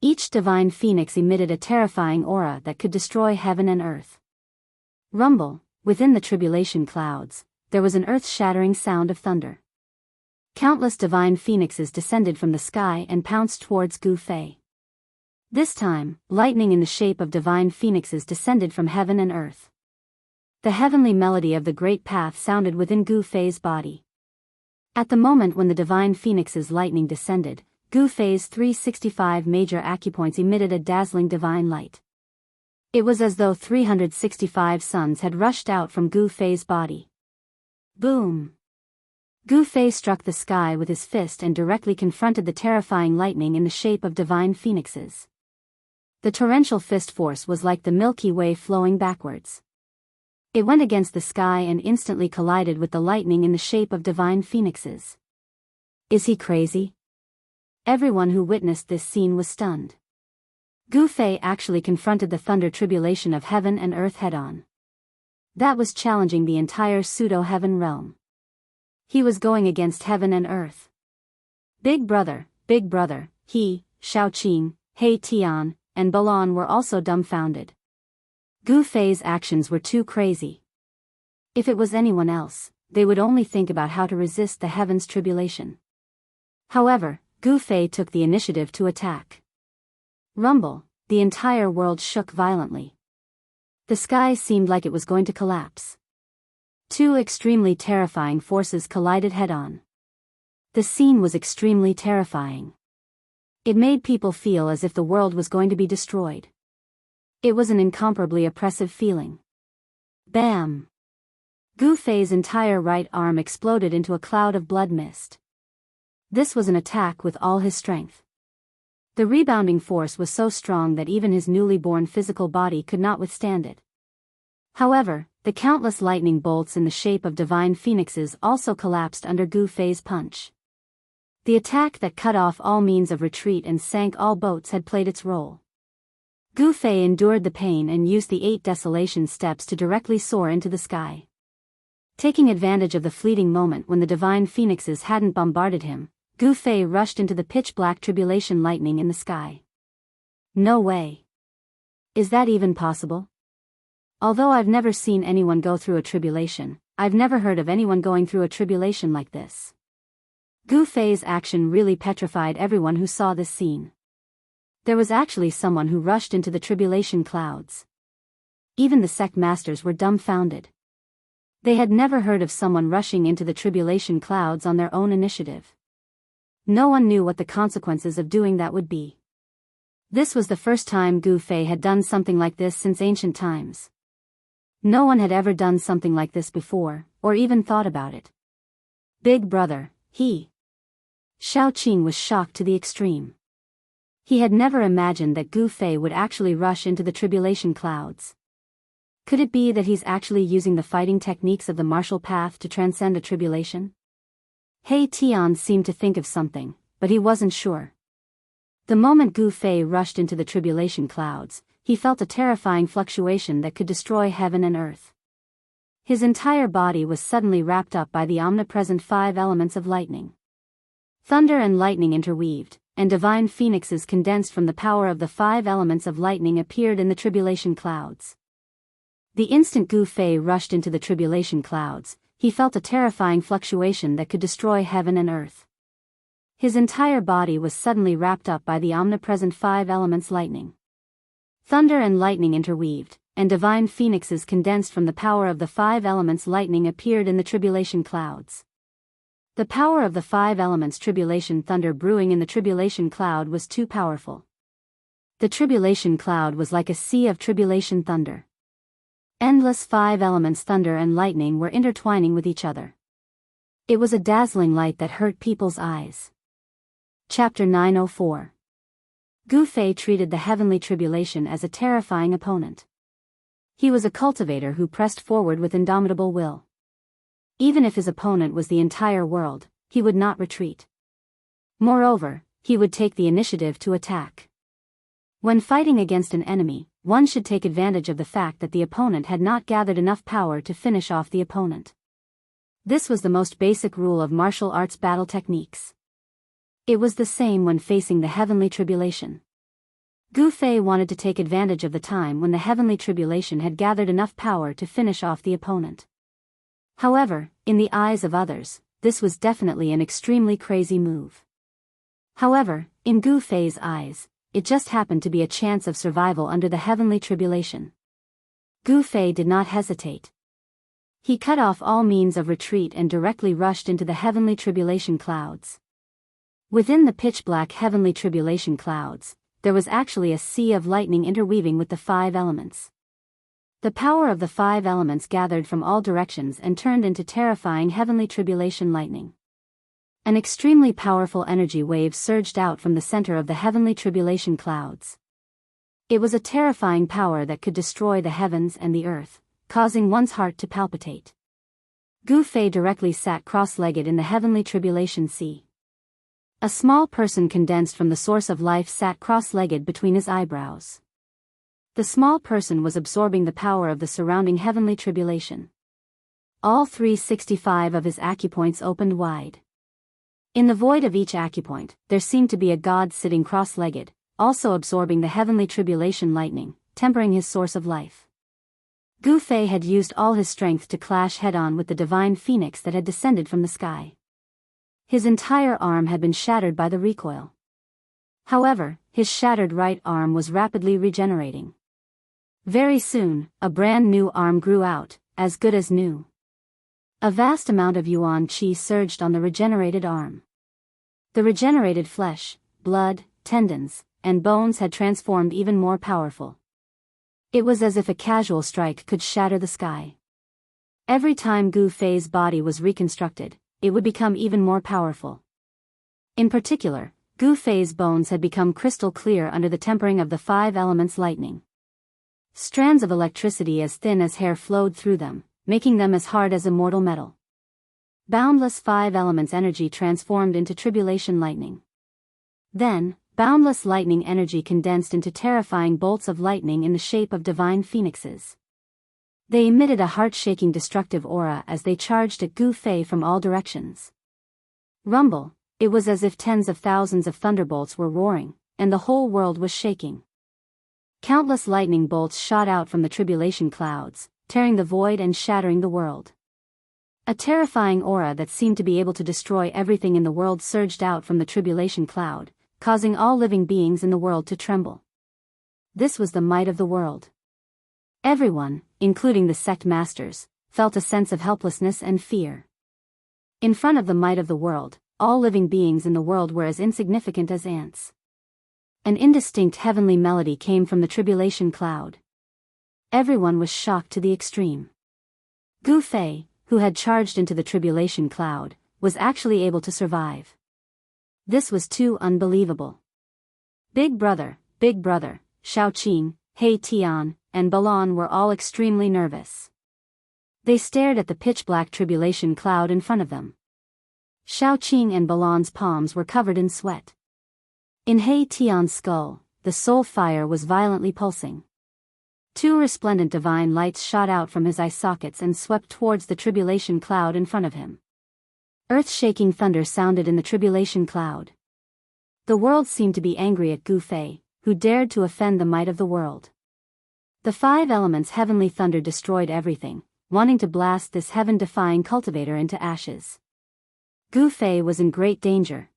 Each divine phoenix emitted a terrifying aura that could destroy heaven and earth. Rumble, within the tribulation clouds, there was an earth-shattering sound of thunder. Countless divine phoenixes descended from the sky and pounced towards Gu Fei. This time, lightning in the shape of divine phoenixes descended from heaven and earth. The heavenly melody of the Great Path sounded within Gu Fei's body. At the moment when the divine phoenix's lightning descended, Gu Fei's 365 major acupoints emitted a dazzling divine light. It was as though 365 suns had rushed out from Gu Fei's body. Boom! Gu Fei struck the sky with his fist and directly confronted the terrifying lightning in the shape of divine phoenixes. The torrential fist force was like the Milky Way flowing backwards. It went against the sky and instantly collided with the lightning in the shape of divine phoenixes. Is he crazy? Everyone who witnessed this scene was stunned. Gu Fei actually confronted the Thunder Tribulation of heaven and earth head-on. That was challenging the entire pseudo-heaven realm. He was going against heaven and earth. Big brother, he, Xiaoqing, He Tian, and Balan were also dumbfounded. Gu Fei's actions were too crazy. If it was anyone else, they would only think about how to resist the heaven's tribulation. However, Gu Fei took the initiative to attack. Rumble, the entire world shook violently. The sky seemed like it was going to collapse. 2 extremely terrifying forces collided head-on. The scene was extremely terrifying. It made people feel as if the world was going to be destroyed. It was an incomparably oppressive feeling. Bam! Gu Fei's entire right arm exploded into a cloud of blood mist. This was an attack with all his strength. The rebounding force was so strong that even his newly born physical body could not withstand it. However, the countless lightning bolts in the shape of divine phoenixes also collapsed under Gu Fei's punch. The attack that cut off all means of retreat and sank all boats had played its role. Gu Fei endured the pain and used the 8 desolation steps to directly soar into the sky. Taking advantage of the fleeting moment when the divine phoenixes hadn't bombarded him, Gu Fei rushed into the pitch-black tribulation lightning in the sky. No way. Is that even possible? Although I've never seen anyone go through a tribulation, I've never heard of anyone going through a tribulation like this. Gu Fei's action really petrified everyone who saw this scene. There was actually someone who rushed into the tribulation clouds. Even the sect masters were dumbfounded. They had never heard of someone rushing into the tribulation clouds on their own initiative. No one knew what the consequences of doing that would be. This was the first time Gu Fei had done something like this since ancient times. No one had ever done something like this before, or even thought about it. Big brother, he. Xiaoqing was shocked to the extreme. He had never imagined that Gu Fei would actually rush into the tribulation clouds. Could it be that he's actually using the fighting techniques of the martial path to transcend a tribulation? He Tian seemed to think of something, but he wasn't sure. The moment Gu Fei rushed into the tribulation clouds, he felt a terrifying fluctuation that could destroy heaven and earth. His entire body was suddenly wrapped up by the omnipresent 5 elements of lightning. Thunder and lightning interweaved, and divine phoenixes condensed from the power of the 5 elements of lightning appeared in the tribulation clouds. The instant Gu Fei rushed into the tribulation clouds, he felt a terrifying fluctuation that could destroy heaven and earth. His entire body was suddenly wrapped up by the omnipresent 5 elements lightning. Thunder and lightning interweaved, and divine phoenixes condensed from the power of the 5 elements lightning appeared in the tribulation clouds. The power of the 5 elements tribulation thunder brewing in the tribulation cloud was too powerful. The tribulation cloud was like a sea of tribulation thunder. Endless 5 elements thunder and lightning were intertwining with each other. It was a dazzling light that hurt people's eyes. Chapter 904. Gu Fei treated the heavenly tribulation as a terrifying opponent. He was a cultivator who pressed forward with indomitable will. Even if his opponent was the entire world, he would not retreat. Moreover, he would take the initiative to attack. When fighting against an enemy, one should take advantage of the fact that the opponent had not gathered enough power to finish off the opponent. This was the most basic rule of martial arts battle techniques. It was the same when facing the heavenly tribulation. Gu Fei wanted to take advantage of the time when the heavenly tribulation had gathered enough power to finish off the opponent. However, in the eyes of others, this was definitely an extremely crazy move. However, in Gu Fei's eyes, it just happened to be a chance of survival under the heavenly tribulation. Gu Fei did not hesitate. He cut off all means of retreat and directly rushed into the heavenly tribulation clouds. Within the pitch-black heavenly tribulation clouds, there was actually a sea of lightning interweaving with the 5 elements. The power of the 5 elements gathered from all directions and turned into terrifying heavenly tribulation lightning. An extremely powerful energy wave surged out from the center of the heavenly tribulation clouds. It was a terrifying power that could destroy the heavens and the earth, causing one's heart to palpitate. Gu Fei directly sat cross-legged in the heavenly tribulation sea. A small person condensed from the source of life sat cross-legged between his eyebrows. The small person was absorbing the power of the surrounding heavenly tribulation. All 365 of his acupoints opened wide. In the void of each acupoint, there seemed to be a god sitting cross-legged, also absorbing the heavenly tribulation lightning, tempering his source of life. Gu Fei had used all his strength to clash head-on with the divine phoenix that had descended from the sky. His entire arm had been shattered by the recoil. However, his shattered right arm was rapidly regenerating. Very soon, a brand new arm grew out, as good as new. A vast amount of yuan qi surged on the regenerated arm. The regenerated flesh, blood, tendons, and bones had transformed even more powerful. It was as if a casual strike could shatter the sky. Every time Gu Fei's body was reconstructed, it would become even more powerful. In particular, Gu Fei's bones had become crystal clear under the tempering of the 5 elements lightning. Strands of electricity as thin as hair flowed through them, making them as hard as immortal metal. Boundless 5 elements energy transformed into tribulation lightning. Then, boundless lightning energy condensed into terrifying bolts of lightning in the shape of divine phoenixes. They emitted a heart-shaking destructive aura as they charged at Gu Fei from all directions. Rumble, it was as if tens of thousands of thunderbolts were roaring, and the whole world was shaking. Countless lightning bolts shot out from the tribulation clouds, tearing the void and shattering the world. A terrifying aura that seemed to be able to destroy everything in the world surged out from the tribulation cloud, causing all living beings in the world to tremble. This was the might of the world. Everyone, including the sect masters, felt a sense of helplessness and fear. In front of the might of the world, all living beings in the world were as insignificant as ants. An indistinct heavenly melody came from the tribulation cloud. Everyone was shocked to the extreme. Gu Fei, who had charged into the tribulation cloud, was actually able to survive. This was too unbelievable. Big Brother, Shaoqing, He Tian, and Balan were all extremely nervous. They stared at the pitch-black tribulation cloud in front of them. Shaoqing and Balan's palms were covered in sweat. In He Tian's skull, the soul fire was violently pulsing. 2 resplendent divine lights shot out from his eye sockets and swept towards the tribulation cloud in front of him. Earth-shaking thunder sounded in the tribulation cloud. The world seemed to be angry at Gu Fei, who dared to offend the might of the world. The five elements' heavenly thunder destroyed everything, wanting to blast this heaven-defying cultivator into ashes. Gu Fei was in great danger.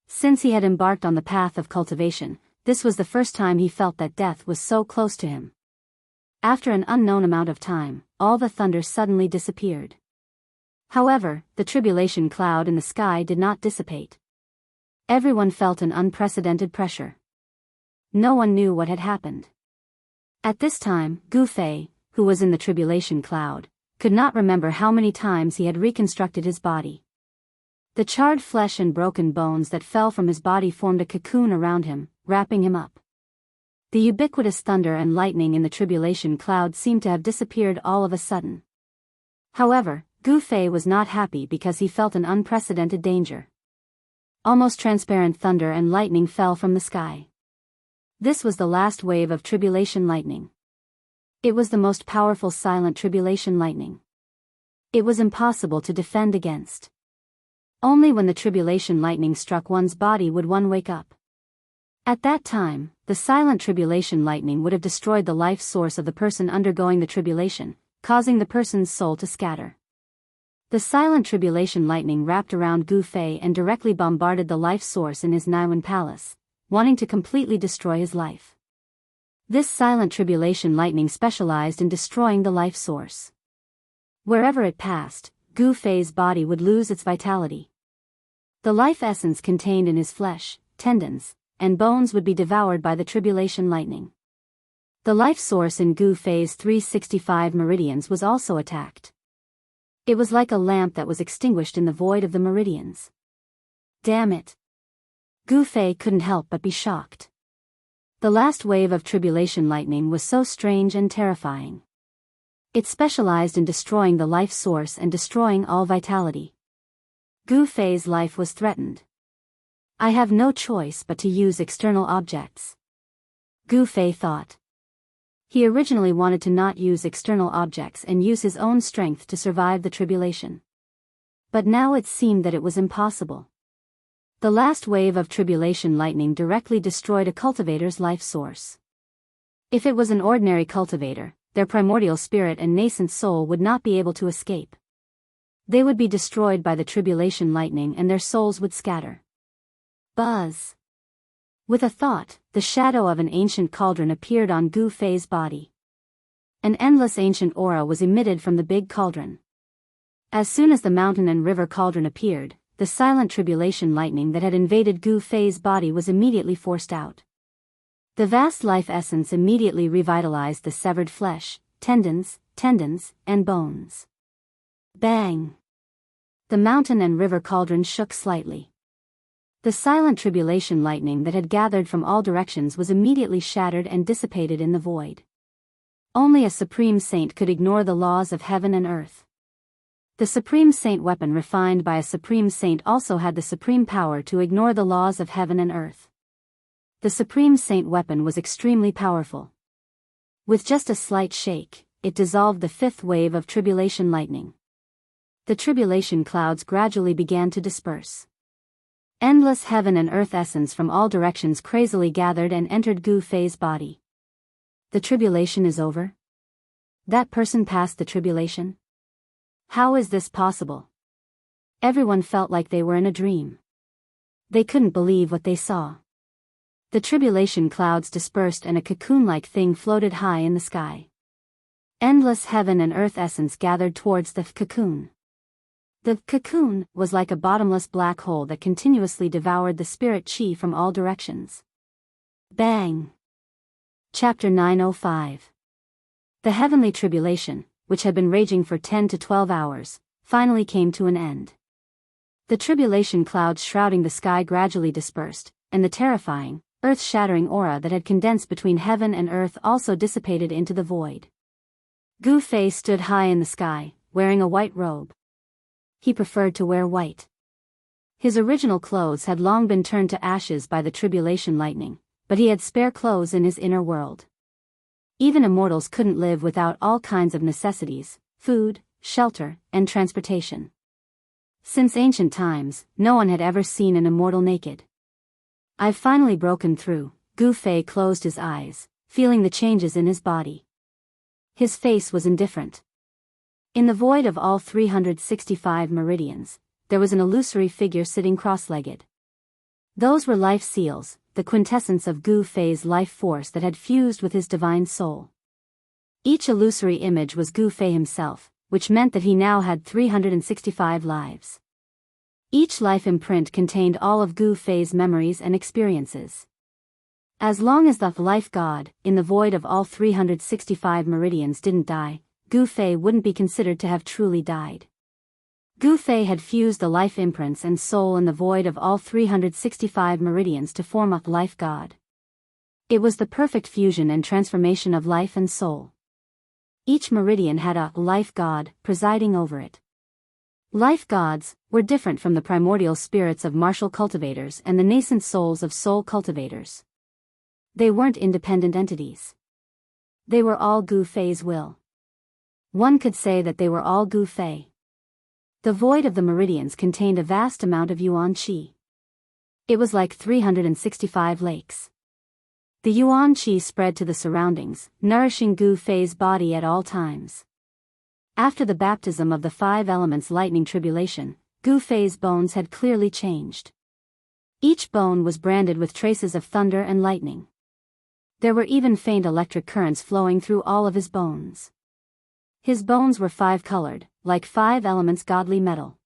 Since he had embarked on the path of cultivation, this was the first time he felt that death was so close to him. After an unknown amount of time, all the thunder suddenly disappeared. However, the tribulation cloud in the sky did not dissipate. Everyone felt an unprecedented pressure. No one knew what had happened. At this time, Gu Fei, who was in the tribulation cloud, could not remember how many times he had reconstructed his body. The charred flesh and broken bones that fell from his body formed a cocoon around him, wrapping him up. The ubiquitous thunder and lightning in the tribulation cloud seemed to have disappeared all of a sudden. However, Gu Fei was not happy because he felt an unprecedented danger. Almost transparent thunder and lightning fell from the sky. This was the last wave of tribulation lightning. It was the most powerful silent tribulation lightning. It was impossible to defend against. Only when the tribulation lightning struck one's body would one wake up. At that time, the silent tribulation lightning would have destroyed the life source of the person undergoing the tribulation, causing the person's soul to scatter. The silent tribulation lightning wrapped around Gu Fei and directly bombarded the life source in his Niwen palace, wanting to completely destroy his life. This silent tribulation lightning specialized in destroying the life source. Wherever it passed, Gu Fei's body would lose its vitality. The life essence contained in his flesh, tendons, and bones would be devoured by the tribulation lightning. The life source in Gu Fei's 365 meridians was also attacked. It was like a lamp that was extinguished in the void of the meridians. Damn it! Gu Fei couldn't help but be shocked. The last wave of tribulation lightning was so strange and terrifying. It specialized in destroying the life source and destroying all vitality. Gu Fei's life was threatened. I have no choice but to use external objects. Gu Fei thought. He originally wanted to not use external objects and use his own strength to survive the tribulation. But now it seemed that it was impossible. The last wave of tribulation lightning directly destroyed a cultivator's life source. If it was an ordinary cultivator, their primordial spirit and nascent soul would not be able to escape. They would be destroyed by the tribulation lightning and their souls would scatter. Buzz! With a thought, the shadow of an ancient cauldron appeared on Gu Fei's body. An endless ancient aura was emitted from the big cauldron. As soon as the mountain and river cauldron appeared, the silent tribulation lightning that had invaded Gu Fei's body was immediately forced out. The vast life essence immediately revitalized the severed flesh, tendons, and bones. Bang! The mountain and river cauldron shook slightly. The silent tribulation lightning that had gathered from all directions was immediately shattered and dissipated in the void. Only a supreme saint could ignore the laws of heaven and earth. The supreme saint weapon refined by a supreme saint also had the supreme power to ignore the laws of heaven and earth. The supreme saint weapon was extremely powerful. With just a slight shake, it dissolved the fifth wave of tribulation lightning. The tribulation clouds gradually began to disperse. Endless heaven and earth essence from all directions crazily gathered and entered Gu Fei's body. The tribulation is over? That person passed the tribulation? How is this possible? Everyone felt like they were in a dream. They couldn't believe what they saw. The tribulation clouds dispersed and a cocoon-like thing floated high in the sky. Endless heaven and earth essence gathered towards the cocoon. The cocoon was like a bottomless black hole that continuously devoured the spirit chi from all directions. Bang! Chapter 905. The heavenly tribulation, which had been raging for 10 to 12 hours, finally came to an end. The tribulation clouds shrouding the sky gradually dispersed, and the terrifying, earth-shattering aura that had condensed between heaven and earth also dissipated into the void. Gu Fei stood high in the sky, wearing a white robe. He preferred to wear white. His original clothes had long been turned to ashes by the tribulation lightning, but he had spare clothes in his inner world. Even immortals couldn't live without all kinds of necessities, food, shelter, and transportation. Since ancient times, no one had ever seen an immortal naked. I've finally broken through. Gu Fei closed his eyes, feeling the changes in his body. His face was indifferent. In the void of all 365 meridians, there was an illusory figure sitting cross-legged. Those were life seals, the quintessence of Gu Fei's life force that had fused with his divine soul. Each illusory image was Gu Fei himself, which meant that he now had 365 lives. Each life imprint contained all of Gu Fei's memories and experiences. As long as the life god, in the void of all 365 meridians, didn't die, Gu Fei wouldn't be considered to have truly died. Gu Fei had fused the life imprints and soul in the void of all 365 meridians to form a life god. It was the perfect fusion and transformation of life and soul. Each meridian had a life god presiding over it. Life gods were different from the primordial spirits of martial cultivators and the nascent souls of soul cultivators. They weren't independent entities. They were all Gu Fei's will. One could say that they were all Gu Fei. The void of the meridians contained a vast amount of yuan qi. It was like 365 lakes. The yuan qi spread to the surroundings, nourishing Gu Fei's body at all times. After the baptism of the 5 elements lightning tribulation, Gu Fei's bones had clearly changed. Each bone was branded with traces of thunder and lightning. There were even faint electric currents flowing through all of his bones. His bones were 5-colored, like 5 elements godly metal.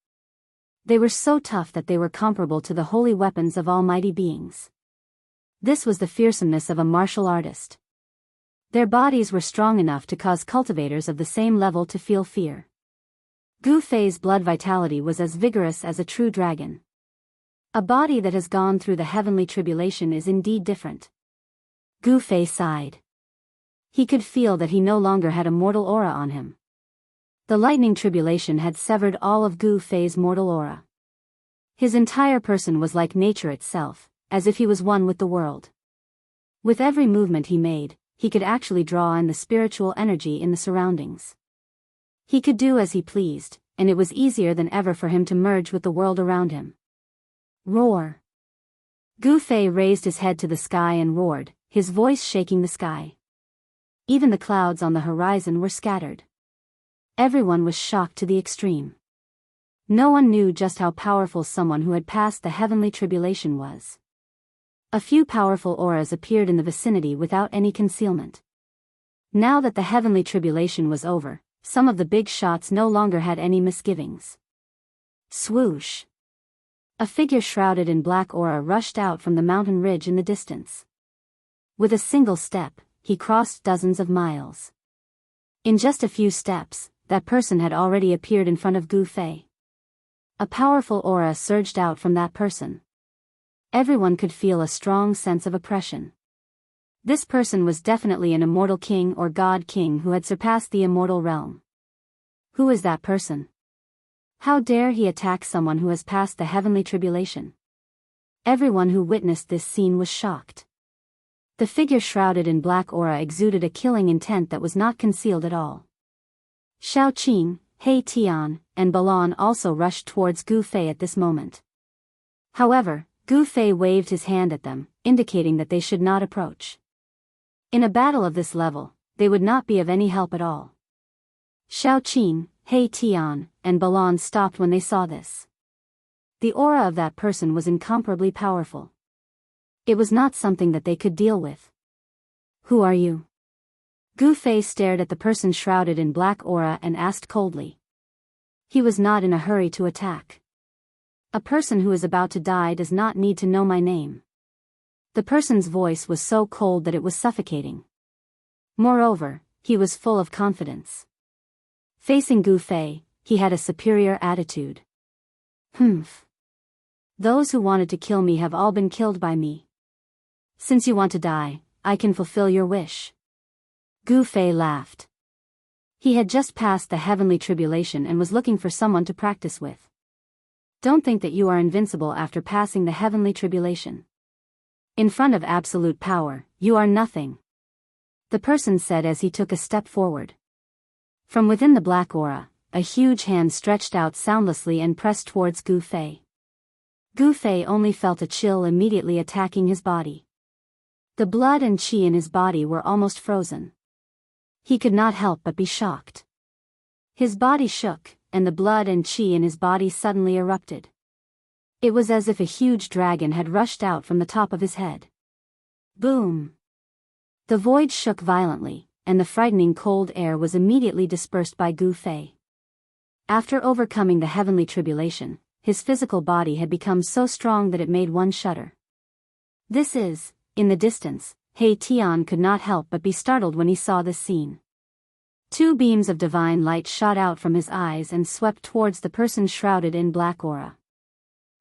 They were so tough that they were comparable to the holy weapons of almighty beings. This was the fearsomeness of a martial artist. Their bodies were strong enough to cause cultivators of the same level to feel fear. Gu Fei's blood vitality was as vigorous as a true dragon. A body that has gone through the heavenly tribulation is indeed different. Gu Fei sighed. He could feel that he no longer had a mortal aura on him. The lightning tribulation had severed all of Gu Fei's mortal aura. His entire person was like nature itself, as if he was one with the world. With every movement he made, he could actually draw in the spiritual energy in the surroundings. He could do as he pleased, and it was easier than ever for him to merge with the world around him. Roar! Gu Fei raised his head to the sky and roared, his voice shaking the sky. Even the clouds on the horizon were scattered. Everyone was shocked to the extreme. No one knew just how powerful someone who had passed the heavenly tribulation was. A few powerful auras appeared in the vicinity without any concealment. Now that the heavenly tribulation was over, some of the big shots no longer had any misgivings. Swoosh! A figure shrouded in black aura rushed out from the mountain ridge in the distance. With a single step, he crossed dozens of miles. In just a few steps, that person had already appeared in front of Gu Fei. A powerful aura surged out from that person. Everyone could feel a strong sense of oppression. This person was definitely an immortal king or god king who had surpassed the immortal realm. Who is that person? How dare he attack someone who has passed the heavenly tribulation? Everyone who witnessed this scene was shocked. The figure shrouded in black aura exuded a killing intent that was not concealed at all. Xiao Qing, He Tian, and Balan also rushed towards Gu Fei at this moment. However, Gu Fei waved his hand at them, indicating that they should not approach. In a battle of this level, they would not be of any help at all. Xiao Qing, He Tian, and Balan stopped when they saw this. The aura of that person was incomparably powerful. It was not something that they could deal with. Who are you? Gu Fei stared at the person shrouded in black aura and asked coldly. He was not in a hurry to attack. A person who is about to die does not need to know my name. The person's voice was so cold that it was suffocating. Moreover, he was full of confidence. Facing Gu Fei, he had a superior attitude. Humph. Those who wanted to kill me have all been killed by me. Since you want to die, I can fulfill your wish. Gu Fei laughed. He had just passed the heavenly tribulation and was looking for someone to practice with. Don't think that you are invincible after passing the heavenly tribulation. In front of absolute power, you are nothing. The person said as he took a step forward. From within the black aura, a huge hand stretched out soundlessly and pressed towards Gu Fei. Gu Fei only felt a chill immediately attacking his body. The blood and qi in his body were almost frozen. He could not help but be shocked. His body shook, and the blood and qi in his body suddenly erupted. It was as if a huge dragon had rushed out from the top of his head. Boom! The void shook violently, and the frightening cold air was immediately dispersed by Gu Fei. After overcoming the heavenly tribulation, his physical body had become so strong that it made one shudder. This is, in the distance, He Tian could not help but be startled when he saw this scene. Two beams of divine light shot out from his eyes and swept towards the person shrouded in black aura.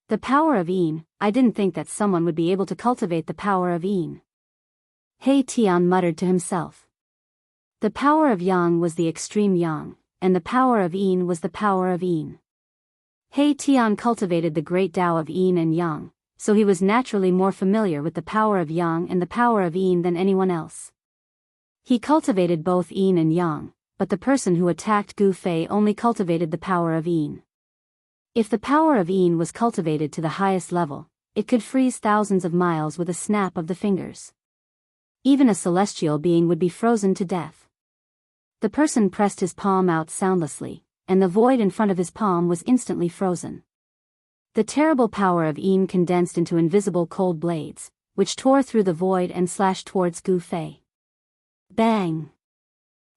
The power of Yin, I didn't think that someone would be able to cultivate the power of Yin. He Tian muttered to himself. The power of Yang was the extreme Yang, and the power of Yin was the power of Yin. He Tian cultivated the great Tao of Yin and Yang, so he was naturally more familiar with the power of Yang and the power of Yin than anyone else. He cultivated both Yin and Yang, but the person who attacked Gu Fei only cultivated the power of Yin. If the power of Yin was cultivated to the highest level, it could freeze thousands of miles with a snap of the fingers. Even a celestial being would be frozen to death. The person pressed his palm out soundlessly, and the void in front of his palm was instantly frozen. The terrible power of Yin condensed into invisible cold blades, which tore through the void and slashed towards Gu Fei. Bang!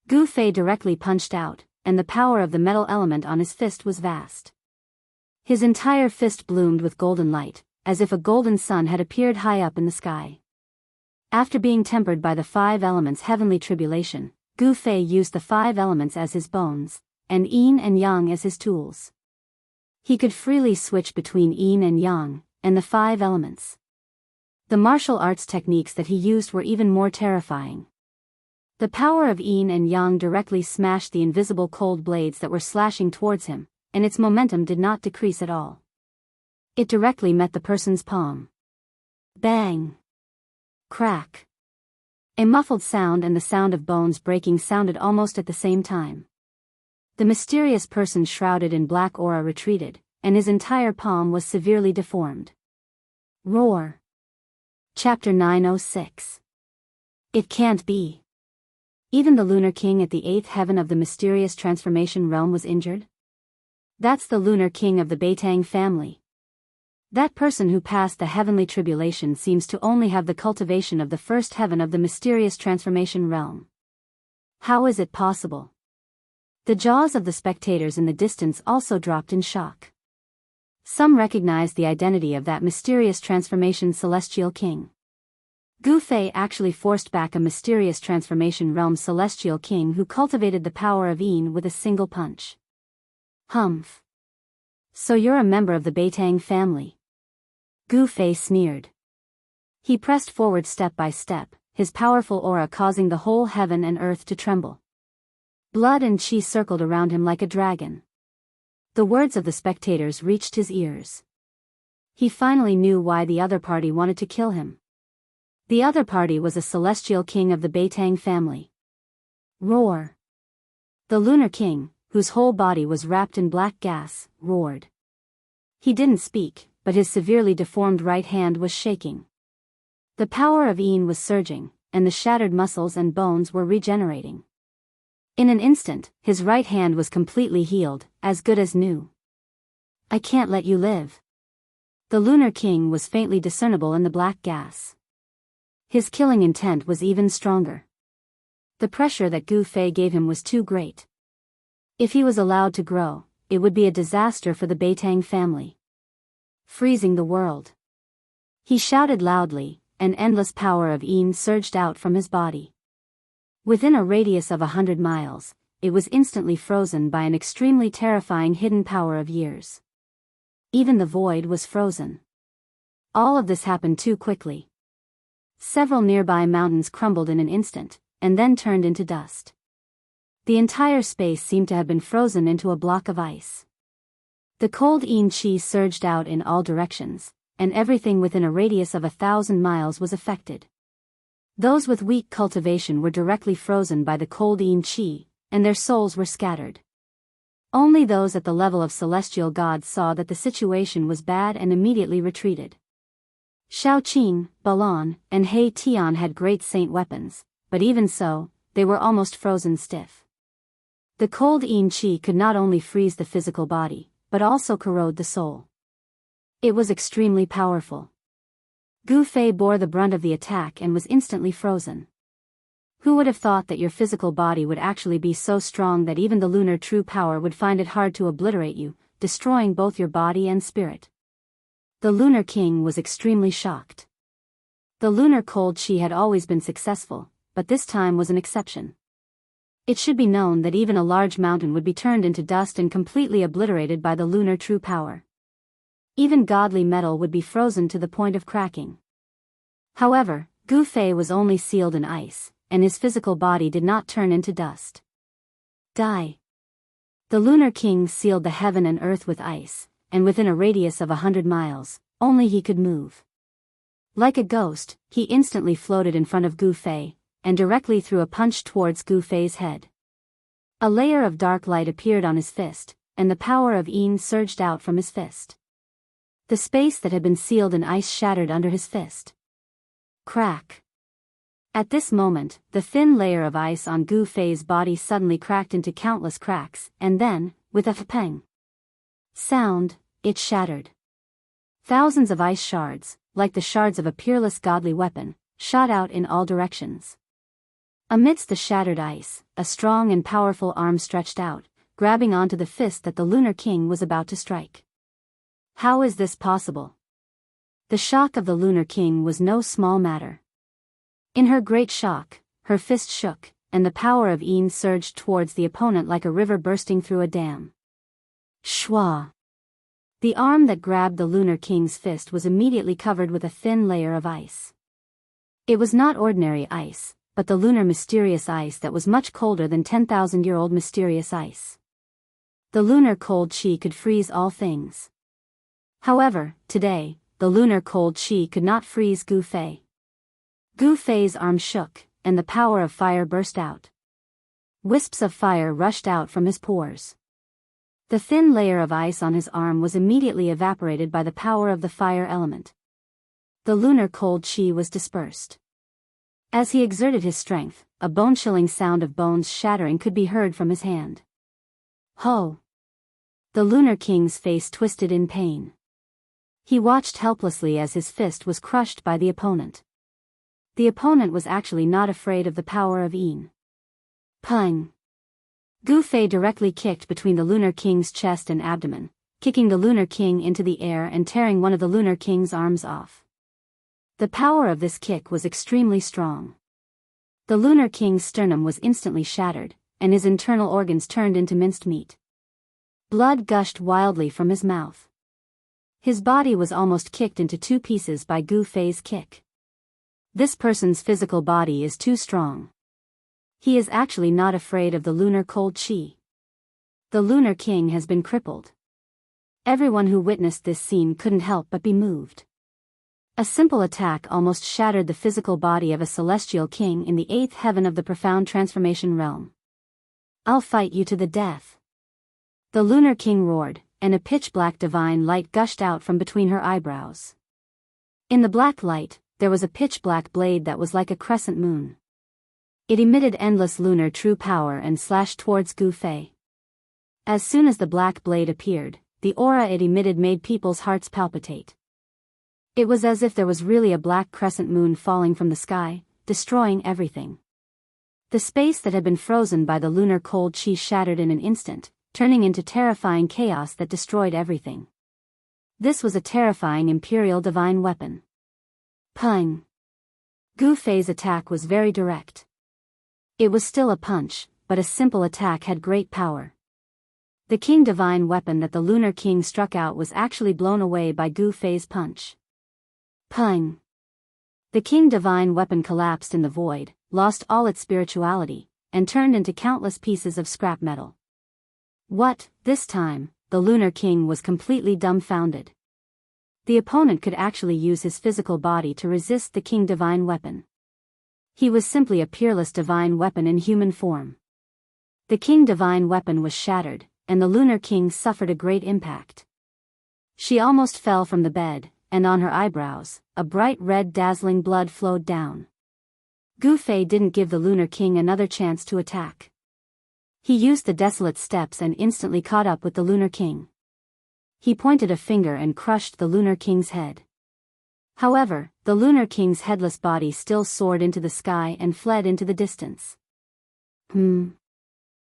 Gu Fei directly punched out, and the power of the metal element on his fist was vast. His entire fist bloomed with golden light, as if a golden sun had appeared high up in the sky. After being tempered by the 5 elements' heavenly tribulation, Gu Fei used the 5 elements as his bones, and Yin and Yang as his tools. He could freely switch between Yin and Yang, and the 5 elements. The martial arts techniques that he used were even more terrifying. The power of Yin and Yang directly smashed the invisible cold blades that were slashing towards him, and its momentum did not decrease at all. It directly met the person's palm. Bang! Crack! A muffled sound and the sound of bones breaking sounded almost at the same time. The mysterious person shrouded in black aura retreated, and his entire palm was severely deformed. Roar! Chapter 906. It can't be. Even the Lunar King at the 8th heaven of the mysterious transformation realm was injured? That's the Lunar King of the Beitang family. That person who passed the heavenly tribulation seems to only have the cultivation of the 1st heaven of the mysterious transformation realm. How is it possible? The jaws of the spectators in the distance also dropped in shock. Some recognized the identity of that mysterious transformation celestial king. Gu Fei actually forced back a mysterious transformation realm celestial king who cultivated the power of Yin with a single punch. Humph. So you're a member of the Beitang family? Gu Fei sneered. He pressed forward step by step, his powerful aura causing the whole heaven and earth to tremble. Blood and qi circled around him like a dragon. The words of the spectators reached his ears. He finally knew why the other party wanted to kill him. The other party was a celestial king of the Beitang family. Roar! The Lunar King, whose whole body was wrapped in black gas, roared. He didn't speak, but his severely deformed right hand was shaking. The power of Yin was surging, and the shattered muscles and bones were regenerating. In an instant, his right hand was completely healed, as good as new. I can't let you live. The Lunar King was faintly discernible in the black gas. His killing intent was even stronger. The pressure that Gu Fei gave him was too great. If he was allowed to grow, it would be a disaster for the Beitang family. Freezing the world. He shouted loudly, and endless power of Yin surged out from his body. Within a radius of 100 miles, it was instantly frozen by an extremely terrifying hidden power of years. Even the void was frozen. All of this happened too quickly. Several nearby mountains crumbled in an instant, and then turned into dust. The entire space seemed to have been frozen into a block of ice. The cold Yin Qi surged out in all directions, and everything within a radius of 1,000 miles was affected. Those with weak cultivation were directly frozen by the cold Yin Qi, and their souls were scattered. Only those at the level of celestial gods saw that the situation was bad and immediately retreated. Shaoqing, Balon, and He Tian had great saint weapons, but even so, they were almost frozen stiff. The cold Yin Qi could not only freeze the physical body, but also corrode the soul. It was extremely powerful. Gu Fei bore the brunt of the attack and was instantly frozen. Who would have thought that your physical body would actually be so strong that even the lunar true power would find it hard to obliterate you, destroying both your body and spirit? The Lunar King was extremely shocked. The lunar cold Qi had always been successful, but this time was an exception. It should be known that even a large mountain would be turned into dust and completely obliterated by the lunar true power. Even godly metal would be frozen to the point of cracking. However, Gu Fei was only sealed in ice, and his physical body did not turn into dust. Die. The Lunar King sealed the heaven and earth with ice, and within a radius of 100 miles, only he could move. Like a ghost, he instantly floated in front of Gu Fei, and directly threw a punch towards Gu Fei's head. A layer of dark light appeared on his fist, and the power of Yin surged out from his fist. The space that had been sealed in ice shattered under his fist. Crack. At this moment, the thin layer of ice on Gu Fei's body suddenly cracked into countless cracks, and then, with a pang sound, it shattered. Thousands of ice shards, like the shards of a peerless godly weapon, shot out in all directions. Amidst the shattered ice, a strong and powerful arm stretched out, grabbing onto the fist that the Lunar King was about to strike. How is this possible? The shock of the Lunar King was no small matter. In her great shock, her fist shook, and the power of Yin surged towards the opponent like a river bursting through a dam. Shwa! The arm that grabbed the Lunar King's fist was immediately covered with a thin layer of ice. It was not ordinary ice, but the lunar mysterious ice that was much colder than 10,000-year-old mysterious ice. The lunar cold Qi could freeze all things. However, today, the lunar cold Qi could not freeze Gu Fei. Gu Fei's arm shook, and the power of fire burst out. Wisps of fire rushed out from his pores. The thin layer of ice on his arm was immediately evaporated by the power of the fire element. The lunar cold Qi was dispersed. As he exerted his strength, a bone-chilling sound of bones shattering could be heard from his hand. Ho! The Lunar King's face twisted in pain. He watched helplessly as his fist was crushed by the opponent. The opponent was actually not afraid of the power of Yin. Pung! Gu Fei directly kicked between the Lunar King's chest and abdomen, kicking the Lunar King into the air and tearing one of the Lunar King's arms off. The power of this kick was extremely strong. The Lunar King's sternum was instantly shattered, and his internal organs turned into minced meat. Blood gushed wildly from his mouth. His body was almost kicked into two pieces by Gu Fei's kick. This person's physical body is too strong. He is actually not afraid of the lunar cold Qi. The Lunar King has been crippled. Everyone who witnessed this scene couldn't help but be moved. A simple attack almost shattered the physical body of a celestial king in the eighth heaven of the profound transformation realm. I'll fight you to the death. The Lunar King roared, and a pitch-black divine light gushed out from between her eyebrows. In the black light, there was a pitch-black blade that was like a crescent moon. It emitted endless lunar true power and slashed towards Gu Fei. As soon as the black blade appeared, the aura it emitted made people's hearts palpitate. It was as if there was really a black crescent moon falling from the sky, destroying everything. The space that had been frozen by the lunar cold Qi shattered in an instant, turning into terrifying chaos that destroyed everything. This was a terrifying imperial divine weapon. Pung! Gu Fei's attack was very direct. It was still a punch, but a simple attack had great power. The king divine weapon that the Lunar King struck out was actually blown away by Gu Fei's punch. Pung! The king divine weapon collapsed in the void, lost all its spirituality, and turned into countless pieces of scrap metal. What, this time, the Lunar King was completely dumbfounded. The opponent could actually use his physical body to resist the king divine weapon. He was simply a peerless divine weapon in human form. The king divine weapon was shattered, and the Lunar King suffered a great impact. She almost fell from the bed, and on her eyebrows, a bright red dazzling blood flowed down. Gu Fei didn't give the Lunar King another chance to attack. He used the desolate steps and instantly caught up with the Lunar King. He pointed a finger and crushed the Lunar King's head. However, the Lunar King's headless body still soared into the sky and fled into the distance.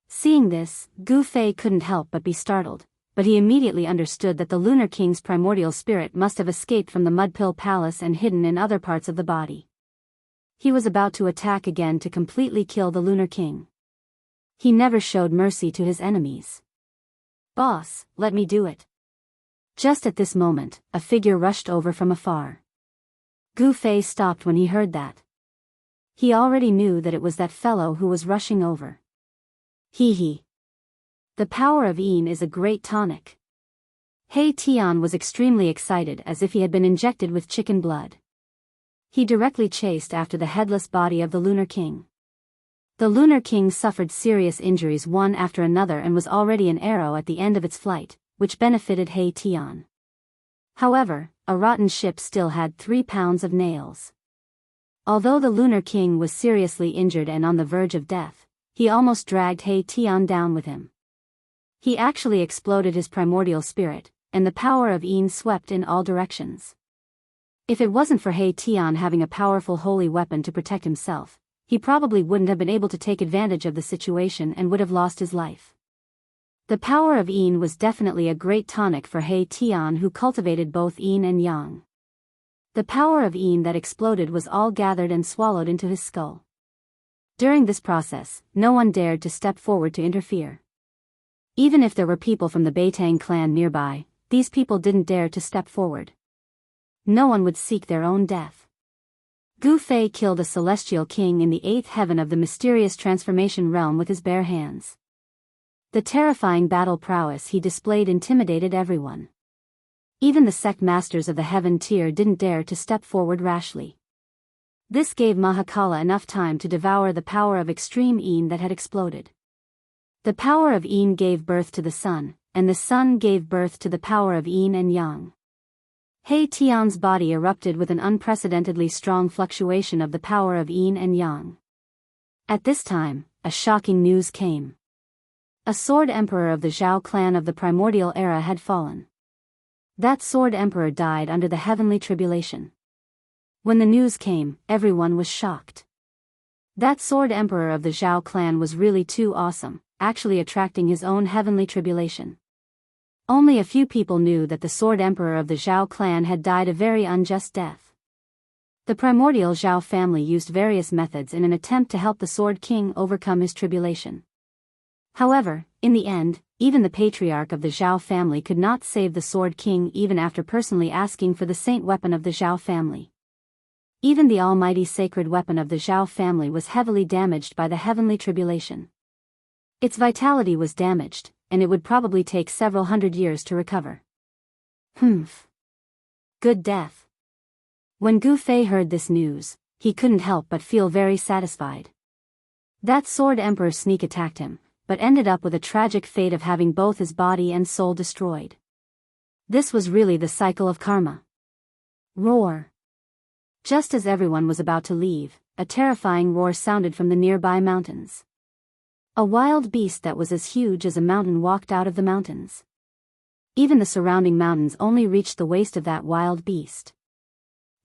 Seeing this, Gu Fei couldn't help but be startled, but he immediately understood that the Lunar King's primordial spirit must have escaped from the Mudpill Palace and hidden in other parts of the body. He was about to attack again to completely kill the Lunar King. He never showed mercy to his enemies. "Boss, let me do it." Just at this moment, a figure rushed over from afar. Gu Fei stopped when he heard that. He already knew that it was that fellow who was rushing over. Hee. The power of Yin is a great tonic. He Tian was extremely excited as if he had been injected with chicken blood. He directly chased after the headless body of the Lunar King. The Lunar King suffered serious injuries one after another and was already an arrow at the end of its flight, which benefited He Tian. However, a rotten ship still had 3 pounds of nails. Although the Lunar King was seriously injured and on the verge of death, he almost dragged He Tian down with him. He actually exploded his primordial spirit, and the power of Yin swept in all directions. If it wasn't for He Tian having a powerful holy weapon to protect himself, he probably wouldn't have been able to take advantage of the situation and would have lost his life. The power of Yin was definitely a great tonic for He Tian, who cultivated both Yin and Yang. The power of Yin that exploded was all gathered and swallowed into his skull. During this process, no one dared to step forward to interfere. Even if there were people from the Beitang clan nearby, these people didn't dare to step forward. No one would seek their own death. Gu Fei killed a celestial king in the 8th heaven of the mysterious transformation realm with his bare hands. The terrifying battle prowess he displayed intimidated everyone. Even the sect masters of the heaven tier didn't dare to step forward rashly. This gave Mahakala enough time to devour the power of extreme Yin that had exploded. The power of Yin gave birth to the sun, and the sun gave birth to the power of Yin and Yang. He Tian's body erupted with an unprecedentedly strong fluctuation of the power of Yin and Yang. At this time, a shocking news came. A sword emperor of the Zhao clan of the primordial era had fallen. That sword emperor died under the heavenly tribulation. When the news came, everyone was shocked. That sword emperor of the Zhao clan was really too awesome, actually attracting his own heavenly tribulation. Only a few people knew that the sword emperor of the Zhao clan had died a very unjust death. The primordial Zhao family used various methods in an attempt to help the Sword King overcome his tribulation. However, in the end, even the patriarch of the Zhao family could not save the Sword King even after personally asking for the saint weapon of the Zhao family. Even the almighty sacred weapon of the Zhao family was heavily damaged by the heavenly tribulation. Its vitality was damaged, and it would probably take several hundred years to recover. Good death. When Gu Fei heard this news, he couldn't help but feel very satisfied. That sword emperor sneak attacked him, but ended up with a tragic fate of having both his body and soul destroyed. This was really the cycle of karma. Roar. Just as everyone was about to leave, a terrifying roar sounded from the nearby mountains. A wild beast that was as huge as a mountain walked out of the mountains. Even the surrounding mountains only reached the waist of that wild beast.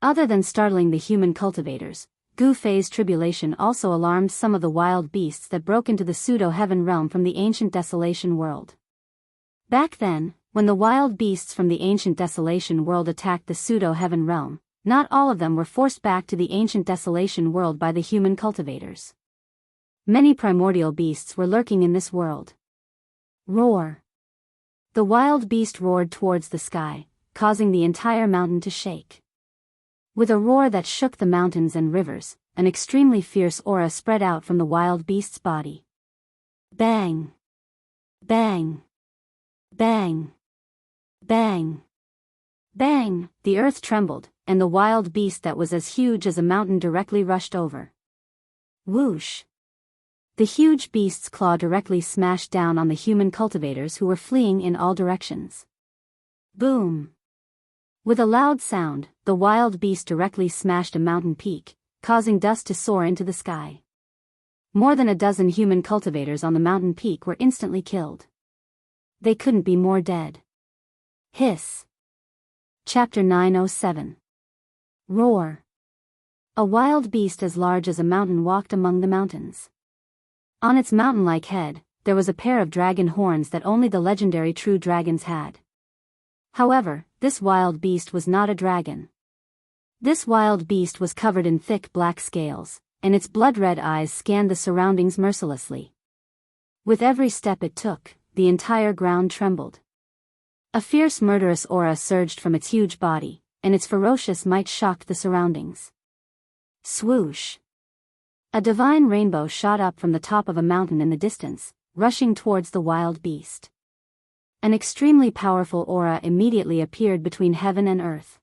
Other than startling the human cultivators, Gu Fei's tribulation also alarmed some of the wild beasts that broke into the pseudo-heaven realm from the ancient desolation world. Back then, when the wild beasts from the ancient desolation world attacked the pseudo-heaven realm, not all of them were forced back to the ancient desolation world by the human cultivators. Many primordial beasts were lurking in this world. Roar. The wild beast roared towards the sky, causing the entire mountain to shake. With a roar that shook the mountains and rivers, an extremely fierce aura spread out from the wild beast's body. Bang! Bang! Bang! Bang! Bang! The earth trembled, and the wild beast that was as huge as a mountain directly rushed over. Whoosh! The huge beast's claw directly smashed down on the human cultivators who were fleeing in all directions. Boom! With a loud sound, the wild beast directly smashed a mountain peak, causing dust to soar into the sky. More than a dozen human cultivators on the mountain peak were instantly killed. They couldn't be more dead. Hiss. Chapter 907. Roar. A wild beast as large as a mountain walked among the mountains. On its mountain-like head, there was a pair of dragon horns that only the legendary true dragons had. However, this wild beast was not a dragon. This wild beast was covered in thick black scales, and its blood-red eyes scanned the surroundings mercilessly. With every step it took, the entire ground trembled. A fierce murderous aura surged from its huge body, and its ferocious might shocked the surroundings. Swoosh! A divine rainbow shot up from the top of a mountain in the distance, rushing towards the wild beast. An extremely powerful aura immediately appeared between heaven and earth.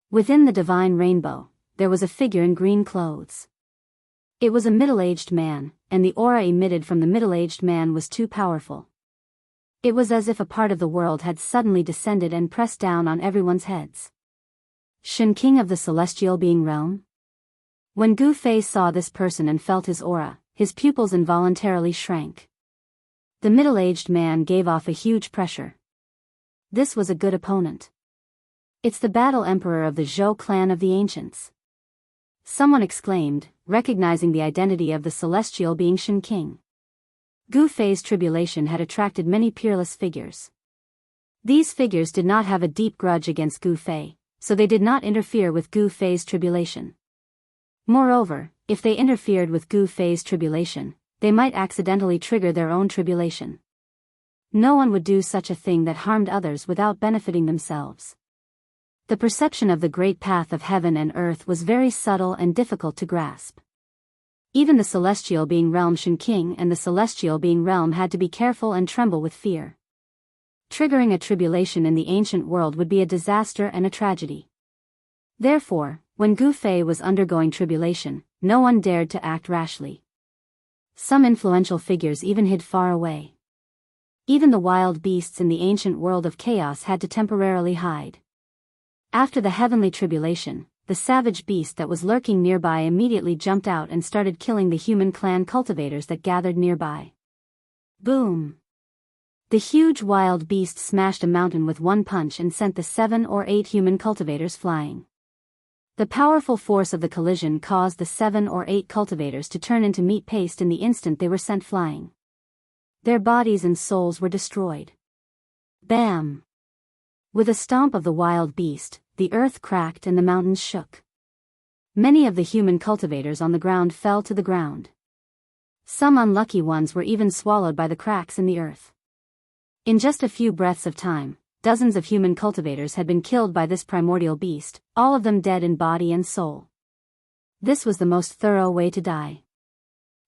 Within the divine rainbow, there was a figure in green clothes. It was a middle-aged man, and the aura emitted from the middle-aged man was too powerful. It was as if a part of the world had suddenly descended and pressed down on everyone's heads. Shen King of the Celestial Being Realm? When Gu Fei saw this person and felt his aura, his pupils involuntarily shrank. The middle-aged man gave off a huge pressure. This was a good opponent. It's the Battle Emperor of the Zhou clan of the Ancients. Someone exclaimed, recognizing the identity of the celestial being Shen King. Gu Fei's tribulation had attracted many peerless figures. These figures did not have a deep grudge against Gu Fei, so they did not interfere with Gu Fei's tribulation. Moreover, if they interfered with Gu Fei's tribulation, they might accidentally trigger their own tribulation. No one would do such a thing that harmed others without benefiting themselves. The perception of the great path of heaven and earth was very subtle and difficult to grasp. Even the celestial being realm Shen King and the celestial being realm had to be careful and tremble with fear. Triggering a tribulation in the ancient world would be a disaster and a tragedy. Therefore, when Gu Fei was undergoing tribulation, no one dared to act rashly. Some influential figures even hid far away. Even the wild beasts in the ancient world of chaos had to temporarily hide. After the heavenly tribulation, the savage beast that was lurking nearby immediately jumped out and started killing the human clan cultivators that gathered nearby. Boom! The huge wild beast smashed a mountain with one punch and sent the 7 or 8 human cultivators flying. The powerful force of the collision caused the 7 or 8 cultivators to turn into meat paste in the instant they were sent flying. Their bodies and souls were destroyed. Bam! With a stomp of the wild beast, the earth cracked and the mountains shook. Many of the human cultivators on the ground fell to the ground. Some unlucky ones were even swallowed by the cracks in the earth. In just a few breaths of time, dozens of human cultivators had been killed by this primordial beast, all of them dead in body and soul. This was the most thorough way to die.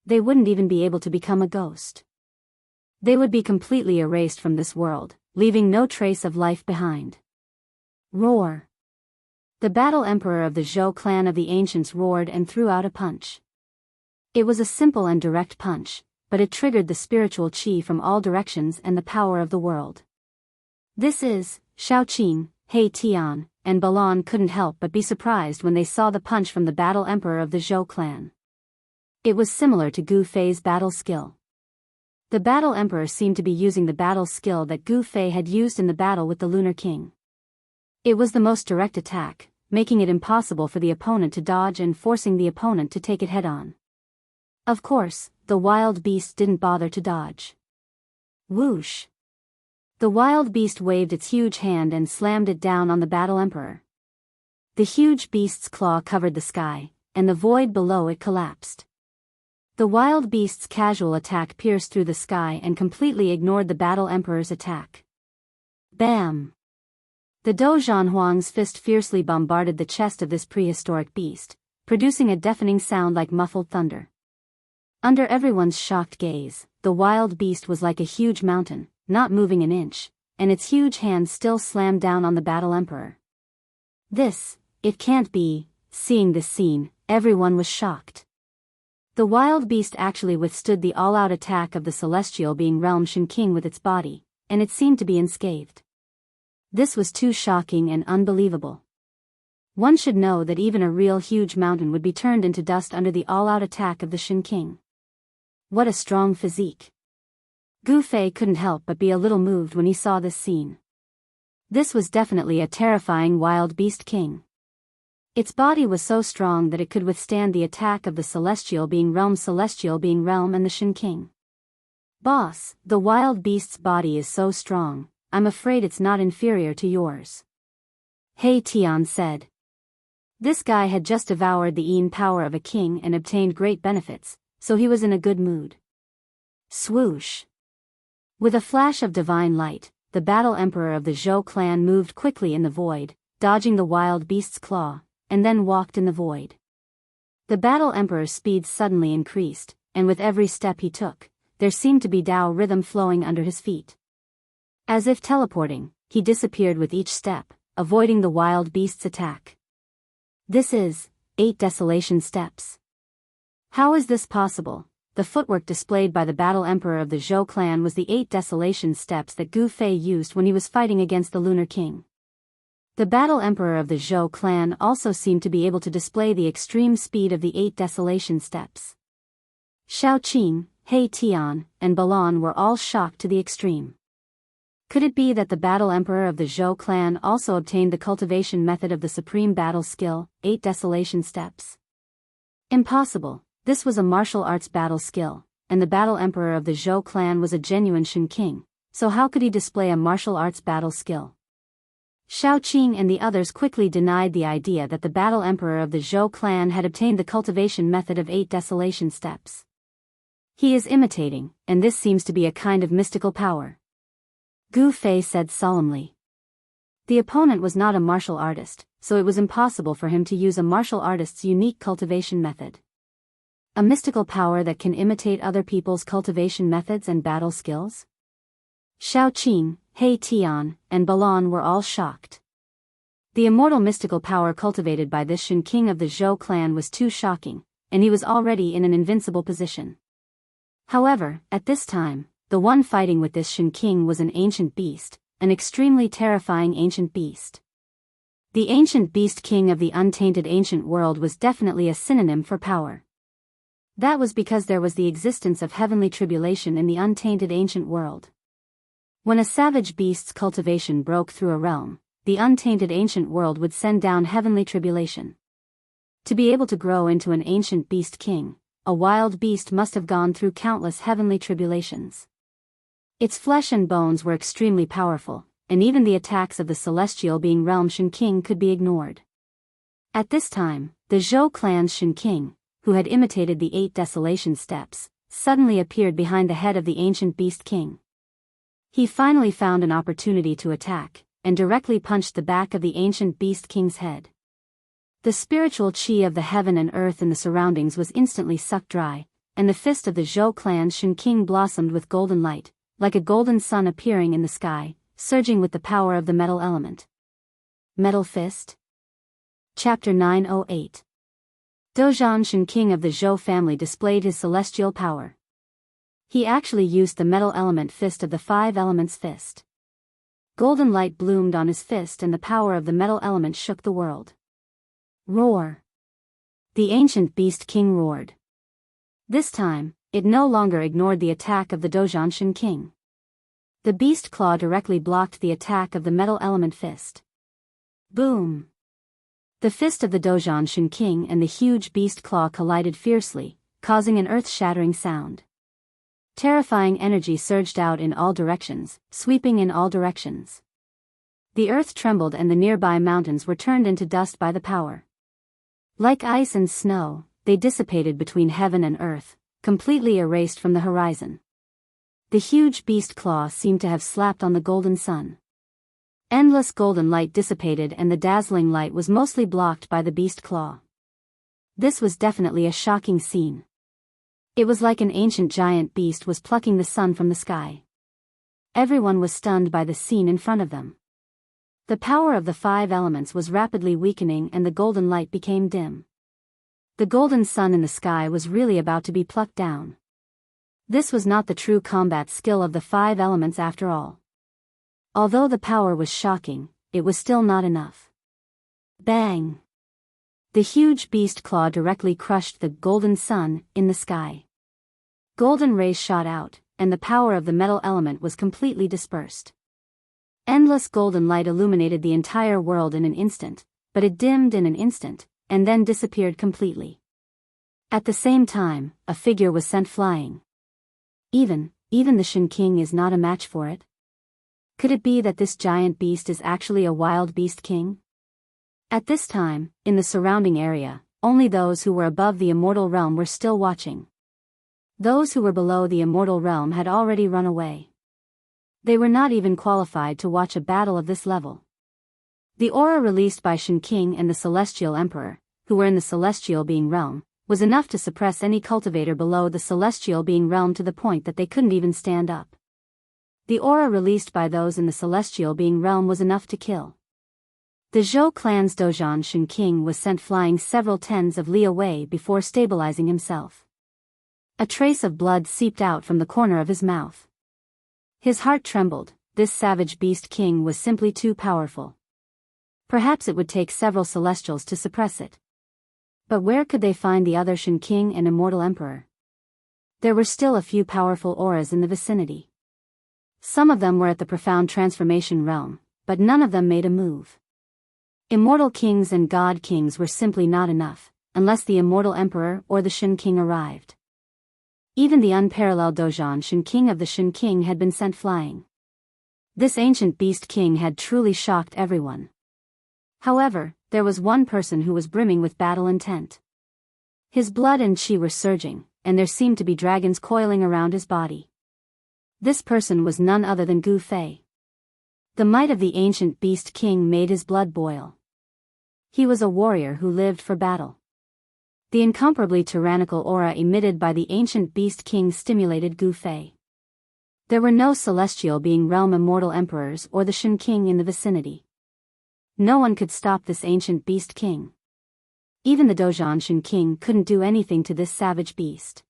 They wouldn't even be able to become a ghost. They would be completely erased from this world, leaving no trace of life behind. Roar! The Battle Emperor of the Zhou clan of the Ancients roared and threw out a punch. It was a simple and direct punch, but it triggered the spiritual qi from all directions and the power of the world. This is, Shaoqing, He Tian, and Balan couldn't help but be surprised when they saw the punch from the Battle Emperor of the Zhou clan. It was similar to Gu Fei's battle skill. The Battle Emperor seemed to be using the battle skill that Gu Fei had used in the battle with the Lunar King. It was the most direct attack, making it impossible for the opponent to dodge and forcing the opponent to take it head-on. Of course, the wild beast didn't bother to dodge. Whoosh! The wild beast waved its huge hand and slammed it down on the Battle Emperor. The huge beast's claw covered the sky, and the void below it collapsed. The wild beast's casual attack pierced through the sky and completely ignored the Battle Emperor's attack. Bam! The Dozhan Huang's fist fiercely bombarded the chest of this prehistoric beast, producing a deafening sound like muffled thunder. Under everyone's shocked gaze, the wild beast was like a huge mountain, not moving an inch, and its huge hand still slammed down on the Battle Emperor. It can't be. Seeing this scene, everyone was shocked. The wild beast actually withstood the all-out attack of the celestial being realm Shin King with its body, and it seemed to be unscathed. This was too shocking and unbelievable. One should know that even a real huge mountain would be turned into dust under the all-out attack of the Shin King. What a strong physique. Gu Fei couldn't help but be a little moved when he saw this scene. This was definitely a terrifying wild beast king. Its body was so strong that it could withstand the attack of the celestial being realm and the Shin King. Boss, the wild beast's body is so strong, I'm afraid it's not inferior to yours. He Tian said. This guy had just devoured the Yin power of a king and obtained great benefits, so he was in a good mood. Swoosh. With a flash of divine light, the battle emperor of the Zhou clan moved quickly in the void, dodging the wild beast's claw, and then walked in the void. The battle emperor's speed suddenly increased, and with every step he took, there seemed to be Tao rhythm flowing under his feet. As if teleporting, he disappeared with each step, avoiding the wild beast's attack. This is 8 desolation steps. How is this possible? The footwork displayed by the battle emperor of the Zhou clan was the 8 desolation steps that Gu Fei used when he was fighting against the Lunar King. The battle emperor of the Zhou clan also seemed to be able to display the extreme speed of the 8 desolation steps. Xiaoqing, He Tian, and Balan were all shocked to the extreme. Could it be that the battle emperor of the Zhou clan also obtained the cultivation method of the supreme battle skill, 8 desolation steps? Impossible. This was a martial arts battle skill, and the battle emperor of the Zhou clan was a genuine Shin King, so how could he display a martial arts battle skill? Xiaoqing and the others quickly denied the idea that the battle emperor of the Zhou clan had obtained the cultivation method of 8 desolation steps. He is imitating, and this seems to be a kind of mystical power. Gu Fei said solemnly. The opponent was not a martial artist, so it was impossible for him to use a martial artist's unique cultivation method. A mystical power that can imitate other people's cultivation methods and battle skills? Xiaoqing, He Tian, and Balan were all shocked. The immortal mystical power cultivated by this Shin King of the Zhou clan was too shocking, and he was already in an invincible position. However, at this time, the one fighting with this Shin King was an ancient beast, an extremely terrifying ancient beast. The ancient beast king of the untainted ancient world was definitely a synonym for power. That was because there was the existence of heavenly tribulation in the untainted ancient world. When a savage beast's cultivation broke through a realm, the untainted ancient world would send down heavenly tribulation. To be able to grow into an ancient beast king, a wild beast must have gone through countless heavenly tribulations. Its flesh and bones were extremely powerful, and even the attacks of the celestial being realm Shin King could be ignored. At this time, the Zhou clan's Shin King, who had imitated the 8 desolation steps, suddenly appeared behind the head of the ancient beast king. He finally found an opportunity to attack, and directly punched the back of the ancient beast king's head. The spiritual chi of the heaven and earth in the surroundings was instantly sucked dry, and the fist of the Zhou clan's Shin King blossomed with golden light, like a golden sun appearing in the sky, surging with the power of the metal element. Metal Fist? Chapter 908. Dozhan Shin King of the Zhou family displayed his celestial power. He actually used the metal element fist of the 5 elements fist. Golden light bloomed on his fist and the power of the metal element shook the world. Roar! The ancient beast king roared. This time, it no longer ignored the attack of the Dozhan Shin King. The beast claw directly blocked the attack of the metal element fist. Boom! The fist of the Dozhan Shin King and the huge beast claw collided fiercely, causing an earth-shattering sound. Terrifying energy surged out in all directions, sweeping in all directions. The earth trembled and the nearby mountains were turned into dust by the power. Like ice and snow, they dissipated between heaven and earth, completely erased from the horizon. The huge beast claw seemed to have slapped on the golden sun. Endless golden light dissipated and the dazzling light was mostly blocked by the beast claw. This was definitely a shocking scene. It was like an ancient giant beast was plucking the sun from the sky. Everyone was stunned by the scene in front of them. The power of the 5 elements was rapidly weakening and the golden light became dim. The golden sun in the sky was really about to be plucked down. This was not the true combat skill of the 5 elements after all. Although the power was shocking, it was still not enough. Bang! The huge beast claw directly crushed the golden sun in the sky. Golden rays shot out, and the power of the metal element was completely dispersed. Endless golden light illuminated the entire world in an instant, but it dimmed in an instant, and then disappeared completely. At the same time, a figure was sent flying. Even the Shin King is not a match for it. Could it be that this giant beast is actually a wild beast king? At this time, in the surrounding area, only those who were above the immortal realm were still watching. Those who were below the immortal realm had already run away. They were not even qualified to watch a battle of this level. The aura released by Shin King and the Celestial Emperor, who were in the Celestial Being realm, was enough to suppress any cultivator below the Celestial Being realm to the point that they couldn't even stand up. The aura released by those in the Celestial Being realm was enough to kill. The Zhou clan's Dojan Shin King was sent flying several tens of li away before stabilizing himself. A trace of blood seeped out from the corner of his mouth. His heart trembled. This savage beast king was simply too powerful. Perhaps it would take several celestials to suppress it. But where could they find the other Shin King and Immortal Emperor? There were still a few powerful auras in the vicinity. Some of them were at the profound transformation realm, but none of them made a move. Immortal kings and god kings were simply not enough, unless the Immortal Emperor or the Shin King arrived. Even the unparalleled Dojan Shin King of the Shin King had been sent flying. This ancient beast king had truly shocked everyone. However, there was one person who was brimming with battle intent. His blood and chi were surging, and there seemed to be dragons coiling around his body. This person was none other than Gu Fei. The might of the ancient beast king made his blood boil. He was a warrior who lived for battle. The incomparably tyrannical aura emitted by the ancient beast king stimulated Gu Fei. There were no celestial being realm immortal emperors or the Shin King in the vicinity. No one could stop this ancient beast king. Even the Dojan Shin King couldn't do anything to this savage beast.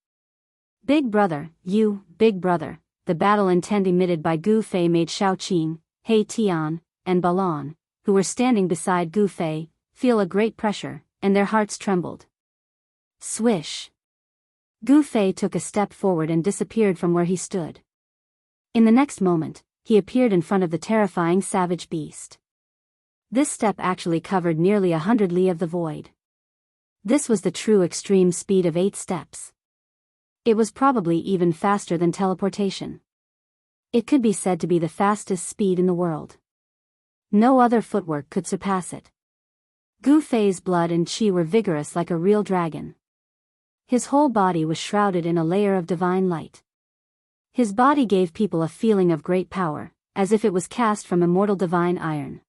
Big brother, big brother, the battle intent emitted by Gu Fei made Shaoqing, He Tian, and Balon, who were standing beside Gu Fei, feel a great pressure, and their hearts trembled. Swish! Gu Fei took a step forward and disappeared from where he stood. In the next moment, he appeared in front of the terrifying savage beast. This step actually covered nearly 100 li of the void. This was the true extreme speed of 8 steps. It was probably even faster than teleportation. It could be said to be the fastest speed in the world. No other footwork could surpass it. Gu Fei's blood and chi were vigorous like a real dragon. His whole body was shrouded in a layer of divine light. His body gave people a feeling of great power, as if it was cast from immortal divine iron.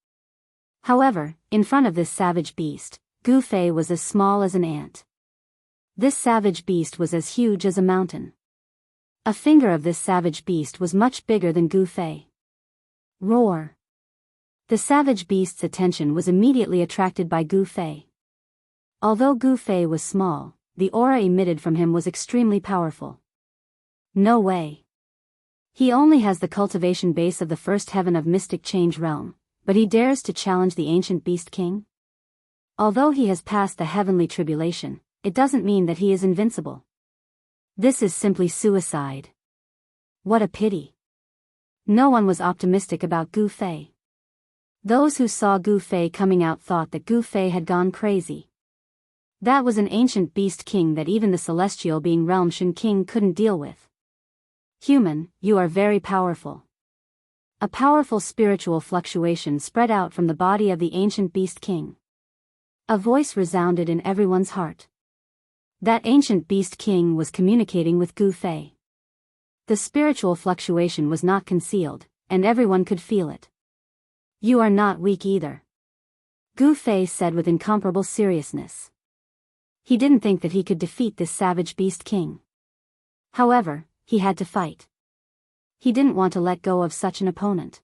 However, in front of this savage beast, Gu Fei was as small as an ant. This savage beast was as huge as a mountain. A finger of this savage beast was much bigger than Gu Fei. Roar! The savage beast's attention was immediately attracted by Gu Fei. Although Gu Fei was small, the aura emitted from him was extremely powerful. No way. He only has the cultivation base of the first heaven of mystic change realm, but he dares to challenge the ancient beast king? Although he has passed the heavenly tribulation, it doesn't mean that he is invincible. This is simply suicide. What a pity. No one was optimistic about Gu Fei. Those who saw Gu Fei coming out thought that Gu Fei had gone crazy. That was an ancient beast king that even the celestial being realm Shin King couldn't deal with. Human, you are very powerful. A powerful spiritual fluctuation spread out from the body of the ancient beast king. A voice resounded in everyone's heart. That ancient beast king was communicating with Gu Fei. The spiritual fluctuation was not concealed, and everyone could feel it. You are not weak either. Gu Fei said with incomparable seriousness. He didn't think that he could defeat this savage beast king. However, he had to fight. He didn't want to let go of such an opponent.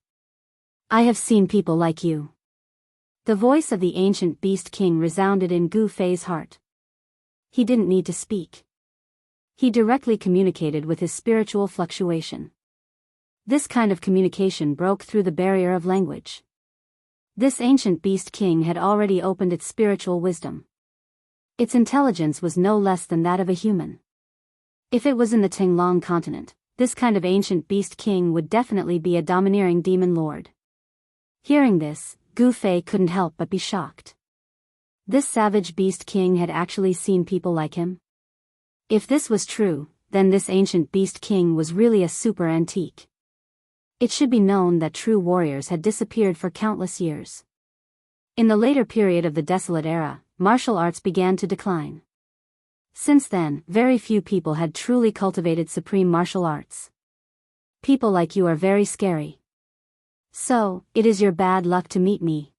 I have seen people like you. The voice of the ancient beast king resounded in Gu Fei's heart. He didn't need to speak. He directly communicated with his spiritual fluctuation. This kind of communication broke through the barrier of language. This ancient beast king had already opened its spiritual wisdom. Its intelligence was no less than that of a human. If it was in the Tinglong continent, this kind of ancient beast king would definitely be a domineering demon lord. Hearing this, Gu Fei couldn't help but be shocked. This savage beast king had actually seen people like him? If this was true, then this ancient beast king was really a super antique. It should be known that true warriors had disappeared for countless years. In the later period of the Desolate Era, martial arts began to decline. Since then, very few people had truly cultivated supreme martial arts. People like you are very scary. So, it is your bad luck to meet me.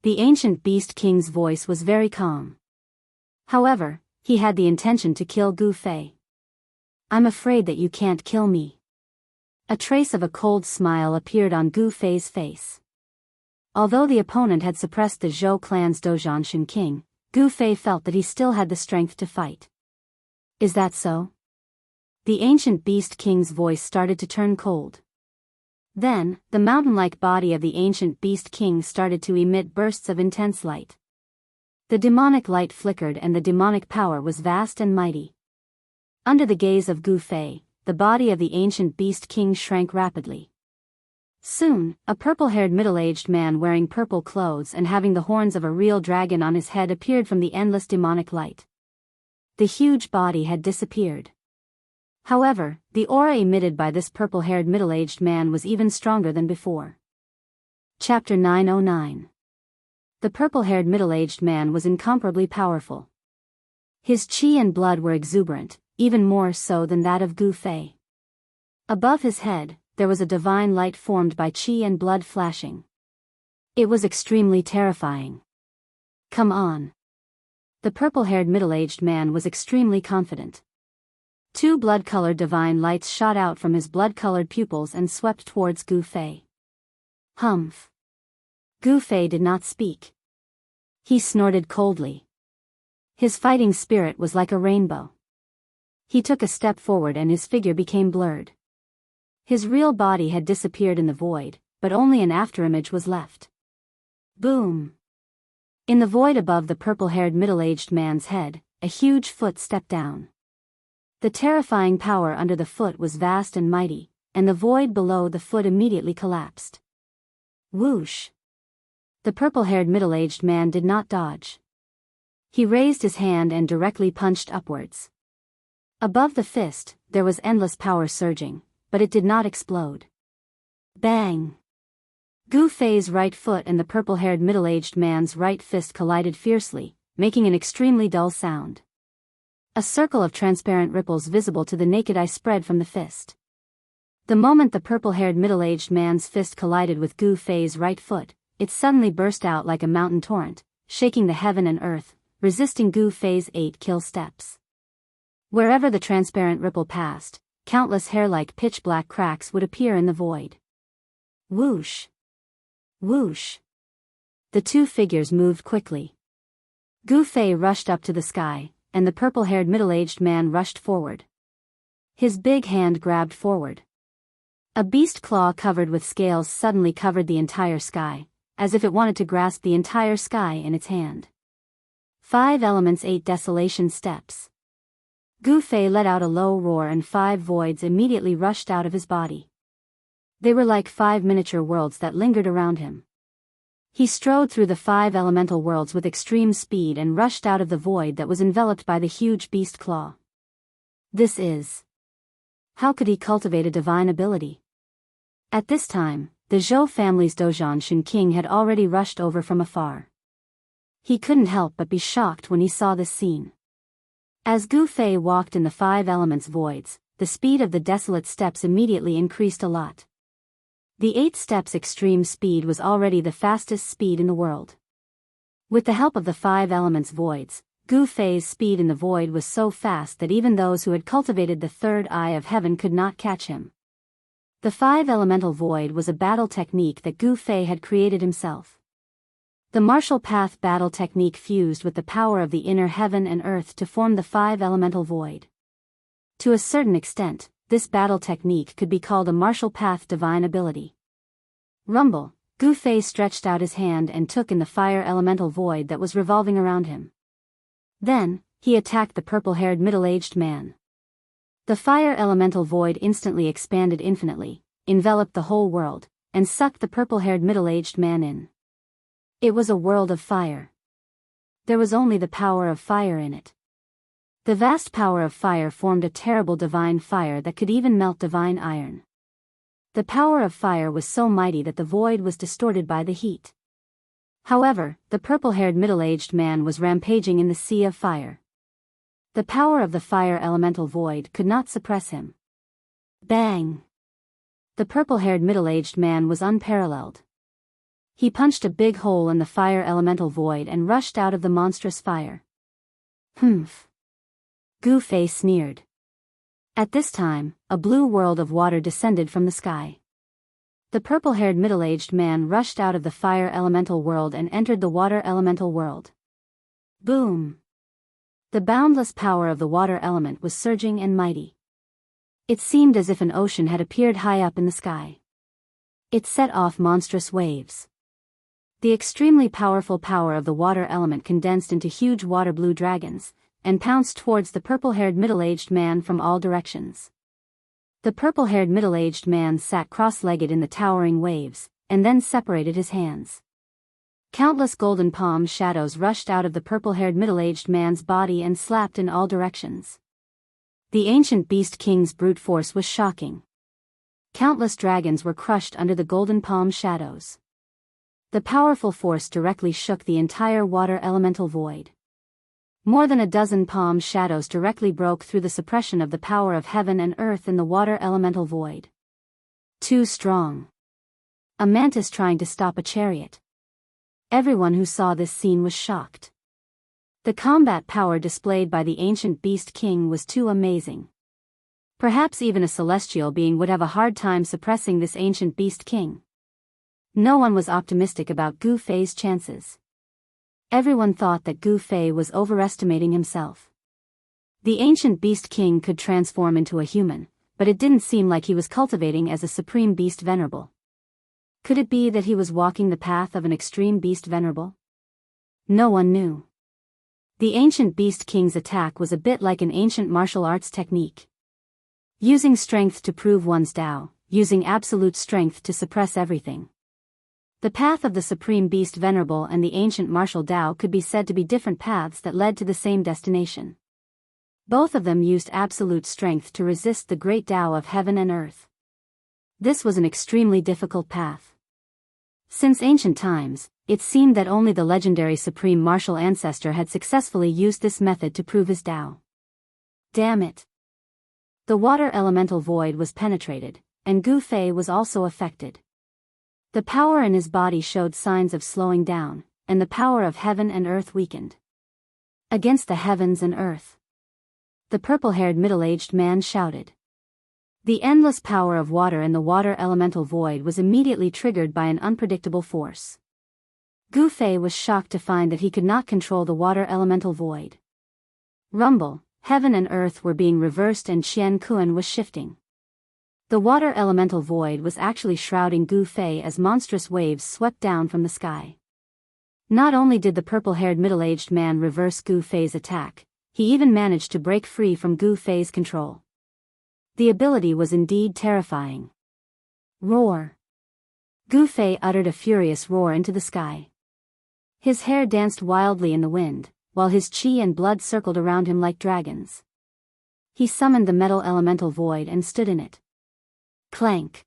The ancient beast king's voice was very calm. However, he had the intention to kill Gu Fei. I'm afraid that you can't kill me. A trace of a cold smile appeared on Gu Fei's face. Although the opponent had suppressed the Zhou clan's Dozhanshan king, Gu Fei felt that he still had the strength to fight. Is that so? The ancient beast king's voice started to turn cold. Then, the mountain-like body of the ancient beast king started to emit bursts of intense light. The demonic light flickered and the demonic power was vast and mighty. Under the gaze of Gu Fei, the body of the ancient beast king shrank rapidly. Soon, a purple-haired middle-aged man wearing purple clothes and having the horns of a real dragon on his head appeared from the endless demonic light. The huge body had disappeared. However, the aura emitted by this purple-haired middle-aged man was even stronger than before. Chapter 909. The purple-haired middle-aged man was incomparably powerful. His qi and blood were exuberant, even more so than that of Gu Fei. Above his head, there was a divine light formed by qi and blood flashing. It was extremely terrifying. Come on. The purple-haired middle-aged man was extremely confident. Two blood-colored divine lights shot out from his blood-colored pupils and swept towards Gu Fei. Humph. Gu Fei did not speak. He snorted coldly. His fighting spirit was like a rainbow. He took a step forward and his figure became blurred. His real body had disappeared in the void, but only an afterimage was left. Boom! In the void above the purple-haired middle-aged man's head, a huge foot stepped down. The terrifying power under the foot was vast and mighty, and the void below the foot immediately collapsed. Whoosh! The purple-haired middle-aged man did not dodge. He raised his hand and directly punched upwards. Above the fist, there was endless power surging, but it did not explode. Bang! Gu Fei's right foot and the purple-haired middle-aged man's right fist collided fiercely, making an extremely dull sound. A circle of transparent ripples visible to the naked eye spread from the fist. The moment the purple-haired middle-aged man's fist collided with Gu Fei's right foot, it suddenly burst out like a mountain torrent, shaking the heaven and earth, resisting Gu Fei's 8 kill steps. Wherever the transparent ripple passed, countless hair-like pitch-black cracks would appear in the void. Whoosh! Whoosh! The two figures moved quickly. Gu Fei rushed up to the sky, and the purple-haired middle-aged man rushed forward. His big hand grabbed forward. A beast claw covered with scales suddenly covered the entire sky, as if it wanted to grasp the entire sky in its hand. 5 elements 8 desolation steps. Gu Fei let out a low roar and 5 voids immediately rushed out of his body. They were like 5 miniature worlds that lingered around him. He strode through the 5 elemental worlds with extreme speed and rushed out of the void that was enveloped by the huge beast claw. This is... How could he cultivate a divine ability? At this time, the Zhou family's Dozhanshan king had already rushed over from afar. He couldn't help but be shocked when he saw this scene. As Gu Fei walked in the 5 elements voids, the speed of the desolate steps immediately increased a lot. The 8 steps extreme speed was already the fastest speed in the world. With the help of the 5 elements voids, Gu Fei's speed in the void was so fast that even those who had cultivated the third eye of heaven could not catch him. The 5 elemental void was a battle technique that Gu Fei had created himself. The martial path battle technique fused with the power of the inner heaven and earth to form the five elemental void. To a certain extent, this battle technique could be called a martial path divine ability. Rumble, Gu Fei stretched out his hand and took in the fire elemental void that was revolving around him. Then, he attacked the purple-haired middle-aged man. The fire elemental void instantly expanded infinitely, enveloped the whole world, and sucked the purple-haired middle-aged man in. It was a world of fire. There was only the power of fire in it. The vast power of fire formed a terrible divine fire that could even melt divine iron. The power of fire was so mighty that the void was distorted by the heat. However, the purple-haired middle-aged man was rampaging in the sea of fire. The power of the fire elemental void could not suppress him. Bang! The purple-haired middle-aged man was unparalleled. He punched a big hole in the fire elemental void and rushed out of the monstrous fire. Humph! Gu Fei sneered. At this time, a blue world of water descended from the sky. The purple-haired middle-aged man rushed out of the fire elemental world and entered the water elemental world. Boom! The boundless power of the water element was surging and mighty. It seemed as if an ocean had appeared high up in the sky. It set off monstrous waves. The extremely powerful power of the water element condensed into huge water-blue dragons, and pounced towards the purple-haired middle-aged man from all directions. The purple-haired middle-aged man sat cross-legged in the towering waves, and then separated his hands. Countless golden palm shadows rushed out of the purple-haired middle-aged man's body and slapped in all directions. The ancient beast king's brute force was shocking. Countless dragons were crushed under the golden palm shadows. The powerful force directly shook the entire water elemental void. More than a dozen palm shadows directly broke through the suppression of the power of heaven and earth in the water elemental void. Too strong. A mantis trying to stop a chariot. Everyone who saw this scene was shocked. The combat power displayed by the ancient beast king was too amazing. Perhaps even a celestial being would have a hard time suppressing this ancient beast king. No one was optimistic about Gu Fei's chances. Everyone thought that Gu Fei was overestimating himself. The ancient beast king could transform into a human, but it didn't seem like he was cultivating as a supreme beast venerable. Could it be that he was walking the path of an extreme beast venerable? No one knew. The ancient beast king's attack was a bit like an ancient martial arts technique. Using strength to prove one's Tao, using absolute strength to suppress everything. The path of the Supreme Beast Venerable and the ancient martial Tao could be said to be different paths that led to the same destination. Both of them used absolute strength to resist the great Tao of heaven and earth. This was an extremely difficult path. Since ancient times, it seemed that only the legendary Supreme Martial Ancestor had successfully used this method to prove his Tao. Damn it! The water elemental void was penetrated, and Gu Fei was also affected. The power in his body showed signs of slowing down, and the power of heaven and earth weakened. Against the heavens and earth. The purple-haired middle-aged man shouted. The endless power of water in the water elemental void was immediately triggered by an unpredictable force. Gu Fei was shocked to find that he could not control the water elemental void. Rumble, heaven and earth were being reversed and Qian Kuan was shifting. The water elemental void was actually shrouding Gu Fei as monstrous waves swept down from the sky. Not only did the purple-haired middle-aged man reverse Gu Fei's attack, he even managed to break free from Gu Fei's control. The ability was indeed terrifying. Roar! Gu Fei uttered a furious roar into the sky. His hair danced wildly in the wind, while his qi and blood circled around him like dragons. He summoned the metal elemental void and stood in it. Clank.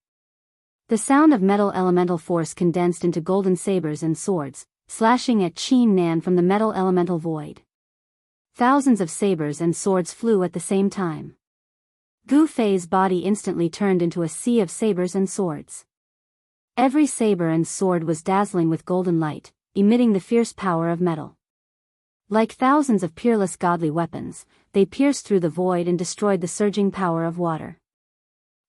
The sound of metal elemental force condensed into golden sabers and swords, slashing at Qin Nan from the metal elemental void. Thousands of sabers and swords flew at the same time. Gu Fei's body instantly turned into a sea of sabers and swords. Every saber and sword was dazzling with golden light, emitting the fierce power of metal. Like thousands of peerless godly weapons, they pierced through the void and destroyed the surging power of water.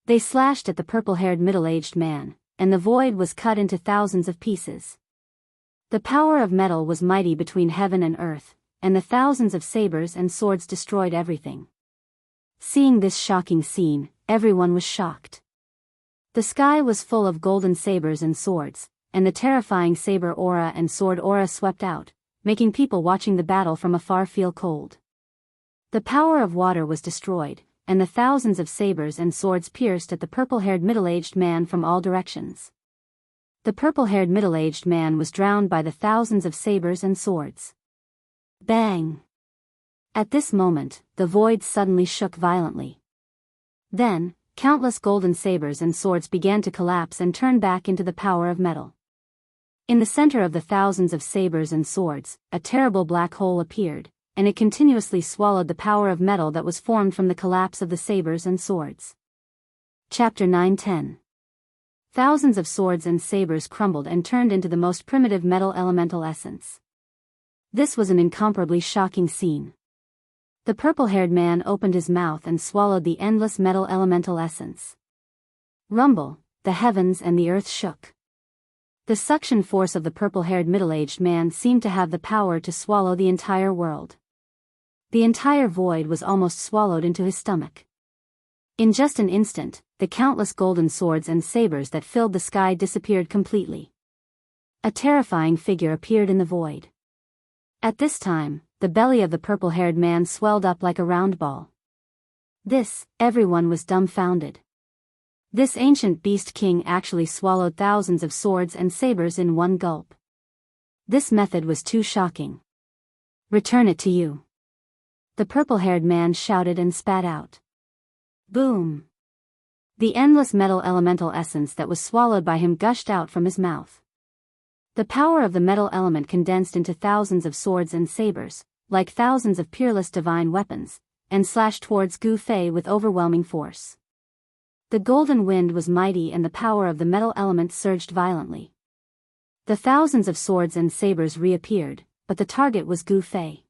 They slashed at the purple-haired middle-aged man, and the void was cut into thousands of pieces. The power of metal was mighty between heaven and earth, and the thousands of sabers and swords destroyed everything. Seeing this shocking scene, everyone was shocked. The sky was full of golden sabers and swords, and the terrifying saber aura and sword aura swept out, making people watching the battle from afar feel cold. The power of water was destroyed, and the thousands of sabers and swords pierced at the purple-haired middle-aged man from all directions. The purple-haired middle-aged man was drowned by the thousands of sabers and swords. Bang! At this moment, the void suddenly shook violently. Then, countless golden sabers and swords began to collapse and turn back into the power of metal. In the center of the thousands of sabers and swords, a terrible black hole appeared, and it continuously swallowed the power of metal that was formed from the collapse of the sabers and swords. Chapter 9-10. Thousands of swords and sabers crumbled and turned into the most primitive metal elemental essence. This was an incomparably shocking scene. The purple-haired man opened his mouth and swallowed the endless metal elemental essence. Rumble, the heavens and the earth shook. The suction force of the purple-haired middle-aged man seemed to have the power to swallow the entire world. The entire void was almost swallowed into his stomach. In just an instant, the countless golden swords and sabers that filled the sky disappeared completely. A terrifying figure appeared in the void. At this time, the belly of the purple-haired man swelled up like a round ball. Everyone was dumbfounded. This ancient beast king actually swallowed thousands of swords and sabers in one gulp. This method was too shocking. Return it to you. The purple-haired man shouted and spat out. Boom! The endless metal elemental essence that was swallowed by him gushed out from his mouth. The power of the metal element condensed into thousands of swords and sabers, like thousands of peerless divine weapons, and slashed towards Gu Fei with overwhelming force. The golden wind was mighty and the power of the metal element surged violently. The thousands of swords and sabers reappeared, but the target was Gu Fei.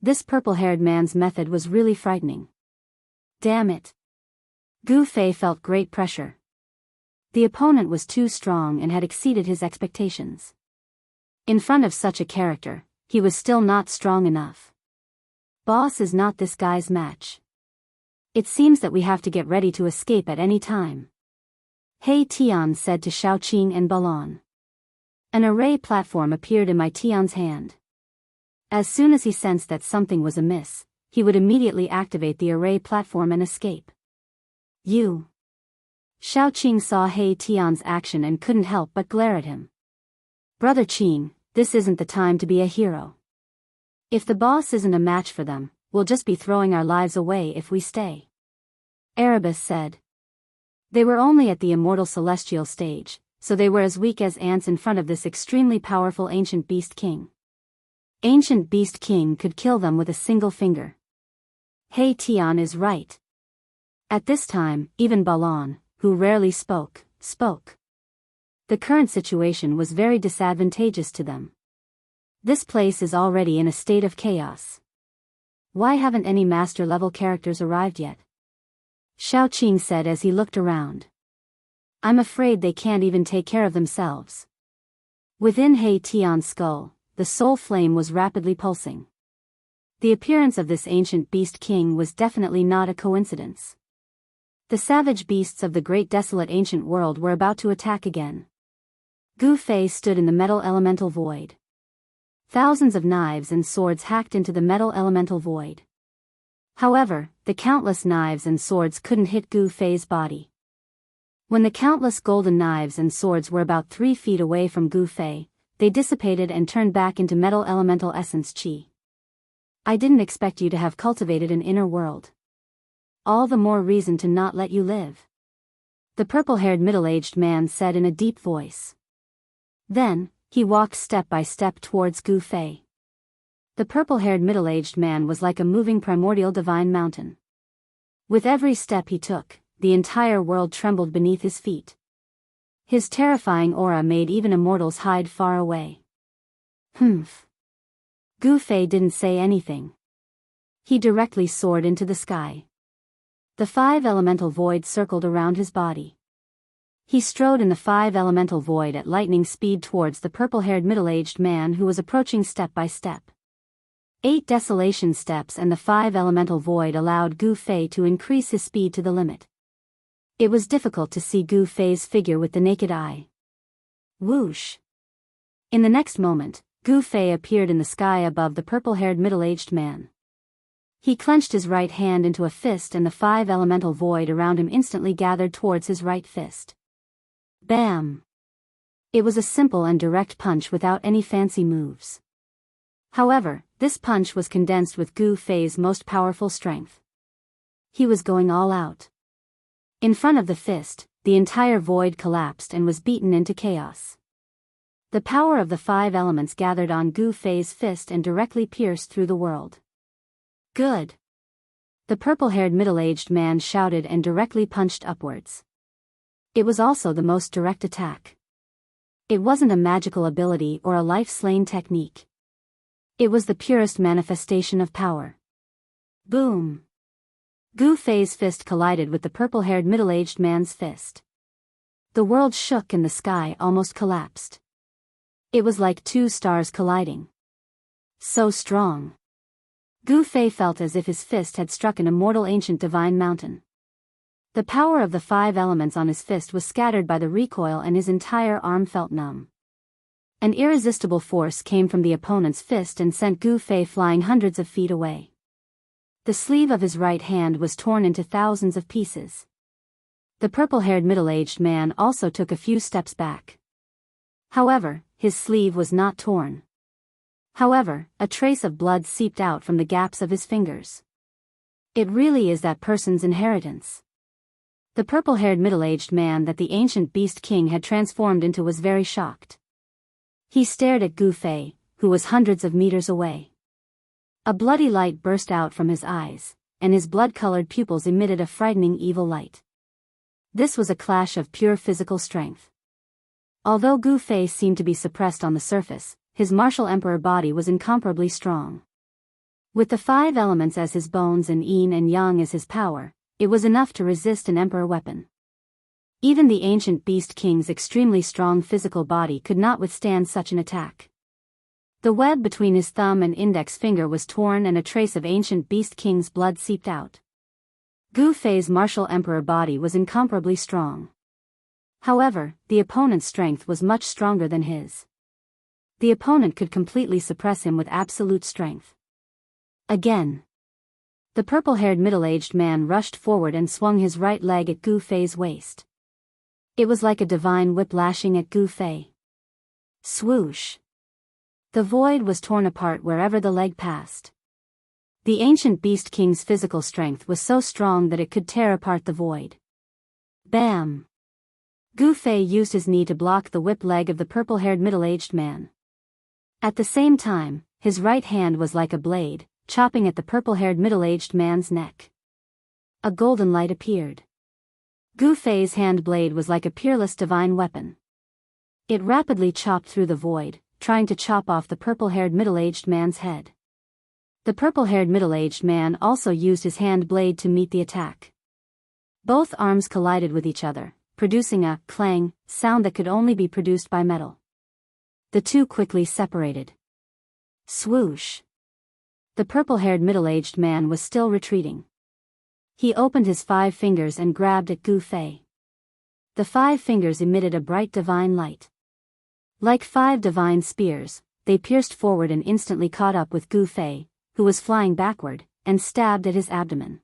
This purple-haired man's method was really frightening. Damn it! Gu Fei felt great pressure. The opponent was too strong and had exceeded his expectations. In front of such a character, he was still not strong enough. Boss is not this guy's match. It seems that we have to get ready to escape at any time. Hey Tian said to Xiaoqing and Balon. An array platform appeared in my Tian's hand. As soon as he sensed that something was amiss, he would immediately activate the array platform and escape. You. Xiaoqing saw He Tian's action and couldn't help but glare at him. Brother Qing, this isn't the time to be a hero. If the boss isn't a match for them, we'll just be throwing our lives away if we stay. Erebus said. They were only at the immortal celestial stage, so they were as weak as ants in front of this extremely powerful ancient beast king. Ancient beast king could kill them with a single finger. He Tian is right. At this time, even Balon, who rarely spoke. The current situation was very disadvantageous to them. This place is already in a state of chaos. Why haven't any master-level characters arrived yet? Xiaoqing said as he looked around. I'm afraid they can't even take care of themselves. Within He Tian's skull, the soul flame was rapidly pulsing. The appearance of this ancient beast king was definitely not a coincidence. The savage beasts of the great desolate ancient world were about to attack again. Gu Fei stood in the metal elemental void. Thousands of knives and swords hacked into the metal elemental void. However, the countless knives and swords couldn't hit Gu Fei's body. When the countless golden knives and swords were about 3 feet away from Gu Fei, they dissipated and turned back into metal elemental essence chi. I didn't expect you to have cultivated an inner world. All the more reason to not let you live. The purple-haired middle-aged man said in a deep voice. Then, he walked step by step towards Gu Fei. The purple-haired middle-aged man was like a moving primordial divine mountain. With every step he took, the entire world trembled beneath his feet. His terrifying aura made even immortals hide far away. Humph. Gu Fei didn't say anything. He directly soared into the sky. The 5 elemental voids circled around his body. He strode in the five-elemental void at lightning speed towards the purple-haired middle-aged man who was approaching step by step. 8 desolation steps and the five-elemental void allowed Gu Fei to increase his speed to the limit. It was difficult to see Gu Fei's figure with the naked eye. Whoosh! In the next moment, Gu Fei appeared in the sky above the purple-haired middle-aged man. He clenched his right hand into a fist and the five-elemental void around him instantly gathered towards his right fist. Bam! It was a simple and direct punch without any fancy moves. However, this punch was condensed with Gu Fei's most powerful strength. He was going all out. In front of the fist, the entire void collapsed and was beaten into chaos. The power of the 5 elements gathered on Gu Fei's fist and directly pierced through the world. Good! The purple-haired middle-aged man shouted and directly punched upwards. It was also the most direct attack. It wasn't a magical ability or a life-slaying technique. It was the purest manifestation of power. Boom! Gu Fei's fist collided with the purple-haired middle-aged man's fist. The world shook and the sky almost collapsed. It was like 2 stars colliding. So strong. Gu Fei felt as if his fist had struck an immortal ancient divine mountain. The power of the 5 elements on his fist was scattered by the recoil and his entire arm felt numb. An irresistible force came from the opponent's fist and sent Gu Fei flying hundreds of feet away. The sleeve of his right hand was torn into thousands of pieces. The purple-haired middle-aged man also took a few steps back. However, his sleeve was not torn. However, a trace of blood seeped out from the gaps of his fingers. It really is that person's inheritance. The purple-haired middle-aged man that the ancient beast king had transformed into was very shocked. He stared at Gu Fei, who was hundreds of meters away. A bloody light burst out from his eyes, and his blood-colored pupils emitted a frightening evil light. This was a clash of pure physical strength. Although Gu Fei seemed to be suppressed on the surface, his martial emperor body was incomparably strong. With the 5 elements as his bones and yin and yang as his power, it was enough to resist an emperor weapon. Even the ancient beast king's extremely strong physical body could not withstand such an attack. The web between his thumb and index finger was torn and a trace of ancient beast king's blood seeped out. Gu Fei's martial emperor body was incomparably strong. However, the opponent's strength was much stronger than his. The opponent could completely suppress him with absolute strength. Again. The purple-haired middle-aged man rushed forward and swung his right leg at Gu Fei's waist. It was like a divine whip lashing at Gu Fei. Swoosh! The void was torn apart wherever the leg passed. The ancient beast king's physical strength was so strong that it could tear apart the void. Bam! Gu Fei used his knee to block the whip leg of the purple-haired middle-aged man. At the same time, his right hand was like a blade, chopping at the purple-haired middle-aged man's neck. A golden light appeared. Gu Fei's hand blade was like a peerless divine weapon. It rapidly chopped through the void, trying to chop off the purple-haired middle-aged man's head. The purple-haired middle-aged man also used his hand blade to meet the attack. Both arms collided with each other, producing a clang sound that could only be produced by metal. The two quickly separated. Swoosh! The purple-haired middle-aged man was still retreating. He opened his 5 fingers and grabbed at Gu Fei. The 5 fingers emitted a bright divine light. Like 5 divine spears, they pierced forward and instantly caught up with Gu Fei, who was flying backward, and stabbed at his abdomen.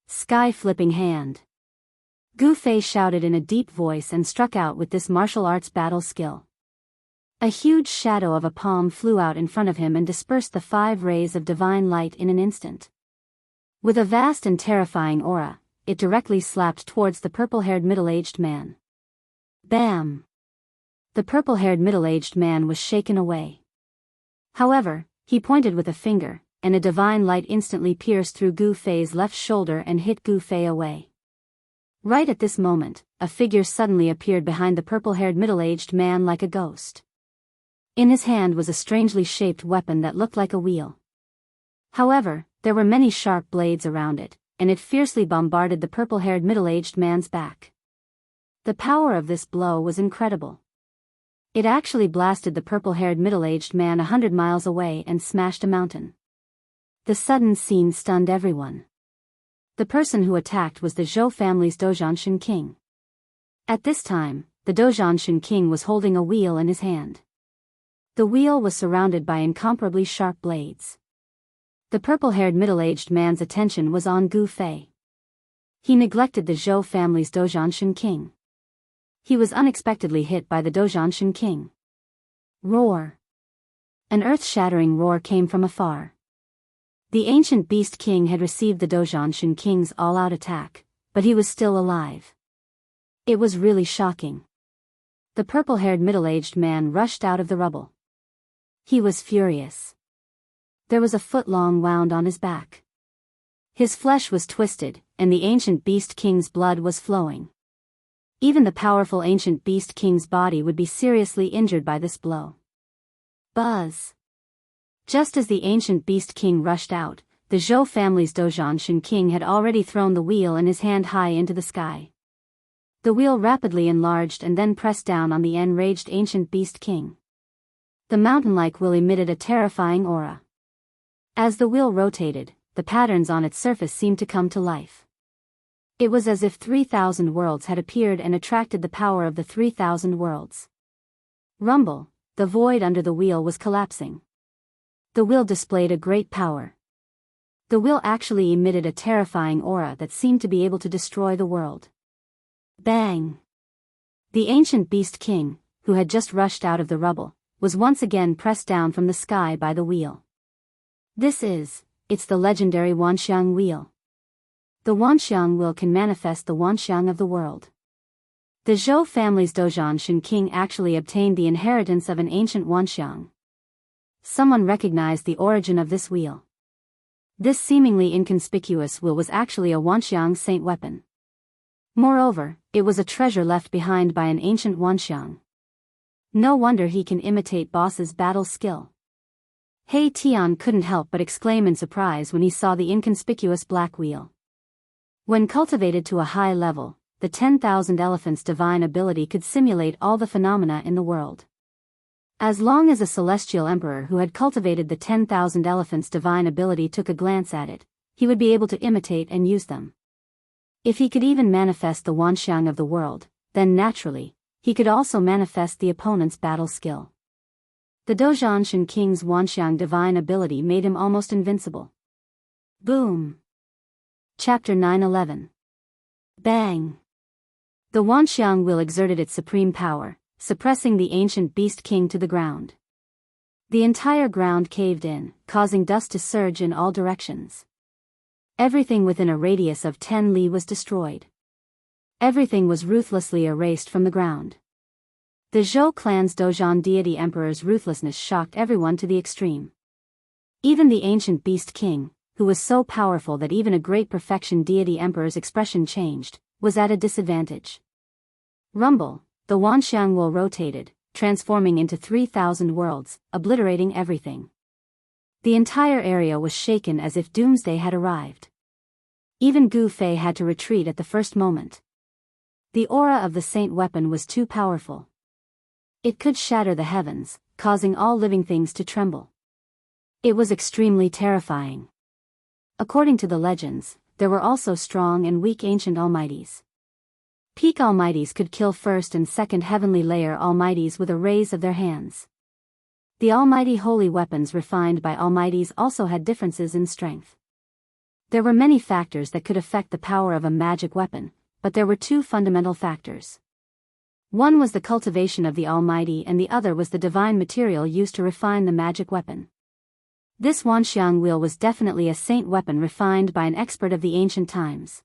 Sky-flipping hand. Gu Fei shouted in a deep voice and struck out with this martial arts battle skill. A huge shadow of a palm flew out in front of him and dispersed the 5 rays of divine light in an instant. With a vast and terrifying aura, it directly slapped towards the purple-haired middle-aged man. Bam! The purple-haired middle-aged man was shaken away. However, he pointed with a finger, and a divine light instantly pierced through Gu Fei's left shoulder and hit Gu Fei away. Right at this moment, a figure suddenly appeared behind the purple-haired middle-aged man like a ghost. In his hand was a strangely shaped weapon that looked like a wheel. However, there were many sharp blades around it, and it fiercely bombarded the purple-haired middle-aged man's back. The power of this blow was incredible. It actually blasted the purple-haired middle-aged man 100 miles away and smashed a mountain. The sudden scene stunned everyone. The person who attacked was the Zhou family's Dozhanshan king. At this time, the Dozhanshan king was holding a wheel in his hand. The wheel was surrounded by incomparably sharp blades. The purple-haired middle-aged man's attention was on Gu Fei. He neglected the Zhou family's Dozhanshan king. He was unexpectedly hit by the Dozhanshan king. Roar! An earth-shattering roar came from afar. The ancient beast king had received the Dozhanshan king's all-out attack, but he was still alive. It was really shocking. The purple-haired middle-aged man rushed out of the rubble. He was furious. There was a foot-long wound on his back. His flesh was twisted, and the ancient beast king's blood was flowing. Even the powerful ancient beast king's body would be seriously injured by this blow. Buzz! Just as the ancient beast king rushed out, the Zhou family's Dozhanshan king had already thrown the wheel in his hand high into the sky. The wheel rapidly enlarged and then pressed down on the enraged ancient beast king. The mountain-like wheel emitted a terrifying aura. As the wheel rotated, the patterns on its surface seemed to come to life. It was as if 3,000 worlds had appeared and attracted the power of the 3,000 worlds. Rumble, the void under the wheel was collapsing. The wheel displayed a great power. The wheel actually emitted a terrifying aura that seemed to be able to destroy the world. Bang! The ancient beast king, who had just rushed out of the rubble, was once again pressed down from the sky by the wheel. It's the legendary Wanxiang wheel. The Wanxiang wheel can manifest the Wanxiang of the world. The Zhou family's Dozhanshan king actually obtained the inheritance of an ancient Wanxiang. Someone recognized the origin of this wheel. This seemingly inconspicuous wheel was actually a Wanxiang saint weapon. Moreover, it was a treasure left behind by an ancient Wanxiang. No wonder he can imitate boss's battle skill. He Tian couldn't help but exclaim in surprise when he saw the inconspicuous black wheel. When cultivated to a high level, the 10,000 elephants' divine ability could simulate all the phenomena in the world. As long as a celestial emperor who had cultivated the 10,000 elephants' divine ability took a glance at it, he would be able to imitate and use them. If he could even manifest the Wanxiang of the world, then naturally, he could also manifest the opponent's battle skill. The Dozhanshan king's Wanxiang divine ability made him almost invincible. Boom! Chapter 9-11. Bang! The Wanxiang wheel exerted its supreme power, suppressing the ancient beast king to the ground. The entire ground caved in, causing dust to surge in all directions. Everything within a radius of 10 li was destroyed. Everything was ruthlessly erased from the ground. The Zhou clan's Dozhan deity emperor's ruthlessness shocked everyone to the extreme. Even the ancient beast king, who was so powerful that even a great perfection deity emperor's expression changed, was at a disadvantage. Rumble, the Wanxiang wheel rotated, transforming into 3,000 worlds, obliterating everything. The entire area was shaken as if doomsday had arrived. Even Gu Fei had to retreat at the first moment. The aura of the saint weapon was too powerful. It could shatter the heavens, causing all living things to tremble. It was extremely terrifying. According to the legends, there were also strong and weak ancient almighties. Peak almighties could kill first and second heavenly layer almighties with a raise of their hands. The almighty holy weapons refined by almighties also had differences in strength. There were many factors that could affect the power of a magic weapon, but there were two fundamental factors. One was the cultivation of the Almighty and the other was the divine material used to refine the magic weapon. This Wanxiang wheel was definitely a saint weapon refined by an expert of the ancient times.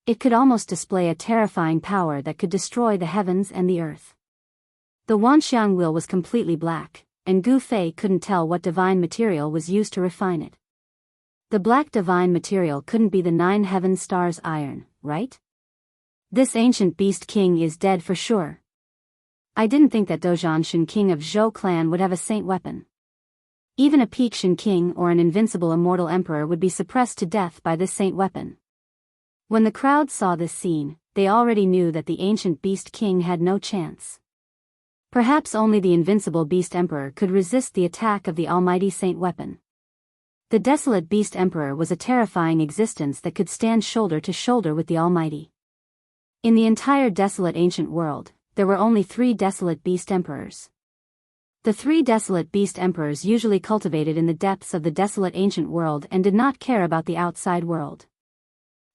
It could almost display a terrifying power that could destroy the heavens and the earth. The Wanxiang wheel was completely black, and Gu Fei couldn't tell what divine material was used to refine it. The black divine material couldn't be the 9 heaven stars iron, right? This ancient beast king is dead for sure. I didn't think that Dozhanshan king of Zhou clan would have a saint weapon. Even a Peixian king or an invincible immortal emperor would be suppressed to death by this saint weapon. When the crowd saw this scene, they already knew that the ancient Beast King had no chance. Perhaps only the invincible Beast Emperor could resist the attack of the almighty Saint Weapon. The desolate Beast Emperor was a terrifying existence that could stand shoulder to shoulder with the Almighty. In the entire desolate ancient world, there were only 3 desolate Beast Emperors. The 3 desolate Beast Emperors usually cultivated in the depths of the desolate ancient world and did not care about the outside world.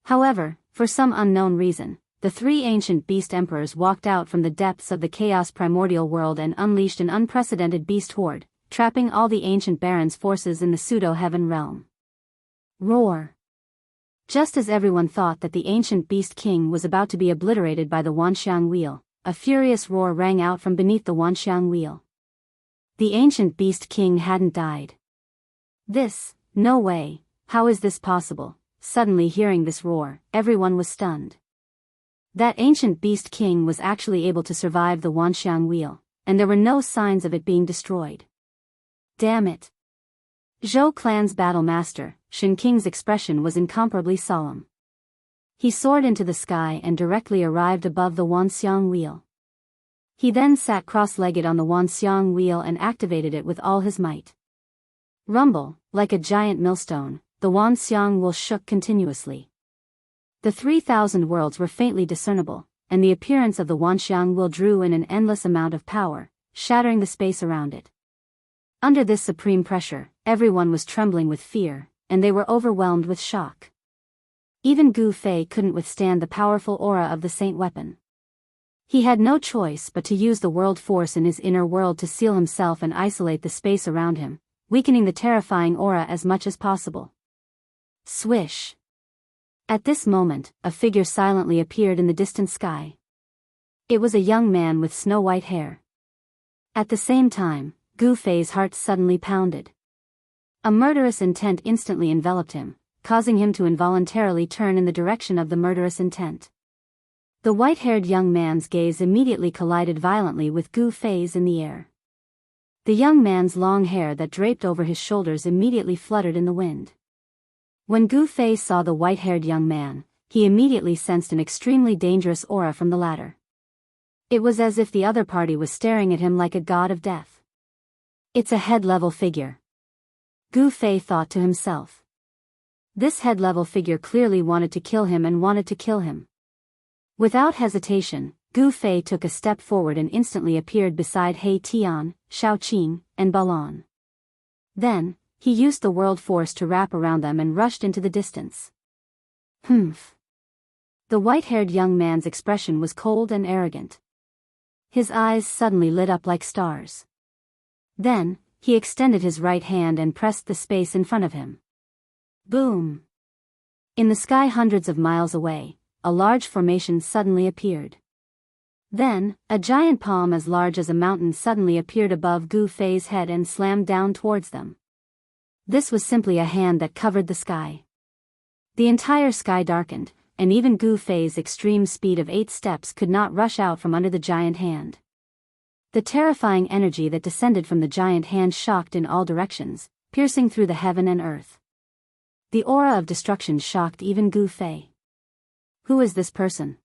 However, for some unknown reason, the 3 ancient Beast Emperors walked out from the depths of the chaos primordial world and unleashed an unprecedented beast horde, trapping all the ancient barons' forces in the pseudo-heaven realm. Roar! Just as everyone thought that the ancient Beast King was about to be obliterated by the Wanxiang wheel, a furious roar rang out from beneath the Wanxiang wheel. The ancient Beast King hadn't died. No way, how is this possible? Suddenly hearing this roar, everyone was stunned. That ancient Beast King was actually able to survive the Wanxiang wheel, and there were no signs of it being destroyed. Damn it! Zhou clan's battle master, Shen Qing's expression was incomparably solemn. He soared into the sky and directly arrived above the Wanxiang wheel. He then sat cross-legged on the Wanxiang wheel and activated it with all his might. Rumble, like a giant millstone, the Wanxiang wheel shook continuously. The 3,000 worlds were faintly discernible, and the appearance of the Wanxiang wheel drew in an endless amount of power, shattering the space around it. Under this supreme pressure, everyone was trembling with fear, and they were overwhelmed with shock. Even Gu Fei couldn't withstand the powerful aura of the Saint Weapon. He had no choice but to use the world force in his inner world to seal himself and isolate the space around him, weakening the terrifying aura as much as possible. Swish! At this moment, a figure silently appeared in the distant sky. It was a young man with snow-white hair. At the same time, Gu Fei's heart suddenly pounded. A murderous intent instantly enveloped him, causing him to involuntarily turn in the direction of the murderous intent. The white-haired young man's gaze immediately collided violently with Gu Fei's in the air. The young man's long hair that draped over his shoulders immediately fluttered in the wind. When Gu Fei saw the white-haired young man, he immediately sensed an extremely dangerous aura from the latter. It was as if the other party was staring at him like a god of death. It's a head-level figure. Gu Fei thought to himself. This head-level figure clearly wanted to kill him and wanted to kill him. Without hesitation, Gu Fei took a step forward and instantly appeared beside He Tian, Shaoqing, and Balan. Then, he used the world force to wrap around them and rushed into the distance. Humph. The white-haired young man's expression was cold and arrogant. His eyes suddenly lit up like stars. Then, he extended his right hand and pressed the space in front of him. Boom! In the sky hundreds of miles away, a large formation suddenly appeared. Then, a giant palm as large as a mountain suddenly appeared above Gu Fei's head and slammed down towards them. This was simply a hand that covered the sky. The entire sky darkened, and even Gu Fei's extreme speed of 8 steps could not rush out from under the giant hand. The terrifying energy that descended from the giant hand shocked in all directions, piercing through the heaven and earth. The aura of destruction shocked even Gu Fei. Who is this person?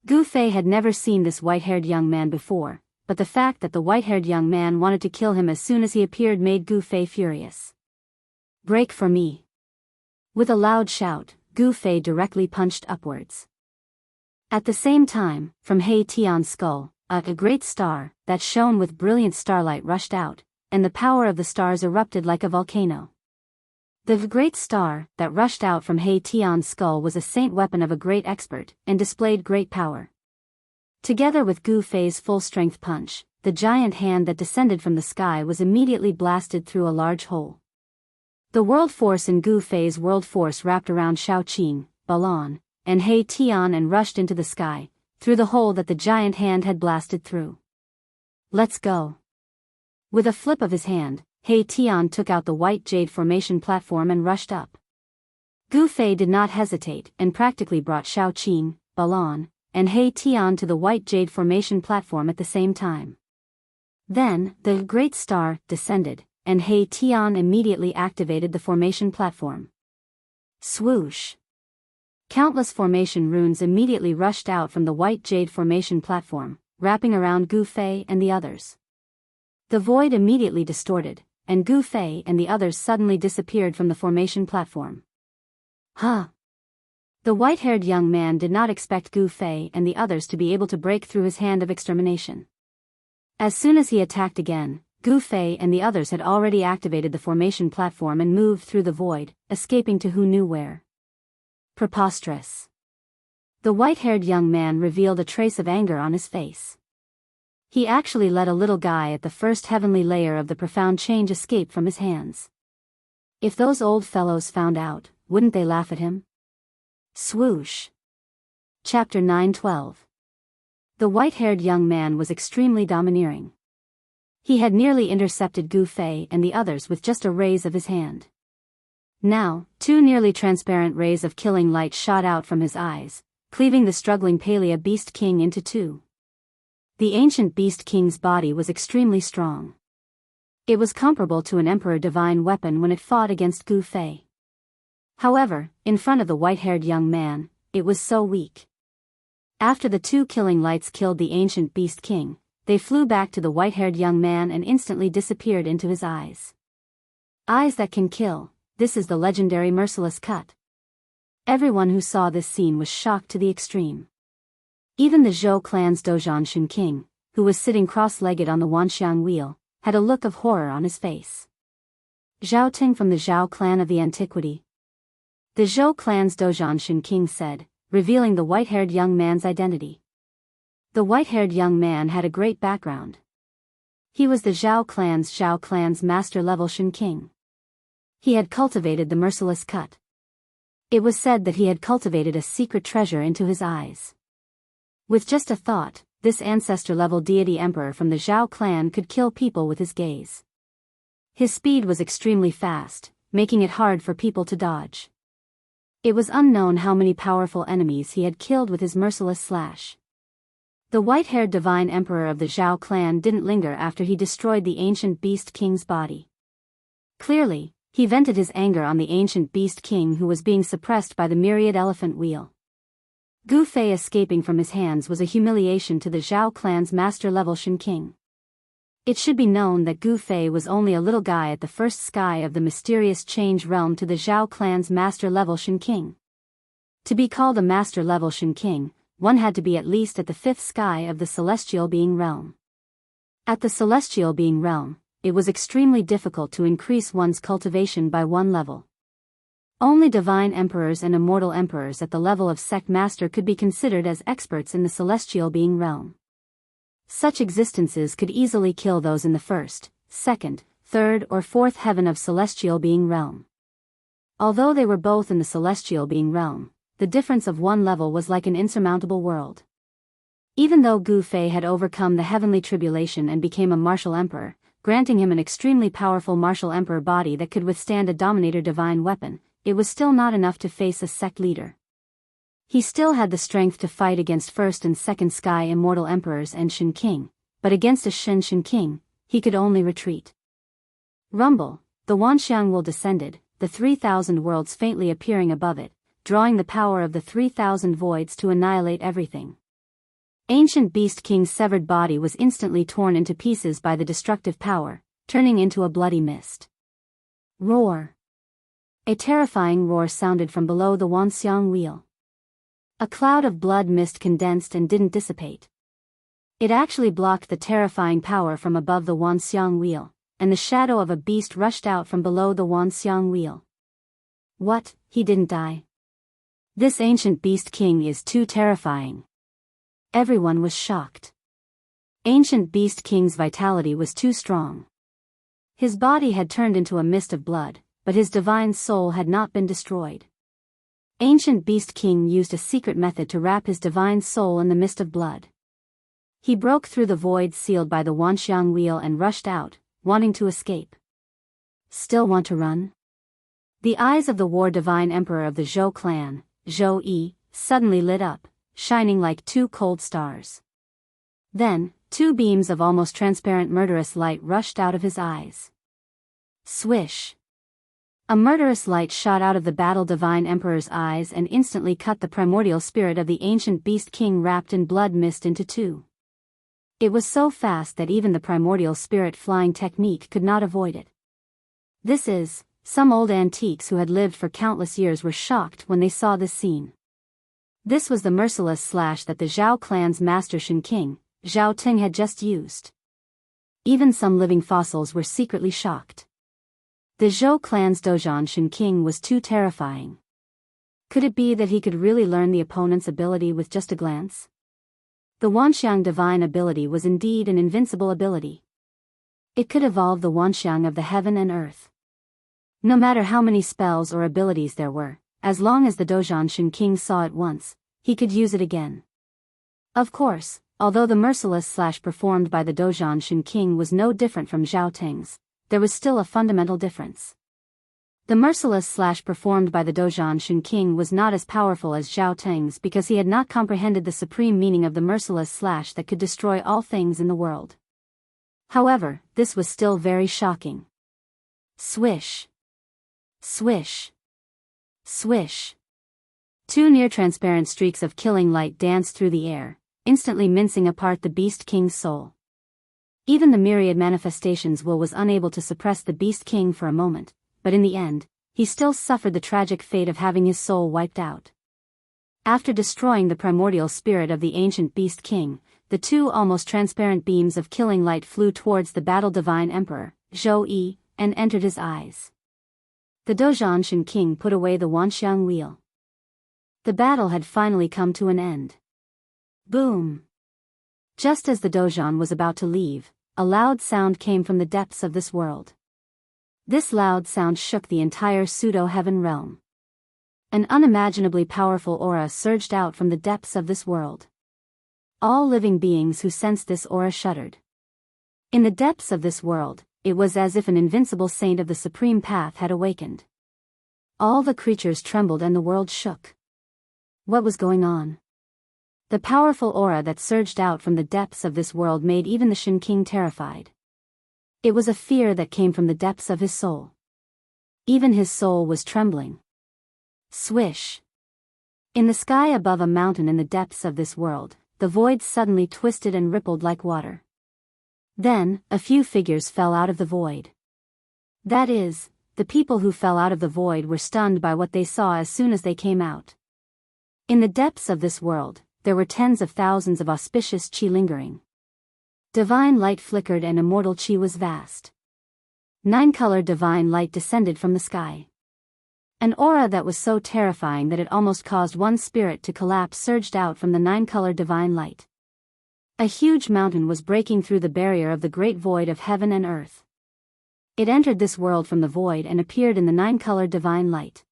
Gu Fei had never seen this white-haired young man before, but the fact that the white-haired young man wanted to kill him as soon as he appeared made Gu Fei furious. Break for me! With a loud shout, Gu Fei directly punched upwards. At the same time, from He Tian's skull, a great star, that shone with brilliant starlight rushed out, and the power of the stars erupted like a volcano. The great star, that rushed out from He Tian's skull was a saint weapon of a great expert, and displayed great power. Together with Gu Fei's full-strength punch, the giant hand that descended from the sky was immediately blasted through a large hole. The world force in Gu Fei's world force wrapped around Shaoqing, Balan, and He Tian and rushed into the sky, through the hole that the giant hand had blasted through. Let's go. With a flip of his hand, He Tian took out the white jade formation platform and rushed up. Gu Fei did not hesitate and practically brought Shaoqing, Balan, and He Tian to the white jade formation platform at the same time. Then, the great star descended, and He Tian immediately activated the formation platform. Swoosh! Countless formation runes immediately rushed out from the white jade formation platform, wrapping around Gu Fei and the others. The void immediately distorted, and Gu Fei and the others suddenly disappeared from the formation platform. Huh! The white-haired young man did not expect Gu Fei and the others to be able to break through his hand of extermination. As soon as he attacked again, Gu Fei and the others had already activated the formation platform and moved through the void, escaping to who knew where. Preposterous. The white-haired young man revealed a trace of anger on his face. He actually let a little guy at the first heavenly layer of the profound change escape from his hands. If those old fellows found out, wouldn't they laugh at him? Swoosh. Chapter 9:12. The white-haired young man was extremely domineering. He had nearly intercepted Gu Fei and the others with just a raise of his hand. Now, two nearly transparent rays of killing light shot out from his eyes, cleaving the struggling Palea Beast King into two. The ancient Beast King's body was extremely strong. It was comparable to an Emperor Divine weapon when it fought against Gu Fei. However, in front of the white-haired young man, it was so weak. After the two killing lights killed the ancient Beast King, they flew back to the white-haired young man and instantly disappeared into his eyes. Eyes that can kill, this is the legendary merciless cut. Everyone who saw this scene was shocked to the extreme. Even the Zhou clan's Dozhan Shun King, who was sitting cross-legged on the Wanxiang wheel, had a look of horror on his face. Zhao Ting from the Zhao clan of the antiquity. The Zhou clan's Dozhan Shun King said, revealing the white-haired young man's identity. The white-haired young man had a great background. He was the Zhao clan's master-level Shun King. He had cultivated the merciless cut. It was said that he had cultivated a secret treasure into his eyes. With just a thought, this ancestor-level deity emperor from the Zhao clan could kill people with his gaze. His speed was extremely fast, making it hard for people to dodge. It was unknown how many powerful enemies he had killed with his merciless slash. The white-haired divine emperor of the Zhao clan didn't linger after he destroyed the ancient Beast King's body. Clearly, he vented his anger on the ancient Beast King who was being suppressed by the myriad elephant wheel. Gu Fei escaping from his hands was a humiliation to the Zhao clan's master-level Shun King. It should be known that Gu Fei was only a little guy at the first sky of the mysterious change realm to the Zhao clan's master-level Shun King. To be called a master-level Shun King, one had to be at least at the fifth sky of the celestial being realm. At the celestial being realm, it was extremely difficult to increase one's cultivation by one level. Only divine emperors and immortal emperors at the level of sect master could be considered as experts in the celestial being realm. Such existences could easily kill those in the first, second, third or fourth heaven of celestial being realm. Although they were both in the celestial being realm, the difference of one level was like an insurmountable world. Even though Gu Fei had overcome the heavenly tribulation and became a martial emperor, granting him an extremely powerful martial emperor body that could withstand a dominator divine weapon, it was still not enough to face a sect leader. He still had the strength to fight against first and second sky immortal emperors and Shun King, but against a Shun King, he could only retreat. Rumble, the Wanxiang will descended, the 3,000 worlds faintly appearing above it, drawing the power of the 3,000 voids to annihilate everything. Ancient Beast King's severed body was instantly torn into pieces by the destructive power, turning into a bloody mist. Roar. A terrifying roar sounded from below the Wanxiang wheel. A cloud of blood mist condensed and didn't dissipate. It actually blocked the terrifying power from above the Wanxiang wheel, and the shadow of a beast rushed out from below the Wanxiang wheel. What, he didn't die? This ancient Beast King is too terrifying. Everyone was shocked. Ancient Beast King's vitality was too strong. His body had turned into a mist of blood, but his divine soul had not been destroyed. Ancient Beast King used a secret method to wrap his divine soul in the mist of blood. He broke through the void sealed by the Wanxiang wheel and rushed out, wanting to escape. Still want to run? The eyes of the war divine emperor of the Zhou clan, Zhou Yi, suddenly lit up, shining like two cold stars. Then, two beams of almost transparent murderous light rushed out of his eyes. Swish. A murderous light shot out of the battle divine emperor's eyes and instantly cut the primordial spirit of the ancient beast king wrapped in blood mist into two. It was so fast that even the primordial spirit flying technique could not avoid it. Some old antiques who had lived for countless years were shocked when they saw this scene. This was the merciless slash that the Zhao clan's master Shen King, Zhao Ting, had just used. Even some living fossils were secretly shocked. The Zhou clan's Dozhan Shen King was too terrifying. Could it be that he could really learn the opponent's ability with just a glance? The Wanxiang divine ability was indeed an invincible ability. It could evolve the Wanxiang of the heaven and earth. No matter how many spells or abilities there were, as long as the Dozhan Shen King saw it once, he could use it again. Of course, although the merciless slash performed by the Dozhan Shen King was no different from Zhao Ting's, there was still a fundamental difference. The merciless slash performed by the Dozhan Shen King was not as powerful as Zhao Ting's because he had not comprehended the supreme meaning of the merciless slash that could destroy all things in the world. However, this was still very shocking. Swish. Swish. Swish. Two near-transparent streaks of killing light danced through the air, instantly mincing apart the Beast King's soul. Even the myriad manifestations' will was unable to suppress the Beast King for a moment, but in the end, he still suffered the tragic fate of having his soul wiped out. After destroying the primordial spirit of the ancient Beast King, the two almost transparent beams of killing light flew towards the battle divine emperor, Zhou Yi, and entered his eyes. The Dozhan Shen King put away the Wanxiang wheel. The battle had finally come to an end. Boom! Just as the Dozhan was about to leave, a loud sound came from the depths of this world. This loud sound shook the entire pseudo-heaven realm. An unimaginably powerful aura surged out from the depths of this world. All living beings who sensed this aura shuddered. In the depths of this world, it was as if an invincible saint of the supreme path had awakened. All the creatures trembled and the world shook. What was going on? The powerful aura that surged out from the depths of this world made even the Shen King terrified. It was a fear that came from the depths of his soul. Even his soul was trembling. Swish! In the sky above a mountain in the depths of this world, the void suddenly twisted and rippled like water. Then, a few figures fell out of the void. That is, the people who fell out of the void were stunned by what they saw as soon as they came out. In the depths of this world, there were tens of thousands of auspicious chi lingering. Divine light flickered and immortal chi was vast. 9-colored divine light descended from the sky. An aura that was so terrifying that it almost caused one's spirit to collapse surged out from the 9-colored divine light. A huge mountain was breaking through the barrier of the great void of heaven and earth. It entered this world from the void and appeared in the 9-colored divine light.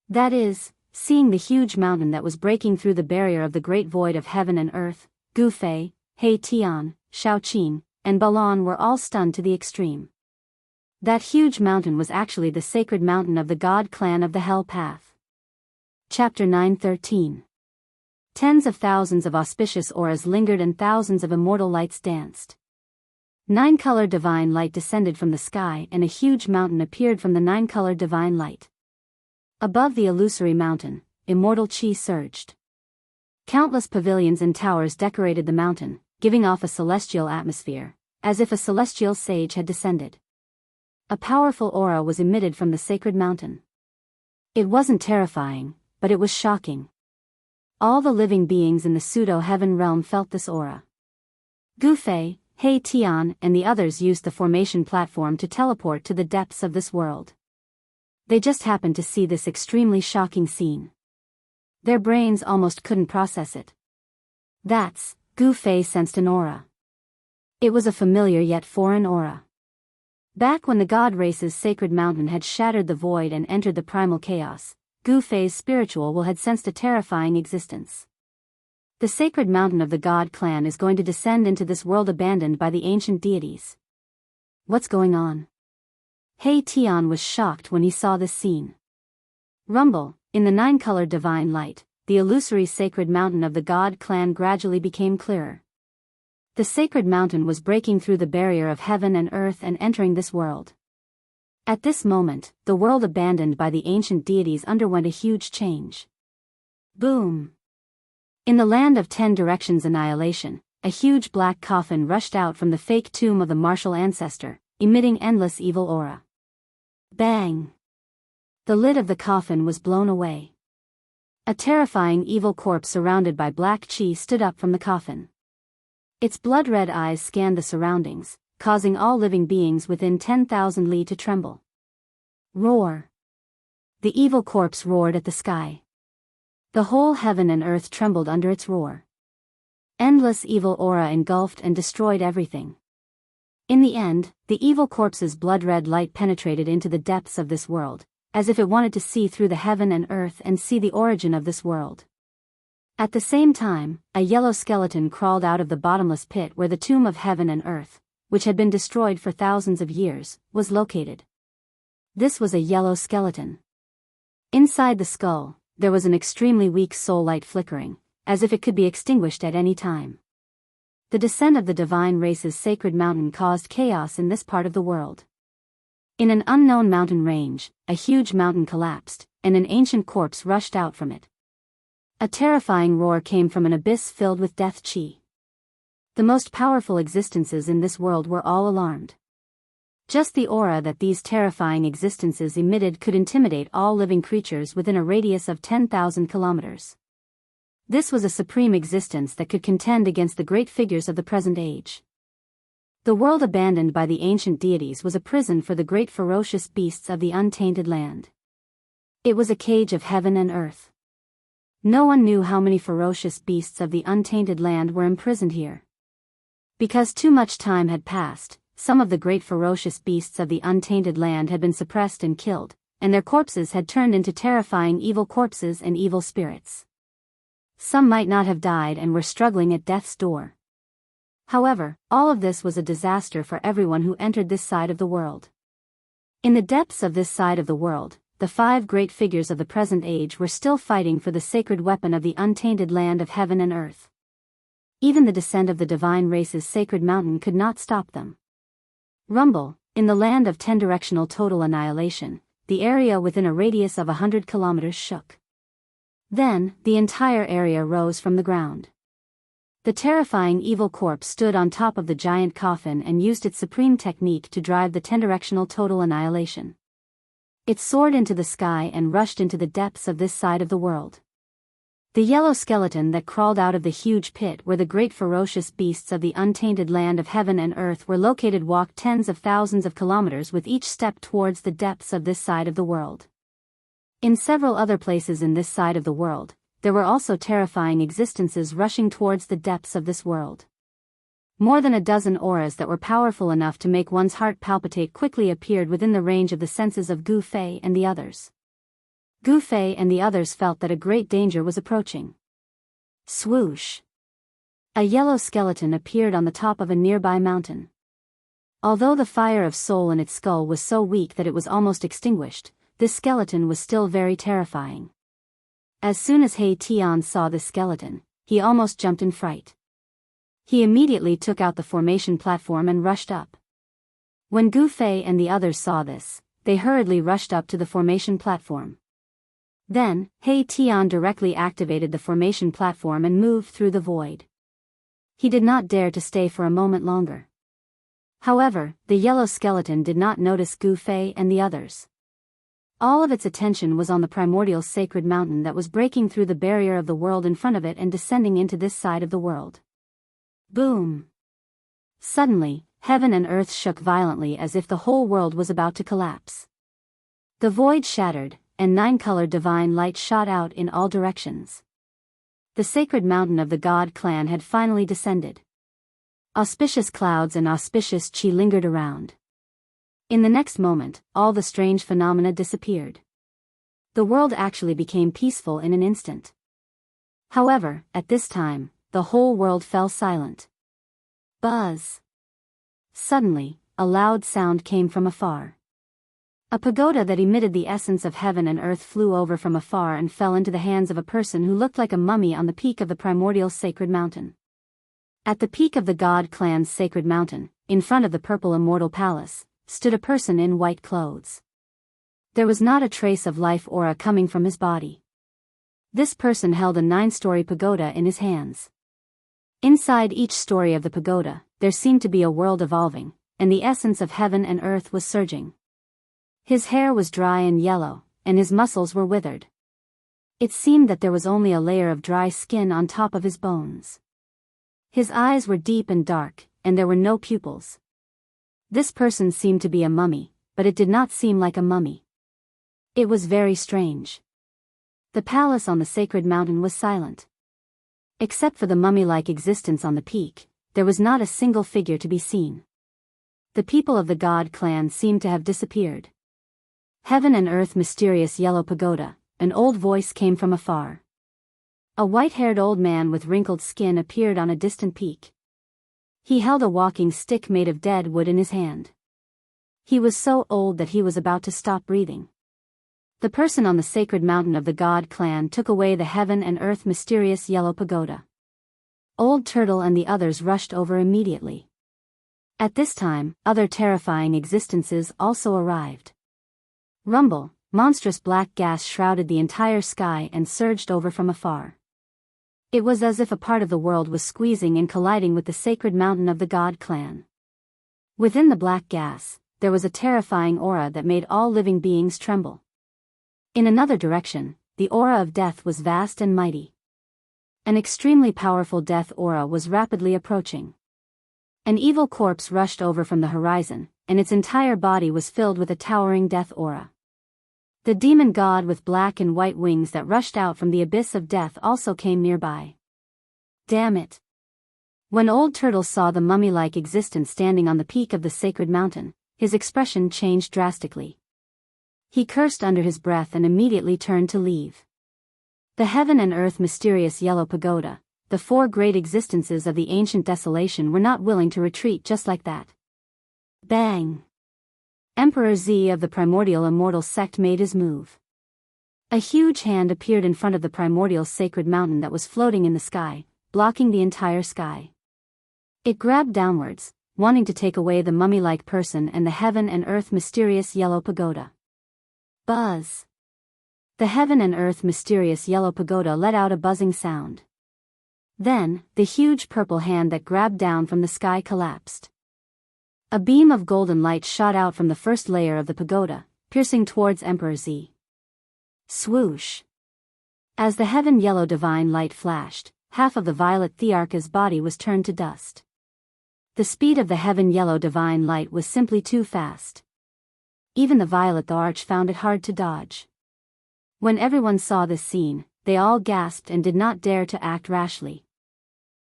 That is, seeing the huge mountain that was breaking through the barrier of the great void of heaven and earth, Gu Fei, He Tian, Shaoqin, and Balon were all stunned to the extreme. That huge mountain was actually the sacred mountain of the god clan of the Hell Path. Chapter 9:13. Tens of thousands of auspicious auras lingered and thousands of immortal lights danced. 9-colored divine light descended from the sky and a huge mountain appeared from the 9-colored divine light. Above the illusory mountain, immortal chi surged. Countless pavilions and towers decorated the mountain, giving off a celestial atmosphere, as if a celestial sage had descended. A powerful aura was emitted from the sacred mountain. It wasn't terrifying, but it was shocking. All the living beings in the pseudo-heaven realm felt this aura. Gu Fei, He Tian, and the others used the formation platform to teleport to the depths of this world. They just happened to see this extremely shocking scene. Their brains almost couldn't process it. Gu Fei sensed an aura. It was a familiar yet foreign aura. Back when the god race's sacred mountain had shattered the void and entered the primal chaos, Gu Fei's spiritual will had sensed a terrifying existence. The sacred mountain of the god clan is going to descend into this world abandoned by the ancient deities. What's going on? He Tian was shocked when he saw this scene. Rumble, in the 9-colored divine light, the illusory sacred mountain of the god clan gradually became clearer. The sacred mountain was breaking through the barrier of heaven and earth and entering this world. At this moment, the world abandoned by the ancient deities underwent a huge change. Boom! In the land of 10 directions annihilation, a huge black coffin rushed out from the fake tomb of the martial ancestor, emitting endless evil aura. Bang! The lid of the coffin was blown away. A terrifying evil corpse surrounded by black chi stood up from the coffin. Its blood-red eyes scanned the surroundings, causing all living beings within 10,000 li to tremble. Roar! The evil corpse roared at the sky. The whole heaven and earth trembled under its roar. Endless evil aura engulfed and destroyed everything. In the end, the evil corpse's blood-red light penetrated into the depths of this world, as if it wanted to see through the heaven and earth and see the origin of this world. At the same time, a yellow skeleton crawled out of the bottomless pit where the tomb of heaven and earth, which had been destroyed for thousands of years, was located. This was a yellow skeleton. Inside the skull, there was an extremely weak soul light flickering, as if it could be extinguished at any time. The descent of the divine race's sacred mountain caused chaos in this part of the world. In an unknown mountain range, a huge mountain collapsed, and an ancient corpse rushed out from it. A terrifying roar came from an abyss filled with death chi. The most powerful existences in this world were all alarmed. Just the aura that these terrifying existences emitted could intimidate all living creatures within a radius of 10,000 kilometers. This was a supreme existence that could contend against the great figures of the present age. The world abandoned by the ancient deities was a prison for the great ferocious beasts of the untainted land. It was a cage of heaven and earth. No one knew how many ferocious beasts of the untainted land were imprisoned here. Because too much time had passed, some of the great ferocious beasts of the untainted land had been suppressed and killed, and their corpses had turned into terrifying evil corpses and evil spirits. Some might not have died and were struggling at death's door. However, all of this was a disaster for everyone who entered this side of the world. In the depths of this side of the world, the 5 great figures of the present age were still fighting for the sacred weapon of the untainted land of heaven and earth. Even the descent of the divine race's sacred mountain could not stop them. Rumble, in the land of 10-directional total annihilation, the area within a radius of 100 kilometers shook. Then, the entire area rose from the ground. The terrifying evil corpse stood on top of the giant coffin and used its supreme technique to drive the 10-directional total annihilation. It soared into the sky and rushed into the depths of this side of the world. The yellow skeleton that crawled out of the huge pit where the great ferocious beasts of the untainted land of heaven and earth were located walked tens of thousands of kilometers with each step towards the depths of this side of the world. In several other places in this side of the world, there were also terrifying existences rushing towards the depths of this world. More than a dozen auras that were powerful enough to make one's heart palpitate quickly appeared within the range of the senses of Gu Fei and the others. Gu Fei and the others felt that a great danger was approaching. Swoosh! A yellow skeleton appeared on the top of a nearby mountain. Although the fire of soul in its skull was so weak that it was almost extinguished, this skeleton was still very terrifying. As soon as He Tian saw this skeleton, he almost jumped in fright. He immediately took out the formation platform and rushed up. When Gu Fei and the others saw this, they hurriedly rushed up to the formation platform. Then, He Tian directly activated the formation platform and moved through the void. He did not dare to stay for a moment longer. However, the yellow skeleton did not notice Gu Fei and the others. All of its attention was on the primordial sacred mountain that was breaking through the barrier of the world in front of it and descending into this side of the world. Boom! Suddenly, heaven and earth shook violently as if the whole world was about to collapse. The void shattered, and 9-colored divine light shot out in all directions. The sacred mountain of the God clan had finally descended. Auspicious clouds and auspicious chi lingered around. In the next moment, all the strange phenomena disappeared. The world actually became peaceful in an instant. However, at this time, the whole world fell silent. Buzz! Suddenly, a loud sound came from afar. A pagoda that emitted the essence of heaven and earth flew over from afar and fell into the hands of a person who looked like a mummy on the peak of the primordial sacred mountain. At the peak of the God clan's sacred mountain, in front of the purple immortal palace, stood a person in white clothes. There was not a trace of life aura coming from his body. This person held a 9-story pagoda in his hands. Inside each story of the pagoda, there seemed to be a world evolving, and the essence of heaven and earth was surging. His hair was dry and yellow, and his muscles were withered. It seemed that there was only a layer of dry skin on top of his bones. His eyes were deep and dark, and there were no pupils. This person seemed to be a mummy, but it did not seem like a mummy. It was very strange. The palace on the sacred mountain was silent. Except for the mummy-like existence on the peak, there was not a single figure to be seen. The people of the god clan seemed to have disappeared. Heaven and earth, mysterious yellow pagoda, an old voice came from afar. A white-haired old man with wrinkled skin appeared on a distant peak. He held a walking stick made of dead wood in his hand. He was so old that he was about to stop breathing. The person on the sacred mountain of the god clan took away the heaven and earth mysterious yellow pagoda. Old Turtle and the others rushed over immediately. At this time, other terrifying existences also arrived. Rumble, monstrous black gas shrouded the entire sky and surged over from afar. It was as if a part of the world was squeezing and colliding with the sacred mountain of the god clan. Within the black gas, there was a terrifying aura that made all living beings tremble. In another direction, the aura of death was vast and mighty. An extremely powerful death aura was rapidly approaching. An evil corpse rushed over from the horizon, and its entire body was filled with a towering death aura. The demon god with black and white wings that rushed out from the abyss of death also came nearby. Damn it! When Old Turtle saw the mummy-like existence standing on the peak of the sacred mountain, his expression changed drastically. He cursed under his breath and immediately turned to leave. The heaven and earth mysterious yellow pagoda, the 4 great existences of the ancient desolation, were not willing to retreat just like that. Bang! Emperor Z of the primordial immortal sect made his move. A huge hand appeared in front of the primordial sacred mountain that was floating in the sky, blocking the entire sky. It grabbed downwards, wanting to take away the mummy-like person and the heaven and earth mysterious yellow pagoda. Buzz! The heaven and earth mysterious yellow pagoda let out a buzzing sound. Then, the huge purple hand that grabbed down from the sky collapsed. A beam of golden light shot out from the first layer of the pagoda, piercing towards Emperor Z. Swoosh! As the heaven yellow divine light flashed, half of the violet Thearcha's body was turned to dust. The speed of the heaven yellow divine light was simply too fast. Even the violet Thearch found it hard to dodge. When everyone saw this scene, they all gasped and did not dare to act rashly.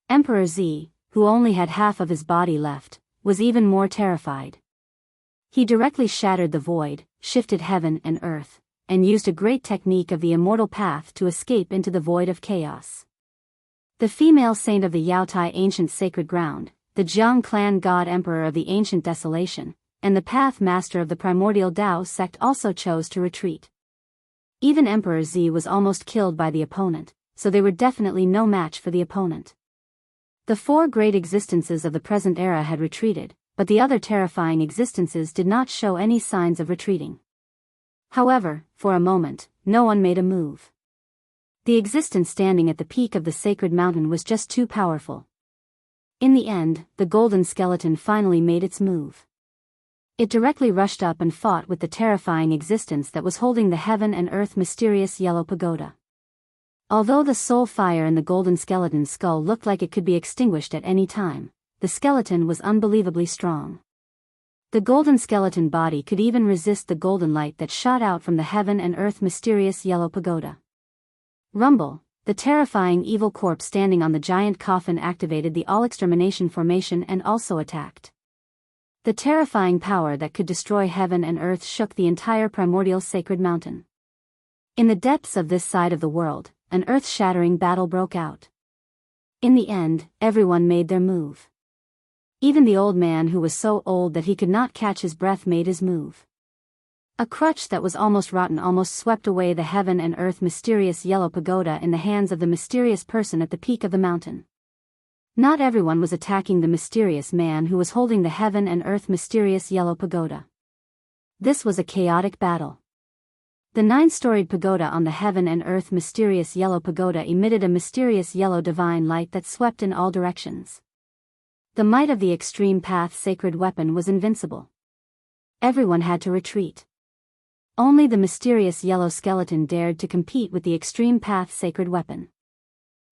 Emperor Z, who only had half of his body left, was even more terrified. He directly shattered the void, shifted heaven and earth, and used a great technique of the immortal path to escape into the void of chaos. The female saint of the Yaotai ancient sacred ground, the Jiang clan god emperor of the ancient desolation, and the path master of the primordial Tao sect also chose to retreat. Even Emperor Z was almost killed by the opponent, so they were definitely no match for the opponent. The 4 great existences of the present era had retreated, but the other terrifying existences did not show any signs of retreating. However, for a moment, no one made a move. The existence standing at the peak of the sacred mountain was just too powerful. In the end, the golden skeleton finally made its move. It directly rushed up and fought with the terrifying existence that was holding the heaven and earth mysterious yellow pagoda. Although the soul fire in the golden skeleton's skull looked like it could be extinguished at any time, the skeleton was unbelievably strong. The golden skeleton body could even resist the golden light that shot out from the heaven and earth mysterious yellow pagoda. Rumble, the terrifying evil corpse standing on the giant coffin, activated the all-extermination formation and also attacked. The terrifying power that could destroy heaven and earth shook the entire primordial sacred mountain. In the depths of this side of the world, an earth-shattering battle broke out. In the end, everyone made their move. Even the old man who was so old that he could not catch his breath made his move. A crutch that was almost rotten almost swept away the heaven and earth mysterious yellow pagoda in the hands of the mysterious person at the peak of the mountain. Not everyone was attacking the mysterious man who was holding the heaven and earth mysterious yellow pagoda. This was a chaotic battle. The 9-storied pagoda on the heaven and earth mysterious yellow pagoda emitted a mysterious yellow divine light that swept in all directions. The might of the extreme path sacred weapon was invincible. Everyone had to retreat. Only the mysterious yellow skeleton dared to compete with the extreme path sacred weapon.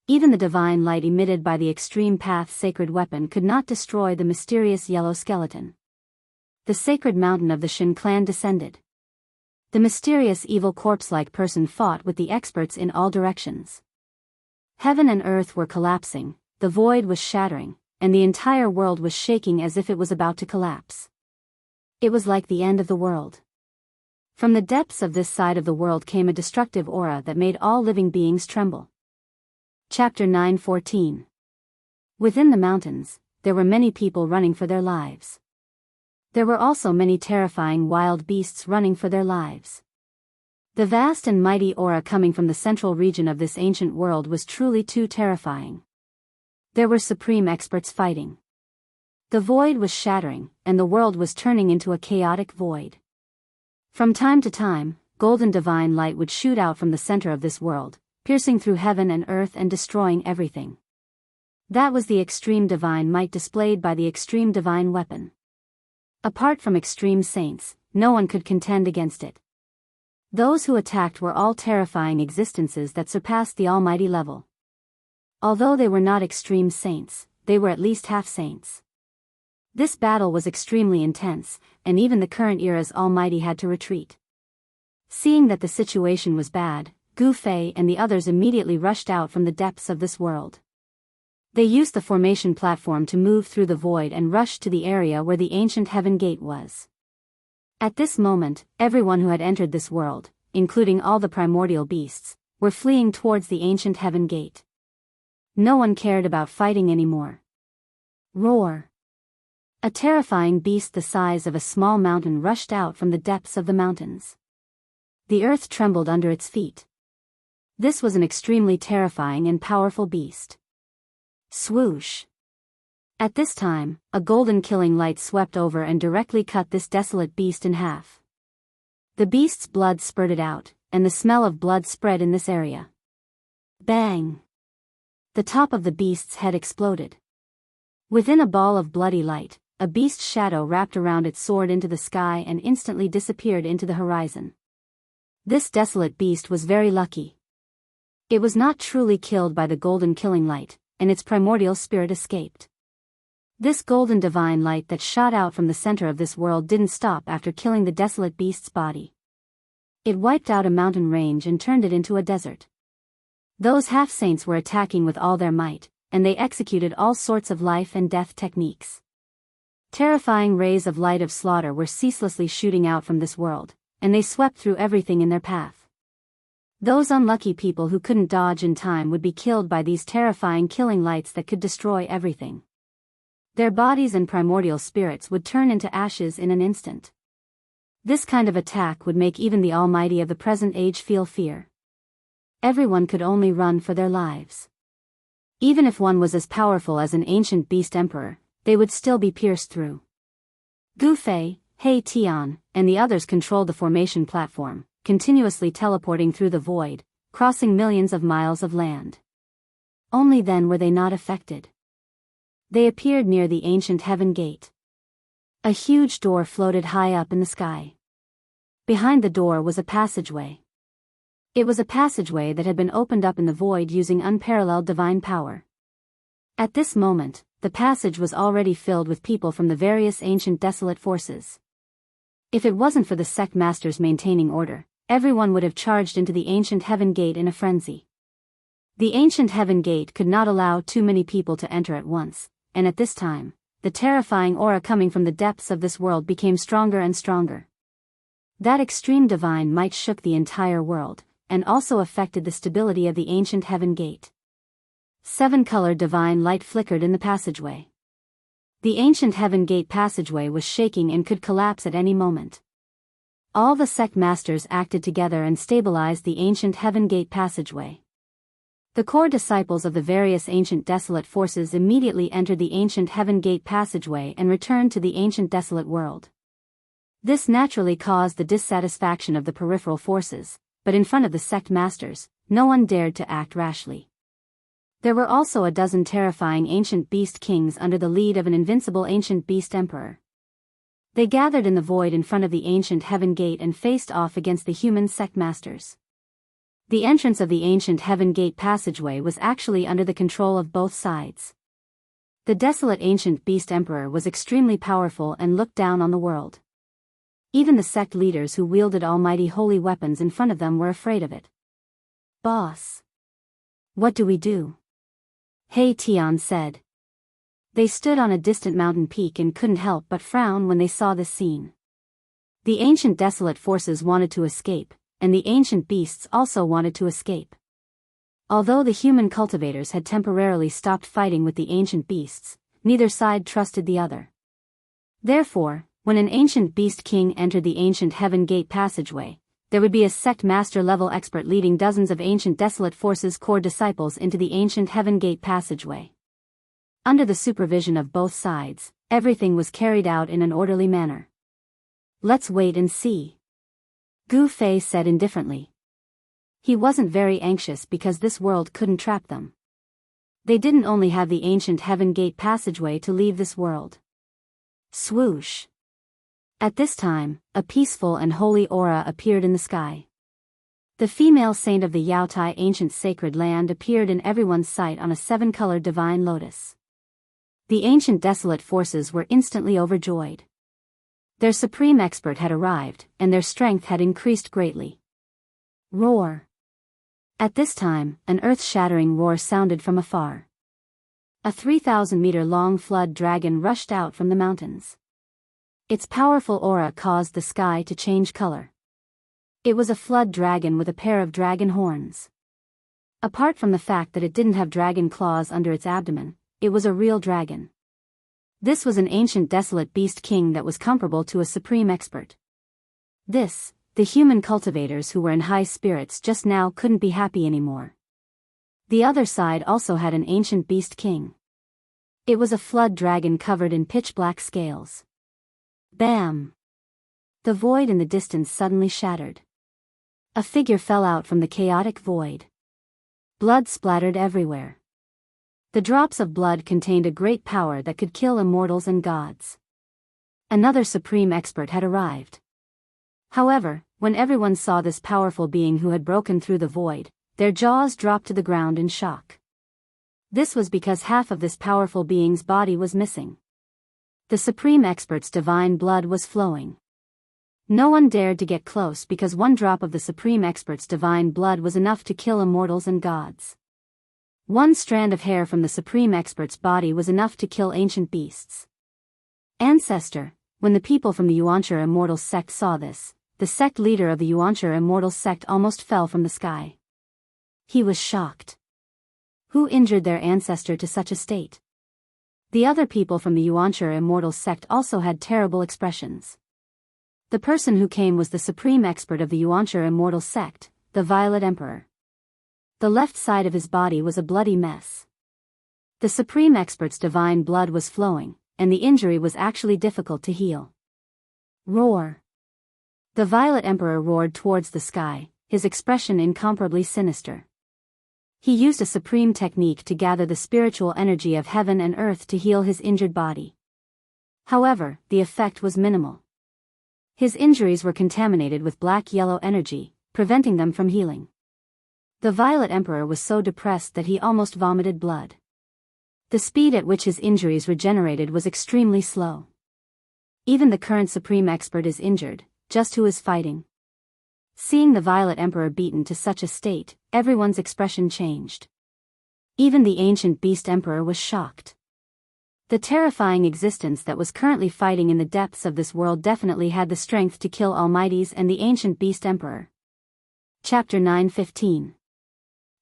Even the divine light emitted by the extreme path sacred weapon could not destroy the mysterious yellow skeleton. The sacred mountain of the Shin clan descended. The mysterious evil corpse-like person fought with the experts in all directions. Heaven and earth were collapsing, the void was shattering, and the entire world was shaking as if it was about to collapse. It was like the end of the world. From the depths of this side of the world came a destructive aura that made all living beings tremble. Chapter 9:14. Within the mountains, there were many people running for their lives. There were also many terrifying wild beasts running for their lives. The vast and mighty aura coming from the central region of this ancient world was truly too terrifying. There were supreme experts fighting. The void was shattering, and the world was turning into a chaotic void. From time to time, golden divine light would shoot out from the center of this world, piercing through heaven and earth and destroying everything. That was the extreme divine might displayed by the extreme divine weapon. Apart from extreme saints, no one could contend against it. Those who attacked were all terrifying existences that surpassed the almighty level. Although they were not extreme saints, they were at least half saints. This battle was extremely intense, and even the current era's almighty had to retreat. Seeing that the situation was bad, Gu Fei and the others immediately rushed out from the depths of this world. They used the formation platform to move through the void and rushed to the area where the ancient heaven gate was. At this moment, everyone who had entered this world, including all the primordial beasts, were fleeing towards the ancient heaven gate. No one cared about fighting anymore. Roar! A terrifying beast the size of a small mountain rushed out from the depths of the mountains. The earth trembled under its feet. This was an extremely terrifying and powerful beast. Swoosh! At this time, a golden killing light swept over and directly cut this desolate beast in half. The beast's blood spurted out, and the smell of blood spread in this area. Bang! The top of the beast's head exploded. Within a ball of bloody light, a beast's shadow wrapped around it soared into the sky and instantly disappeared into the horizon. This desolate beast was very lucky. It was not truly killed by the golden killing light, and its primordial spirit escaped. This golden divine light that shot out from the center of this world didn't stop after killing the desolate beast's body. It wiped out a mountain range and turned it into a desert. Those half-saints were attacking with all their might, and they executed all sorts of life and death techniques. Terrifying rays of light of slaughter were ceaselessly shooting out from this world, and they swept through everything in their path. Those unlucky people who couldn't dodge in time would be killed by these terrifying killing lights that could destroy everything. Their bodies and primordial spirits would turn into ashes in an instant. This kind of attack would make even the almighty of the present age feel fear. Everyone could only run for their lives. Even if one was as powerful as an ancient beast emperor, they would still be pierced through. Gu Fei, He Tian, and the others controlled the formation platform, continuously teleporting through the void, crossing millions of miles of land. Only then were they not affected. They appeared near the ancient heaven gate. A huge door floated high up in the sky. Behind the door was a passageway. It was a passageway that had been opened up in the void using unparalleled divine power. At this moment, the passage was already filled with people from the various ancient desolate forces. If it wasn't for the sect masters maintaining order, everyone would have charged into the ancient heaven gate in a frenzy. The ancient heaven gate could not allow too many people to enter at once, and at this time, the terrifying aura coming from the depths of this world became stronger and stronger. That extreme divine might shook the entire world, and also affected the stability of the ancient heaven gate. 7-colored divine light flickered in the passageway. The ancient heaven gate passageway was shaking and could collapse at any moment. All the sect masters acted together and stabilized the ancient heaven gate passageway. The core disciples of the various ancient desolate forces immediately entered the ancient Heaven Gate passageway and returned to the ancient desolate world. This naturally caused the dissatisfaction of the peripheral forces, but in front of the sect masters, no one dared to act rashly. There were also a dozen terrifying ancient beast kings under the lead of an invincible ancient beast emperor. They gathered in the void in front of the ancient Heaven Gate and faced off against the human sect masters. The entrance of the ancient Heaven Gate passageway was actually under the control of both sides. The desolate ancient beast emperor was extremely powerful and looked down on the world. Even the sect leaders who wielded almighty holy weapons in front of them were afraid of it. "Boss. What do we do?" Hei Tian said. They stood on a distant mountain peak and couldn't help but frown when they saw this scene. The ancient desolate forces wanted to escape, and the ancient beasts also wanted to escape. Although the human cultivators had temporarily stopped fighting with the ancient beasts, neither side trusted the other. Therefore, when an ancient beast king entered the ancient Heaven Gate passageway, there would be a sect master level expert leading dozens of ancient desolate forces core disciples into the ancient Heaven Gate passageway. Under the supervision of both sides, everything was carried out in an orderly manner. "Let's wait and see," Gu Fei said indifferently. He wasn't very anxious because this world couldn't trap them. They didn't only have the ancient Heaven Gate passageway to leave this world. Swoosh! At this time, a peaceful and holy aura appeared in the sky. The female saint of the Yaotai ancient sacred land appeared in everyone's sight on a 7-colored divine lotus. The ancient desolate forces were instantly overjoyed. Their supreme expert had arrived, and their strength had increased greatly. Roar! At this time, an earth-shattering roar sounded from afar. A 3,000-meter-long flood dragon rushed out from the mountains. Its powerful aura caused the sky to change color. It was a flood dragon with a pair of dragon horns. Apart from the fact that it didn't have dragon claws under its abdomen, it was a real dragon. This was an ancient desolate beast king that was comparable to a supreme expert. The human cultivators who were in high spirits just now couldn't be happy anymore. The other side also had an ancient beast king. It was a flood dragon covered in pitch-black scales. Bam! The void in the distance suddenly shattered. A figure fell out from the chaotic void. Blood splattered everywhere. The drops of blood contained a great power that could kill immortals and gods. Another supreme expert had arrived. However, when everyone saw this powerful being who had broken through the void, their jaws dropped to the ground in shock. This was because half of this powerful being's body was missing. The supreme expert's divine blood was flowing. No one dared to get close because one drop of the supreme expert's divine blood was enough to kill immortals and gods. One strand of hair from the supreme expert's body was enough to kill ancient beasts. Ancestor, when the people from the Yuanshi Immortals sect saw this, the sect leader of the Yuanshi Immortals sect almost fell from the sky. He was shocked. Who injured their ancestor to such a state? The other people from the Yuanshi Immortals sect also had terrible expressions. The person who came was the supreme expert of the Yuanshi Immortals sect, the Violet Emperor. The left side of his body was a bloody mess. The supreme expert's divine blood was flowing, and the injury was actually difficult to heal. Roar! The Violet Emperor roared towards the sky, his expression incomparably sinister. He used a supreme technique to gather the spiritual energy of heaven and earth to heal his injured body. However, the effect was minimal. His injuries were contaminated with black-yellow energy, preventing them from healing. The Violet Emperor was so depressed that he almost vomited blood. The speed at which his injuries regenerated was extremely slow. Even the current supreme expert is injured, just who is fighting? Seeing the Violet Emperor beaten to such a state, everyone's expression changed. Even the ancient Beast Emperor was shocked. The terrifying existence that was currently fighting in the depths of this world definitely had the strength to kill Almighties and the ancient Beast Emperor. Chapter 9:15.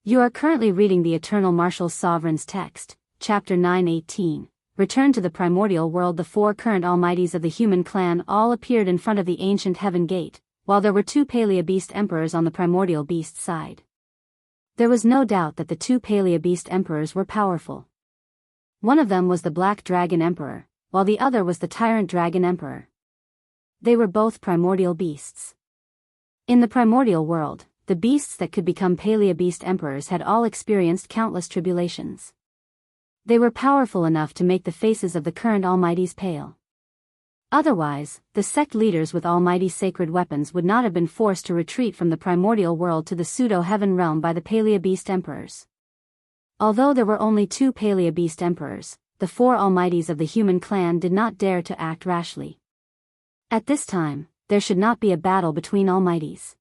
You are currently reading the Eternal Martial Sovereign's text, Chapter 9:18. Return to the primordial world. The 4 current Almighties of the human clan all appeared in front of the ancient Heaven Gate, while there were 2 Palea Beast Emperors on the primordial beast side. There was no doubt that the two Paleobeast emperors were powerful. One of them was the Black Dragon Emperor, while the other was the Tyrant Dragon Emperor. They were both primordial beasts. In the primordial world, the beasts that could become Paleobeast emperors had all experienced countless tribulations. They were powerful enough to make the faces of the current Almighties pale. Otherwise, the sect leaders with almighty sacred weapons would not have been forced to retreat from the primordial world to the pseudo-heaven realm by the Paleobeast emperors. Although there were only two Paleobeast emperors, the four almighties of the human clan did not dare to act rashly. At this time, there should not be a battle between almighties.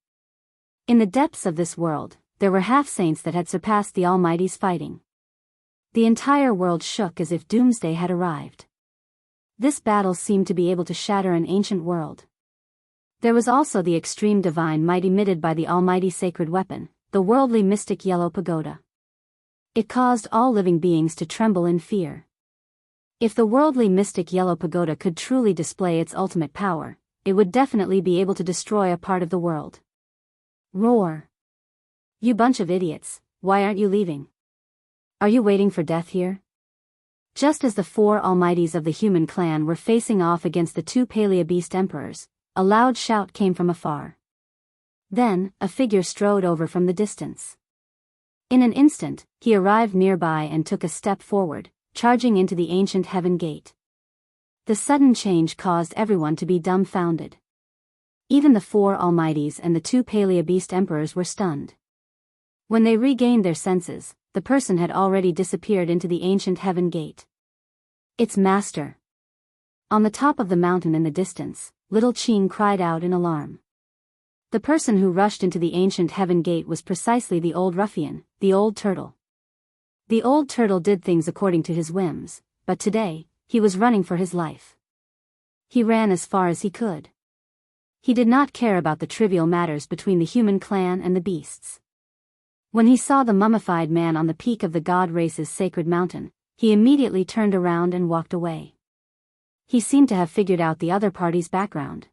In the depths of this world, there were half-saints that had surpassed the almighties fighting. The entire world shook as if doomsday had arrived. This battle seemed to be able to shatter an ancient world. There was also the extreme divine might emitted by the almighty sacred weapon, the worldly mystic yellow pagoda. It caused all living beings to tremble in fear. If the worldly mystic yellow pagoda could truly display its ultimate power, it would definitely be able to destroy a part of the world. Roar! You bunch of idiots, why aren't you leaving? Are you waiting for death here? Just as the four almighties of the human clan were facing off against the two Paleobeast emperors, a loud shout came from afar. Then, a figure strode over from the distance. In an instant, he arrived nearby and took a step forward, charging into the ancient heaven gate. The sudden change caused everyone to be dumbfounded. Even the four almighties and the two Paleobeast emperors were stunned. When they regained their senses, the person had already disappeared into the ancient heaven gate. Its master. On the top of the mountain in the distance, little Ching cried out in alarm. The person who rushed into the ancient heaven gate was precisely the old ruffian, the old turtle. The old turtle did things according to his whims, but today, he was running for his life. He ran as far as he could. He did not care about the trivial matters between the human clan and the beasts. When he saw the mummified man on the peak of the god race's sacred mountain, he immediately turned around and walked away. He seemed to have figured out the other party's background.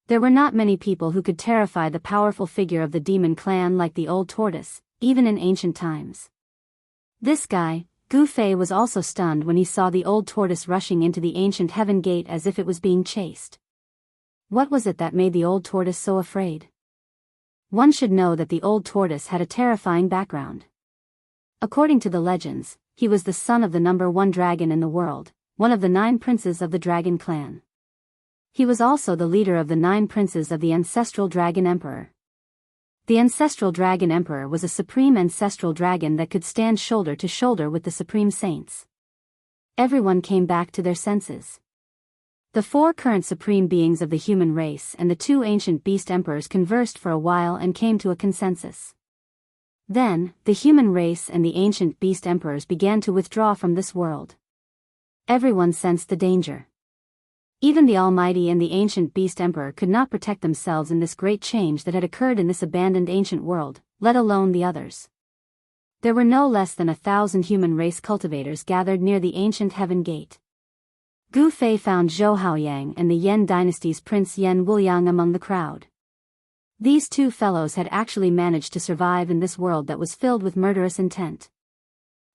There were not many people who could terrify the powerful figure of the demon clan like the old tortoise, even in ancient times. This guy, Gu Fei, was also stunned when he saw the old tortoise rushing into the ancient heaven gate as if it was being chased. What was it that made the old tortoise so afraid? One should know that the old tortoise had a terrifying background. According to the legends, he was the son of the number one dragon in the world, one of the 9 princes of the dragon clan. He was also the leader of the 9 princes of the ancestral dragon emperor. The ancestral dragon emperor was a supreme ancestral dragon that could stand shoulder to shoulder with the supreme saints. Everyone came back to their senses. The 4 current supreme beings of the human race and the 2 ancient beast emperors conversed for a while and came to a consensus. Then, the human race and the ancient beast emperors began to withdraw from this world. Everyone sensed the danger. Even the Almighty and the ancient beast emperor could not protect themselves in this great change that had occurred in this abandoned ancient world, let alone the others. There were no less than 1,000 human race cultivators gathered near the ancient heaven gate. Gu Fei found Zhou Haoyang and the Yan dynasty's Prince Yan Wuliang among the crowd. These 2 fellows had actually managed to survive in this world that was filled with murderous intent.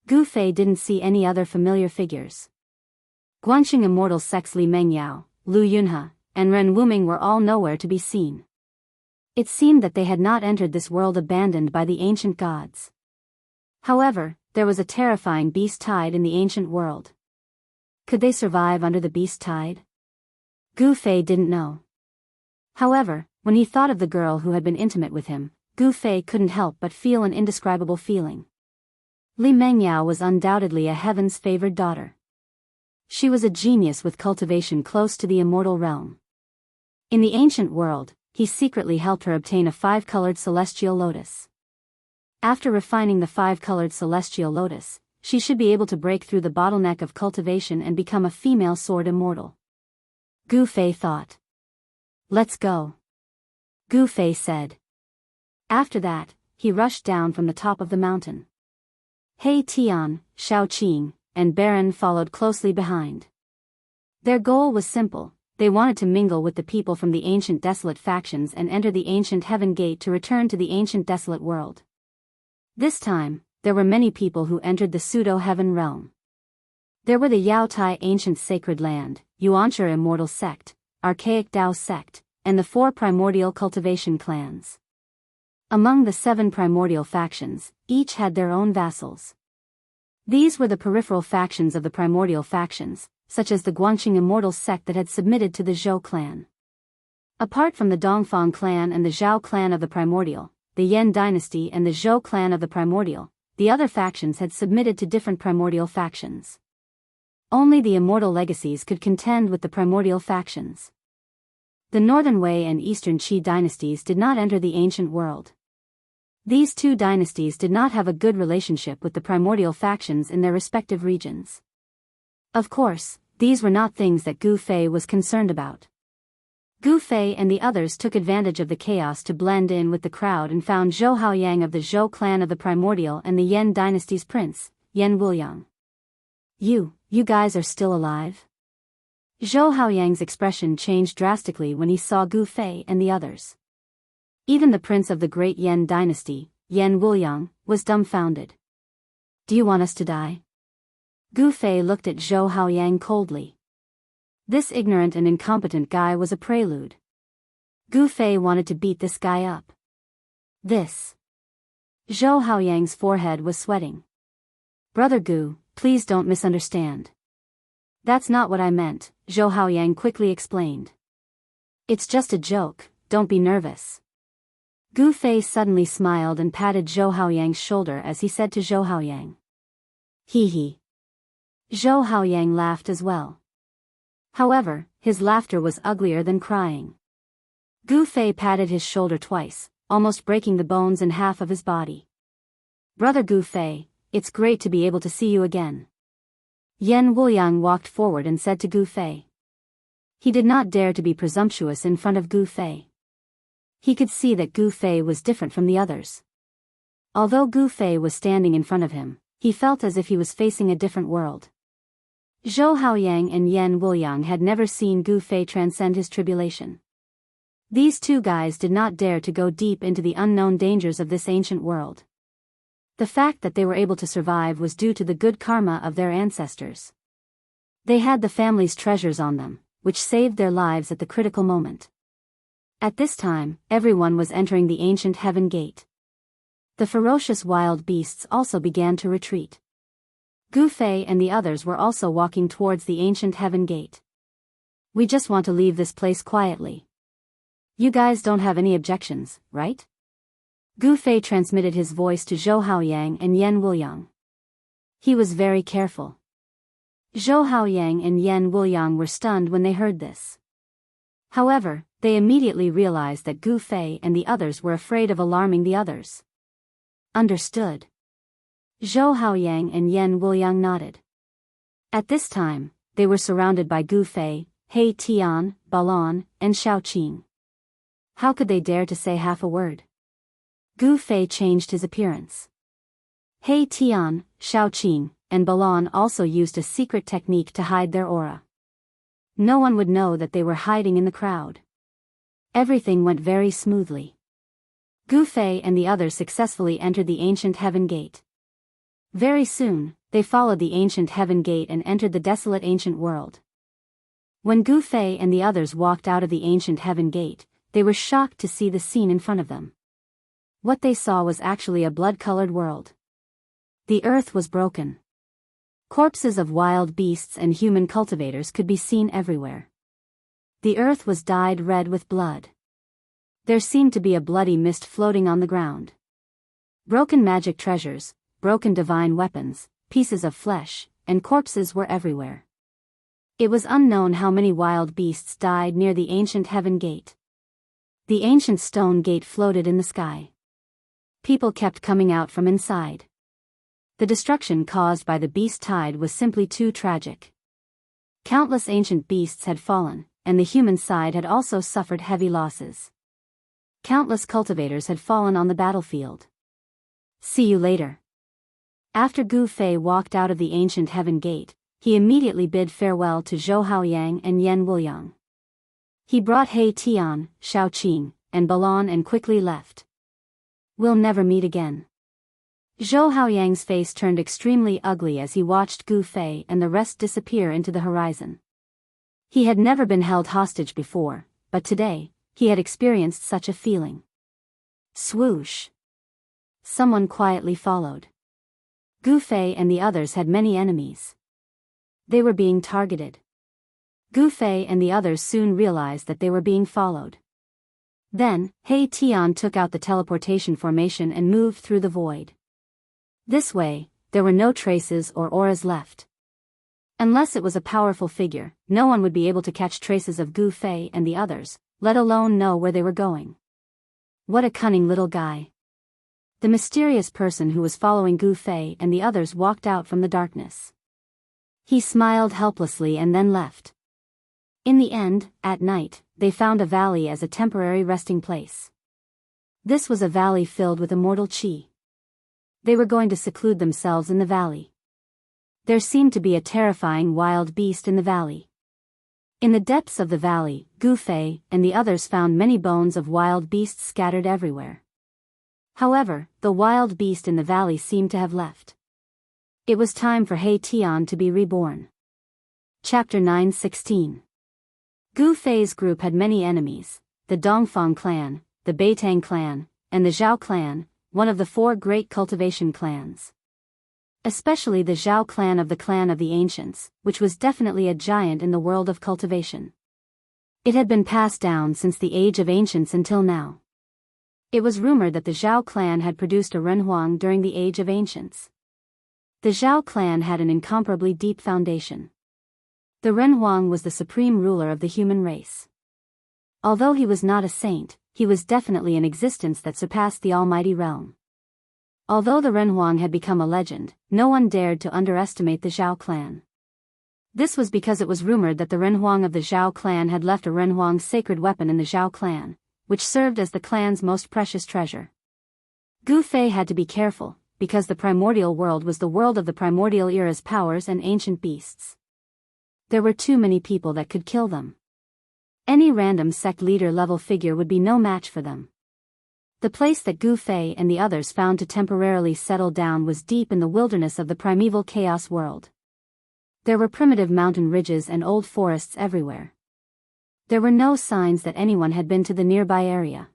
Gu Fei didn't see any other familiar figures. Guanxing immortal sects Li Mengyao, Lu Yunhe, and Ren Wuming were all nowhere to be seen. It seemed that they had not entered this world abandoned by the ancient gods. However, there was a terrifying beast tide in the ancient world. Could they survive under the beast tide? Gu Fei didn't know. However, when he thought of the girl who had been intimate with him, Gu Fei couldn't help but feel an indescribable feeling. Li Mengyao was undoubtedly a heaven's favored daughter. She was a genius with cultivation close to the immortal realm. In the ancient world, he secretly helped her obtain a 5-colored celestial lotus. After refining the 5-colored celestial lotus, she should be able to break through the bottleneck of cultivation and become a female sword immortal. Gu Fei thought. Let's go. Gu Fei said. After that, he rushed down from the top of the mountain. He Tian, Shao Qing, and Baron followed closely behind. Their goal was simple: they wanted to mingle with the people from the ancient desolate factions and enter the ancient heaven gate to return to the ancient desolate world. This time, there were many people who entered the pseudo-heaven realm. There were the Yao Tai ancient sacred land, Yuanshi immortal sect, archaic Dao sect, and the 4 primordial cultivation clans. Among the 7 primordial factions, each had their own vassals. These were the peripheral factions of the primordial factions, such as the Guangxing immortal sect that had submitted to the Zhou clan. Apart from the Dongfang clan and the Zhao clan of the primordial, the Yan dynasty and the Zhou clan of the primordial, the other factions had submitted to different primordial factions. Only the immortal legacies could contend with the primordial factions. The Northern Wei and Eastern Qi dynasties did not enter the ancient world. These 2 dynasties did not have a good relationship with the primordial factions in their respective regions. Of course, these were not things that Gu Fei was concerned about. Gu Fei and the others took advantage of the chaos to blend in with the crowd and found Zhou Haoyang of the Zhou clan of the primordial and the Yan dynasty's prince, Yan Wuliang. You guys are still alive? Zhou Haoyang's expression changed drastically when he saw Gu Fei and the others. Even the prince of the great Yan dynasty, Yan Wuliang, was dumbfounded. Do you want us to die? Gu Fei looked at Zhou Haoyang coldly. This ignorant and incompetent guy was a prelude. Gu Fei wanted to beat this guy up. Zhou Haoyang's forehead was sweating. Brother Gu, please don't misunderstand. That's not what I meant, Zhou Haoyang quickly explained. It's just a joke, don't be nervous. Gu Fei suddenly smiled and patted Zhou Haoyang's shoulder as he said to Zhou Haoyang. Hee hee. Zhou Haoyang laughed as well. However, his laughter was uglier than crying. Gu Fei patted his shoulder twice, almost breaking the bones in half of his body. Brother Gu Fei, it's great to be able to see you again. Yan Wuliang walked forward and said to Gu Fei. He did not dare to be presumptuous in front of Gu Fei. He could see that Gu Fei was different from the others. Although Gu Fei was standing in front of him, he felt as if he was facing a different world. Zhou Haoyang and Yan Wuliang had never seen Gu Fei transcend his tribulation. These 2 guys did not dare to go deep into the unknown dangers of this ancient world. The fact that they were able to survive was due to the good karma of their ancestors. They had the family's treasures on them, which saved their lives at the critical moment. At this time, everyone was entering the ancient heaven gate. The ferocious wild beasts also began to retreat. Gu Fei and the others were also walking towards the ancient heaven gate. We just want to leave this place quietly. You guys don't have any objections, right? Gu Fei transmitted his voice to Zhou Haoyang and Yan Wuliang. He was very careful. Zhou Haoyang and Yan Wuliang were stunned when they heard this. However, they immediately realized that Gu Fei and the others were afraid of alarming the others. Understood. Zhou Haoyang and Yan Wuliang nodded. At this time, they were surrounded by Gu Fei, He Tian, Balon, and Xiaoqing. How could they dare to say half a word? Gu Fei changed his appearance. He Tian, Xiaoqing, and Balon also used a secret technique to hide their aura. No one would know that they were hiding in the crowd. Everything went very smoothly. Gu Fei and the others successfully entered the ancient heaven gate. Very soon, they followed the ancient heaven gate and entered the desolate ancient world. When Gu Fei and the others walked out of the ancient heaven gate, they were shocked to see the scene in front of them. What they saw was actually a blood-colored world. The earth was broken. Corpses of wild beasts and human cultivators could be seen everywhere. The earth was dyed red with blood. There seemed to be a bloody mist floating on the ground. Broken magic treasures, broken divine weapons, pieces of flesh, and corpses were everywhere. It was unknown how many wild beasts died near the ancient heaven gate. The ancient stone gate floated in the sky. People kept coming out from inside. The destruction caused by the beast tide was simply too tragic. Countless ancient beasts had fallen, and the human side had also suffered heavy losses. Countless cultivators had fallen on the battlefield. See you later. After Gu Fei walked out of the ancient heaven gate, he immediately bid farewell to Zhou Haoyang and Yan Wuliang. He brought He Tian, Xiaoqing, and Balon and quickly left. We'll never meet again. Zhou Haoyang's face turned extremely ugly as he watched Gu Fei and the rest disappear into the horizon. He had never been held hostage before, but today, he had experienced such a feeling. Swoosh! Someone quietly followed. Gu Fei and the others had many enemies. They were being targeted. Gu Fei and the others soon realized that they were being followed. Then, He Tian took out the teleportation formation and moved through the void. This way, there were no traces or auras left. Unless it was a powerful figure, no one would be able to catch traces of Gu Fei and the others, let alone know where they were going. What a cunning little guy. The mysterious person who was following Gu Fei and the others walked out from the darkness. He smiled helplessly and then left. In the end, at night, they found a valley as a temporary resting place. This was a valley filled with immortal qi. They were going to seclude themselves in the valley. There seemed to be a terrifying wild beast in the valley. In the depths of the valley, Gu Fei and the others found many bones of wild beasts scattered everywhere. However, the wild beast in the valley seemed to have left. It was time for He Tian to be reborn. Chapter 9:16. Gu Fei's group had many enemies, the Dongfang clan, the Beitang clan, and the Zhao clan, one of the 4 great cultivation clans. Especially the Zhao clan of the Ancients, which was definitely a giant in the world of cultivation. It had been passed down since the Age of Ancients until now. It was rumored that the Zhao clan had produced a Renhuang during the Age of Ancients. The Zhao clan had an incomparably deep foundation. The Renhuang was the supreme ruler of the human race. Although he was not a saint, he was definitely an existence that surpassed the almighty realm. Although the Renhuang had become a legend, no one dared to underestimate the Zhao clan. This was because it was rumored that the Renhuang of the Zhao clan had left a Renhuang sacred weapon in the Zhao clan, which served as the clan's most precious treasure. Gu Fei had to be careful, because the primordial world was the world of the primordial era's powers and ancient beasts. There were too many people that could kill them. Any random sect leader level figure would be no match for them. The place that Gu Fei and the others found to temporarily settle down was deep in the wilderness of the primeval chaos world. There were primitive mountain ridges and old forests everywhere. There were no signs that anyone had been to the nearby area.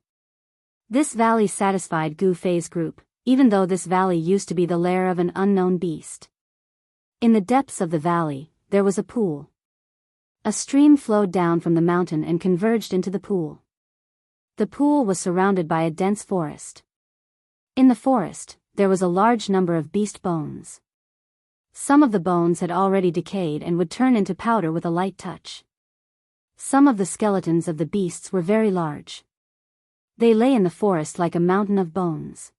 This valley satisfied Gu Fei's group, even though this valley used to be the lair of an unknown beast. In the depths of the valley, there was a pool. A stream flowed down from the mountain and converged into the pool. The pool was surrounded by a dense forest. In the forest, there was a large number of beast bones. Some of the bones had already decayed and would turn into powder with a light touch. Some of the skeletons of the beasts were very large. They lay in the forest like a mountain of bones.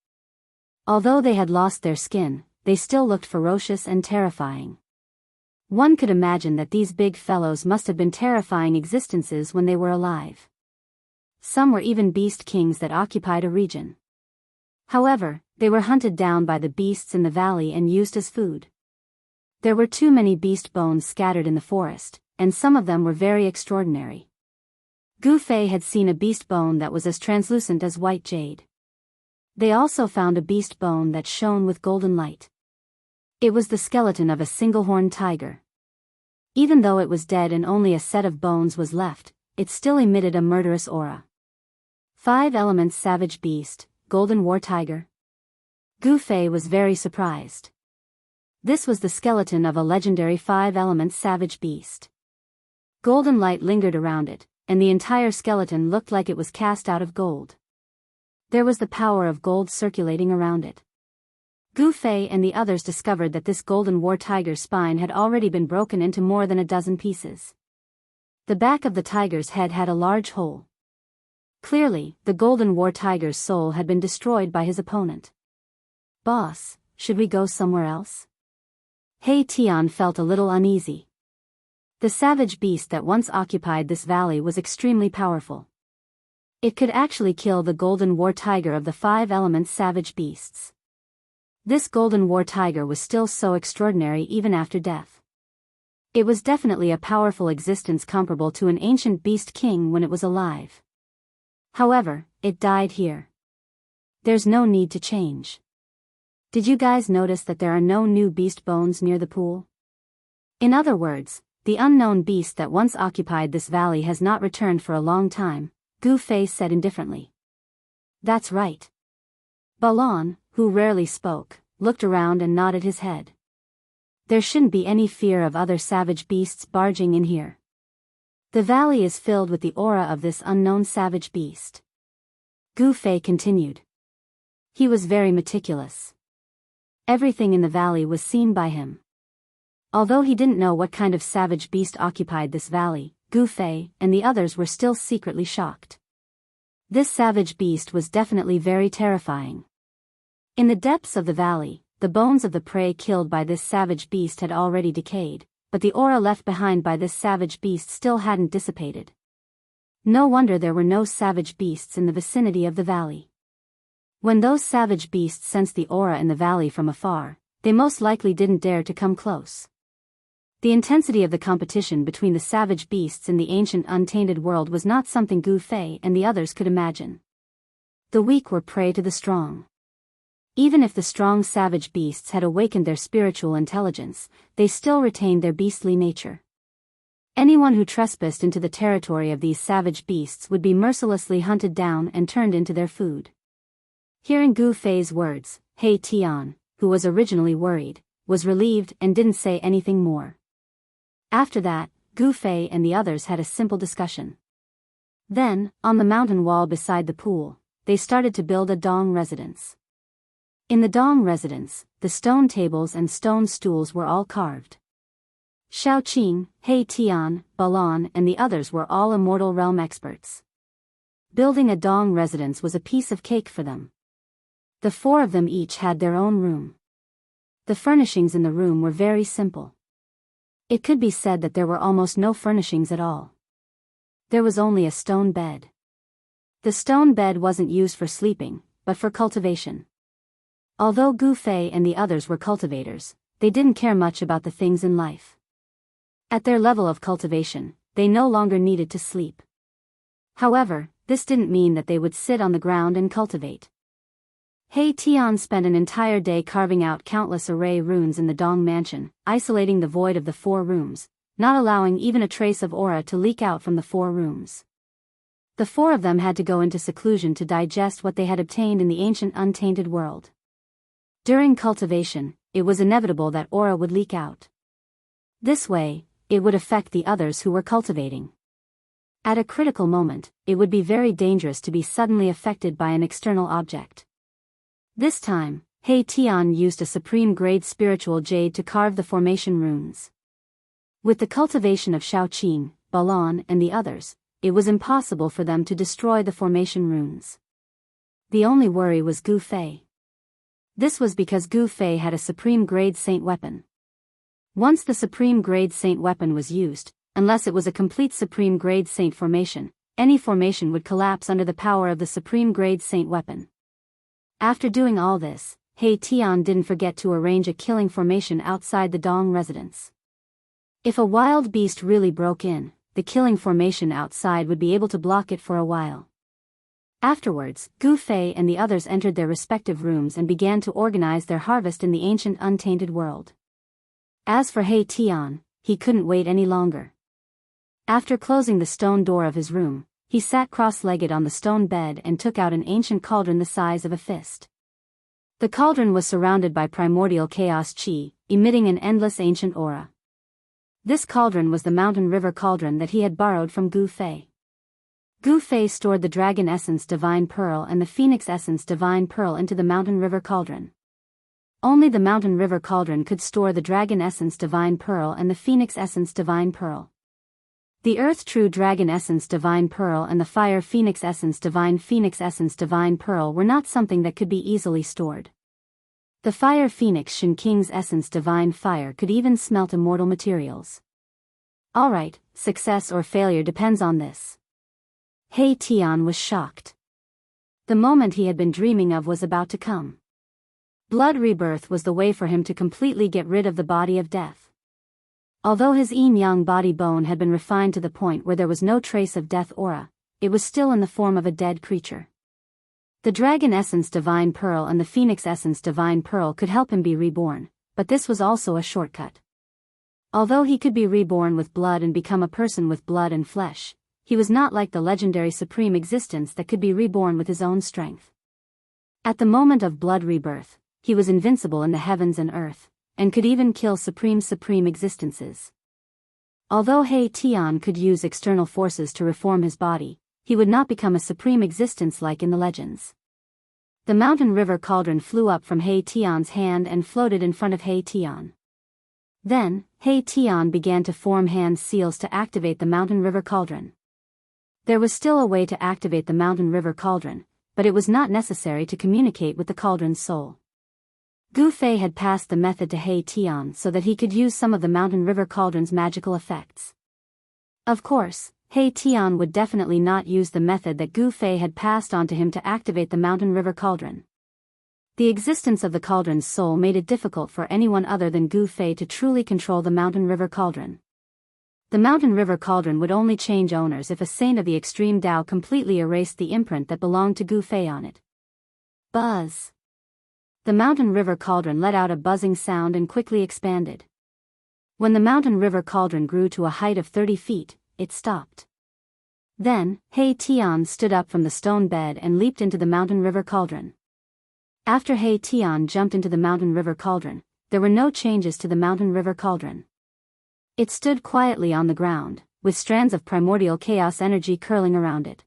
Although they had lost their skin, they still looked ferocious and terrifying. One could imagine that these big fellows must have been terrifying existences when they were alive. Some were even beast kings that occupied a region. However, they were hunted down by the beasts in the valley and used as food. There were too many beast bones scattered in the forest, and some of them were very extraordinary. Gu Fei had seen a beast bone that was as translucent as white jade. They also found a beast bone that shone with golden light. It was the skeleton of a single-horned tiger. Even though it was dead and only a set of bones was left, it still emitted a murderous aura. 5 elements savage beast, golden war tiger. Gu Fei was very surprised. This was the skeleton of a legendary 5 elements savage beast. Golden light lingered around it, and the entire skeleton looked like it was cast out of gold. There was the power of gold circulating around it. Gu Fei and the others discovered that this golden war tiger's spine had already been broken into more than a dozen pieces. The back of the tiger's head had a large hole. Clearly, the golden war tiger's soul had been destroyed by his opponent. "Boss, should we go somewhere else?" He Tian felt a little uneasy. The savage beast that once occupied this valley was extremely powerful. It could actually kill the golden war tiger of the 5 elements savage beasts. This golden war tiger was still so extraordinary even after death. It was definitely a powerful existence comparable to an ancient beast king when it was alive. However, it died here. There's no need to change. Did you guys notice that there are no new beast bones near the pool? In other words, the unknown beast that once occupied this valley has not returned for a long time, Gu Fei said indifferently. That's right. Balon, who rarely spoke, looked around and nodded his head. There shouldn't be any fear of other savage beasts barging in here. The valley is filled with the aura of this unknown savage beast. Gu Fei continued. He was very meticulous. Everything in the valley was seen by him. Although he didn't know what kind of savage beast occupied this valley, Gu Fei and the others were still secretly shocked. This savage beast was definitely very terrifying. In the depths of the valley, the bones of the prey killed by this savage beast had already decayed, but the aura left behind by this savage beast still hadn't dissipated. No wonder there were no savage beasts in the vicinity of the valley. When those savage beasts sensed the aura in the valley from afar, they most likely didn't dare to come close. The intensity of the competition between the savage beasts in the ancient untainted world was not something Gu Fei and the others could imagine. The weak were prey to the strong. Even if the strong savage beasts had awakened their spiritual intelligence, they still retained their beastly nature. Anyone who trespassed into the territory of these savage beasts would be mercilessly hunted down and turned into their food. Hearing Gu Fei's words, He Tian, who was originally worried, was relieved and didn't say anything more. After that, Gu Fei and the others had a simple discussion. Then, on the mountain wall beside the pool, they started to build a dong residence. In the dong residence, the stone tables and stone stools were all carved. Shaoqing, He Tian, Balon and the others were all immortal realm experts. Building a dong residence was a piece of cake for them. The four of them each had their own room. The furnishings in the room were very simple. It could be said that there were almost no furnishings at all. There was only a stone bed. The stone bed wasn't used for sleeping, but for cultivation. Although Gu Fei and the others were cultivators, they didn't care much about the things in life. At their level of cultivation, they no longer needed to sleep. However, this didn't mean that they would sit on the ground and cultivate. He Tian spent an entire day carving out countless array runes in the Dong mansion, isolating the void of the four rooms, not allowing even a trace of aura to leak out from the four rooms. The four of them had to go into seclusion to digest what they had obtained in the ancient untainted world. During cultivation, it was inevitable that aura would leak out. This way, it would affect the others who were cultivating. At a critical moment, it would be very dangerous to be suddenly affected by an external object. This time, He Tian used a supreme-grade spiritual jade to carve the formation runes. With the cultivation of Shaoqing, Balon and the others, it was impossible for them to destroy the formation runes. The only worry was Gu Fei. This was because Gu Fei had a supreme-grade saint weapon. Once the supreme-grade saint weapon was used, unless it was a complete supreme-grade saint formation, any formation would collapse under the power of the supreme-grade saint weapon. After doing all this, He Tian didn't forget to arrange a killing formation outside the Dong residence. If a wild beast really broke in, the killing formation outside would be able to block it for a while. Afterwards, Gu Fei and the others entered their respective rooms and began to organize their harvest in the ancient untainted world. As for He Tian, he couldn't wait any longer. After closing the stone door of his room, he sat cross-legged on the stone bed and took out an ancient cauldron the size of a fist. The cauldron was surrounded by primordial chaos chi, emitting an endless ancient aura. This cauldron was the mountain river cauldron that he had borrowed from Gu Fei. Gu Fei stored the dragon essence divine pearl and the phoenix essence divine pearl into the mountain river cauldron. Only the mountain river cauldron could store the dragon essence divine pearl and the phoenix essence divine pearl. The earth true dragon essence divine pearl and the fire phoenix essence divine pearl were not something that could be easily stored. The fire phoenix Shin King's essence divine fire could even smelt immortal materials. Alright, success or failure depends on this. He Tian was shocked. The moment he had been dreaming of was about to come. Blood rebirth was the way for him to completely get rid of the body of death. Although his yin-yang body bone had been refined to the point where there was no trace of death aura, it was still in the form of a dead creature. The dragon essence Divine Pearl and the phoenix essence Divine Pearl could help him be reborn, but this was also a shortcut. Although he could be reborn with blood and become a person with blood and flesh, he was not like the legendary supreme existence that could be reborn with his own strength. At the moment of blood rebirth, he was invincible in the heavens and earth, and could even kill supreme existences. Although He Tian could use external forces to reform his body, he would not become a supreme existence like in the legends. The mountain river cauldron flew up from He Tian's hand and floated in front of He Tian. Then, He Tian began to form hand seals to activate the mountain river cauldron. There was still a way to activate the mountain river cauldron, but it was not necessary to communicate with the cauldron's soul. Gu Fei had passed the method to He Tian so that he could use some of the mountain river cauldron's magical effects. Of course, He Tian would definitely not use the method that Gu Fei had passed on to him to activate the mountain river cauldron. The existence of the cauldron's soul made it difficult for anyone other than Gu Fei to truly control the mountain river cauldron. The mountain river cauldron would only change owners if a saint of the extreme Tao completely erased the imprint that belonged to Gu Fei on it. Buzz. The mountain river cauldron let out a buzzing sound and quickly expanded. When the mountain river cauldron grew to a height of 30 feet, it stopped. Then, He Tian stood up from the stone bed and leaped into the mountain river cauldron. After He Tian jumped into the mountain river cauldron, there were no changes to the mountain river cauldron. It stood quietly on the ground, with strands of primordial chaos energy curling around it.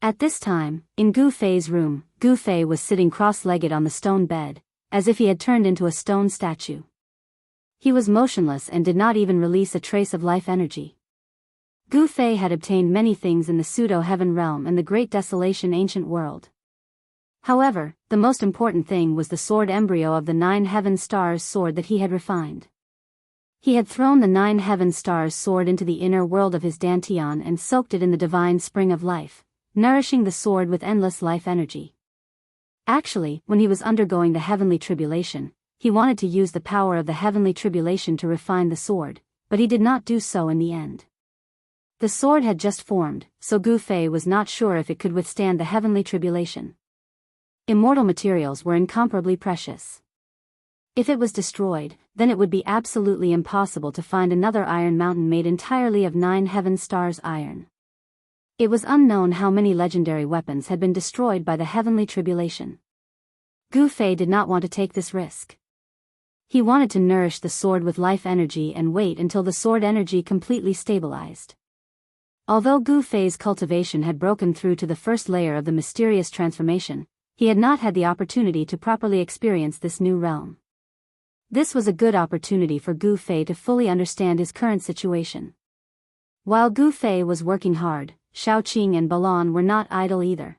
At this time, in Gu Fei's room, Gu Fei was sitting cross-legged on the stone bed, as if he had turned into a stone statue. He was motionless and did not even release a trace of life energy. Gu Fei had obtained many things in the pseudo-heaven realm and the great desolation ancient world. However, the most important thing was the sword embryo of the 9 heaven stars sword that he had refined. He had thrown the 9 heaven stars sword into the inner world of his dantian and soaked it in the divine spring of life, nourishing the sword with endless life energy. Actually, when he was undergoing the heavenly tribulation, he wanted to use the power of the heavenly tribulation to refine the sword, but he did not do so in the end. The sword had just formed, so Gu Fei was not sure if it could withstand the heavenly tribulation. Immortal materials were incomparably precious. If it was destroyed, then it would be absolutely impossible to find another iron mountain made entirely of 9 heaven stars iron. It was unknown how many legendary weapons had been destroyed by the heavenly tribulation. Gu Fei did not want to take this risk. He wanted to nourish the sword with life energy and wait until the sword energy completely stabilized. Although Gu Fei's cultivation had broken through to the first layer of the mysterious transformation, he had not had the opportunity to properly experience this new realm. This was a good opportunity for Gu Fei to fully understand his current situation. While Gu Fei was working hard, Shaoqing and Balan were not idle either.